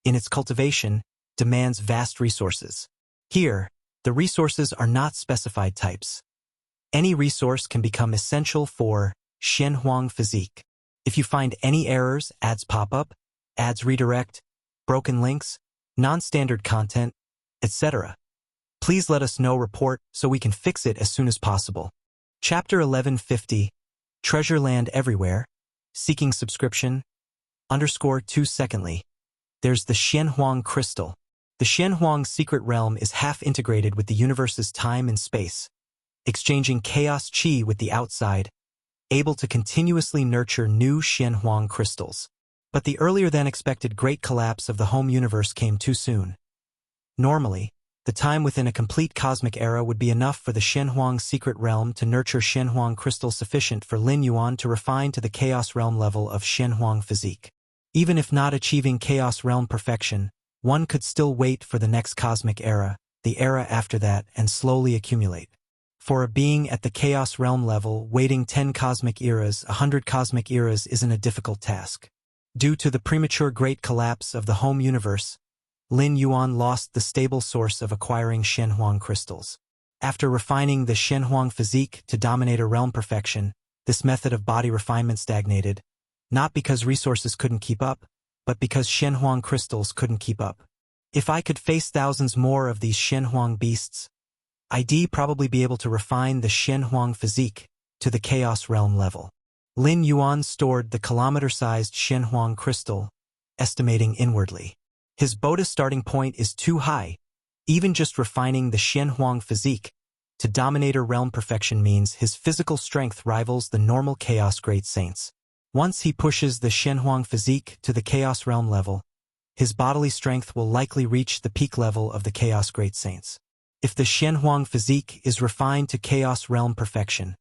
[SPEAKER 1] in its cultivation, demands vast resources. Here, the resources are not specified types. Any resource can become essential for Shenhuang physique. If you find any errors, ads pop up, ads redirect, broken links, non-standard content, etc., please let us know. Report so we can fix it as soon as possible. Chapter 1150, Treasure Land Everywhere, Seeking Subscription, _2 Secondly. There's the Shenhuang crystal. The Shenhuang secret realm is half integrated with the universe's time and space, exchanging chaos qi with the outside, able to continuously nurture new Shenhuang crystals. But the earlier-than-expected great collapse of the home universe came too soon. Normally, the time within a complete cosmic era would be enough for the Shenhuang secret realm to nurture Shenhuang crystals sufficient for Lin Yuan to refine to the Chaos Realm level of Shenhuang physique. Even if not achieving Chaos Realm perfection, one could still wait for the next cosmic era, the era after that, and slowly accumulate. For a being at the Chaos Realm level, waiting 10 cosmic eras, 100 cosmic eras isn't a difficult task. Due to the premature great collapse of the home universe, Lin Yuan lost the stable source of acquiring Shenhuang crystals. After refining the Shenhuang physique to Dominator realm perfection, this method of body refinement stagnated, not because resources couldn't keep up, but because Shenhuang crystals couldn't keep up. If I could face thousands more of these Shenhuang beasts, I'd probably be able to refine the Shenhuang physique to the Chaos Realm level. Lin Yuan stored the kilometer-sized Shenhuang crystal, estimating inwardly. His BOTA starting point is too high. Even just refining the Shenhuang physique to Dominator realm perfection means his physical strength rivals the normal Chaos Great Saints. Once he pushes the Shenhuang physique to the Chaos Realm level, his bodily strength will likely reach the peak level of the Chaos Great Saints. If the Shenhuang physique is refined to Chaos Realm perfection,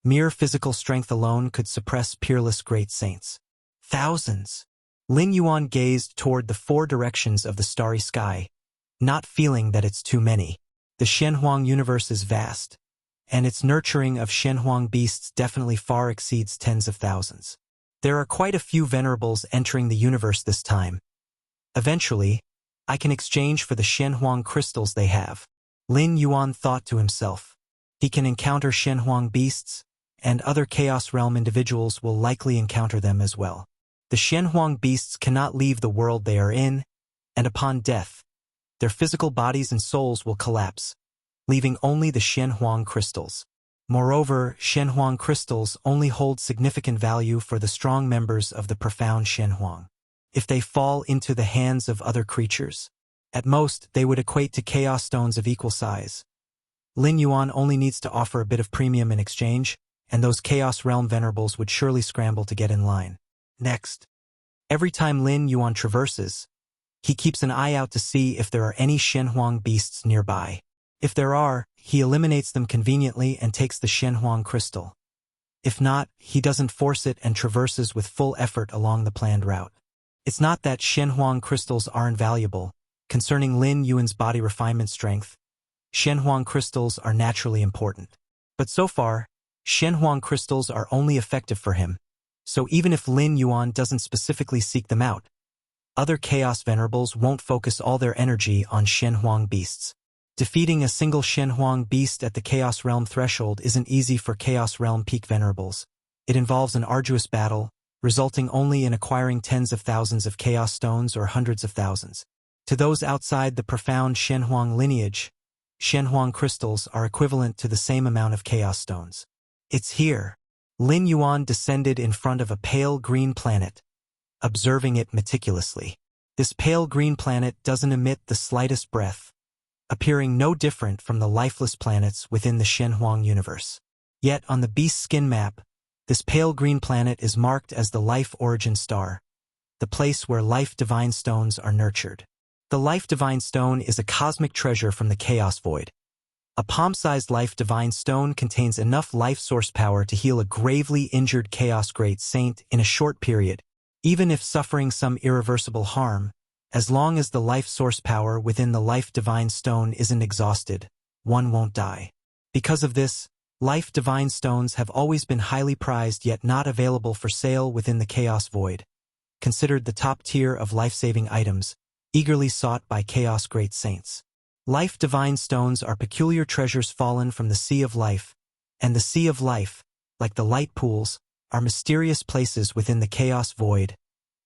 [SPEAKER 1] mere physical strength alone could suppress peerless Great Saints. Thousands. Lin Yuan gazed toward the four directions of the starry sky, not feeling that it's too many. The Shenhuang universe is vast, and its nurturing of Shenhuang beasts definitely far exceeds tens of thousands. There are quite a few venerables entering the universe this time. Eventually, I can exchange for the Shenhuang crystals they have. Lin Yuan thought to himself. He can encounter Shenhuang beasts, and other Chaos Realm individuals will likely encounter them as well. The Shenhuang beasts cannot leave the world they are in, and upon death, their physical bodies and souls will collapse, leaving only the Shenhuang crystals. Moreover, Shenhuang crystals only hold significant value for the strong members of the profound Shenhuang. If they fall into the hands of other creatures, at most they would equate to Chaos Stones of equal size. Lin Yuan only needs to offer a bit of premium in exchange, and those Chaos Realm venerables would surely scramble to get in line. Next, every time Lin Yuan traverses, he keeps an eye out to see if there are any Shenhuang beasts nearby. If there are, he eliminates them conveniently and takes the Shenhuang crystal. If not, he doesn't force it and traverses with full effort along the planned route. It's not that Shenhuang crystals aren't valuable. Concerning Lin Yuan's body refinement strength, Shenhuang crystals are naturally important. But so far, Shenhuang crystals are only effective for him, So even if Lin Yuan doesn't specifically seek them out, other Chaos Venerables won't focus all their energy on Shenhuang beasts. Defeating a single Shenhuang beast at the Chaos Realm threshold isn't easy for Chaos Realm Peak Venerables. It involves an arduous battle, resulting only in acquiring tens of thousands of Chaos Stones or hundreds of thousands. To those outside the profound Shenhuang lineage, Shenhuang crystals are equivalent to the same amount of Chaos Stones. It's here. Lin Yuan descended in front of a pale green planet, observing it meticulously. This pale green planet doesn't emit the slightest breath, appearing no different from the lifeless planets within the Shenhuang universe. Yet on the beast skin map, this pale green planet is marked as the life origin star, the place where life divine stones are nurtured. The life divine stone is a cosmic treasure from the chaos void. A palm-sized life divine stone contains enough life source power to heal a gravely injured chaos great saint in a short period, even if suffering some irreversible harm. As long as the life source power within the life divine stone isn't exhausted, one won't die. Because of this, life divine stones have always been highly prized yet not available for sale within the chaos void. Considered the top tier of life-saving items, eagerly sought by chaos great saints. Life divine stones are peculiar treasures fallen from the Sea of Life, and the Sea of Life, like the light pools, are mysterious places within the chaos void,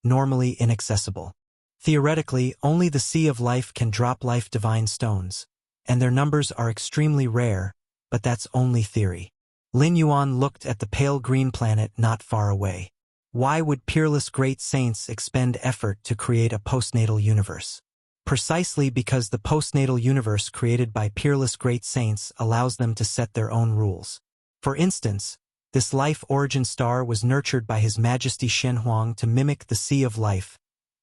[SPEAKER 1] normally inaccessible. Theoretically, only the Sea of Life can drop life divine stones, and their numbers are extremely rare, but that's only theory. Lin Yuan looked at the pale green planet not far away. Why would peerless great saints expend effort to create a postnatal universe? Precisely because the postnatal universe created by peerless great saints allows them to set their own rules. For instance, this life origin star was nurtured by His Majesty Shenhuang to mimic the Sea of Life,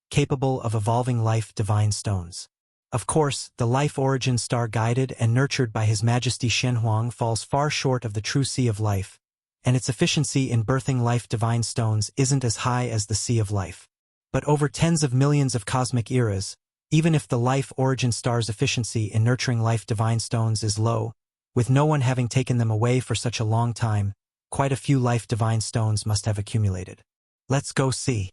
[SPEAKER 1] capable of evolving life divine stones. Of course, the life origin star guided and nurtured by His Majesty Shenhuang falls far short of the true Sea of Life, and its efficiency in birthing life divine stones isn't as high as the Sea of Life. But over tens of millions of cosmic eras, even if the life origin star's efficiency in nurturing life divine stones is low, with no one having taken them away for such a long time, quite a few life divine stones must have accumulated. Let's go see.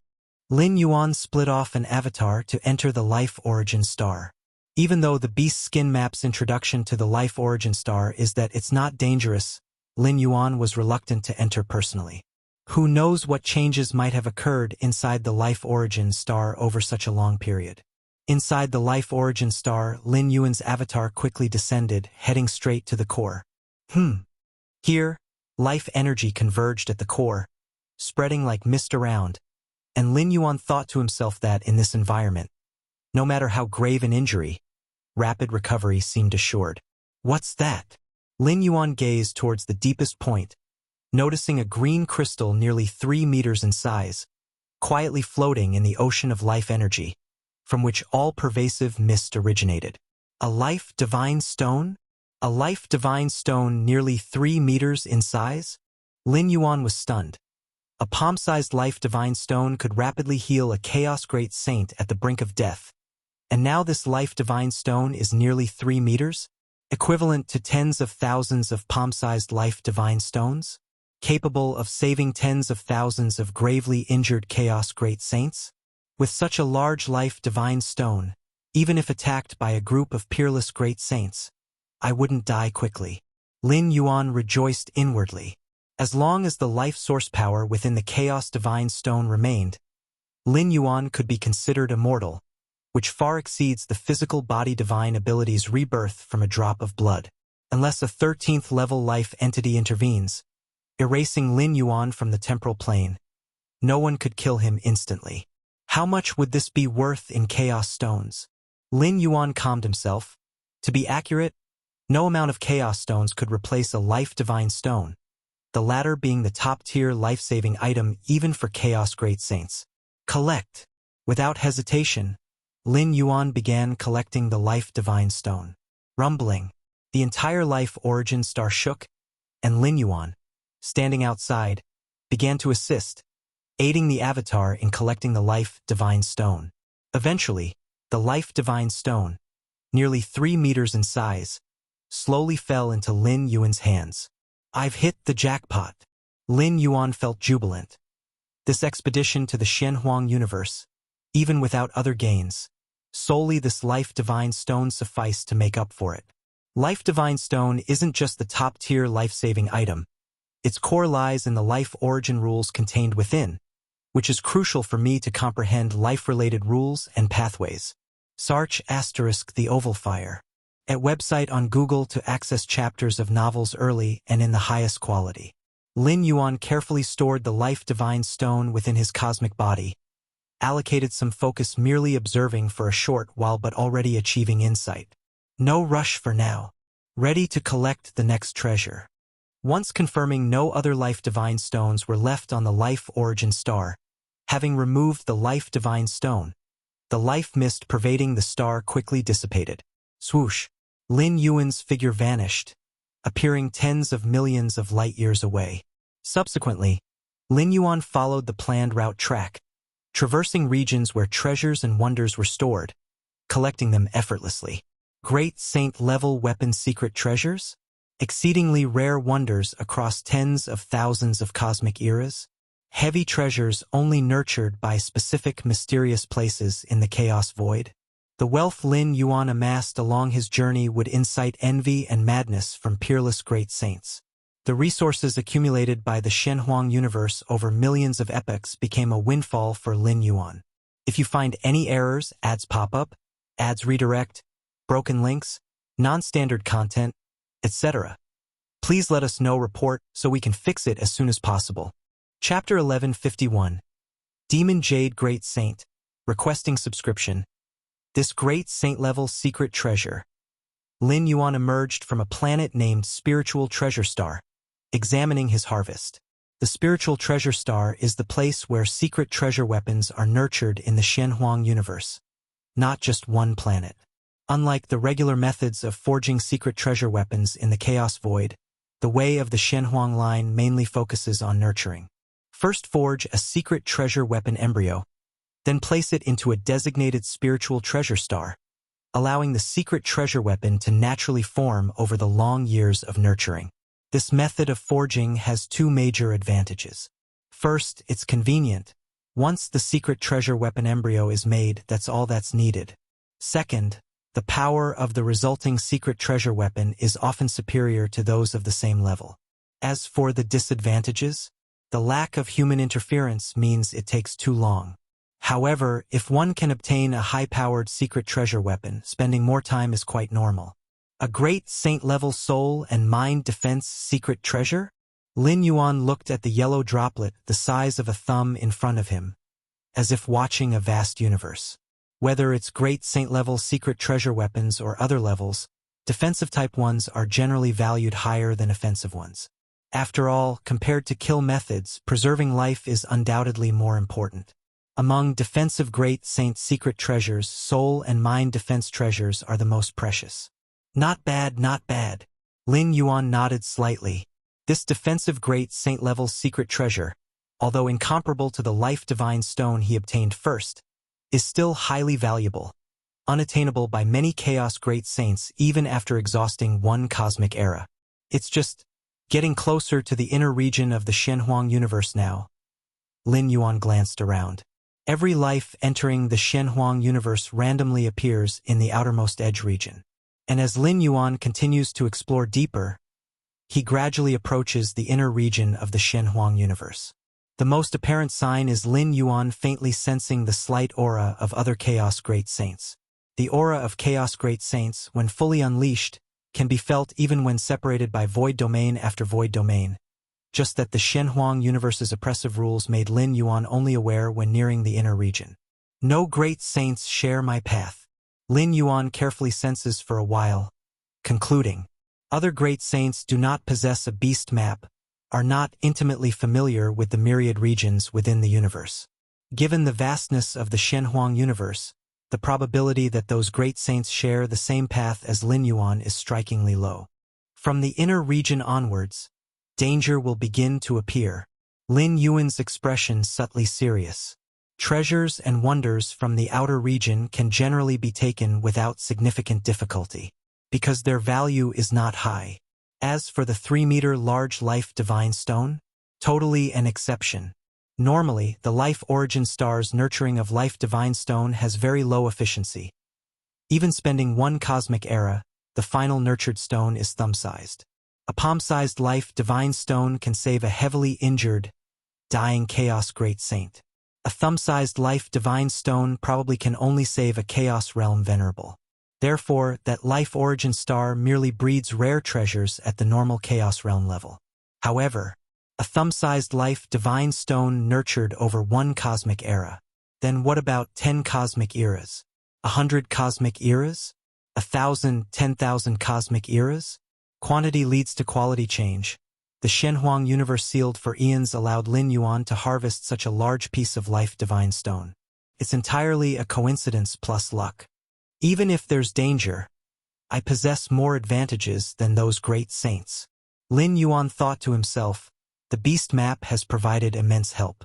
[SPEAKER 1] Lin Yuan split off an avatar to enter the life origin star. Even though the beast skin map's introduction to the life origin star is that it's not dangerous, Lin Yuan was reluctant to enter personally. Who knows what changes might have occurred inside the life origin star over such a long period. Inside the life origin star, Lin Yuan's avatar quickly descended, heading straight to the core. Here, life energy converged at the core, spreading like mist around, and Lin Yuan thought to himself that in this environment, no matter how grave an injury, rapid recovery seemed assured. What's that? Lin Yuan gazed towards the deepest point, noticing a green crystal nearly 3 meters in size, quietly floating in the ocean of life energy, from which all-pervasive mist originated. A life divine stone? A life divine stone nearly 3 meters in size? Lin Yuan was stunned. A palm-sized life divine stone could rapidly heal a chaos great saint at the brink of death. And now this life divine stone is nearly 3 meters? Equivalent to tens of thousands of palm-sized life divine stones? Capable of saving tens of thousands of gravely injured chaos great saints? With such a large life divine stone, even if attacked by a group of peerless great saints, I wouldn't die quickly. Lin Yuan rejoiced inwardly. As long as the life source power within the chaos divine stone remained, Lin Yuan could be considered immortal, which far exceeds the physical body divine ability's rebirth from a drop of blood. Unless a 13th level life entity intervenes, erasing Lin Yuan from the temporal plane, no one could kill him instantly. How much would this be worth in chaos stones? Lin Yuan calmed himself. To be accurate, no amount of chaos stones could replace a life divine stone, the latter being the top-tier life-saving item even for chaos great saints. Collect. Without hesitation, Lin Yuan began collecting the life divine stone. Rumbling, the entire life origin star shook, and Lin Yuan, standing outside, began to assist, aiding the avatar in collecting the life divine stone. Eventually, the life divine stone, nearly 3 meters in size, slowly fell into Lin Yuan's hands. I've hit the jackpot. Lin Yuan felt jubilant. This expedition to the Shenhuang universe, even without other gains, solely this Life Divine Stone sufficed to make up for it. Life Divine Stone isn't just the top-tier life-saving item. Its core lies in the life origin rules contained within, which is crucial for me to comprehend life-related rules and pathways. Search * The Oval Fire. At website on Google to access chapters of novels early and in the highest quality. Lin Yuan carefully stored the Life Divine Stone within his cosmic body, allocated some focus merely observing for a short while but already achieving insight. No rush for now. Ready to collect the next treasure. Once confirming no other Life Divine Stones were left on the Life Origin Star, having removed the Life Divine Stone, the life mist pervading the star quickly dissipated. Swoosh! Lin Yuan's figure vanished, appearing tens of millions of light-years away. Subsequently, Lin Yuan followed the planned route track, traversing regions where treasures and wonders were stored, collecting them effortlessly. Great Saint-level weapon secret treasures? Exceedingly rare wonders across tens of thousands of cosmic eras? Heavy treasures only nurtured by specific mysterious places in the chaos void? The wealth Lin Yuan amassed along his journey would incite envy and madness from peerless great saints. The resources accumulated by the Shenhuang universe over millions of epochs became a windfall for Lin Yuan. If you find any errors, ads pop up, ads redirect, broken links, non-standard content, etc., please let us know. Report so we can fix it as soon as possible. Chapter 1151. Demon Jade Great Saint. Requesting subscription. This great saint-level secret treasure. Lin Yuan emerged from a planet named Spiritual Treasure Star, examining his harvest. The Spiritual Treasure Star is the place where secret treasure weapons are nurtured in the Shenhuang universe, not just one planet. Unlike the regular methods of forging secret treasure weapons in the Chaos Void, the way of the Shenhuang line mainly focuses on nurturing. First forge a secret treasure weapon embryo, then place it into a designated spiritual treasure star, allowing the secret treasure weapon to naturally form over the long years of nurturing. This method of forging has two major advantages. First, it's convenient. Once the secret treasure weapon embryo is made, that's all that's needed. Second, the power of the resulting secret treasure weapon is often superior to those of the same level. As for the disadvantages, the lack of human interference means it takes too long. However, if one can obtain a high-powered secret treasure weapon, spending more time is quite normal. A great saint-level soul and mind defense secret treasure? Lin Yuan looked at the yellow droplet the size of a thumb in front of him, as if watching a vast universe. Whether it's great saint-level secret treasure weapons or other levels, defensive-type ones are generally valued higher than offensive ones. After all, compared to kill methods, preserving life is undoubtedly more important. Among defensive great saint secret treasures, soul and mind defense treasures are the most precious. Not bad, not bad. Lin Yuan nodded slightly. This defensive great saint-level secret treasure, although incomparable to the Life Divine Stone he obtained first, is still highly valuable, unattainable by many Chaos Great Saints even after exhausting one cosmic era. It's just getting closer to the inner region of the Shenhuang universe now. Lin Yuan glanced around. Every life entering the Shenhuang universe randomly appears in the outermost edge region. And as Lin Yuan continues to explore deeper, he gradually approaches the inner region of the Shenhuang universe. The most apparent sign is Lin Yuan faintly sensing the slight aura of other Chaos Great Saints. The aura of Chaos Great Saints, when fully unleashed, can be felt even when separated by void domain after void domain. Just that the Shenhuang universe's oppressive rules made Lin Yuan only aware when nearing the inner region. No great saints share my path. Lin Yuan carefully senses for a while, concluding, other great saints do not possess a beast map, are not intimately familiar with the myriad regions within the universe. Given the vastness of the Shenhuang universe, the probability that those great saints share the same path as Lin Yuan is strikingly low. From the inner region onwards, danger will begin to appear. Lin Yuan's expression subtly serious. Treasures and wonders from the outer region can generally be taken without significant difficulty, because their value is not high. As for the 3-meter large Life Divine Stone, totally an exception. Normally, the Life Origin Star's nurturing of Life Divine Stone has very low efficiency. Even spending one cosmic era, the final nurtured stone is thumb-sized. A palm-sized Life Divine Stone can save a heavily injured, dying Chaos Great Saint. A thumb-sized Life Divine Stone probably can only save a Chaos Realm Venerable. Therefore, that Life Origin Star merely breeds rare treasures at the normal Chaos Realm level. However, a thumb-sized Life Divine Stone nurtured over one cosmic era. Then what about 10 cosmic eras? 100 cosmic eras? 1,000, 10,000 cosmic eras? Quantity leads to quality change. The Shenhuang universe sealed for eons allowed Lin Yuan to harvest such a large piece of Life Divine Stone. It's entirely a coincidence plus luck. Even if there's danger, I possess more advantages than those great saints. Lin Yuan thought to himself, the beast map has provided immense help.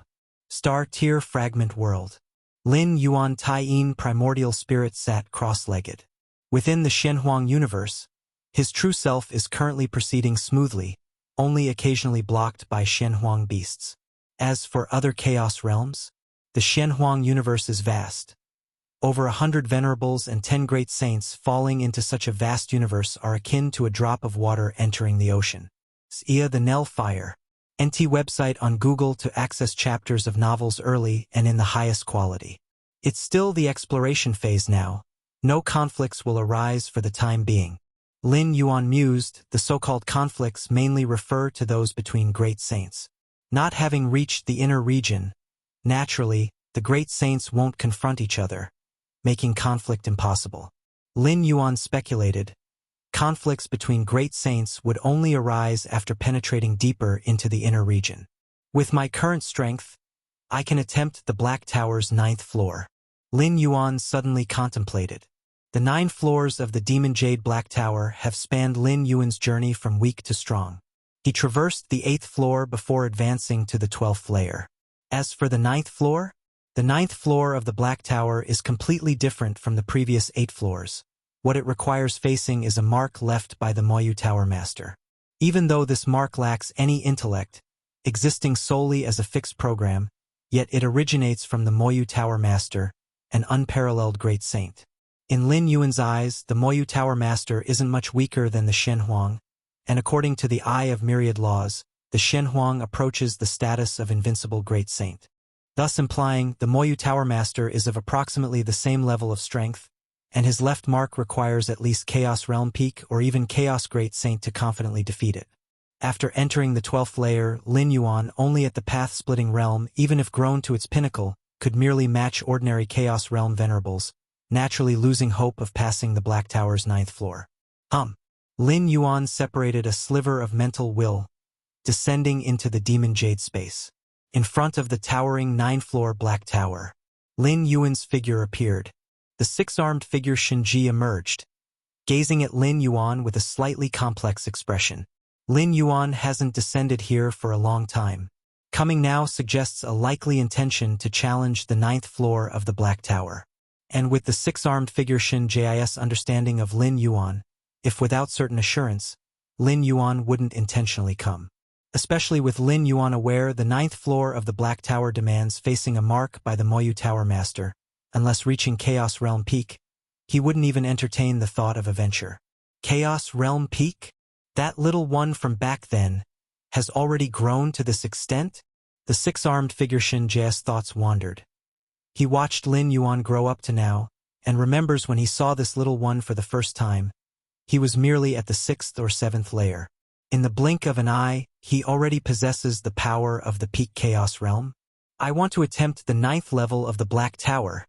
[SPEAKER 1] Star Tier Fragment World. Lin Yuan Tai-yin Primordial Spirit sat cross-legged. Within the Shenhuang universe, his true self is currently proceeding smoothly, only occasionally blocked by Shenhuang beasts. As for other chaos realms, the Shenhuang universe is vast. Over 100 venerables and 10 great saints falling into such a vast universe are akin to a drop of water entering the ocean. Sia the Nell Fire. NT website on Google to access chapters of novels early and in the highest quality. It's still the exploration phase now. No conflicts will arise for the time being. Lin Yuan mused, the so-called conflicts mainly refer to those between great saints. Not having reached the inner region, naturally, the great saints won't confront each other, making conflict impossible. Lin Yuan speculated, conflicts between great saints would only arise after penetrating deeper into the inner region. With my current strength, I can attempt the Black Tower's 9th floor. Lin Yuan suddenly contemplated. The 9 floors of the Demon Jade Black Tower have spanned Lin Yuan's journey from weak to strong. He traversed the 8th floor before advancing to the 12th layer. As for the 9th floor, the 9th floor of the Black Tower is completely different from the previous 8 floors. What it requires facing is a mark left by the Moyu Tower Master. Even though this mark lacks any intellect, existing solely as a fixed program, yet it originates from the Moyu Tower Master, an unparalleled great saint. In Lin Yuan's eyes, the Moyu Tower Master isn't much weaker than the Shenhuang, and according to the Eye of Myriad Laws, the Shenhuang approaches the status of invincible great saint. Thus implying the Moyu Tower Master is of approximately the same level of strength, and his left mark requires at least Chaos Realm Peak or even Chaos Great Saint to confidently defeat it. After entering the 12th layer, Lin Yuan, only at the path-splitting realm, even if grown to its pinnacle, could merely match ordinary Chaos Realm Venerables, naturally losing hope of passing the Black Tower's 9th floor. Lin Yuan separated a sliver of mental will, descending into the Demon Jade space. In front of the towering 9th-floor Black Tower, Lin Yuan's figure appeared. The 6-armed figure Shinji emerged, gazing at Lin Yuan with a slightly complex expression. Lin Yuan hasn't descended here for a long time. Coming now suggests a likely intention to challenge the 9th floor of the Black Tower. And with the 6-armed figure Shinji's understanding of Lin Yuan, if without certain assurance, Lin Yuan wouldn't intentionally come. Especially with Lin Yuan aware the 9th floor of the Black Tower demands facing a mark by the Moyu Tower Master. Unless reaching Chaos Realm Peak, he wouldn't even entertain the thought of a venture. Chaos Realm Peak? That little one from back then has already grown to this extent? The 6-armed figure Shinji's thoughts wandered. He watched Lin Yuan grow up to now, and remembers when he saw this little one for the first time, he was merely at the 6th or 7th layer. In the blink of an eye, he already possesses the power of the Peak Chaos Realm. I want to attempt the 9th level of the Black Tower,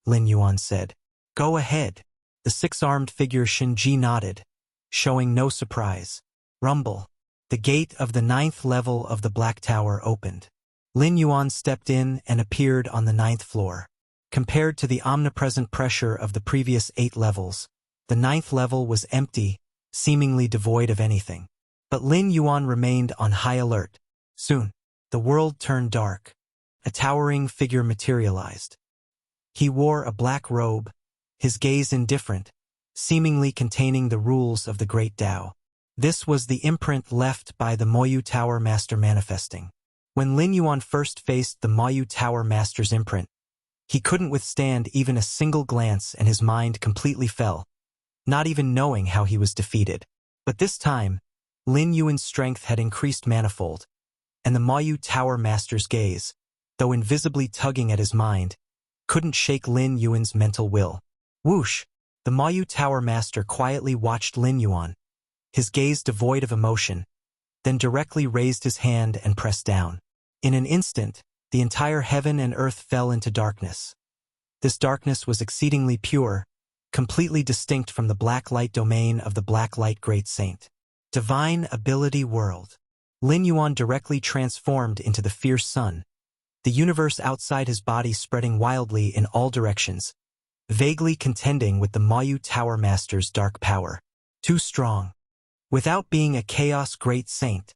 [SPEAKER 1] Lin Yuan said. Go ahead. The 6-armed figure Shinji nodded, showing no surprise. Rumble. The gate of the 9th level of the Black Tower opened. Lin Yuan stepped in and appeared on the 9th floor. Compared to the omnipresent pressure of the previous 8 levels, the 9th level was empty, seemingly devoid of anything. But Lin Yuan remained on high alert. Soon, the world turned dark. A towering figure materialized. He wore a black robe, his gaze indifferent, seemingly containing the rules of the Great Tao. This was the imprint left by the Moyu Tower Master manifesting. When Lin Yuan first faced the Mayu Tower Master's imprint, he couldn't withstand even a single glance and his mind completely fell, not even knowing how he was defeated. But this time, Lin Yuan's strength had increased manifold, and the Mayu Tower Master's gaze, though invisibly tugging at his mind, couldn't shake Lin Yuan's mental will. Whoosh! The Mayu Tower Master quietly watched Lin Yuan, his gaze devoid of emotion, then directly raised his hand and pressed down. In an instant, the entire heaven and earth fell into darkness. This darkness was exceedingly pure, completely distinct from the black light domain of the black light great saint. Divine Ability World. Lin Yuan directly transformed into the fierce sun, the universe outside his body spreading wildly in all directions, vaguely contending with the Mayu Tower Master's dark power. Too strong. Without being a chaos great saint,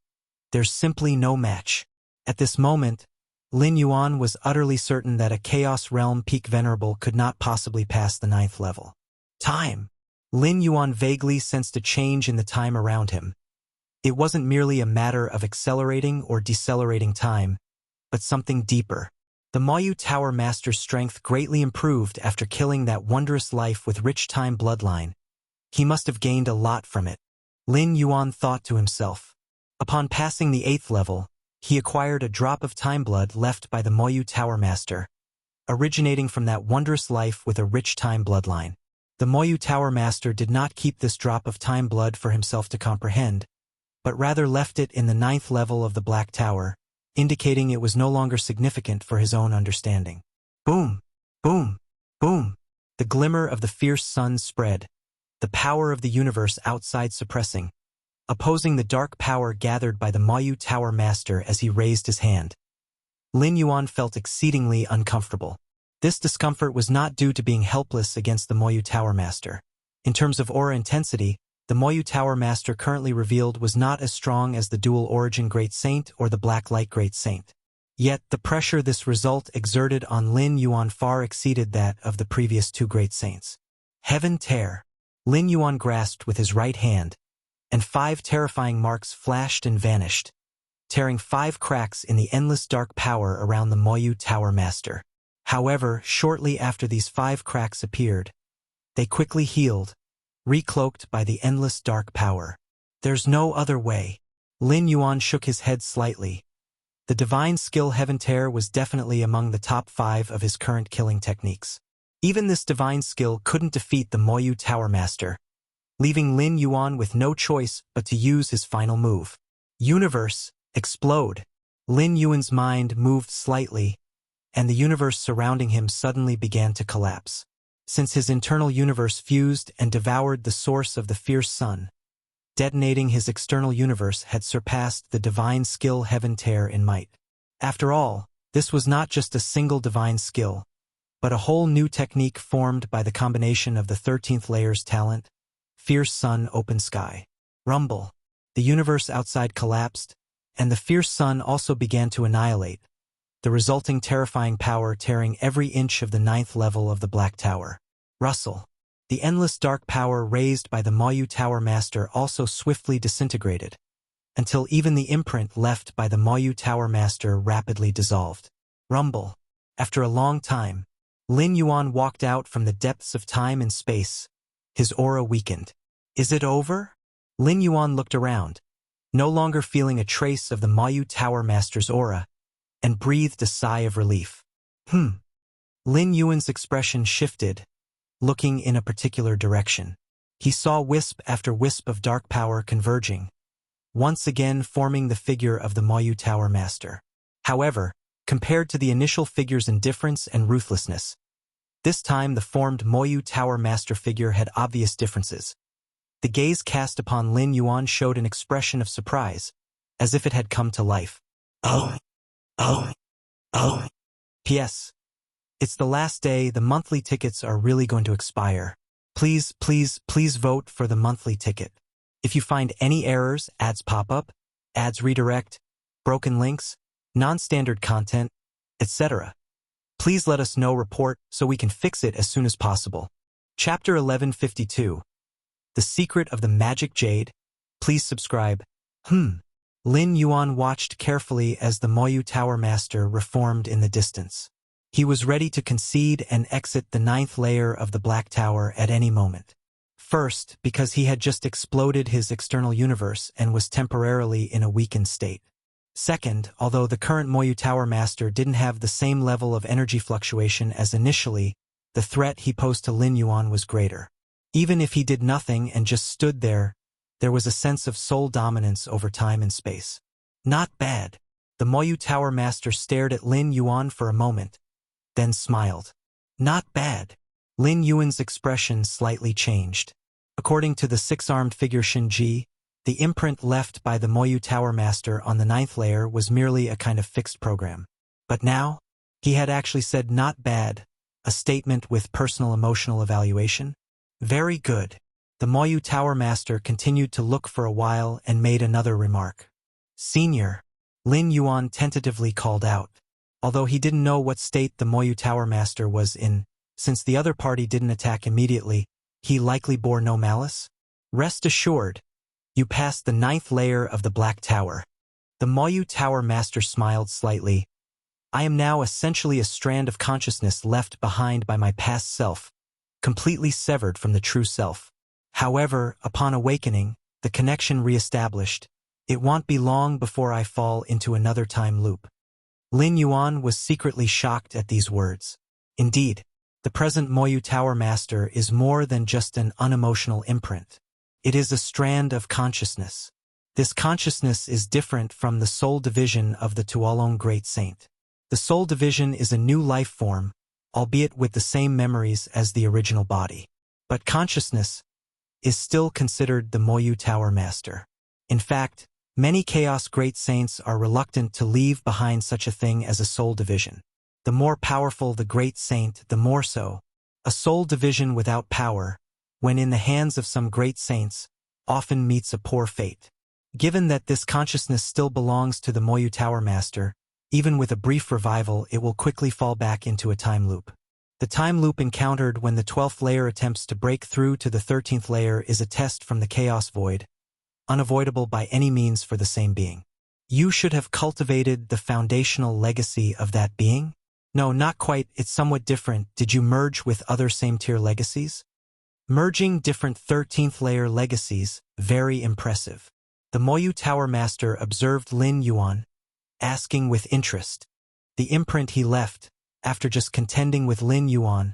[SPEAKER 1] there's simply no match. At this moment, Lin Yuan was utterly certain that a Chaos Realm Peak Venerable could not possibly pass the 9th level. Time. Lin Yuan vaguely sensed a change in the time around him. It wasn't merely a matter of accelerating or decelerating time, but something deeper. The Mayu Tower Master's strength greatly improved after killing that wondrous life with rich time bloodline. He must have gained a lot from it. Lin Yuan thought to himself. Upon passing the 8th level, he acquired a drop of time blood left by the Mayu Tower Master, originating from that wondrous life with a rich time bloodline. The Mayu Tower Master did not keep this drop of time blood for himself to comprehend, but rather left it in the 9th level of the Black Tower, indicating it was no longer significant for his own understanding. Boom! Boom! Boom! The glimmer of the fierce sun spread, the power of the universe outside suppressing, opposing the dark power gathered by the Mayu Tower Master as he raised his hand. Lin Yuan felt exceedingly uncomfortable. This discomfort was not due to being helpless against the Mayu Tower Master. In terms of aura intensity, the Mayu Tower Master currently revealed was not as strong as the Dual Origin Great Saint or the Black Light Great Saint. Yet, the pressure this result exerted on Lin Yuan far exceeded that of the previous 2 Great Saints. Heaven Tear. Lin Yuan grasped with his right hand, and 5 terrifying marks flashed and vanished, tearing 5 cracks in the endless dark power around the Mayu Tower Master. However, shortly after these 5 cracks appeared, they quickly healed, recloaked by the endless dark power. There's no other way. Lin Yuan shook his head slightly. The divine skill Heaven Tear was definitely among the top 5 of his current killing techniques. Even this divine skill couldn't defeat the Mayu Tower Master, leaving Lin Yuan with no choice but to use his final move. Universe, explode. Lin Yuan's mind moved slightly, and the universe surrounding him suddenly began to collapse. Since his internal universe fused and devoured the source of the fierce sun, detonating his external universe had surpassed the divine skill Heaven Tear in might. After all, this was not just a single divine skill, but a whole new technique formed by the combination of the 13th layer's talent, Fierce Sun Open Sky. Rumble. The universe outside collapsed, and the fierce sun also began to annihilate, the resulting terrifying power tearing every inch of the 9th level of the Black Tower. Rustle. The endless dark power raised by the Mayu Tower Master also swiftly disintegrated, until even the imprint left by the Mayu Tower Master rapidly dissolved. Rumble. After a long time, Lin Yuan walked out from the depths of time and space, his aura weakened. Is it over? Lin Yuan looked around, no longer feeling a trace of the Mayu Tower Master's aura, and breathed a sigh of relief. Lin Yuan's expression shifted, looking in a particular direction. He saw wisp after wisp of dark power converging, once again forming the figure of the Mayu Tower Master. However, compared to the initial figure's indifference and ruthlessness, this time the formed Mayu Tower Master figure had obvious differences. The gaze cast upon Lin Yuan showed an expression of surprise, as if it had come to life. P.S. It's the last day, the monthly tickets are really going to expire. Please vote for the monthly ticket. If you find any errors, ads pop up, ads redirect, broken links, non-standard content, etc., please let us know report so we can fix it as soon as possible. Chapter 1152. The Secret of the Magic Jade. Please subscribe. Lin Yuan watched carefully as the Moyu Tower Master reformed in the distance. He was ready to concede and exit the 9th layer of the Black Tower at any moment. First, because he had just exploded his external universe and was temporarily in a weakened state. Second, although the current Moyu Tower Master didn't have the same level of energy fluctuation as initially, the threat he posed to Lin Yuan was greater. Even if he did nothing and just stood there, there was a sense of soul dominance over time and space. Not bad. The Moyu Tower Master stared at Lin Yuan for a moment, then smiled. Not bad. Lin Yuan's expression slightly changed. According to the six-armed figure Shinji, the imprint left by the Moyu Tower Master on the 9th layer was merely a kind of fixed program. But now, he had actually said not bad, a statement with personal emotional evaluation. Very good. The Moyu Tower Master continued to look for a while and made another remark. Senior, Lin Yuan tentatively called out. Although he didn't know what state the Moyu Tower Master was in, since the other party didn't attack immediately, he likely bore no malice. Rest assured, you passed the 9th layer of the Black Tower. The Moyu Tower Master smiled slightly. I am now essentially a strand of consciousness left behind by my past self, completely severed from the true self. However, upon awakening, the connection re-established, it won't be long before I fall into another time loop. Lin Yuan was secretly shocked at these words. Indeed, the present Moyu Tower Master is more than just an unemotional imprint. It is a strand of consciousness. This consciousness is different from the soul division of the Tuolong Great Saint. The soul division is a new life form, albeit with the same memories as the original body. But consciousness is still considered the Moyu Tower Master. In fact, many Chaos Great Saints are reluctant to leave behind such a thing as a soul division. The more powerful the Great Saint, the more so. A soul division without power, when in the hands of some great saints, often meets a poor fate. Given that this consciousness still belongs to the Moyu Tower Master, even with a brief revival it will quickly fall back into a time loop. The time loop encountered when the 12th layer attempts to break through to the 13th layer is a test from the Chaos Void, unavoidable by any means for the same being. You should have cultivated the foundational legacy of that being? No, not quite, it's somewhat different. Did you merge with other same-tier legacies? Merging different 13th layer legacies, very impressive. The Moyu Tower Master observed Lin Yuan, asking with interest. The imprint he left, after just contending with Lin Yuan,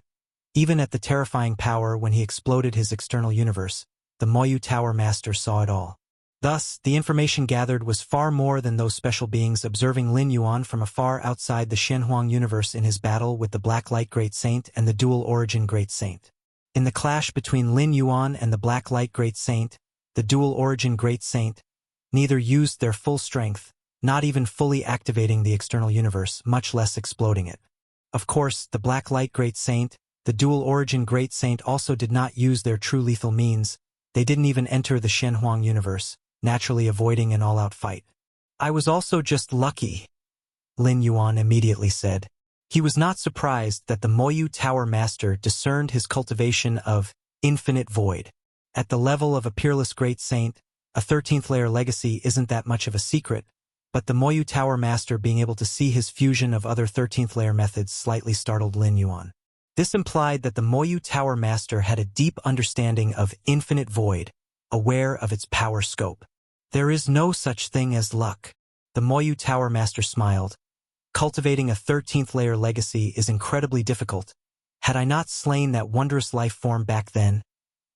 [SPEAKER 1] even at the terrifying power when he exploded his external universe, the Moyu Tower Master saw it all. Thus, the information gathered was far more than those special beings observing Lin Yuan from afar outside the Shenhuang universe in his battle with the Black Light Great Saint and the Dual Origin Great Saint. In the clash between Lin Yuan and the Black Light Great Saint, the Dual Origin Great Saint, neither used their full strength, not even fully activating the external universe, much less exploding it. Of course, the Black Light Great Saint, the Dual Origin Great Saint also did not use their true lethal means. They didn't even enter the Shenhuang universe, naturally avoiding an all-out fight. I was also just lucky, Lin Yuan immediately said. He was not surprised that the Moyu Tower Master discerned his cultivation of infinite void. At the level of a peerless great saint, a 13th layer legacy isn't that much of a secret, but the Moyu Tower Master being able to see his fusion of other 13th layer methods slightly startled Lin Yuan. This implied that the Moyu Tower Master had a deep understanding of infinite void, aware of its power scope. There is no such thing as luck. The Moyu Tower Master smiled. Cultivating a 13th layer legacy is incredibly difficult. Had I not slain that wondrous life form back then,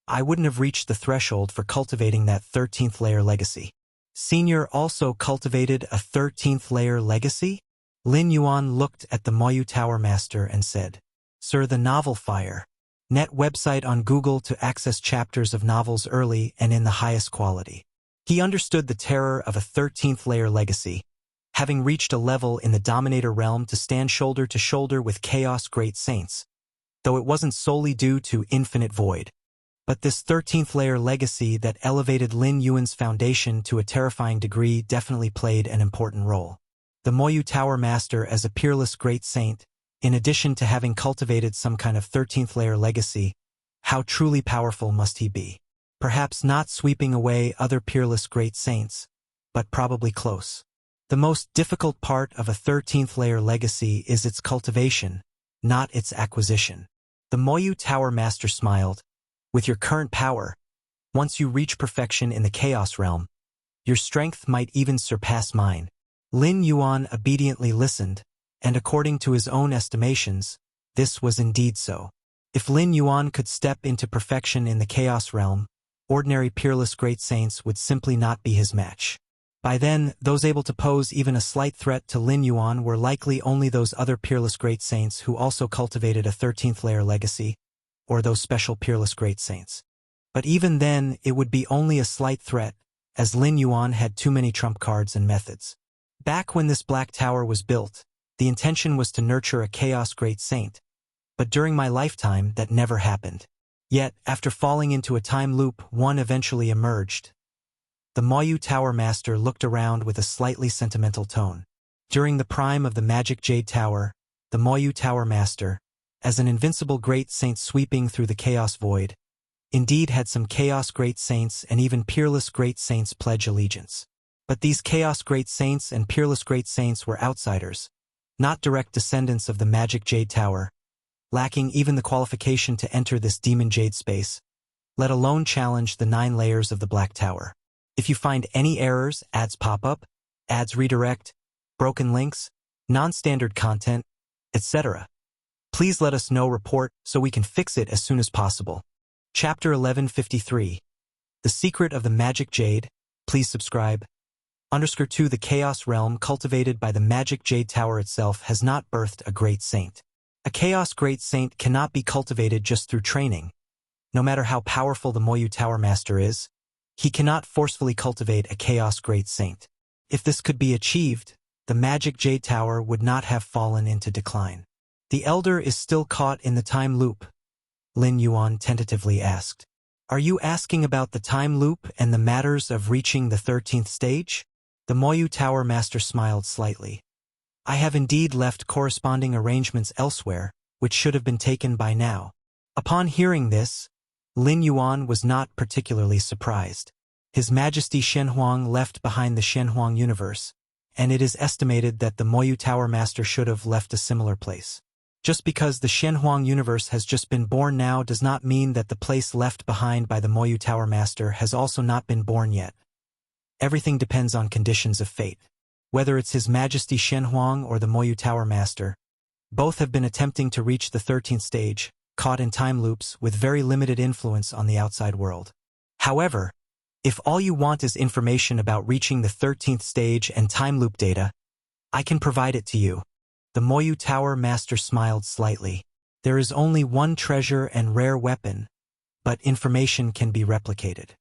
[SPEAKER 1] I wouldn't have reached the threshold for cultivating that 13th layer legacy. Senior also cultivated a 13th layer legacy? Lin Yuan looked at the Moyu Tower Master and said, Sir, the Novel Fire. Net website on Google to access chapters of novels early and in the highest quality. He understood the terror of a 13th layer legacy, having reached a level in the Dominator realm to stand shoulder to shoulder with Chaos Great Saints, though it wasn't solely due to infinite void. But this 13th layer legacy that elevated Lin Yuan's foundation to a terrifying degree definitely played an important role. The Moyu Tower Master as a peerless great saint, in addition to having cultivated some kind of 13th layer legacy, how truly powerful must he be? Perhaps not sweeping away other peerless great saints, but probably close. The most difficult part of a 13th layer legacy is its cultivation, not its acquisition. The Moyu Tower Master smiled. With your current power, once you reach perfection in the Chaos Realm, your strength might even surpass mine. Lin Yuan obediently listened, and according to his own estimations, this was indeed so. If Lin Yuan could step into perfection in the Chaos Realm, ordinary peerless great saints would simply not be his match. By then, those able to pose even a slight threat to Lin Yuan were likely only those other peerless great saints who also cultivated a 13th layer legacy, or those special peerless great saints. But even then, it would be only a slight threat, as Lin Yuan had too many trump cards and methods. Back when this Black Tower was built, the intention was to nurture a Chaos Great Saint, but during my lifetime that never happened. Yet, after falling into a time loop, one eventually emerged. The Moyu Tower Master looked around with a slightly sentimental tone. During the prime of the Magic Jade Tower, the Moyu Tower Master, as an invincible great saint sweeping through the chaos void, indeed had some Chaos Great Saints and even Peerless Great Saints pledge allegiance. But these Chaos Great Saints and Peerless Great Saints were outsiders, not direct descendants of the Magic Jade Tower, lacking even the qualification to enter this Demon Jade space, let alone challenge the 9 layers of the Black Tower. If you find any errors, ads pop up, ads redirect, broken links, non-standard content, etc., please let us know. Report so we can fix it as soon as possible. Chapter 1153. The Secret of the Magic Jade. Please subscribe. _2 The Chaos Realm cultivated by the Magic Jade Tower itself has not birthed a great saint. A Chaos Great Saint cannot be cultivated just through training. No matter how powerful the Moyu Tower Master is, he cannot forcefully cultivate a Chaos Great Saint. If this could be achieved, the Magic Jade Tower would not have fallen into decline. The Elder is still caught in the time loop, Lin Yuan tentatively asked. Are you asking about the time loop and the matters of reaching the 13th stage? The Moyu Tower Master smiled slightly. I have indeed left corresponding arrangements elsewhere, which should have been taken by now. Upon hearing this, Lin Yuan was not particularly surprised. His Majesty Shenhuang left behind the Shenhuang universe, and it is estimated that the Moyu Tower Master should have left a similar place. Just because the Shenhuang universe has just been born now does not mean that the place left behind by the Moyu Tower Master has also not been born yet. Everything depends on conditions of fate. Whether it's His Majesty Shenhuang or the Moyu Tower Master, both have been attempting to reach the 13th stage, caught in time loops with very limited influence on the outside world. However, if all you want is information about reaching the 13th stage and time loop data, I can provide it to you. The Moyu Tower Master smiled slightly. There is only one treasure and rare weapon, but information can be replicated.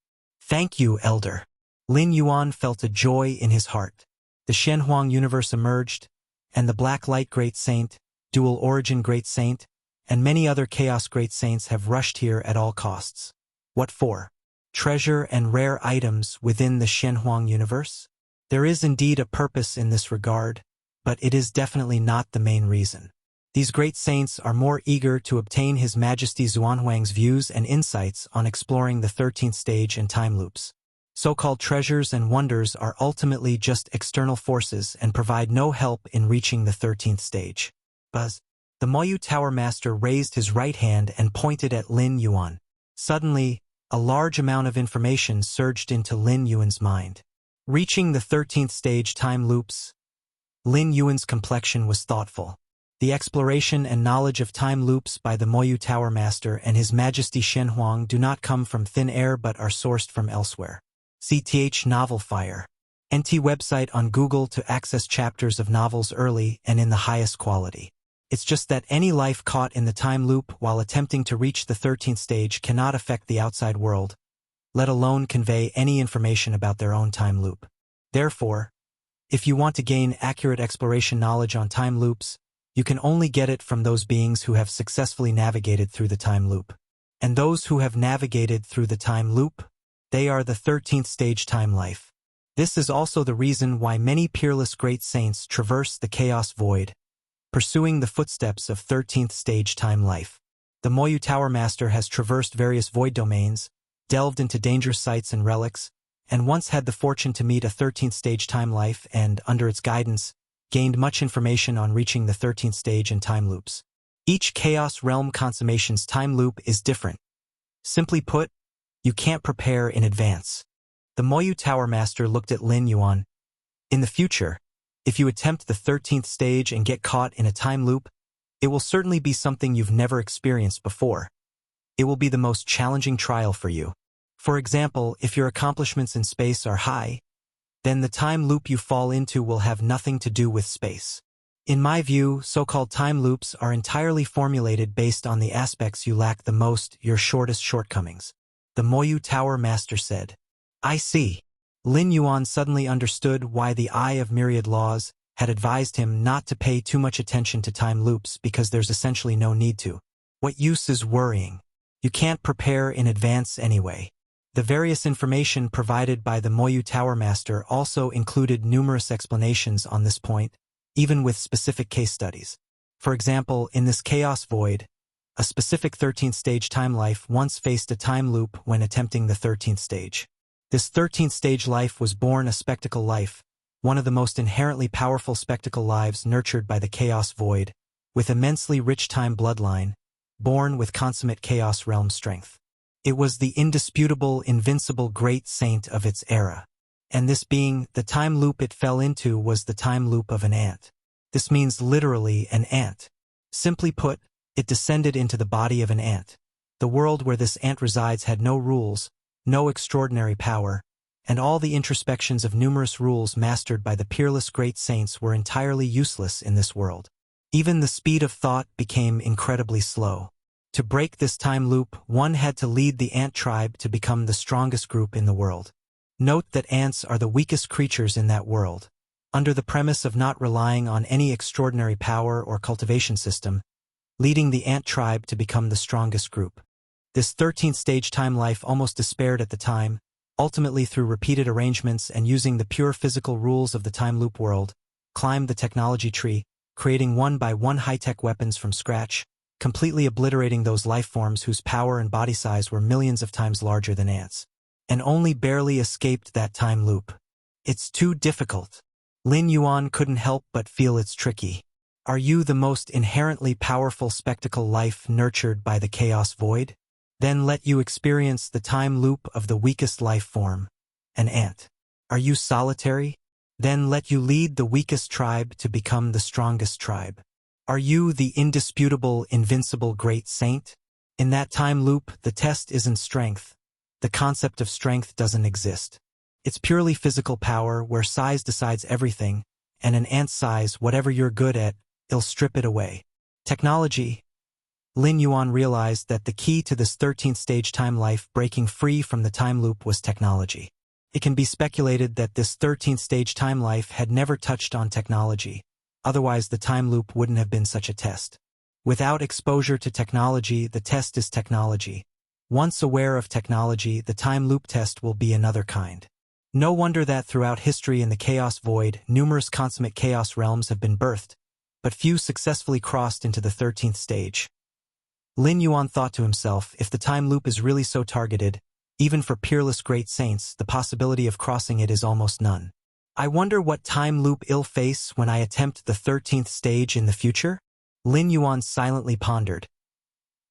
[SPEAKER 1] Thank you, Elder. Lin Yuan felt a joy in his heart. The Shenhuang universe emerged, and the Black Light Great Saint, Dual Origin Great Saint, and many other Chaos Great Saints have rushed here at all costs. What for? Treasure and rare items within the Shenhuang universe? There is indeed a purpose in this regard, but it is definitely not the main reason. These great saints are more eager to obtain His Majesty Xuanhuang's views and insights on exploring the 13th stage and time loops. So-called treasures and wonders are ultimately just external forces and provide no help in reaching the 13th stage. Buzz. The Moyu Tower Master raised his right hand and pointed at Lin Yuan. Suddenly, a large amount of information surged into Lin Yuan's mind. Reaching the 13th stage time loops. Lin Yuan's complexion was thoughtful. The exploration and knowledge of time loops by the Moyu Tower Master and His Majesty Shenhuang do not come from thin air but are sourced from elsewhere. CTH Novel Fire. NT website on Google to access chapters of novels early and in the highest quality. It's just that any life caught in the time loop while attempting to reach the 13th stage cannot affect the outside world, let alone convey any information about their own time loop. Therefore, if you want to gain accurate exploration knowledge on time loops, you can only get it from those beings who have successfully navigated through the time loop. And those who have navigated through the time loop, they are the 13th stage time life. This is also the reason why many peerless great saints traverse the chaos void, pursuing the footsteps of 13th stage time life. The Moyu Tower Master has traversed various void domains, delved into dangerous sites and relics, and once had the fortune to meet a 13th stage time life and, under its guidance, gained much information on reaching the 13th stage and time loops. Each Chaos Realm consummation's time loop is different. Simply put, you can't prepare in advance. The Moyu Tower Master looked at Lin Yuan. In the future, if you attempt the 13th stage and get caught in a time loop, it will certainly be something you've never experienced before. It will be the most challenging trial for you. For example, if your accomplishments in space are high, then the time loop you fall into will have nothing to do with space. In my view, so-called time loops are entirely formulated based on the aspects you lack the most, your shortest shortcomings. The Moyu Tower Master said. I see. Lin Yuan suddenly understood why the Eye of Myriad Laws had advised him not to pay too much attention to time loops because there's essentially no need to. What use is worrying? You can't prepare in advance anyway. The various information provided by the Moyu Tower Master also included numerous explanations on this point, even with specific case studies. For example, in this Chaos Void, a specific 13th stage time life once faced a time loop when attempting the 13th stage. This 13th stage life was born a spectacle life, one of the most inherently powerful spectacle lives nurtured by the Chaos Void, with immensely rich time bloodline, born with consummate Chaos Realm strength. It was the indisputable, invincible great saint of its era. And this being, the time loop it fell into was the time loop of an ant. This means literally an ant. Simply put, it descended into the body of an ant. The world where this ant resides had no rules, no extraordinary power, and all the introspections of numerous rules mastered by the peerless great saints were entirely useless in this world. Even the speed of thought became incredibly slow. To break this time loop, one had to lead the ant tribe to become the strongest group in the world. Note that ants are the weakest creatures in that world. Under the premise of not relying on any extraordinary power or cultivation system, leading the ant tribe to become the strongest group. This 13th stage time life almost despaired at the time, ultimately through repeated arrangements and using the pure physical rules of the time loop world, climbed the technology tree, creating one by one high-tech weapons from scratch, completely obliterating those life forms whose power and body size were millions of times larger than ants, and only barely escaped that time loop. It's too difficult. Lin Yuan couldn't help but feel it's tricky. Are you the most inherently powerful spectacle life nurtured by the Chaos Void? Then let you experience the time loop of the weakest life form, an ant. Are you solitary? Then let you lead the weakest tribe to become the strongest tribe. Are you the indisputable, invincible great saint? In that time loop, the test isn't strength. The concept of strength doesn't exist. It's purely physical power where size decides everything, and an ant's size, whatever you're good at, it'll strip it away. Technology. Lin Yuan realized that the key to this 13th stage time life breaking free from the time loop was technology. It can be speculated that this 13th stage time life had never touched on technology. Otherwise, the time loop wouldn't have been such a test. Without exposure to technology, the test is technology. Once aware of technology, the time loop test will be another kind. No wonder that throughout history in the Chaos Void, numerous consummate Chaos realms have been birthed, but few successfully crossed into the 13th stage. Lin Yuan thought to himself, if the time loop is really so targeted, even for peerless great saints, the possibility of crossing it is almost none. I wonder what time loop I'll face when I attempt the 13th stage in the future? Lin Yuan silently pondered.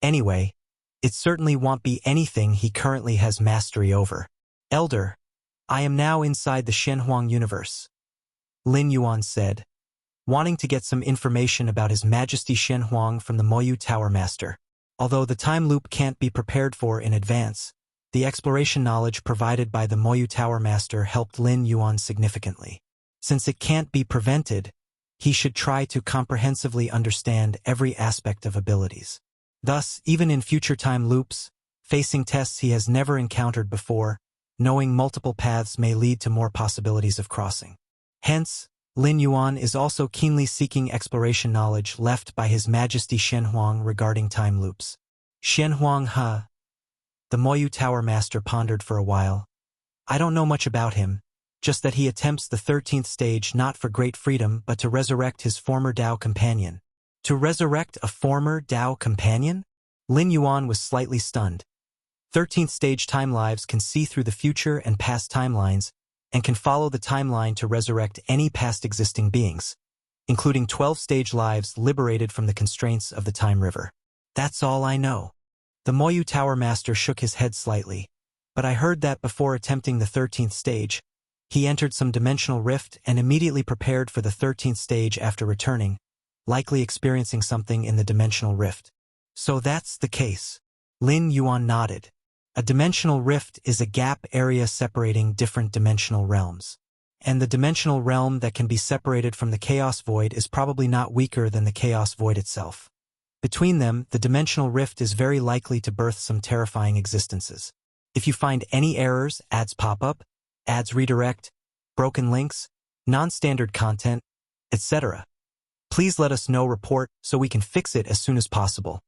[SPEAKER 1] Anyway, it certainly won't be anything he currently has mastery over. Elder, I am now inside the Shenhuang universe, Lin Yuan said, wanting to get some information about His Majesty Shenhuang from the Moyu Tower Master. Although the time loop can't be prepared for in advance, the exploration knowledge provided by the Moyu Tower Master helped Lin Yuan significantly. Since it can't be prevented, he should try to comprehensively understand every aspect of abilities. Thus, even in future time loops, facing tests he has never encountered before, knowing multiple paths may lead to more possibilities of crossing. Hence, Lin Yuan is also keenly seeking exploration knowledge left by His Majesty Shenhuang regarding time loops. Shenhuang, huh? The Moyu Tower Master pondered for a while. I don't know much about him, just that he attempts the 13th stage not for great freedom but to resurrect his former Dao companion. To resurrect a former Dao companion? Lin Yuan was slightly stunned. 13th stage time lives can see through the future and past timelines and can follow the timeline to resurrect any past existing beings, including 12-stage lives liberated from the constraints of the time river. That's all I know. The Moyu Tower Master shook his head slightly, but I heard that before attempting the 13th stage, he entered some dimensional rift and immediately prepared for the 13th stage after returning, likely experiencing something in the dimensional rift. So that's the case. Lin Yuan nodded. A dimensional rift is a gap area separating different dimensional realms. And the dimensional realm that can be separated from the Chaos Void is probably not weaker than the Chaos Void itself. Between them, the dimensional rift is very likely to birth some terrifying existences. If you find any errors, ads pop up, ads redirect, broken links, non-standard content, etc., please let us know, report so we can fix it as soon as possible.